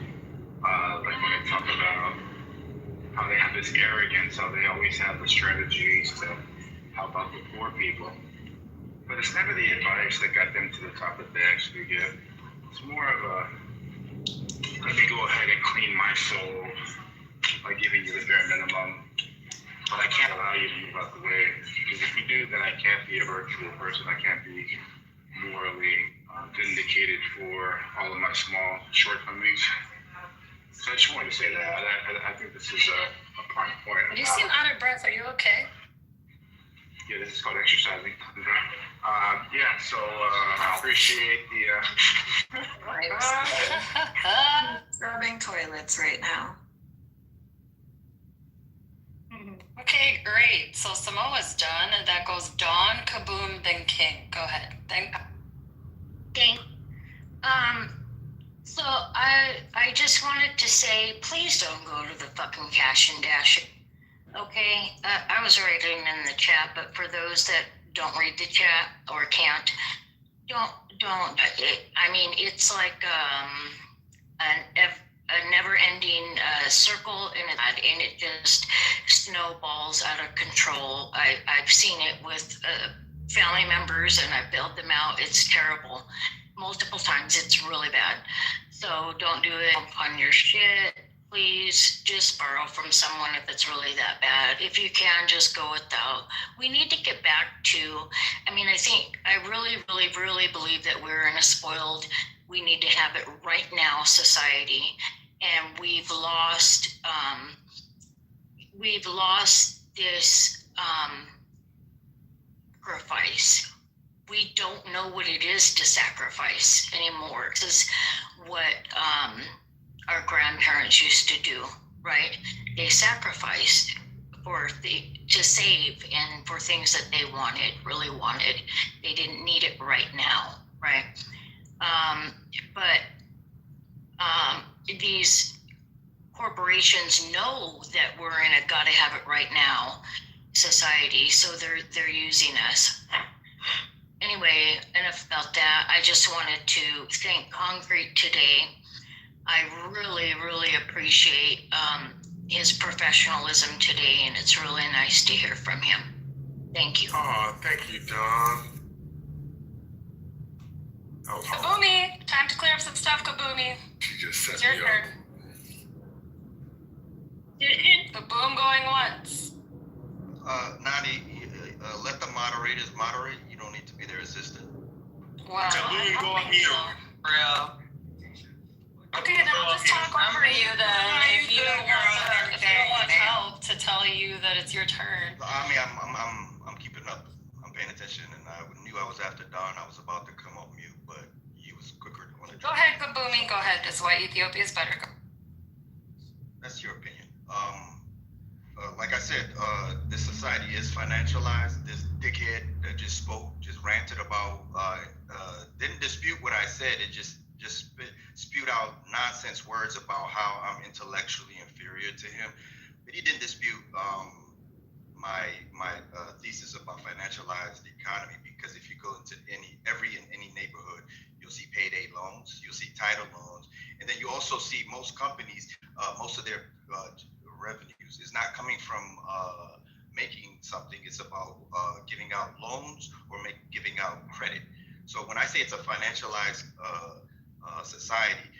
like when they talk about how they have this arrogance, how they always have the strategies to help out the poor people. But it's never the advice that got them to the top that they actually get. It's more of a, let me go ahead and clean my soul by giving you the bare minimum. But I can't allow you to move out the way. Because if you do, then I can't be a virtual person. I can't be morally vindicated for all of my small shortcomings. So I just wanted to say that. I think this is a prime point.
You seem out of breath. Are you okay?
Yeah, this is called exercising. So I appreciate the...
Scrubbing toilets right now. Okay, great. So Samoa's done, and that goes Dawn, Kaboom, then King. Go ahead.
Thank. So I just wanted to say, please don't go to the fucking cash and dash. Okay, I was writing in the chat, but for those that don't read the chat or can't, don't. I mean, it's like a never-ending circle, and it just snowballs out of control. I've seen it with family members, and I've bailed them out. It's terrible. Multiple times. It's really bad. So don't do it on your shit. Please just borrow from someone if it's really that bad. If you can, just go without. We need to get back to, I really, really, really believe that we're in a spoiled, we need to have it right now society. And we've lost this sacrifice. We don't know what it is to sacrifice anymore. This is what our grandparents used to do, right? They sacrificed to save and for things that they really wanted. They didn't need it right now, right? These corporations know that we're in a gotta have it right now society, so they're using us. Anyway, enough about that. I just wanted to thank Concrete today. I really, really appreciate his professionalism today, and it's really nice to hear from him. Thank you.
Oh, thank you, Don.
Kaboomy, time to clear up some stuff, Kaboomy.
She just set
It's your
me
turn.
up.
Kaboom going once.
Nani, let the moderators moderate. You don't need to be their assistant.
Wow.
Kaboom, go on mute.
Real.
Okay, then I'll just talk over you then. If you don't want help to tell you that it's your turn.
I mean, I'm keeping up. I'm paying attention, and I knew I was after Don. I was about to come off mute, but he was quicker to want to.
Go ahead, Kaboomy. Go ahead. That's why Ethiopia is better.
That's your opinion. Like I said, this society is financialized. This dickhead that just spoke, just ranted about, didn't dispute what I said. It just spewed out nonsense words about how I'm intellectually inferior to him. But he didn't dispute my thesis about financialized economy, because if you go into any neighborhood, you'll see payday loans, you'll see title loans, and then you also see most companies, most of their revenues is not coming from making something. It's about giving out loans or giving out credit. So when I say it's a financialized society,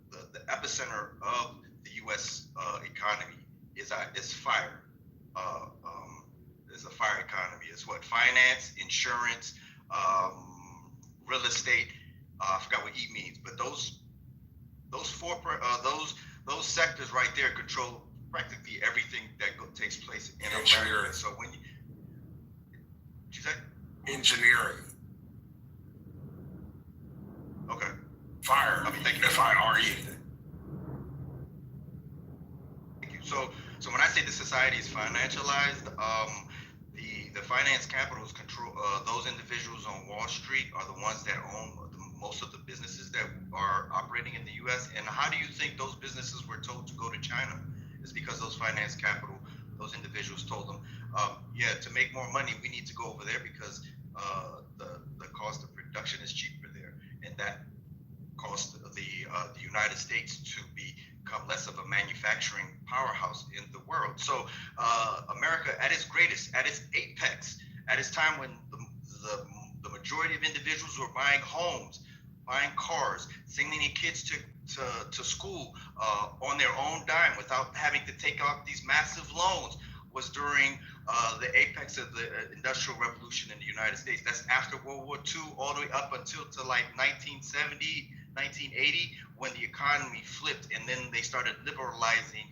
the epicenter of the U.S. Economy is fire. There's a fire economy. It's what? Finance, insurance, real estate. I forgot what E means, but those sectors right there control practically everything that takes place in America. So when you say
engineering. Fire. F-I-R-E.
Thank you. So when I say the society is financialized, the finance capitals control those individuals on Wall Street are the ones that own most of the businesses that are operating in the U.S. And how do you think those businesses were told to go to China? It's because those finance capital, those individuals told them, yeah, to make more money, we need to go over there because the cost of production is cheaper there, and that caused the United States to become less of a manufacturing powerhouse in the world. So America, at its greatest, at its apex, at its time when the majority of individuals were buying homes, buying cars, sending their kids to school on their own dime without having to take out these massive loans, was during the apex of the Industrial Revolution in the United States. That's after World War II, all the way up until to like 1970, 1980, when the economy flipped, and then they started liberalizing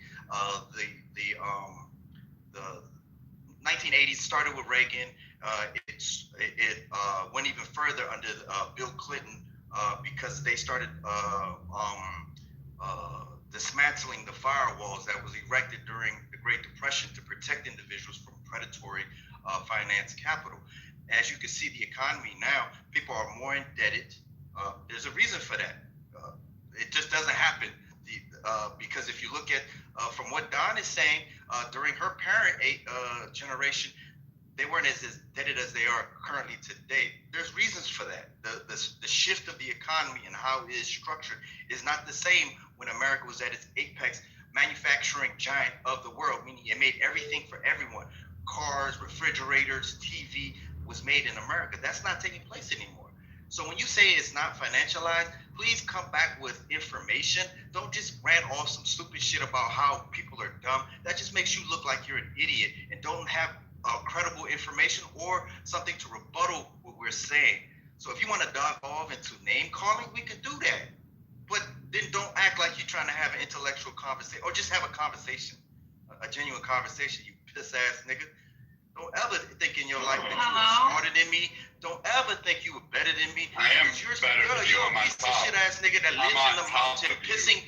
the 1980s. Started with Reagan. It went even further under Bill Clinton because they started dismantling the firewalls that was erected during the Great Depression to protect individuals from predatory finance capital. As you can see, the economy now, people are more indebted. There's a reason for that. It just doesn't happen because if you look at from what Don is saying, during her parent generation, they weren't as indebted as they are currently today. There's reasons for that. The shift of the economy and how it is structured is not the same when America was at its apex, manufacturing giant of the world, meaning it made everything for everyone. Cars, refrigerators, TV was made in America. That's not taking place anymore. So when you say it's not financialized, please come back with information. Don't just rant off some stupid shit about how people are dumb. That just makes you look like you're an idiot and don't have credible information or something to rebuttal what we're saying. So if you want to dive off into name calling, we could do that. But then don't act like you're trying to have an intellectual conversation, or just have a conversation, a genuine conversation, you piss ass nigga. Don't ever think in your life that you were smarter than me. Don't ever think you were better than me.
I am better than you. I'm on top.
Shit ass nigga that lives in the mountain, pissing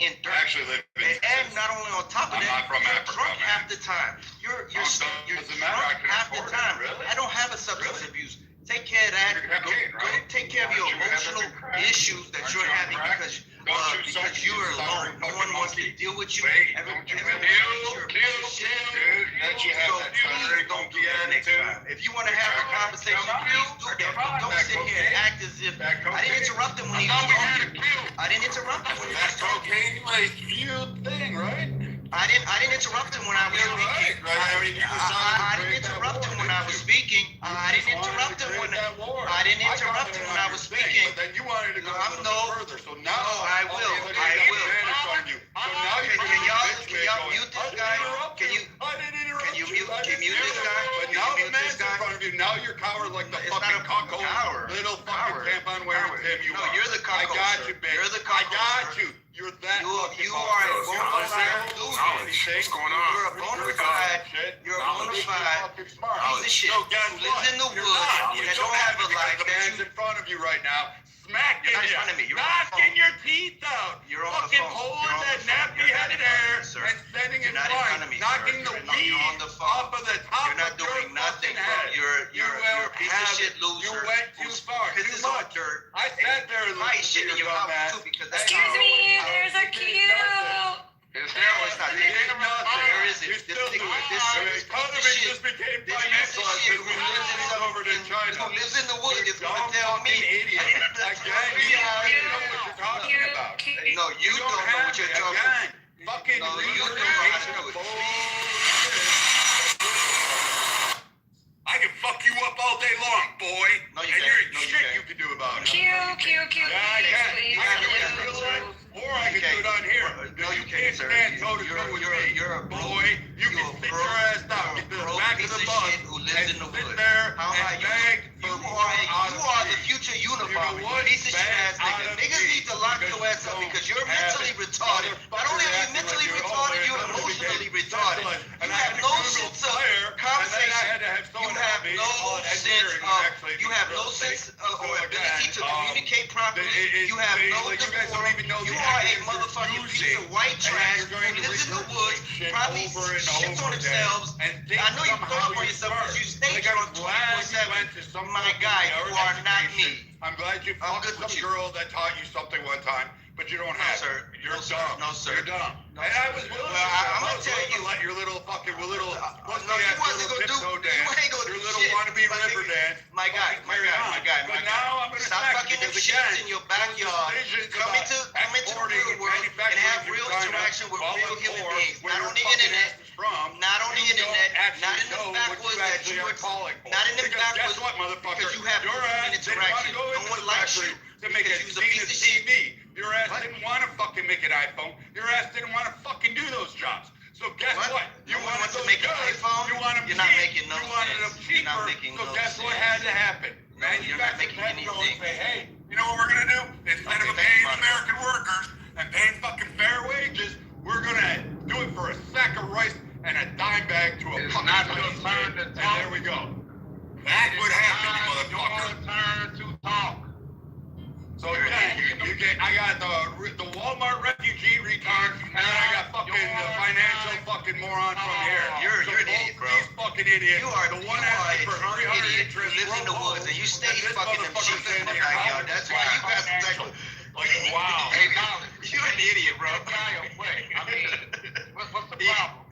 in dirt.
Actually live in
and not only on top of
I'm
that,
not from
you're
Africa,
drunk
man.
half the time. You're drunk half the time. I don't have a substance abuse. Take care of that. Go take care of your emotional issues that you're having because you are alone. No one wants to deal with you. If you want to have a conversation, please do that. But don't sit here and act as if I didn't interrupt him when he was talking. I didn't interrupt him when he was talking. I didn't interrupt him when I was speaking. I didn't interrupt him when I was speaking. I didn't interrupt him when I was speaking.
But then you wanted to go further, so now
I will. Can y'all mute this guy? Can you mute this guy?
But now the man's in front of you. Now you're coward like the fucking cuckold. Little fucking tampon wearing Tim you are.
You're the cuckold.
I got you, bitch.
You're the cuckold.
I got you. You're that.
You are a bona fide loser.
What's going on?
You're a bona fide piece of shit who lives in the woods that don't have a life.
Man's in front of you right now. Smacking
You're not in
you.
front of me. You're on the
Knocking
phone.
your teeth out.
You're on the
fucking
phone.
holding that
You're
nappy-headed hair
sir.
and standing in
You're not in front of me,
knocking
sir.
the
You're
weed
on the phone.
off of the top
You're not
of your
doing nothing,
fucking
bro.
head.
You're a piece of shit loser.
You went too far. Too
Pisses on
much.
dirt.
I sat there and
Fight
listened
shit
to
in
your
your
dumb
mouth
ass.
too because that's
Excuse me, there's a queue.
No, it's not. There isn't.
You
This
still do
nigga,
it.
this
Economy
shit.
just became
This
financial
shit
because we live over in China.
Who lives in the woods is
Dumb
gonna tell me.
fucking idiot. Again, you don't know what you're talking about.
No, you don't know what you're talking about.
Fucking
No, you don't know how to do it.
I can fuck you up all day long, boy.
No, you
and
can't.
there ain't
No, you
shit
can't.
you can do about it.
Q,
I
please,
can do it in real life, or I can do it on here.
No, you
can't
can't, sir.
stand toe to toe with me.
You're a
boy. You can sit your ass down, get to the back of the
piece of
bus,
shit who lives in the
sit
woods.
there
How
and
about you?
beg
You
for
are the future Unabomber. You piece of shit ass nigga. Niggas need to lock your ass up because you're mentally retarded. Not only are you mentally retarded, you're emotionally retarded. You have no sense of conversation. You have
no sense of you have no sense of or ability to communicate properly. You have no decorum. You are a motherfucking piece of white trash who lives in the woods, probably shits on themselves. I know you throw up on yourself because you stay drunk 24/7. My guy, you are not me. I'm glad you fucked some girl that taught you something one time, but you don't have it. You're dumb. No, sir. You're dumb. And I was willing to. I'm gonna tell you, let your little fucking no, you wasn't gonna do. You ain't gonna do shit. Your little wannabe river dance. My guy. But now I'm gonna stop fucking them shits in your backyard. Come into the real world and have real interaction with real human beings. Not on the internet. Not on the internet. Not in the backwoods that you were calling. Not in the backwoods. Guess what, motherfucker? Because you have human interaction. No one likes you. To make a piece of TV. Your ass didn't want to fucking make an iPhone. Your ass didn't want to fucking do those jobs. So guess what? You wanted to make an iPhone. You wanted them cheap. You wanted them cheaper. So guess what had to happen? You're not making any sense. Say, hey, you know what we're gonna do? Instead of paying American workers and paying fucking fair wages, we're gonna do it for a sack of rice and a dime bag to a fucking turn. And there we go. That's what happened, motherfucker. Turn to talk. So you get, I got the Walmart refugee retard, and then I got fucking the financial fucking moron from here. You're an idiot, bro. These fucking idiots. You are the one asking for 300 interest. You live in the woods and you stay fucking them sheep in the backyard. That's why you got the type of. Wow. Hey, you're an idiot, bro. I mean, what's the problem?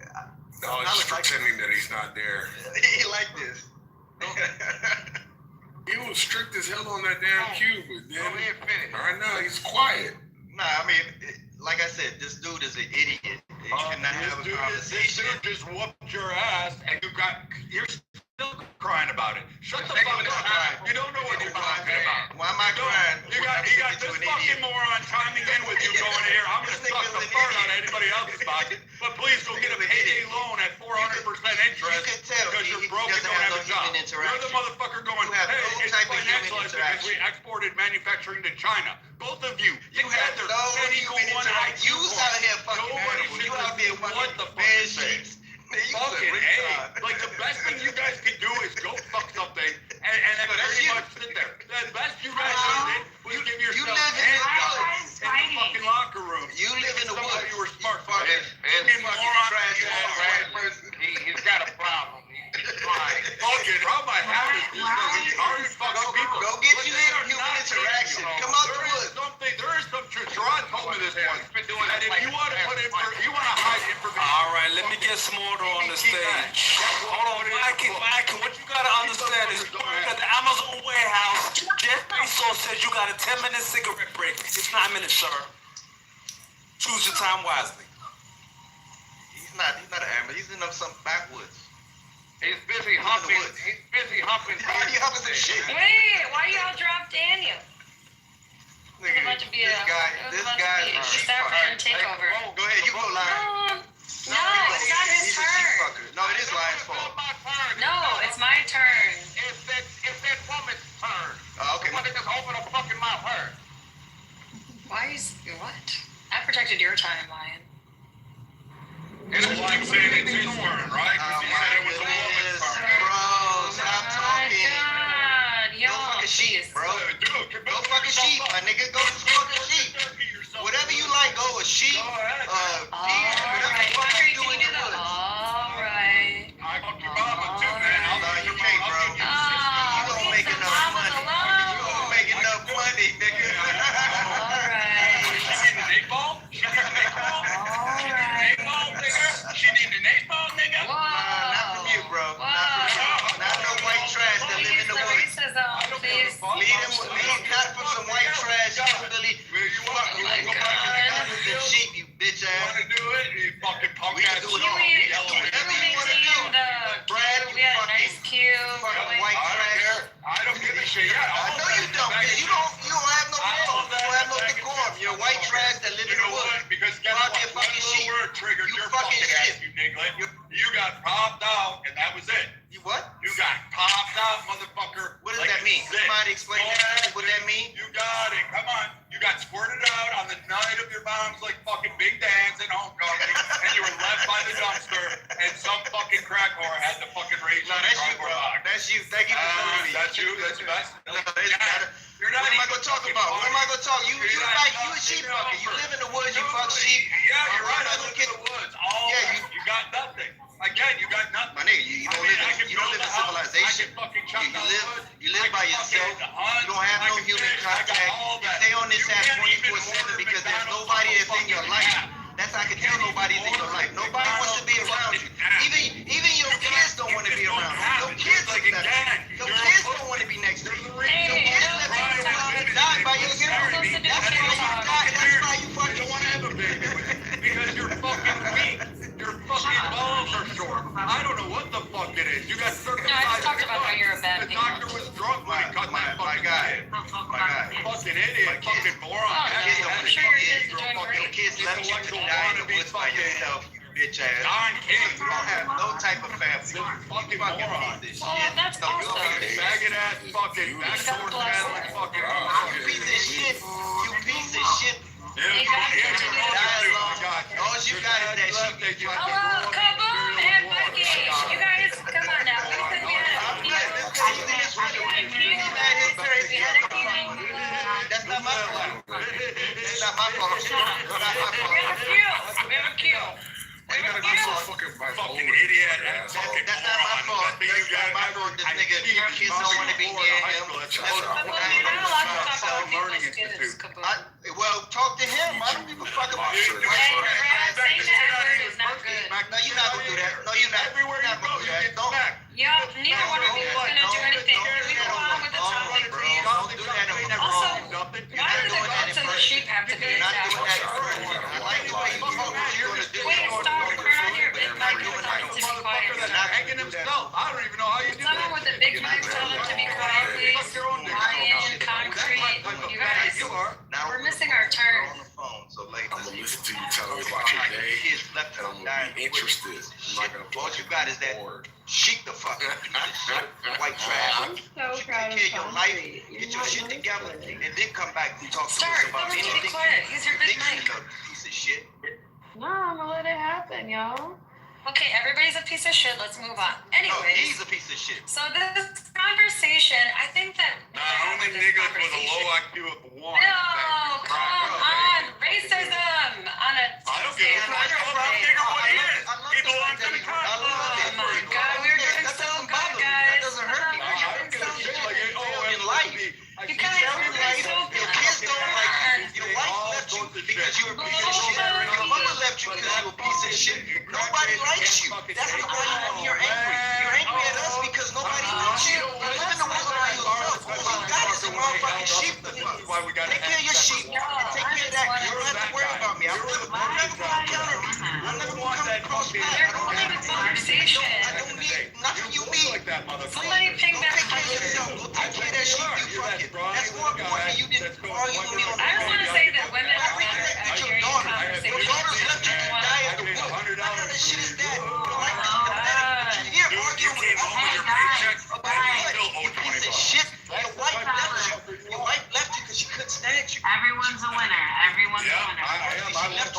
No, he's pretending that he's not there.
He like this.
He was strict as hell on that damn cube, but then I know he's quiet.
Nah, I mean, like I said, this dude is an idiot. You cannot have a conversation. This dude just whooped your ass, and you're still crying about it. Shut the fuck up. You don't know what you're talking about. Why am I crying? You got this fucking moron chiming in with you going here. I'm gonna suck the fart on anybody else's pocket, but please go get a payday loan at 400% interest because you're broke and don't have a job. You're the motherfucker going, hey, it's financialized because we exported manufacturing to China. Both of you together, one IQ out here fucking nobody you out there what the fuck is this? Fucking A. Like the best thing you guys can do is go fuck something and then pretty much sit there. The best you guys did was give yourself handcuffs in the fucking locker room. You live in the woods. You were smart. Fucking moron. He's got a problem. Fucking problem I have is just these fucking people. Go get you in human interaction. Come out the woods. There is some truth. Gerard told me this once. That if you want to put in, you want to hide information.
All right, let me get some order on the stage. Hold on, Mikey, what you gotta understand is at the Amazon warehouse, Jeff Bezos says you got a 10-minute cigarette break. It's 9 minutes, sir. Choose your time wisely.
He's not an amateur. He's in some backwoods.
He's busy humping.
Why are you humping some shit?
Wait, why y'all drop Daniel? This
guy is
East African takeover.
Go ahead, you go live.
No, it's not his turn.
No, it is Lion's fault.
No, it's my turn.
It's that woman's turn.
Okay.
Why they just open a fucking mouth her?
Why is what? I protected your time, Lion.
It's like saying it's his turn, right? Because he said it was a woman's turn. Bro, stop talking.
Yo,
go fuck a sheep, bro. Go fuck a sheep, my nigga. Go fuck a sheep. Whatever you like, go a sheep, deer, whatever the fuck you do in the woods.
Alright.
I fuck your mama too, man. No, you can't, bro. You don't make enough money. You don't make enough money, nigga.
Alright.
She need an 8-ball? She need an 8-ball, nigga?
Not from you, bro. Not no white trash that live in the woods. Lead not from some white trash. You sheep, you bitch ass. You wanna do it? You fucking punk ass.
We had a nice cube.
White trash. I don't give a shit. I know you don't. You don't have no morals. You don't have no decorum. You're white trash that live in the woods. Because guess what? Fucking sheep. Triggered your fucking shit. You nigga. You got popped out, and that was it. You what? You got popped out, motherfucker. What does that mean? Somebody explain that. What that mean? You got it. Come on. You got squirted out on the night of your mom's like fucking big dance in homecoming, and you were left by
in the dumpster, and some fucking crack whore had the fucking rage.
No, that's you, bro. That's you. Thank you for telling me.
That's you. That's you.
No, it's not. What am I gonna talk about? What am I gonna talk? You a sheep fucker. You live in the woods. You fuck sheep.
Yeah, you're right. I live
Look
in the woods. You got nothing. Again, you got nothing.
My nigga, you don't live in civilization. You live by yourself. You don't have no human contact. You stay on this app 24/7 because there's nobody that's in your life. That's how I can tell nobody's in your life. Nobody wants to be around you. Even your kids don't want to be around you. Your kids don't want to be next to you. Your kids let you die by yourself. That's why you fucking want to have a baby with me.
Because you're fucking weak. Your fucking balls are short. I don't know what the fuck it is. You got 35.
No, I just talked about how you're a bad
The doctor was drunk when he cut my fucking head. Fucking idiot. Fucking moron.
I'm sure your kids are doing
Your
great.
kids let you die in the woods by yourself, you bitch ass.
Darn kids.
You don't have no type of family.
Fucking moron.
Well, that's awesome.
Faggot ass fucking backdoor Catholic fucking moron.
You piece of shit. You piece of shit.
All you got is
that shit.
Hello, Kaboom and Mikey. You guys, come on now. We said we had a queue.
That's not my fault. That's not my fault.
We have a queue.
Fucking idiot.
That's not my fault. That's not my fault. This nigga, kids don't want to be near him. Well, talk to him. I don't give a fuck about you.
Saying the N-word is not good.
No, you're not gonna do that. No, you're not. Everywhere you go, you get back.
Yup, neither one of you is gonna do anything. Can we move on with the topic, please?
Don't do that.
Also, why do the goats and the sheep have to be attacked?
I like the way you talk.
Wait, stop. Turn on your big mic and tell them to be quiet.
Hanging himself. I don't even know how you do that.
Someone with a big mic tell them to be quiet, please. Ryan, concrete. You guys, we're missing our turn.
So like,
I'm gonna listen to you tell me about your day, and I'm gonna be interested.
All you got is that sheep the fuck up. White trash.
I'm so proud of
your life, get your shit together, and then come back and talk to us about
anything.
anything.
Be quiet. Use your big mic.
Piece of shit.
No, I'm gonna let it happen, y'all. Okay, everybody's a piece of shit. Let's move on. Anyways.
He's a piece of shit.
So this conversation, I think that.
Only niggas with a low IQ of one.
No, come on. Racism on a Tuesday.
I don't give a fuck. I figure what he is. He belongs to the country.
Oh my God, we're doing so good, guys.
That doesn't hurt me.
I don't give a shit. Like,
in life.
You guys are doing so good.
Your kids don't like you. Your wife left you because you were a piece of shit. Your mother left you because you were a piece of shit. Nobody likes you. That's why you're angry. You're angry at us because nobody likes you. You live in the woods by yourself. All you got is a motherfucking sheep. Take care of your sheep. Take care of that. You don't have to worry about me. I'm never gonna counter me. I'm never gonna come across me.
They're holding a conversation.
I don't need nothing you need.
Somebody ping that.
Go take care of yourself. Go take care of that sheep. You fucking. That's more important. You didn't argue with me on the
I just want to say that women are better at hearing conversations.
Your daughter's left you to die at the woods. What kind of shit is that? You're arguing with you piece of shit. Your wife left you because she couldn't stand you.
Everyone's a winner. Everyone's a winner.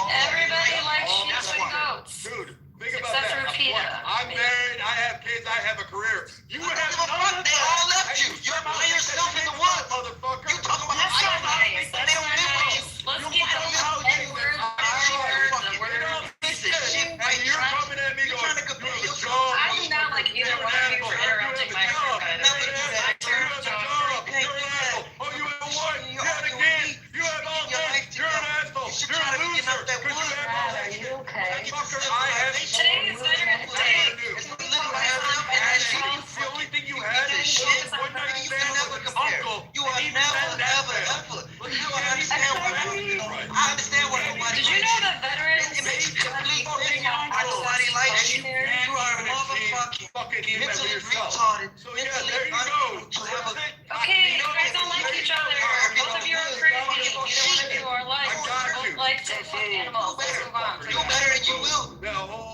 Everybody likes sheep and goats.
Dude, think about
Except
that.
for PETA.
I'm married. I have kids. I have a career. You have
none of that. They all left you. You're by yourself in the woods.
Motherfucker.
You talking about how they don't live with you.
Let's get the word.
And you're coming at me going,
I do not like either one of you for interrupting my job.
Oh, you have one. You have a kid. You have all this. You're an asshole. You're a loser.
Are you okay?
I have
Today is Veterans Day.
The only thing you had is one night stand with an uncle.
You are never, ever. You understand what I understand what nobody.
Did you know that veterans?
It makes you complete. Nobody likes you. You are a motherfucking mentally retarded.
Okay, you guys don't like each other. Both of you are crazy. Either one of you are like. Both like to fuck animals. Let's move on.
Do better and you will.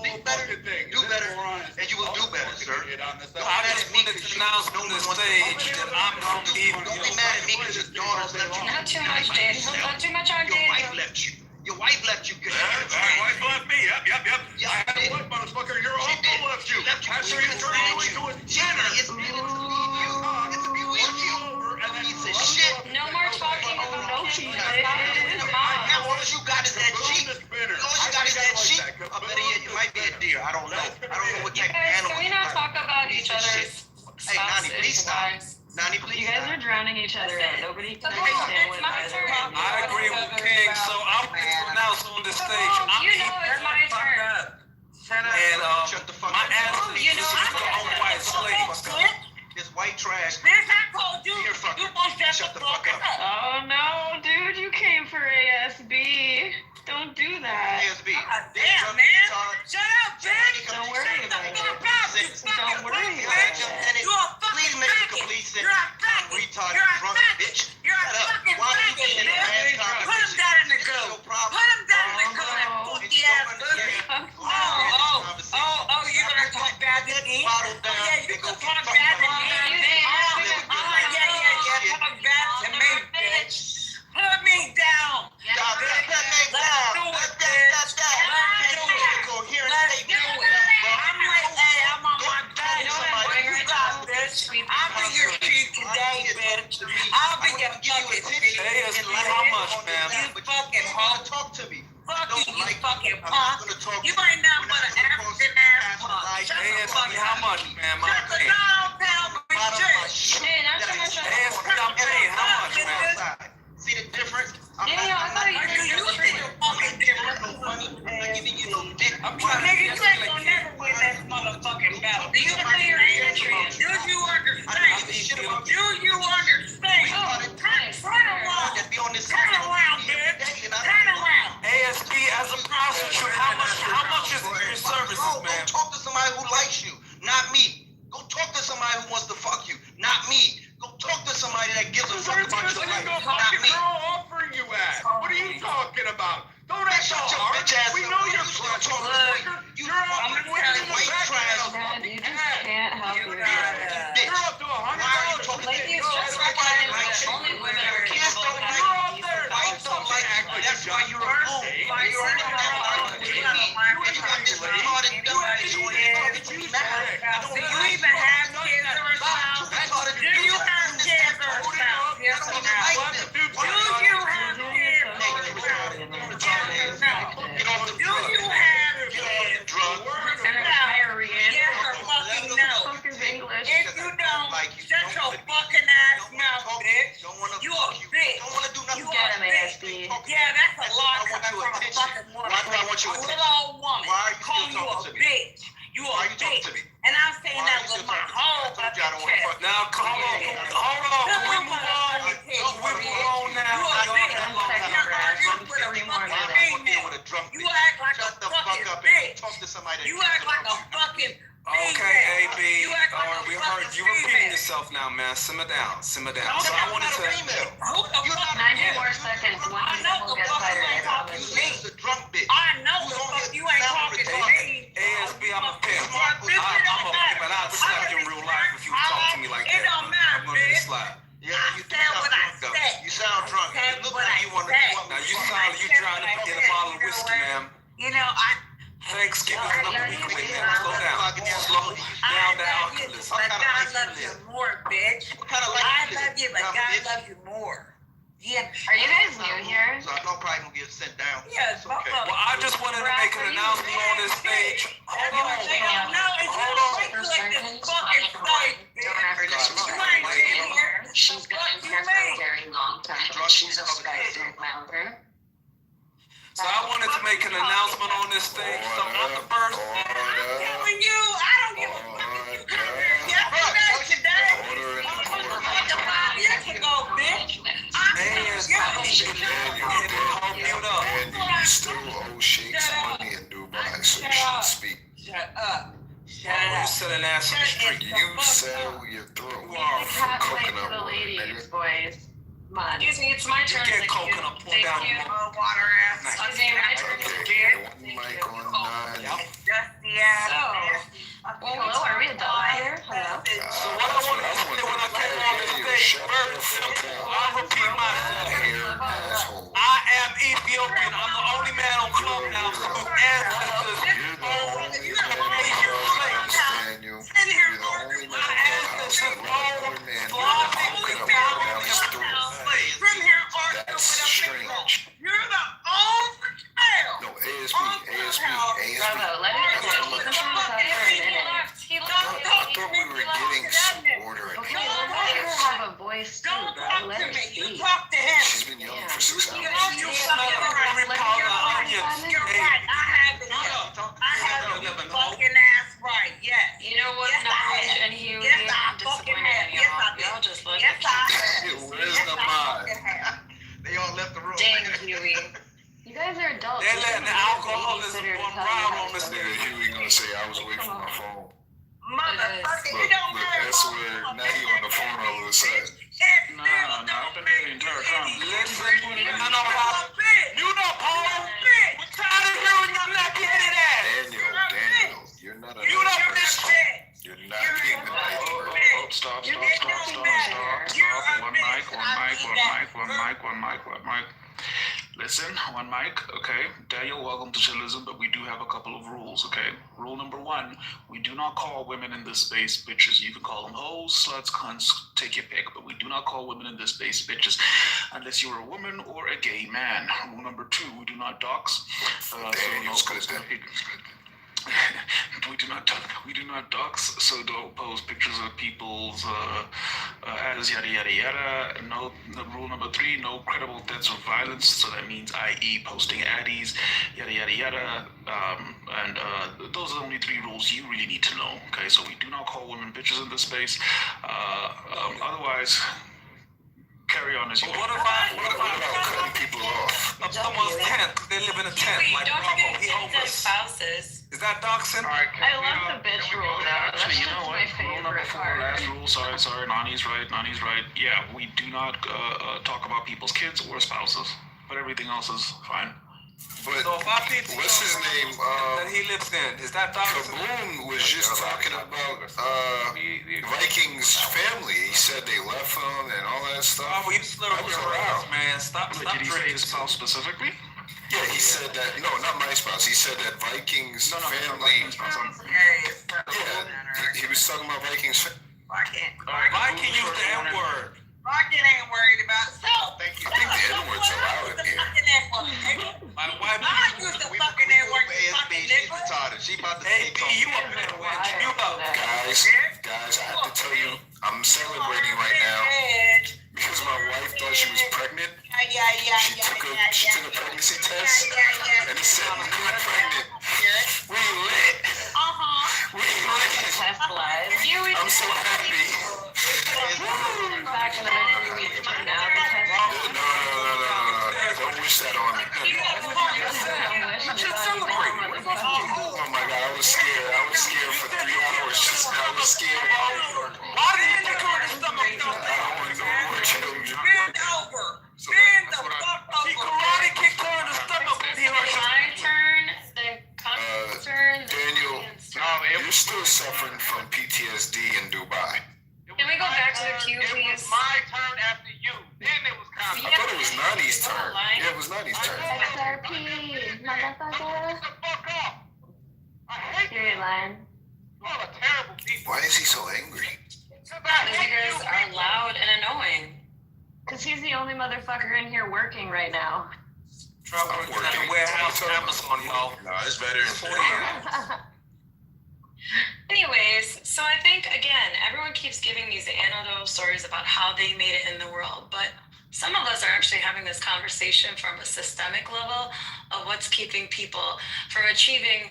Be better.
Do better and you will do better, sir.
I just wanted to announce on the stage that I'm gonna be.
Don't be mad at me because your daughter's left you.
Not too much, Jaden. Not too much on
Your wife
Jaden.
left you.
Your wife left you.
My wife left me. Yep.
Yeah,
I had what, motherfucker? Your uncle left you.
Left you.
After he turned you into a sinner.
It's been a few weeks over, and then piece of shit.
No more talking about no cheese.
Now all you got is that cheek. All you got is that cheek. I bet it might be a deer. I don't know. I don't know what type of
Guys,
animal.
can we not talk about each other's
Hey, Nani, please stop.
wives?
Nani, please
You guys
stop.
are drowning each other out. Nobody can
Okay,
understand
it's
what
my
guys
turn.
are.
I agree with King, so I'm going to announce on the stage.
You know it's my turn.
And
Shut the fuck
my
up.
ancestors
You know,
used to own white slaves.
This white trash.
Bitch, I told you.
Here, fucker.
You won't
Shut the fuck up.
Oh no, dude, you came for ASB. Don't do that.
ASB.
Damn, man. Shut up, bitch.
Don't worry about it. Don't worry about it.
You a fucking
Please make a
faggot.
complete
You're a
sentence.
faggot.
Retarded
You're a
drunk
faggot.
bitch.
You're a
Shut up.
fucking
Why are you
faggot,
getting in a
bitch.
mass
Put him down in the
It's
goo.
your problem.
Put him down in the goo, that
It's
funky
your
ass
understanding.
pussy. Oh, you're gonna talk bad to me?
Bottle down.
Oh, yeah, you
and go
can
get
talk
fucked
bad to
up.
me.
Yeah,
Talk bad to me, bitch. Put me down.
Y'all put that name
Let's
down.
do it,
Let's
bitch.
Let's do it. Go here and
Let's
say
do
do
it.
it.
I'm like, hey, I'm on my back.
You know what I'm doing
You
right
got
now?
this. I'll be your chief today, bitch. I'll be your fucking chief.
ASB, how much, man?
You fucking hoe.
Talk to me.
Fuck you, you fucking
I'm not
punk.
gonna talk
You
to
ain't nothing but an African ass punk. Shut the
ASB,
fuck
how
up.
much, man? My
Shut the
opinion.
dog down, bitch.
Hey, not so much.
ASB, I'm paying. How much, man?
See the difference?
Daniel, I thought you were
You think you're fucking different.
I'm giving you no dick.
I'm trying to
Nigga,
get
you ain't gonna never win that motherfucking battle. Do you
say you're
understand? Do you understand? Do you understand? Turn around. Turn around, bitch. Turn around.
ASB, as a prostitute, how much is it your services,
Go
man?
talk to somebody who likes you, not me. Go talk to somebody who wants to fuck you, not me. Go talk to somebody that gives a fuck about your life, not me.
Girl offering you at? What are you talking about? Don't act so
Shut your
hard.
bitch ass
We
up.
know
You
you're
still
clutch.
talking.
You're out there winning in the
white
back
trash.
of
Dad, you just
head.
can't help
You
yourself.
gotta.
You're up to $100.
Ladies, just recognize that only women are
Kids
capable
don't
of
like
having
you.
these
Whites don't like you. That's why you're a fool. You're a retarded me. And you got this retarded dumb bitch on here talking to me now.
Do you even have kids or a spouse? Do you have kids or a spouse? Yes or no? Do you have kids or a spouse? Yes or no?
Get off the
Do you have kids?
drugs.
And a diarrhea.
Yes or fucking no?
Fuck is English.
If you don't, shut your fucking ass mouth, bitch. You a bitch.
Don't want to do nothing.
You
Get
a
him,
bitch.
ASB.
Yeah, that's a lot
I want
coming
your
from a
attention.
fucking woman.
Why do I want your
A
attention?
little old woman.
Why are you
Calling
still
you a
talking to me?
bitch. You a
Why are you talking
bitch.
to me?
And I'm saying
Why are
that
you
with
still
my
talking to me?
whole
I told you I don't
fucking
want to fuck
chest.
you.
Now, hold on. Can we move on? Can we move on now?
You a
Y'all
bitch.
had long
You're
enough.
arguing with a
Three more
fucking
minutes.
female.
With a drunk
You
bitch.
act like
Shut
a
the
fucking
fuck up
bitch.
and talk to somebody that
You
cares
act like a
about you.
fucking
Okay,
female.
AB.
You act like
All right,
a
we
fucking
heard you repeating
female.
yourself now, man. Simmer down. Simmer down.
Don't
So I
talk
wanted
about a
to.
female. Who the fuck?
90 more seconds. One
I know
will
the
get
fuck
fired.
you
I
ain't talking
promise
to
you.
me.
You's a drunk bitch.
I know
Who's
the
on
fuck
here
you ain't
sounding
talking to
retarded?
me.
ASB, I'm a pimp.
Well, bitch, it
I'm
don't
a
matter.
pimp, and I'd slap you in real life if you talk to me like
It
that.
don't
but
matter,
I'm gonna
bitch.
slap.
Yeah, you do
said
sound
what I
drunk though.
said.
You sound drunk.
I said
You look
what
like
I
you want to.
said.
Now you sound like you trying to get a bottle of whiskey, ma'am.
You know, I
Thanksgiving
Alright,
another
yeah,
week away,
yeah,
man. Slow down. Slow down the
love you,
alcoholism.
but God loves you more, bitch.
What kind of life
I
you
love
live?
you, but
Dumb
God
bitch.
loves you more. Yeah.
Are you guys new here?
So I know I'm probably gonna get sent down.
Yeah,
It's okay.
Well, I just wanted to make an announcement on this stage. Hold on.
No, it's not like this fucking site, bitch.
Don't ever
You
disrespect
ain't
my
been
lady.
here.
She's been in here for a very long time. She's a Skype member.
So I wanted to make an announcement on this stage. So I'm the first.
I'm telling you, I don't give a fuck if you come here yesterday, today, like 5 years ago, bitch.
Mute up.
And you still owe Sheik some money in Dubai, so you shouldn't speak.
Shut up. Shut
You
up.
said an ass in the street.
You settle your throat
We
for
have to wait
coconut
for the
water,
ladies,
nigga.
boys. Come on. Excuse me, it's my
You
turn.
get
Thank you.
coconut poured
Thank
down
you.
the
Water ass.
Excuse me, my turn.
Okay, one mic on 9.
Dusty ass.
Well, hello, are we done here? Hello?
So what I wanted to say when I came on this stage, very simple. I'll repeat myself. I am Ethiopian. I'm the only
not being the ninth word.
Stop.
You get no better. You're
One mic. Listen, one mic, okay? Daniel, welcome to Chillism, but we do have a couple of rules, okay? Rule number one, we do not call women in this space bitches. You can call them hoes, sluts, cunts, take your pick, but we do not call women in this space bitches unless you're a woman or a gay man. Rule number two, we do not dox.
Daniel's good.
We do not dox, so don't post pictures of people's as yada yada yada. No, rule number three, no credible threats of violence. So that means, i.e., posting addies, yada yada yada. Those are the only three rules you really need to know. Okay, so we do not call women bitches in this space. Otherwise, carry on as you.
What about cutting people off?
Someone's tent. They live in a tent.
Wait,
Like
don't
Bravo.
forget
He
kids and
homeless.
spouses.
Is that doxing?
All right,
I love the bitch rule though. That's
Actually, you
just
know
my
what? Rule number
favorite
four,
part.
last rule. Sorry. Nani's right. Yeah, we do not talk about people's kids or spouses, but everything else is fine.
But
So if I feed
what's his name?
that he lives in, is that doxing?
Kaboom was just talking about Vikings family. He said they left him and all that stuff.
Oh, you slur
That was
your
around.
words, man. Stop
Did he say
drinking.
his spouse specifically?
Yeah, he said that. No, not my spouse. He said that Vikings family. Yeah, he was talking about Vikings.
Viking used the N word.
Rocket ain't worried about self.
I think the N word's allowed in here.
My wife.
I used to fucking N-word, you fucking nigga.
She about to
Hey, B, you up there, bitch? You up?
Guys, I have to tell you, I'm celebrating right now because my wife thought she was pregnant. She took a pregnancy test and it said not pregnant. We lit. We lit.
Test live.
I'm so happy.
Back in the 3 weeks from now, the test.
No. Don't wish that on me. Oh my God, I was scared. I was scared for 3 hours just now. I was scared.
Why did you kick her in the stomach?
I don't want no more children.
Bend over. Bend the fuck
She
over.
karate kicked her in the stomach.
My turn, then Congressman's turn.
Daniel, you're still suffering from PTSD in Dubai.
Can we go back to the queue,
It
please?
was my turn after you. Then it was
I thought it was Nani's turn. Yeah, it was Nani's turn.
XRP, motherfucker.
Fuck off. I hate
You're lying.
you all are terrible people.
Why is he so angry?
Because I
Because
hate
you
you
guys are
people.
loud and annoying.
Because he's the only motherfucker in here working right now.
Try working at the warehouse Amazon, y'all.
No, it's better in 40 years.
Anyways, so I think, again, everyone keeps giving these anecdotal stories about how they made it in the world, but some of us are actually having this conversation from a systemic level of what's keeping people from achieving,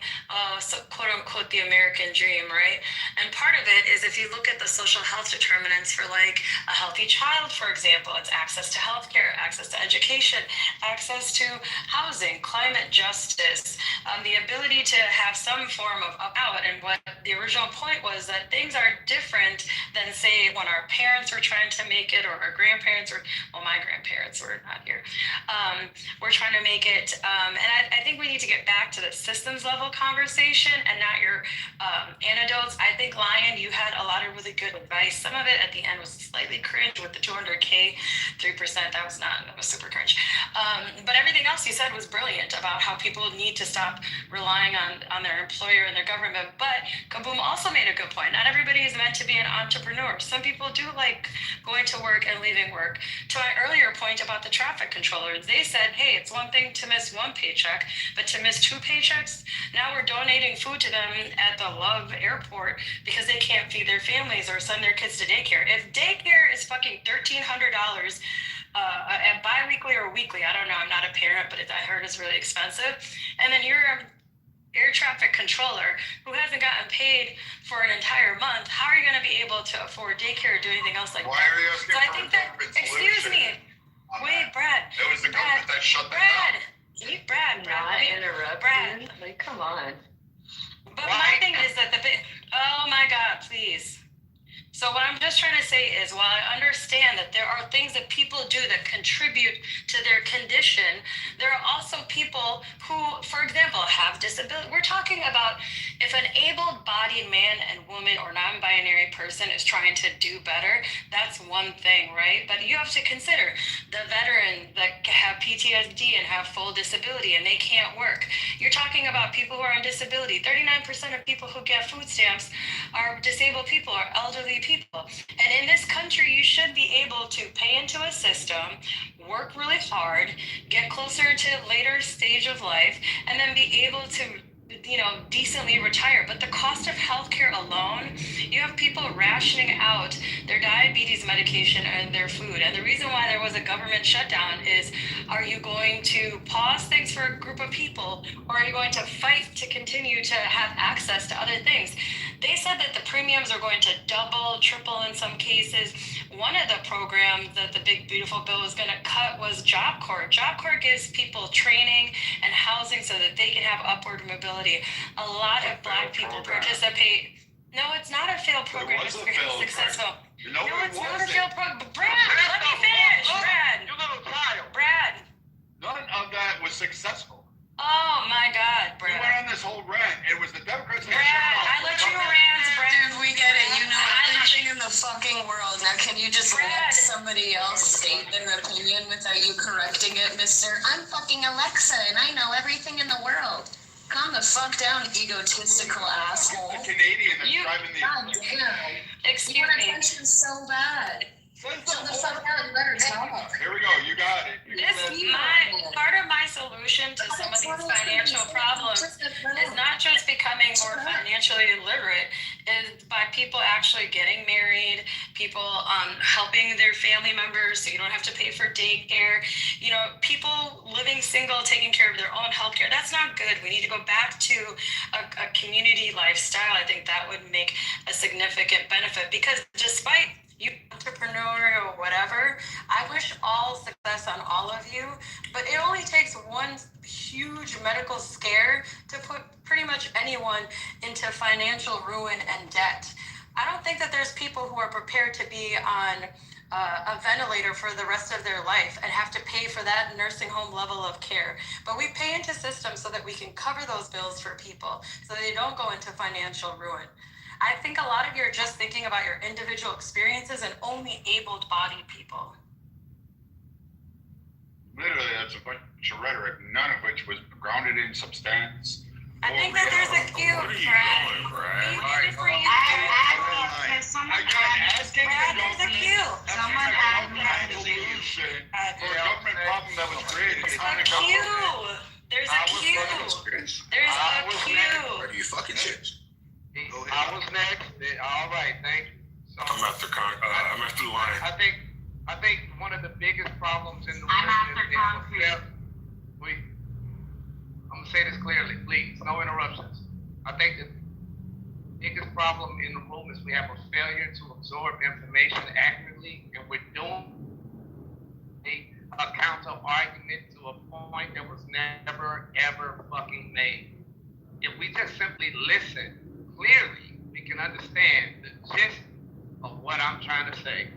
quote unquote, the American dream, right? And part of it is if you look at the social health determinants for like a healthy child, for example, it's access to healthcare, access to education, access to housing, climate justice, the ability to have some form of out. And what the original point was that things are different than, say, when our parents were trying to make it, or our grandparents, or, well, my grandparents were not here. We're trying to make it, and I think we need to get back to the systems level conversation and not your anecdotes. I think, Lion, you had a lot of really good advice. Some of it at the end was slightly cringe with the 200K, 3%. That was super cringe. But everything else you said was brilliant about how people need to stop relying on their employer and their government. But Kaboom also made a good point. Not everybody is meant to be an entrepreneur. Some people do like going to work and leaving work. To my earlier point about the traffic controllers, they said, hey, it's one thing to miss one paycheck, but to miss 2 paychecks, now we're donating food to them at the Love Airport because they can't feed their families or send their kids to daycare. If daycare is fucking $1,300 at bi-weekly or weekly, I don't know, I'm not a parent, but I heard it's really expensive. And then you're an air traffic controller who hasn't gotten paid for an entire month, how are you going to be able to afford daycare or do anything else like
Why
that?
are you asking
So I
for
think
a
that,
government
excuse
solution
me, wait, Brad.
It was the government that shut that
Brad, Brad,
Not
let me-
interrupt.
Brad.
Like, come on.
But my thing is that oh my God, please. So what I'm just trying to say is, while I understand that there are things that people do that contribute to their condition, there are also people who, for example, have disability. We're talking about if an able-bodied man and woman or non-binary person is trying to do better, that's one thing, right? But you have to consider the veterans that have PTSD and have full disability and they can't work. You're talking about people who are on disability. 39% of people who get food stamps are disabled people, are elderly people. And in this country, you should be able to pay into a system, work really hard, get closer to later stage of life, and then be able to decently retire. But the cost of healthcare alone, you have people rationing out their diabetes medication and their food. And the reason why there was a government shutdown is, are you going to pause things for a group of people, or are you going to fight to continue to have access to other things? They said that the premiums are going to double, triple in some cases. One of the programs that the big beautiful bill was going to cut was Job Corps. Job Corps gives people training and housing so that they can have upward mobility. A lot of Black people participate. No, it's not a failed program. It's successful. No, it's not a failed program. Brad, let me finish. Brad.
You little child.
Brad.
None of that was successful.
Oh my God, Brad.
You went on this whole rant. It was the Democrats.
Brad, I let you rant, Brad.
Dude, we get it. You know everything in the fucking world. Now, can you just let somebody else state their opinion without you correcting it, mister? I'm fucking Alexa, and I know everything in the world. Calm the fuck down, egotistical asshole.
The Canadian that's driving the...
God damn.
Excuse
you want
me.
attention so bad. Chill the fuck out and let her talk.
Here we go. You got it.
Part of my solution to some of these financial problems is not just becoming more financially literate, is by people actually getting married, people helping their family members so you don't have to pay for daycare, people living single, taking care of their own healthcare. That's not good. We need to go back to a community lifestyle. I think that would make a significant benefit, because despite you entrepreneur or whatever, I wish all success on all of you, but it only takes one huge medical scare to put pretty much anyone into financial ruin and debt. I don't think that there's people who are prepared to be on a ventilator for the rest of their life and have to pay for that nursing home level of care. But we pay into systems so that we can cover those bills for people so they don't go into financial ruin. I think a lot of you are just thinking about your individual experiences and only able-bodied people.
Literally, that's a bunch of rhetoric, none of which was grounded in substance.
I think that there's a cue, Brad. There's a cue.
Someone add me a solution for a government problem that was created.
There's a cue. There's a cue. There's a cue.
Are you fucking shit?
I was next. All right, thank you. So,
I'm after the line.
I think one of the biggest problems in the world I'm gonna say this clearly, please, no interruptions. I think the biggest problem in the room is we have a failure to absorb information accurately, and we're doing a counter argument to a point that was never ever fucking made. If we just simply listen clearly, we can understand the gist of what I'm trying to say.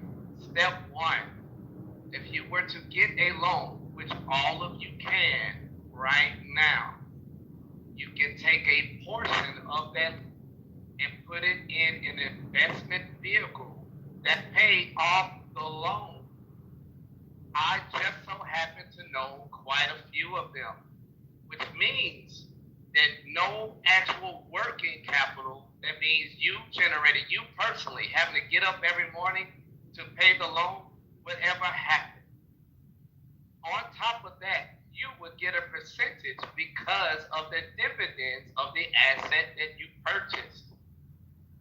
Step one, if you were to get a loan, which all of you can right now, you can take a portion of that and put it in an investment vehicle that pays off the loan. I just so happen to know quite a few of them, which means that no actual working capital, that means you generated, you personally having to get up every morning to pay the loan, would ever happen. On top of that, you would get a percentage because of the dividends of the asset that you purchased.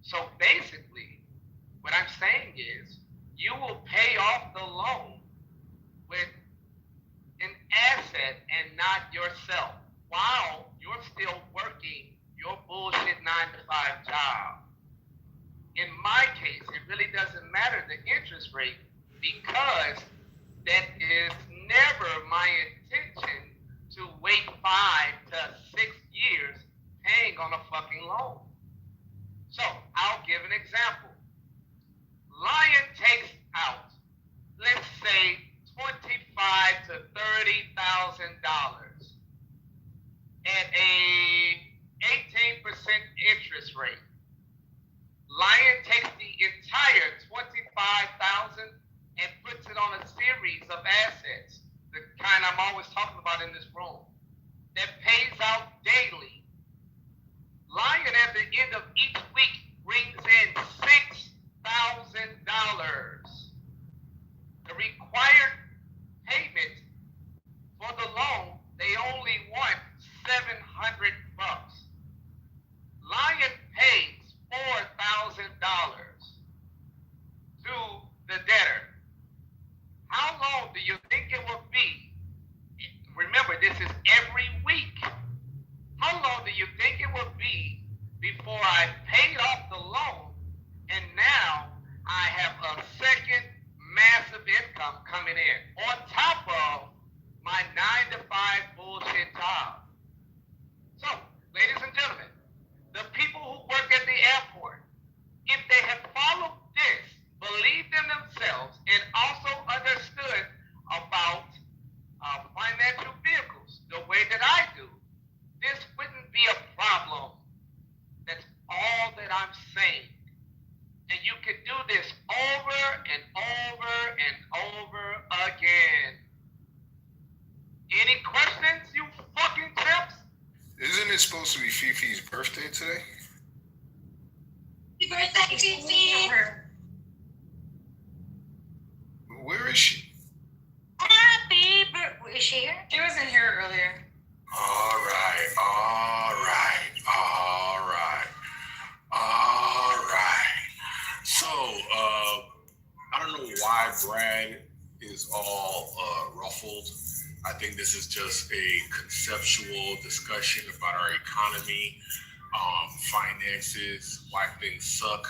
So basically, what I'm saying is, you will pay off the loan with an asset and not yourself, while you're still working your bullshit 9-to-5 job. In my case, it really doesn't matter the interest rate, because that is never my intention to wait 5 to 6 years paying on a fucking loan. So I'll give an example. Lion takes out, let's say, $25,000 to $30,000 at a 18% interest rate. Lion takes the entire $25,000 and puts it on a series of assets, the kind I'm always talking about in this room, that pays out daily. Lion at the end of each week brings in $6,000. The required payment for the loan, they only want $700. Lion pays $4,000 to the debtor. How long do you think it will be? Remember, this is every week. How long do you think it will be before I paid off the loan and now I have a second massive income coming in on top of my 9-to-5 bullshit job? So, ladies and gentlemen, the people who work at the airport, if they had followed this, believed in themselves, and also understood about financial vehicles the way that I do, this wouldn't be a problem. That's all that I'm saying. And you can do this over and over and over again. Any questions, you fucking tips?
Isn't it supposed to be Fifi's birthday today?
Happy birthday, Fifi!
Where is she?
Happy birthday! Is she here?
She was in here earlier.
All right. So, I don't know why Brad is all ruffled. I think this is just a conceptual discussion about our economy, finances, why things suck.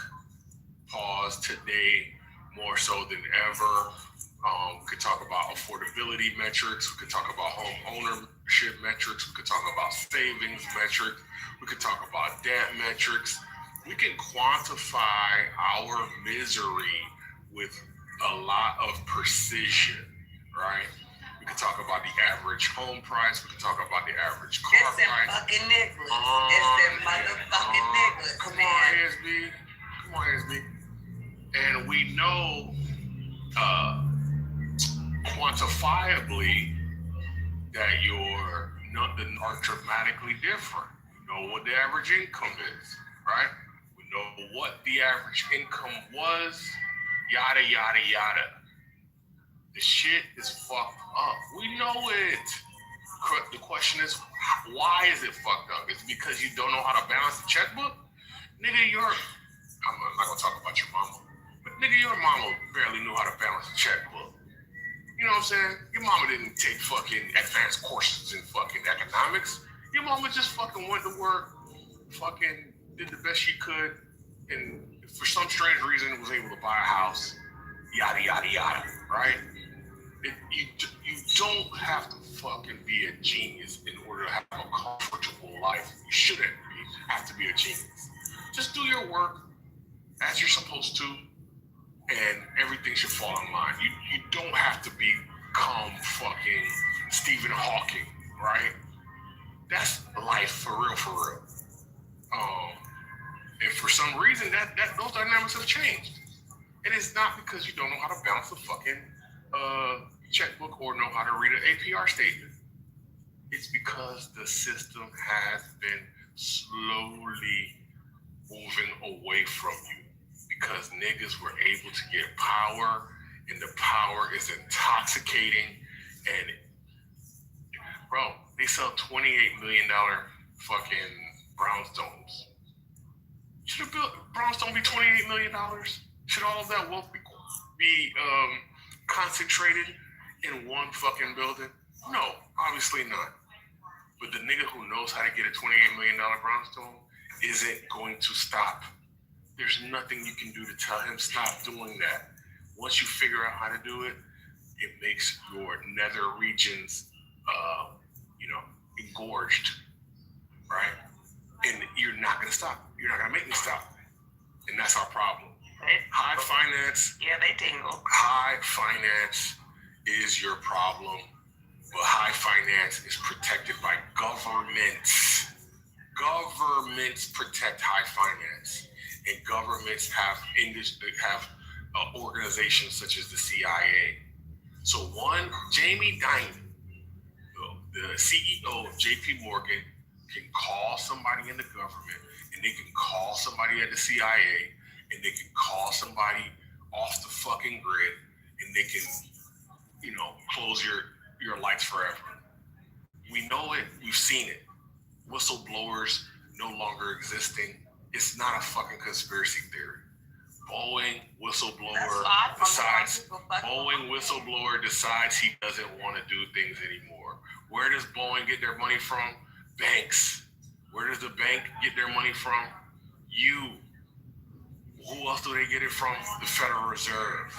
Pause today more so than ever. We could talk about affordability metrics. We could talk about home ownership metrics. We could talk about savings metrics. We could talk about debt metrics. We can quantify our misery with a lot of precision, right? We could talk about the average home price. We could talk about the average car
It's them
price.
fucking niggas. It's them motherfucking niggas.
Come on, ASB. And we know quantifiably that your nothing are dramatically different. We know what the average income is, right? We know what the average income was, yada, yada, yada. The shit is fucked up. We know it. The question is, why is it fucked up? Is it because you don't know how to balance the checkbook? Nigga, I'm not gonna talk about your mama, but nigga, your mama barely knew how to balance the checkbook. You know what I'm saying? Your mama didn't take fucking advanced courses in fucking economics. Your mama just fucking went to work, fucking did the best she could, and for some strange reason was able to buy a house, yada, yada, yada, right? You don't have to fucking be a genius in order to have a comfortable life. You shouldn't have to be a genius. Just do your work as you're supposed to, and everything should fall in line. You don't have to become fucking Stephen Hawking, right? That's life for real. And for some reason, that those dynamics have changed. And it's not because you don't know how to balance the fucking checkbook or know how to read an APR statement. It's because the system has been slowly moving away from you because niggas were able to get power, and the power is intoxicating. And bro, they sell $28 million fucking brownstones. Should a brownstone be $28 million? Should all of that wealth be concentrated in one fucking building? No, obviously not. But the nigga who knows how to get a $28 million brownstone isn't going to stop. There's nothing you can do to tell him stop doing that. Once you figure out how to do it, it makes your nether regions, engorged, right? And you're not gonna stop. You're not gonna make me stop. And that's our problem.
High finance.
Yeah, they tingle.
High finance is your problem, but high finance is protected by governments. Governments protect high finance, and governments have organizations such as the CIA. So one, Jamie Dimon, the CEO of JP Morgan, can call somebody in the government, and they can call somebody at the CIA, and they can call somebody off the fucking grid, and they can, close your lights forever. We know it. We've seen it. Whistleblowers no longer existing. It's not a fucking conspiracy theory. Boeing whistleblower decides he doesn't want to do things anymore. Where does Boeing get their money from? Banks. Where does the bank get their money from? You. Who else do they get it from? The Federal Reserve.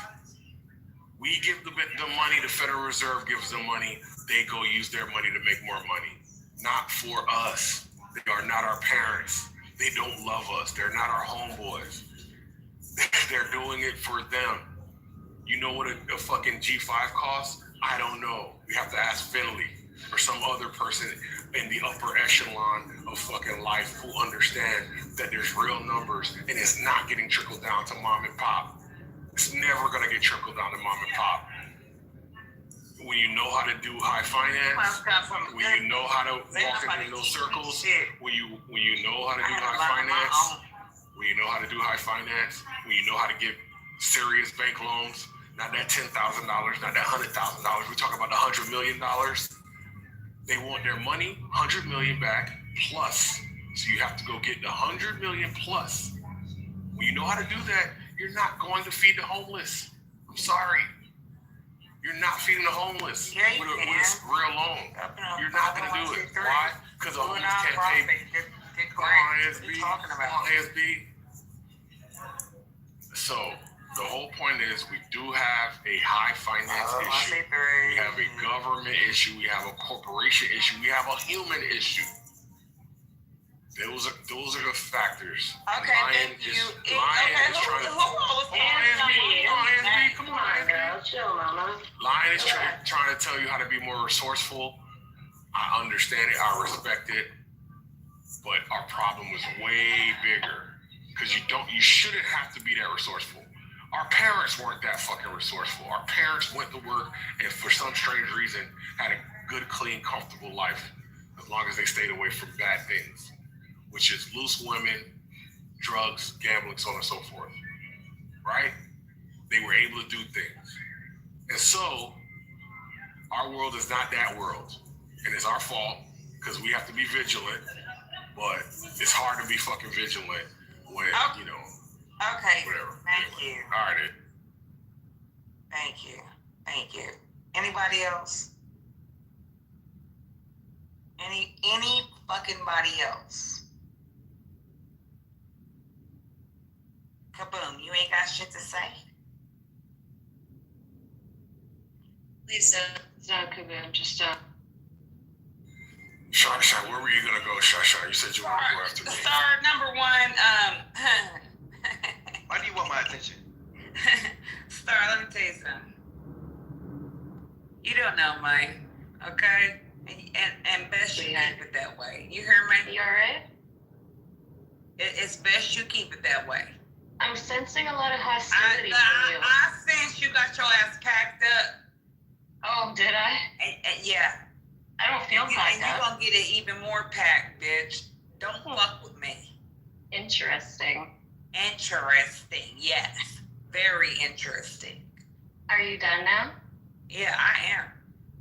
We give the money, the Federal Reserve gives them money, they go use their money to make more money. Not for us. They are not our parents. They don't love us. They're not our homeboys. They're doing it for them. You know what a fucking G5 costs? I don't know. We have to ask Finley or some other person in the upper echelon of fucking life who understand that there's real numbers and it's not getting trickled down to mom and pop. It's never gonna get trickled down to mom and pop. When you know how to do high finance, when you know how to walk into those circles, when you know how to do high finance, when you know how to do high finance, when you know how to get serious bank loans, not that $10,000, not that $100,000. We're talking about the $100 million. They want their money, $100 million back plus. So you have to go get the $100 million plus. When you know how to do that, you're not going to feed the homeless. I'm sorry. You're not feeding the homeless with a real loan. You're not going to do it. Why? Because the homeless can't pay. Come on, ASB. So the whole point is we do have a high finance issue. We have a government issue. We have a corporation issue. We have a human issue. Those are the factors.
Okay, thank you. Lion
is trying to tell you how to be more resourceful. I understand it. I respect it. But our problem was way bigger. Because you shouldn't have to be that resourceful. Our parents weren't that fucking resourceful. Our parents went to work and for some strange reason had a good, clean, comfortable life as long as they stayed away from bad things, which is loose women, drugs, gambling, so on and so forth, right? They were able to do things. And so our world is not that world. And it's our fault because we have to be vigilant, but it's hard to be fucking vigilant when,
Okay.
whatever.
Thank you.
All right.
Thank you. Anybody else? Any fucking body else? Kaboom, you ain't got shit to say.
Lisa, it's not Kaboom, just
Shasha, where were you gonna go, Shasha? You said you wanted to go after me.
Star number one,
Why do you want my attention?
Star, let me tell you something. You don't know Mike, okay? And best you keep it that way. You hear me?
You alright?
It's best you keep it that way.
I'm sensing a lot of hostility from you.
I sense you got your ass packed up.
Oh, did I?
Yeah.
I don't feel packed up.
You're gonna get it even more packed, bitch. Don't fuck with me.
Interesting.
Interesting, yes. Very interesting.
Are you done now?
Yeah, I am.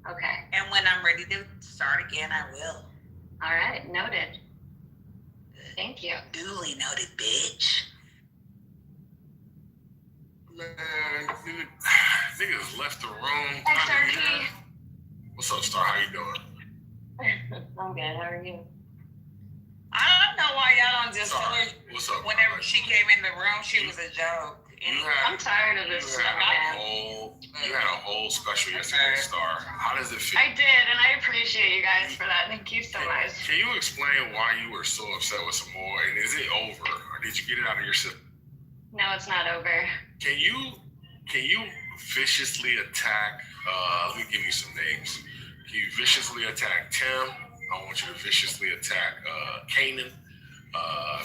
Okay.
And when I'm ready to start again, I will.
All right, noted. Thank you.
Duly noted, bitch.
Man, dude, niggas left the room.
XRP.
What's up, Star? How you doing?
I'm good. How are you?
I don't know why y'all don't just tell her.
What's up?
Whenever she came in the room, she was a joke.
I'm tired of this stuff, man.
You had a whole special yesterday, Star. How does it feel?
I did, and I appreciate you guys for that. Thank you so much.
Can you explain why you were so upset with Samoa, and is it over, or did you get it out of your system?
No, it's not over.
Can you viciously attack? Let me give you some names. Can you viciously attack Tim? I want you to viciously attack Kanan.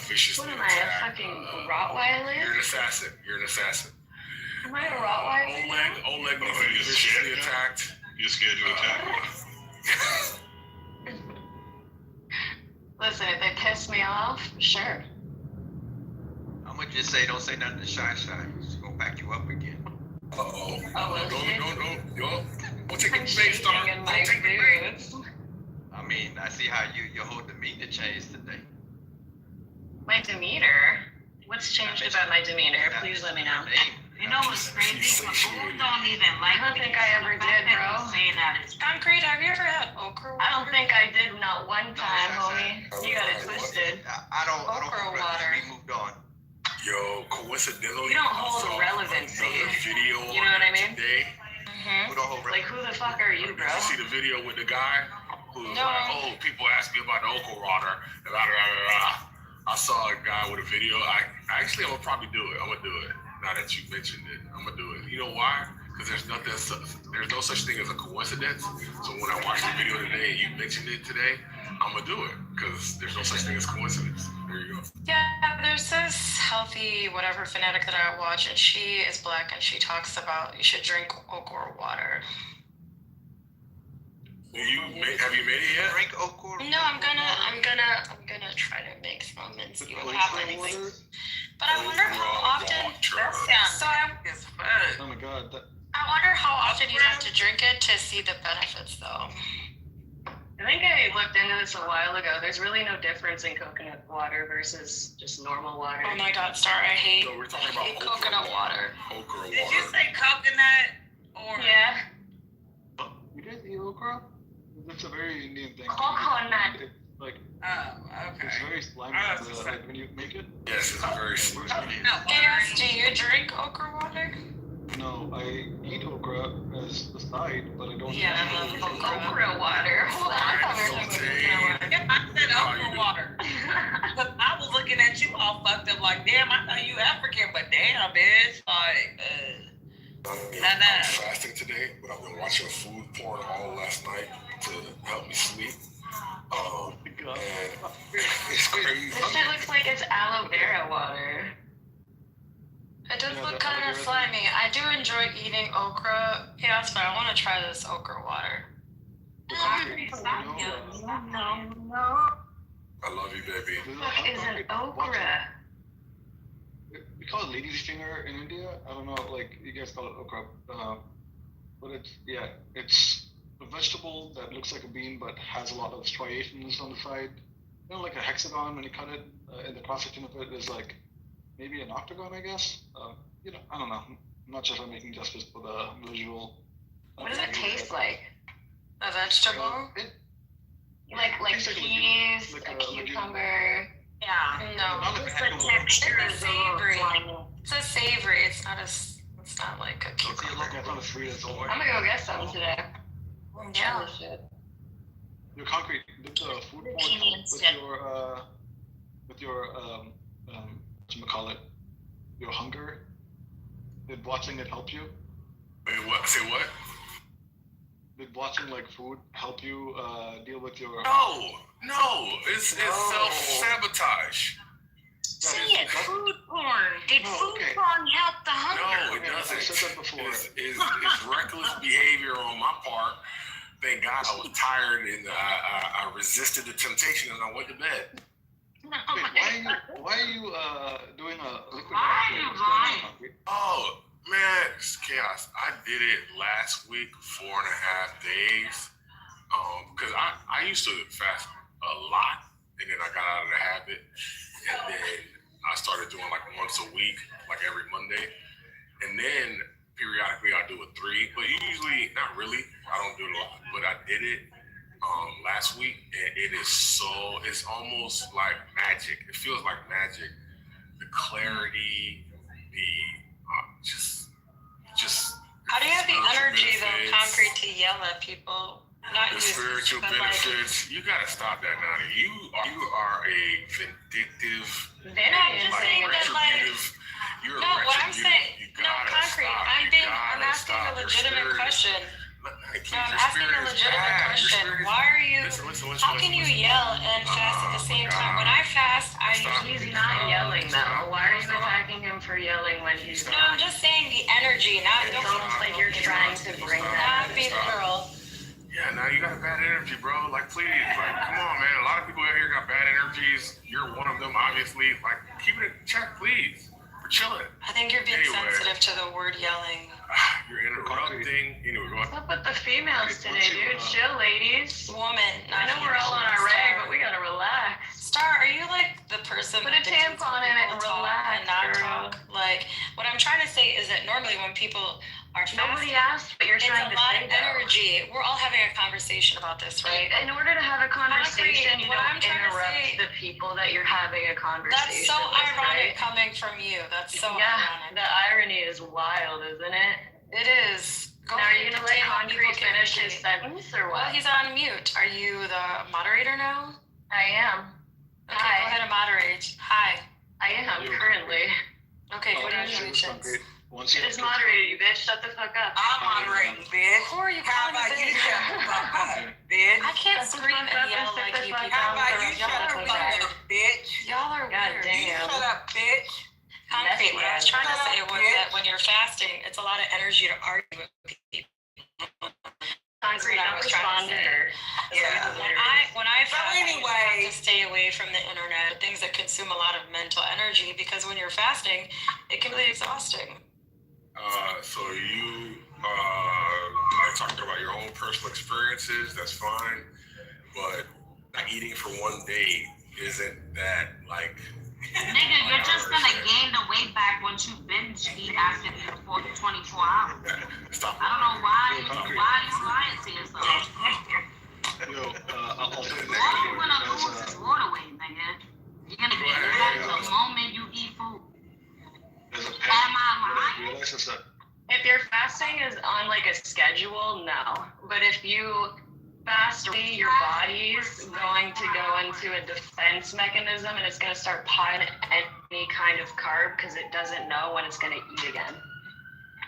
Viciously
What am I,
attack.
a fucking Rottweiler?
You're an assassin. You're an assassin.
Am I a Rottweiler?
Oleg needs to be viciously attacked.
You're scared to attack?
Listen, if they piss me off, sure.
I'm gonna just say, don't say nothing to Shy. She's gonna back you up again.
Uh-oh. Don't take
I'm
the bait, Star.
shaking in my
Don't take the bait.
boots.
I mean, I see how you hold the meat to change today.
My demeanor? What's changed about my demeanor? Please let me know.
You know what's crazy? Mahmoud don't even like.
I don't think I ever did, bro.
Saying that is
Concrete, have you ever had okra water? I don't think I did, not one time, homie. You got it twisted.
I don't
Okra water.
We moved on.
Yo, coincidentally,
You don't hold
I saw
relevancy.
another video
You know what I mean?
today.
Mm-hmm. Like, who the fuck are you, bro?
Did you see the video with the guy who was
No.
like, "Oh, people ask me about the okra water." And I saw a guy with a video. I'm gonna probably do it. I'm gonna do it. Now that you mentioned it, I'm gonna do it. You know why? Because there's no such thing as a coincidence. So when I watched the video today and you mentioned it today, I'm gonna do it because there's no such thing as coincidence. There you go.
Yeah, there's this healthy whatever fanatic that I watch, and she is black, and she talks about you should drink okra water.
Have you made it yet?
Drink okra.
No, I'm gonna try to make some and see what happens. But I wonder how often.
Oh my god.
I wonder how often you have to drink it to see the benefits, though. I think I looked into this a while ago. There's really no difference in coconut water versus just normal water. Oh my god, Star, I hate,
So we're talking about okra
coconut water.
Okra water.
Did you say coconut or?
Yeah.
You guys eat okra? That's a very Indian thing.
Coconut.
It's like,
okay.
it's very slimy. Like when you make it.
Yes, it's very slimy.
Yes, do you drink okra water?
No, I eat okra as a side, but I don't.
Yeah, I love okra water. Hold on, I thought we were talking about okra water.
I said okra water. Because I was looking at you all fucked up like, damn, I thought you African, but damn, bitch. Like,
I'm fasting today, but I've been watching food porn all last night to help me sleep. And it's crazy.
This shit looks like it's aloe vera water. It does look kind of slimy. I do enjoy eating okra. Yeah, that's fine. I want to try this okra water.
I love you, baby.
What is an okra?
We call it lady's finger in India. I don't know, like you guys call it okra, but it's a vegetable that looks like a bean but has a lot of striations on the side. You know, like a hexagon when you cut it. In the cross section of it is like maybe an octagon, I guess. I don't know. I'm not sure if I'm making justice for the visual.
What does it taste like? A vegetable? Like peas,
like
a
a
cucumber.
Yeah.
No.
Just the texture
It's
is
a
a little
savory.
slimy.
It's a savory. It's not like a cucumber.
It's not a fruit at all.
I'm gonna go get some today. Yeah.
Your concrete, did the food porn help with your whatchamacallit, your hunger? Did watching it help you?
Wait, what? Say what?
Did watching like food help you deal with your?
No, it's self-sabotage.
Say it, food porn. Did food porn help the hunger?
No, it doesn't.
I said that before.
It's reckless behavior on my part. Thank God I was tired and I resisted the temptation and I went to bed.
Wait, why are you doing a liquid?
Oh man, it's chaos. I did it last week, 4.5 days. Because I used to fast a lot, and then I got out of the habit, and then I started doing like once a week, like every Monday, and then periodically I do a 3, but usually not really. I don't do it a lot, but I did it last week, and it's almost like magic. It feels like magic. The clarity, just.
How do you have the energy though,
benefits.
concrete, to yell at people? Not
The
you,
spiritual
but
benefits, you gotta stop that now. You are a vindictive,
They're not just saying that, like,
retributive. You're a
legitimate question.
Keith,
No, I'm
your
asking
spirit
a
is
legitimate
bad. Your
question.
spirit is-
Why are you?
Listen,
How can you yell and fast at the same time? When I fast, I usually.
He's not yelling though. Why are you attacking him for yelling when he's
No, I'm just saying the energy, not
It's
don't.
almost like you're trying to bring that.
Not be the girl.
Yeah, now you got a bad energy, bro. Like, please, like, come on, man. A lot of people out here got bad energies. You're one of them, obviously. Like, keep it in check, please. We're chilling.
I think you're being
Anyway.
sensitive to the word yelling.
You're interrupting. Anyway, go
What's
ahead.
up with the females today, dude? Chill, ladies.
Woman.
I know we're all on our rag, but we gotta relax.
Star, are you like the person
Put a
that dictates
tampon
when
in it
people
and
talk
relax,
and not
girl.
talk? Like, what I'm trying to say is that normally when people are
Nobody
fasting,
asked what you're
it's
trying
a
to
lot
say,
of
though.
energy. We're all having a conversation about this, right?
In order to have a conversation, you
What I'm
don't
trying to
interrupt
say-
the people that you're having a conversation
That's so
with,
ironic
right?
coming from you. That's so
Yeah,
ironic.
the irony is wild, isn't it?
It is. Go
Now, are
ahead
you
and
gonna let
dictate how
Concrete
people
finish his
communicate.
sentence or
Well,
what?
he's on mute. Are you the moderator now?
I am.
Okay,
Hi.
go ahead and moderate. Hi.
I am currently.
Okay, what are your
Concrete,
intentions?
once you
It is moderated, you bitch. Shut the fuck up.
I'm moderating, bitch.
Who are you
How
calling a
about you
bitch?
shut the fuck up, bitch?
I can't
Shut the
scream
fuck
and
up
yell
and sit
like
the
you
fuck
people.
How about you
Y'all
shut
are
the fuck
weird.
up, bitch?
Y'all are
God
weird.
You
damn.
shut up, bitch.
Concrete, what I was trying to
Shut
say
up,
was
bitch.
that when you're fasting, it's a lot of energy to argue with people.
Concrete,
That's what I
don't
was trying
respond
to
to
say.
her.
Yeah.
When I
So
fast, I
anyway-
have to stay away from the internet, things that consume a lot of mental energy, because when you're fasting, it can be really exhausting.
So you are talking about your own personal experiences. That's fine, but not eating for one day isn't that like.
Nigga, you're just gonna gain the weight back once you binge eat after the 24 hours.
Stop.
I don't know why you lying to yourself.
Yo, I'll say it
All you
next
wanna lose is water weight, nigga. You're gonna gain it back the moment you eat food.
There's a
Am I lying?
realize is that
If your fasting is on like a schedule, no. But if you fast, your body's going to go into a defense mechanism and it's going to start piling any kind of carb because it doesn't know when it's going to eat again.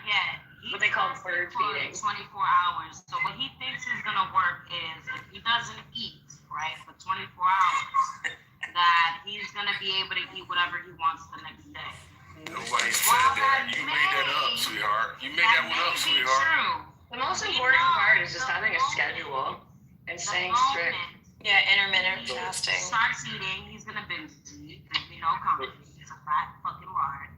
Yeah.
What they call
He's
bird
fasting
feeding.
for 24 hours. So what he thinks is gonna work is if he doesn't eat, right, for 24 hours, that he's gonna be able to eat whatever he wants the next day.
Nobody said that. You made that up, sweetheart. You made that one up, sweetheart.
True.
The most important part is just having a schedule and staying strict.
Yeah, intermittent fasting.
Starts eating, he's gonna binge eat, because we know Congress is a fat fucking lard.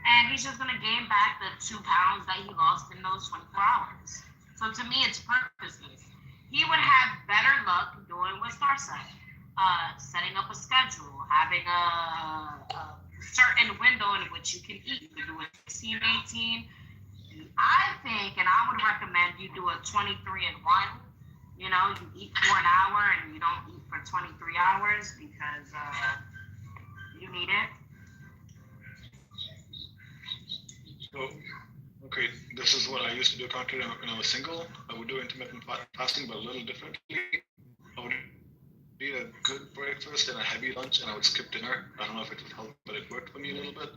And he's just gonna gain back the 2 pounds that he lost in those 24 hours. So to me, it's purposeless. He would have better luck doing what Star said. Setting up a schedule, having a certain window in which you can eat. You do a 16, 18. I think, and I would recommend you do a 23 and 1. You know, you eat for an hour and you don't eat for 23 hours because you need it.
So, okay, this is what I used to do concrete when I was single. I would do intermittent fasting, but a little differently. I would eat a good breakfast and a heavy lunch, and I would skip dinner. I don't know if it would help, but it worked for me a little bit.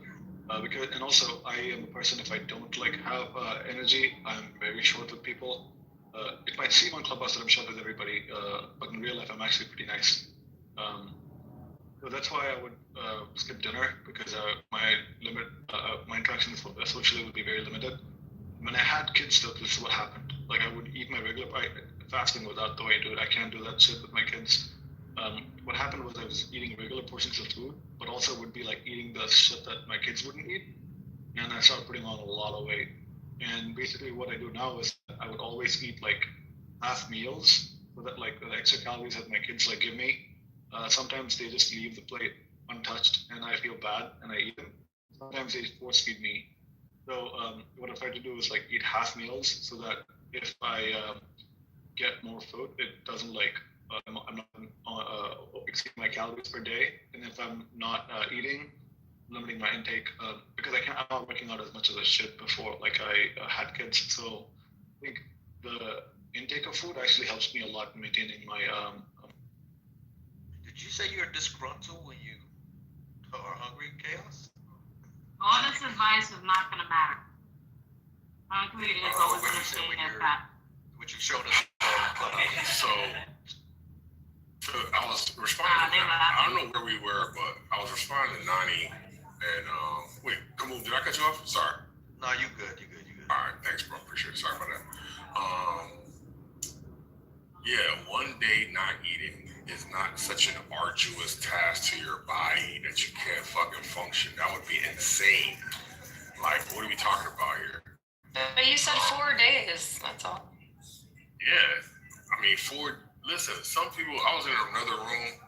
And also, I am a person, if I don't have energy, I'm very short with people. It might seem on Clubhouse that I'm short with everybody, but in real life, I'm actually pretty nice. So that's why I would skip dinner, because my interactions socially would be very limited. When I had kids, though, this is what happened. Like, I would eat my regular fasting without the way I do it. I can't do that shit with my kids. What happened was I was eating regular portions of food, but also would be like eating the shit that my kids wouldn't eat, and I started putting on a lot of weight. And basically, what I do now is I would always eat like half meals, so that like the extra calories that my kids like give me. Sometimes they just leave the plate untouched, and I feel bad, and I eat them. Sometimes they force feed me. So what I try to do is like eat half meals, so that if I get more food, it doesn't like I'm not exceeding my calories per day. And if I'm not eating, limiting my intake because I'm not working out as much as I should before, like I had kids. So I think the intake of food actually helps me a lot in maintaining my.
Did you say you're disgruntled when you are hungry, Chaos?
All this advice is not gonna matter. Concrete is always going to stay in that.
What you showed us.
So I was responding. I don't know where we were, but I was responding to Nani. And wait, come on, did I cut you off? Sorry.
No, you good.
All right, thanks, bro. Appreciate it. Sorry about that. Yeah, one day not eating is not such an arduous task to your body that you can't fucking function. That would be insane. Like, what are we talking about here?
But you said 4 days. That's all.
Yeah, I mean, listen, some people, I was in another room,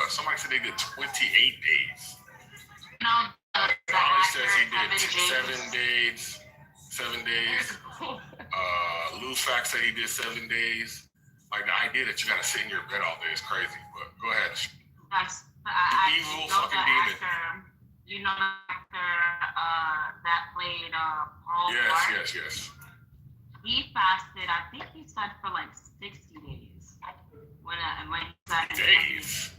somebody said they did 28 days.
No,
Ollie says he did 7 days. Lou Fact said he did 7 days. Like, the idea that you gotta sit in your bed all day is crazy, but go ahead.
That's
Evil fucking demon.
You know the actor that played Paul Blart?
Yes.
He fasted, I think he said for like 60 days. When he said
days?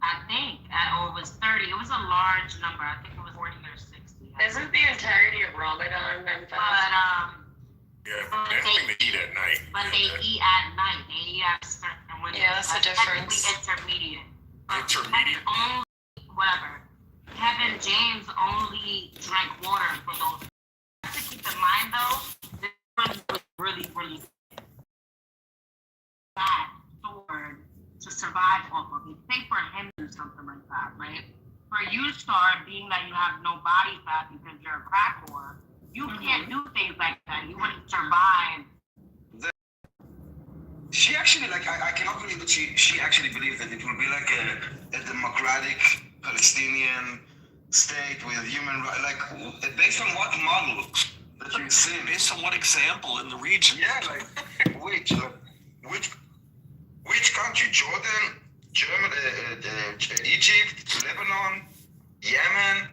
I think, or it was 30. It was a large number. I think it was 40 or 60.
Isn't the entirety of Ramadan then fast?
But
yeah, but they don't think they eat at night.
But they eat at night. They eat at certain windows.
Yeah, that's the difference.
Intermediate.
Intermediate?
Whatever. Kevin James only drank water for those. You have to keep in mind though, this one was really bad sword to survive off of. You think for him or something like that, right? For you, Star, being that you have no body fat because you're a crack whore, you can't do things like that. You wouldn't survive.
She actually, like, I cannot believe that she actually believes that it will be like a democratic Palestinian state with human rights. Like, based on what model that you've seen?
Based on what example in the region?
Yeah, like, which country? Jordan, Germany, Egypt, Lebanon, Yemen,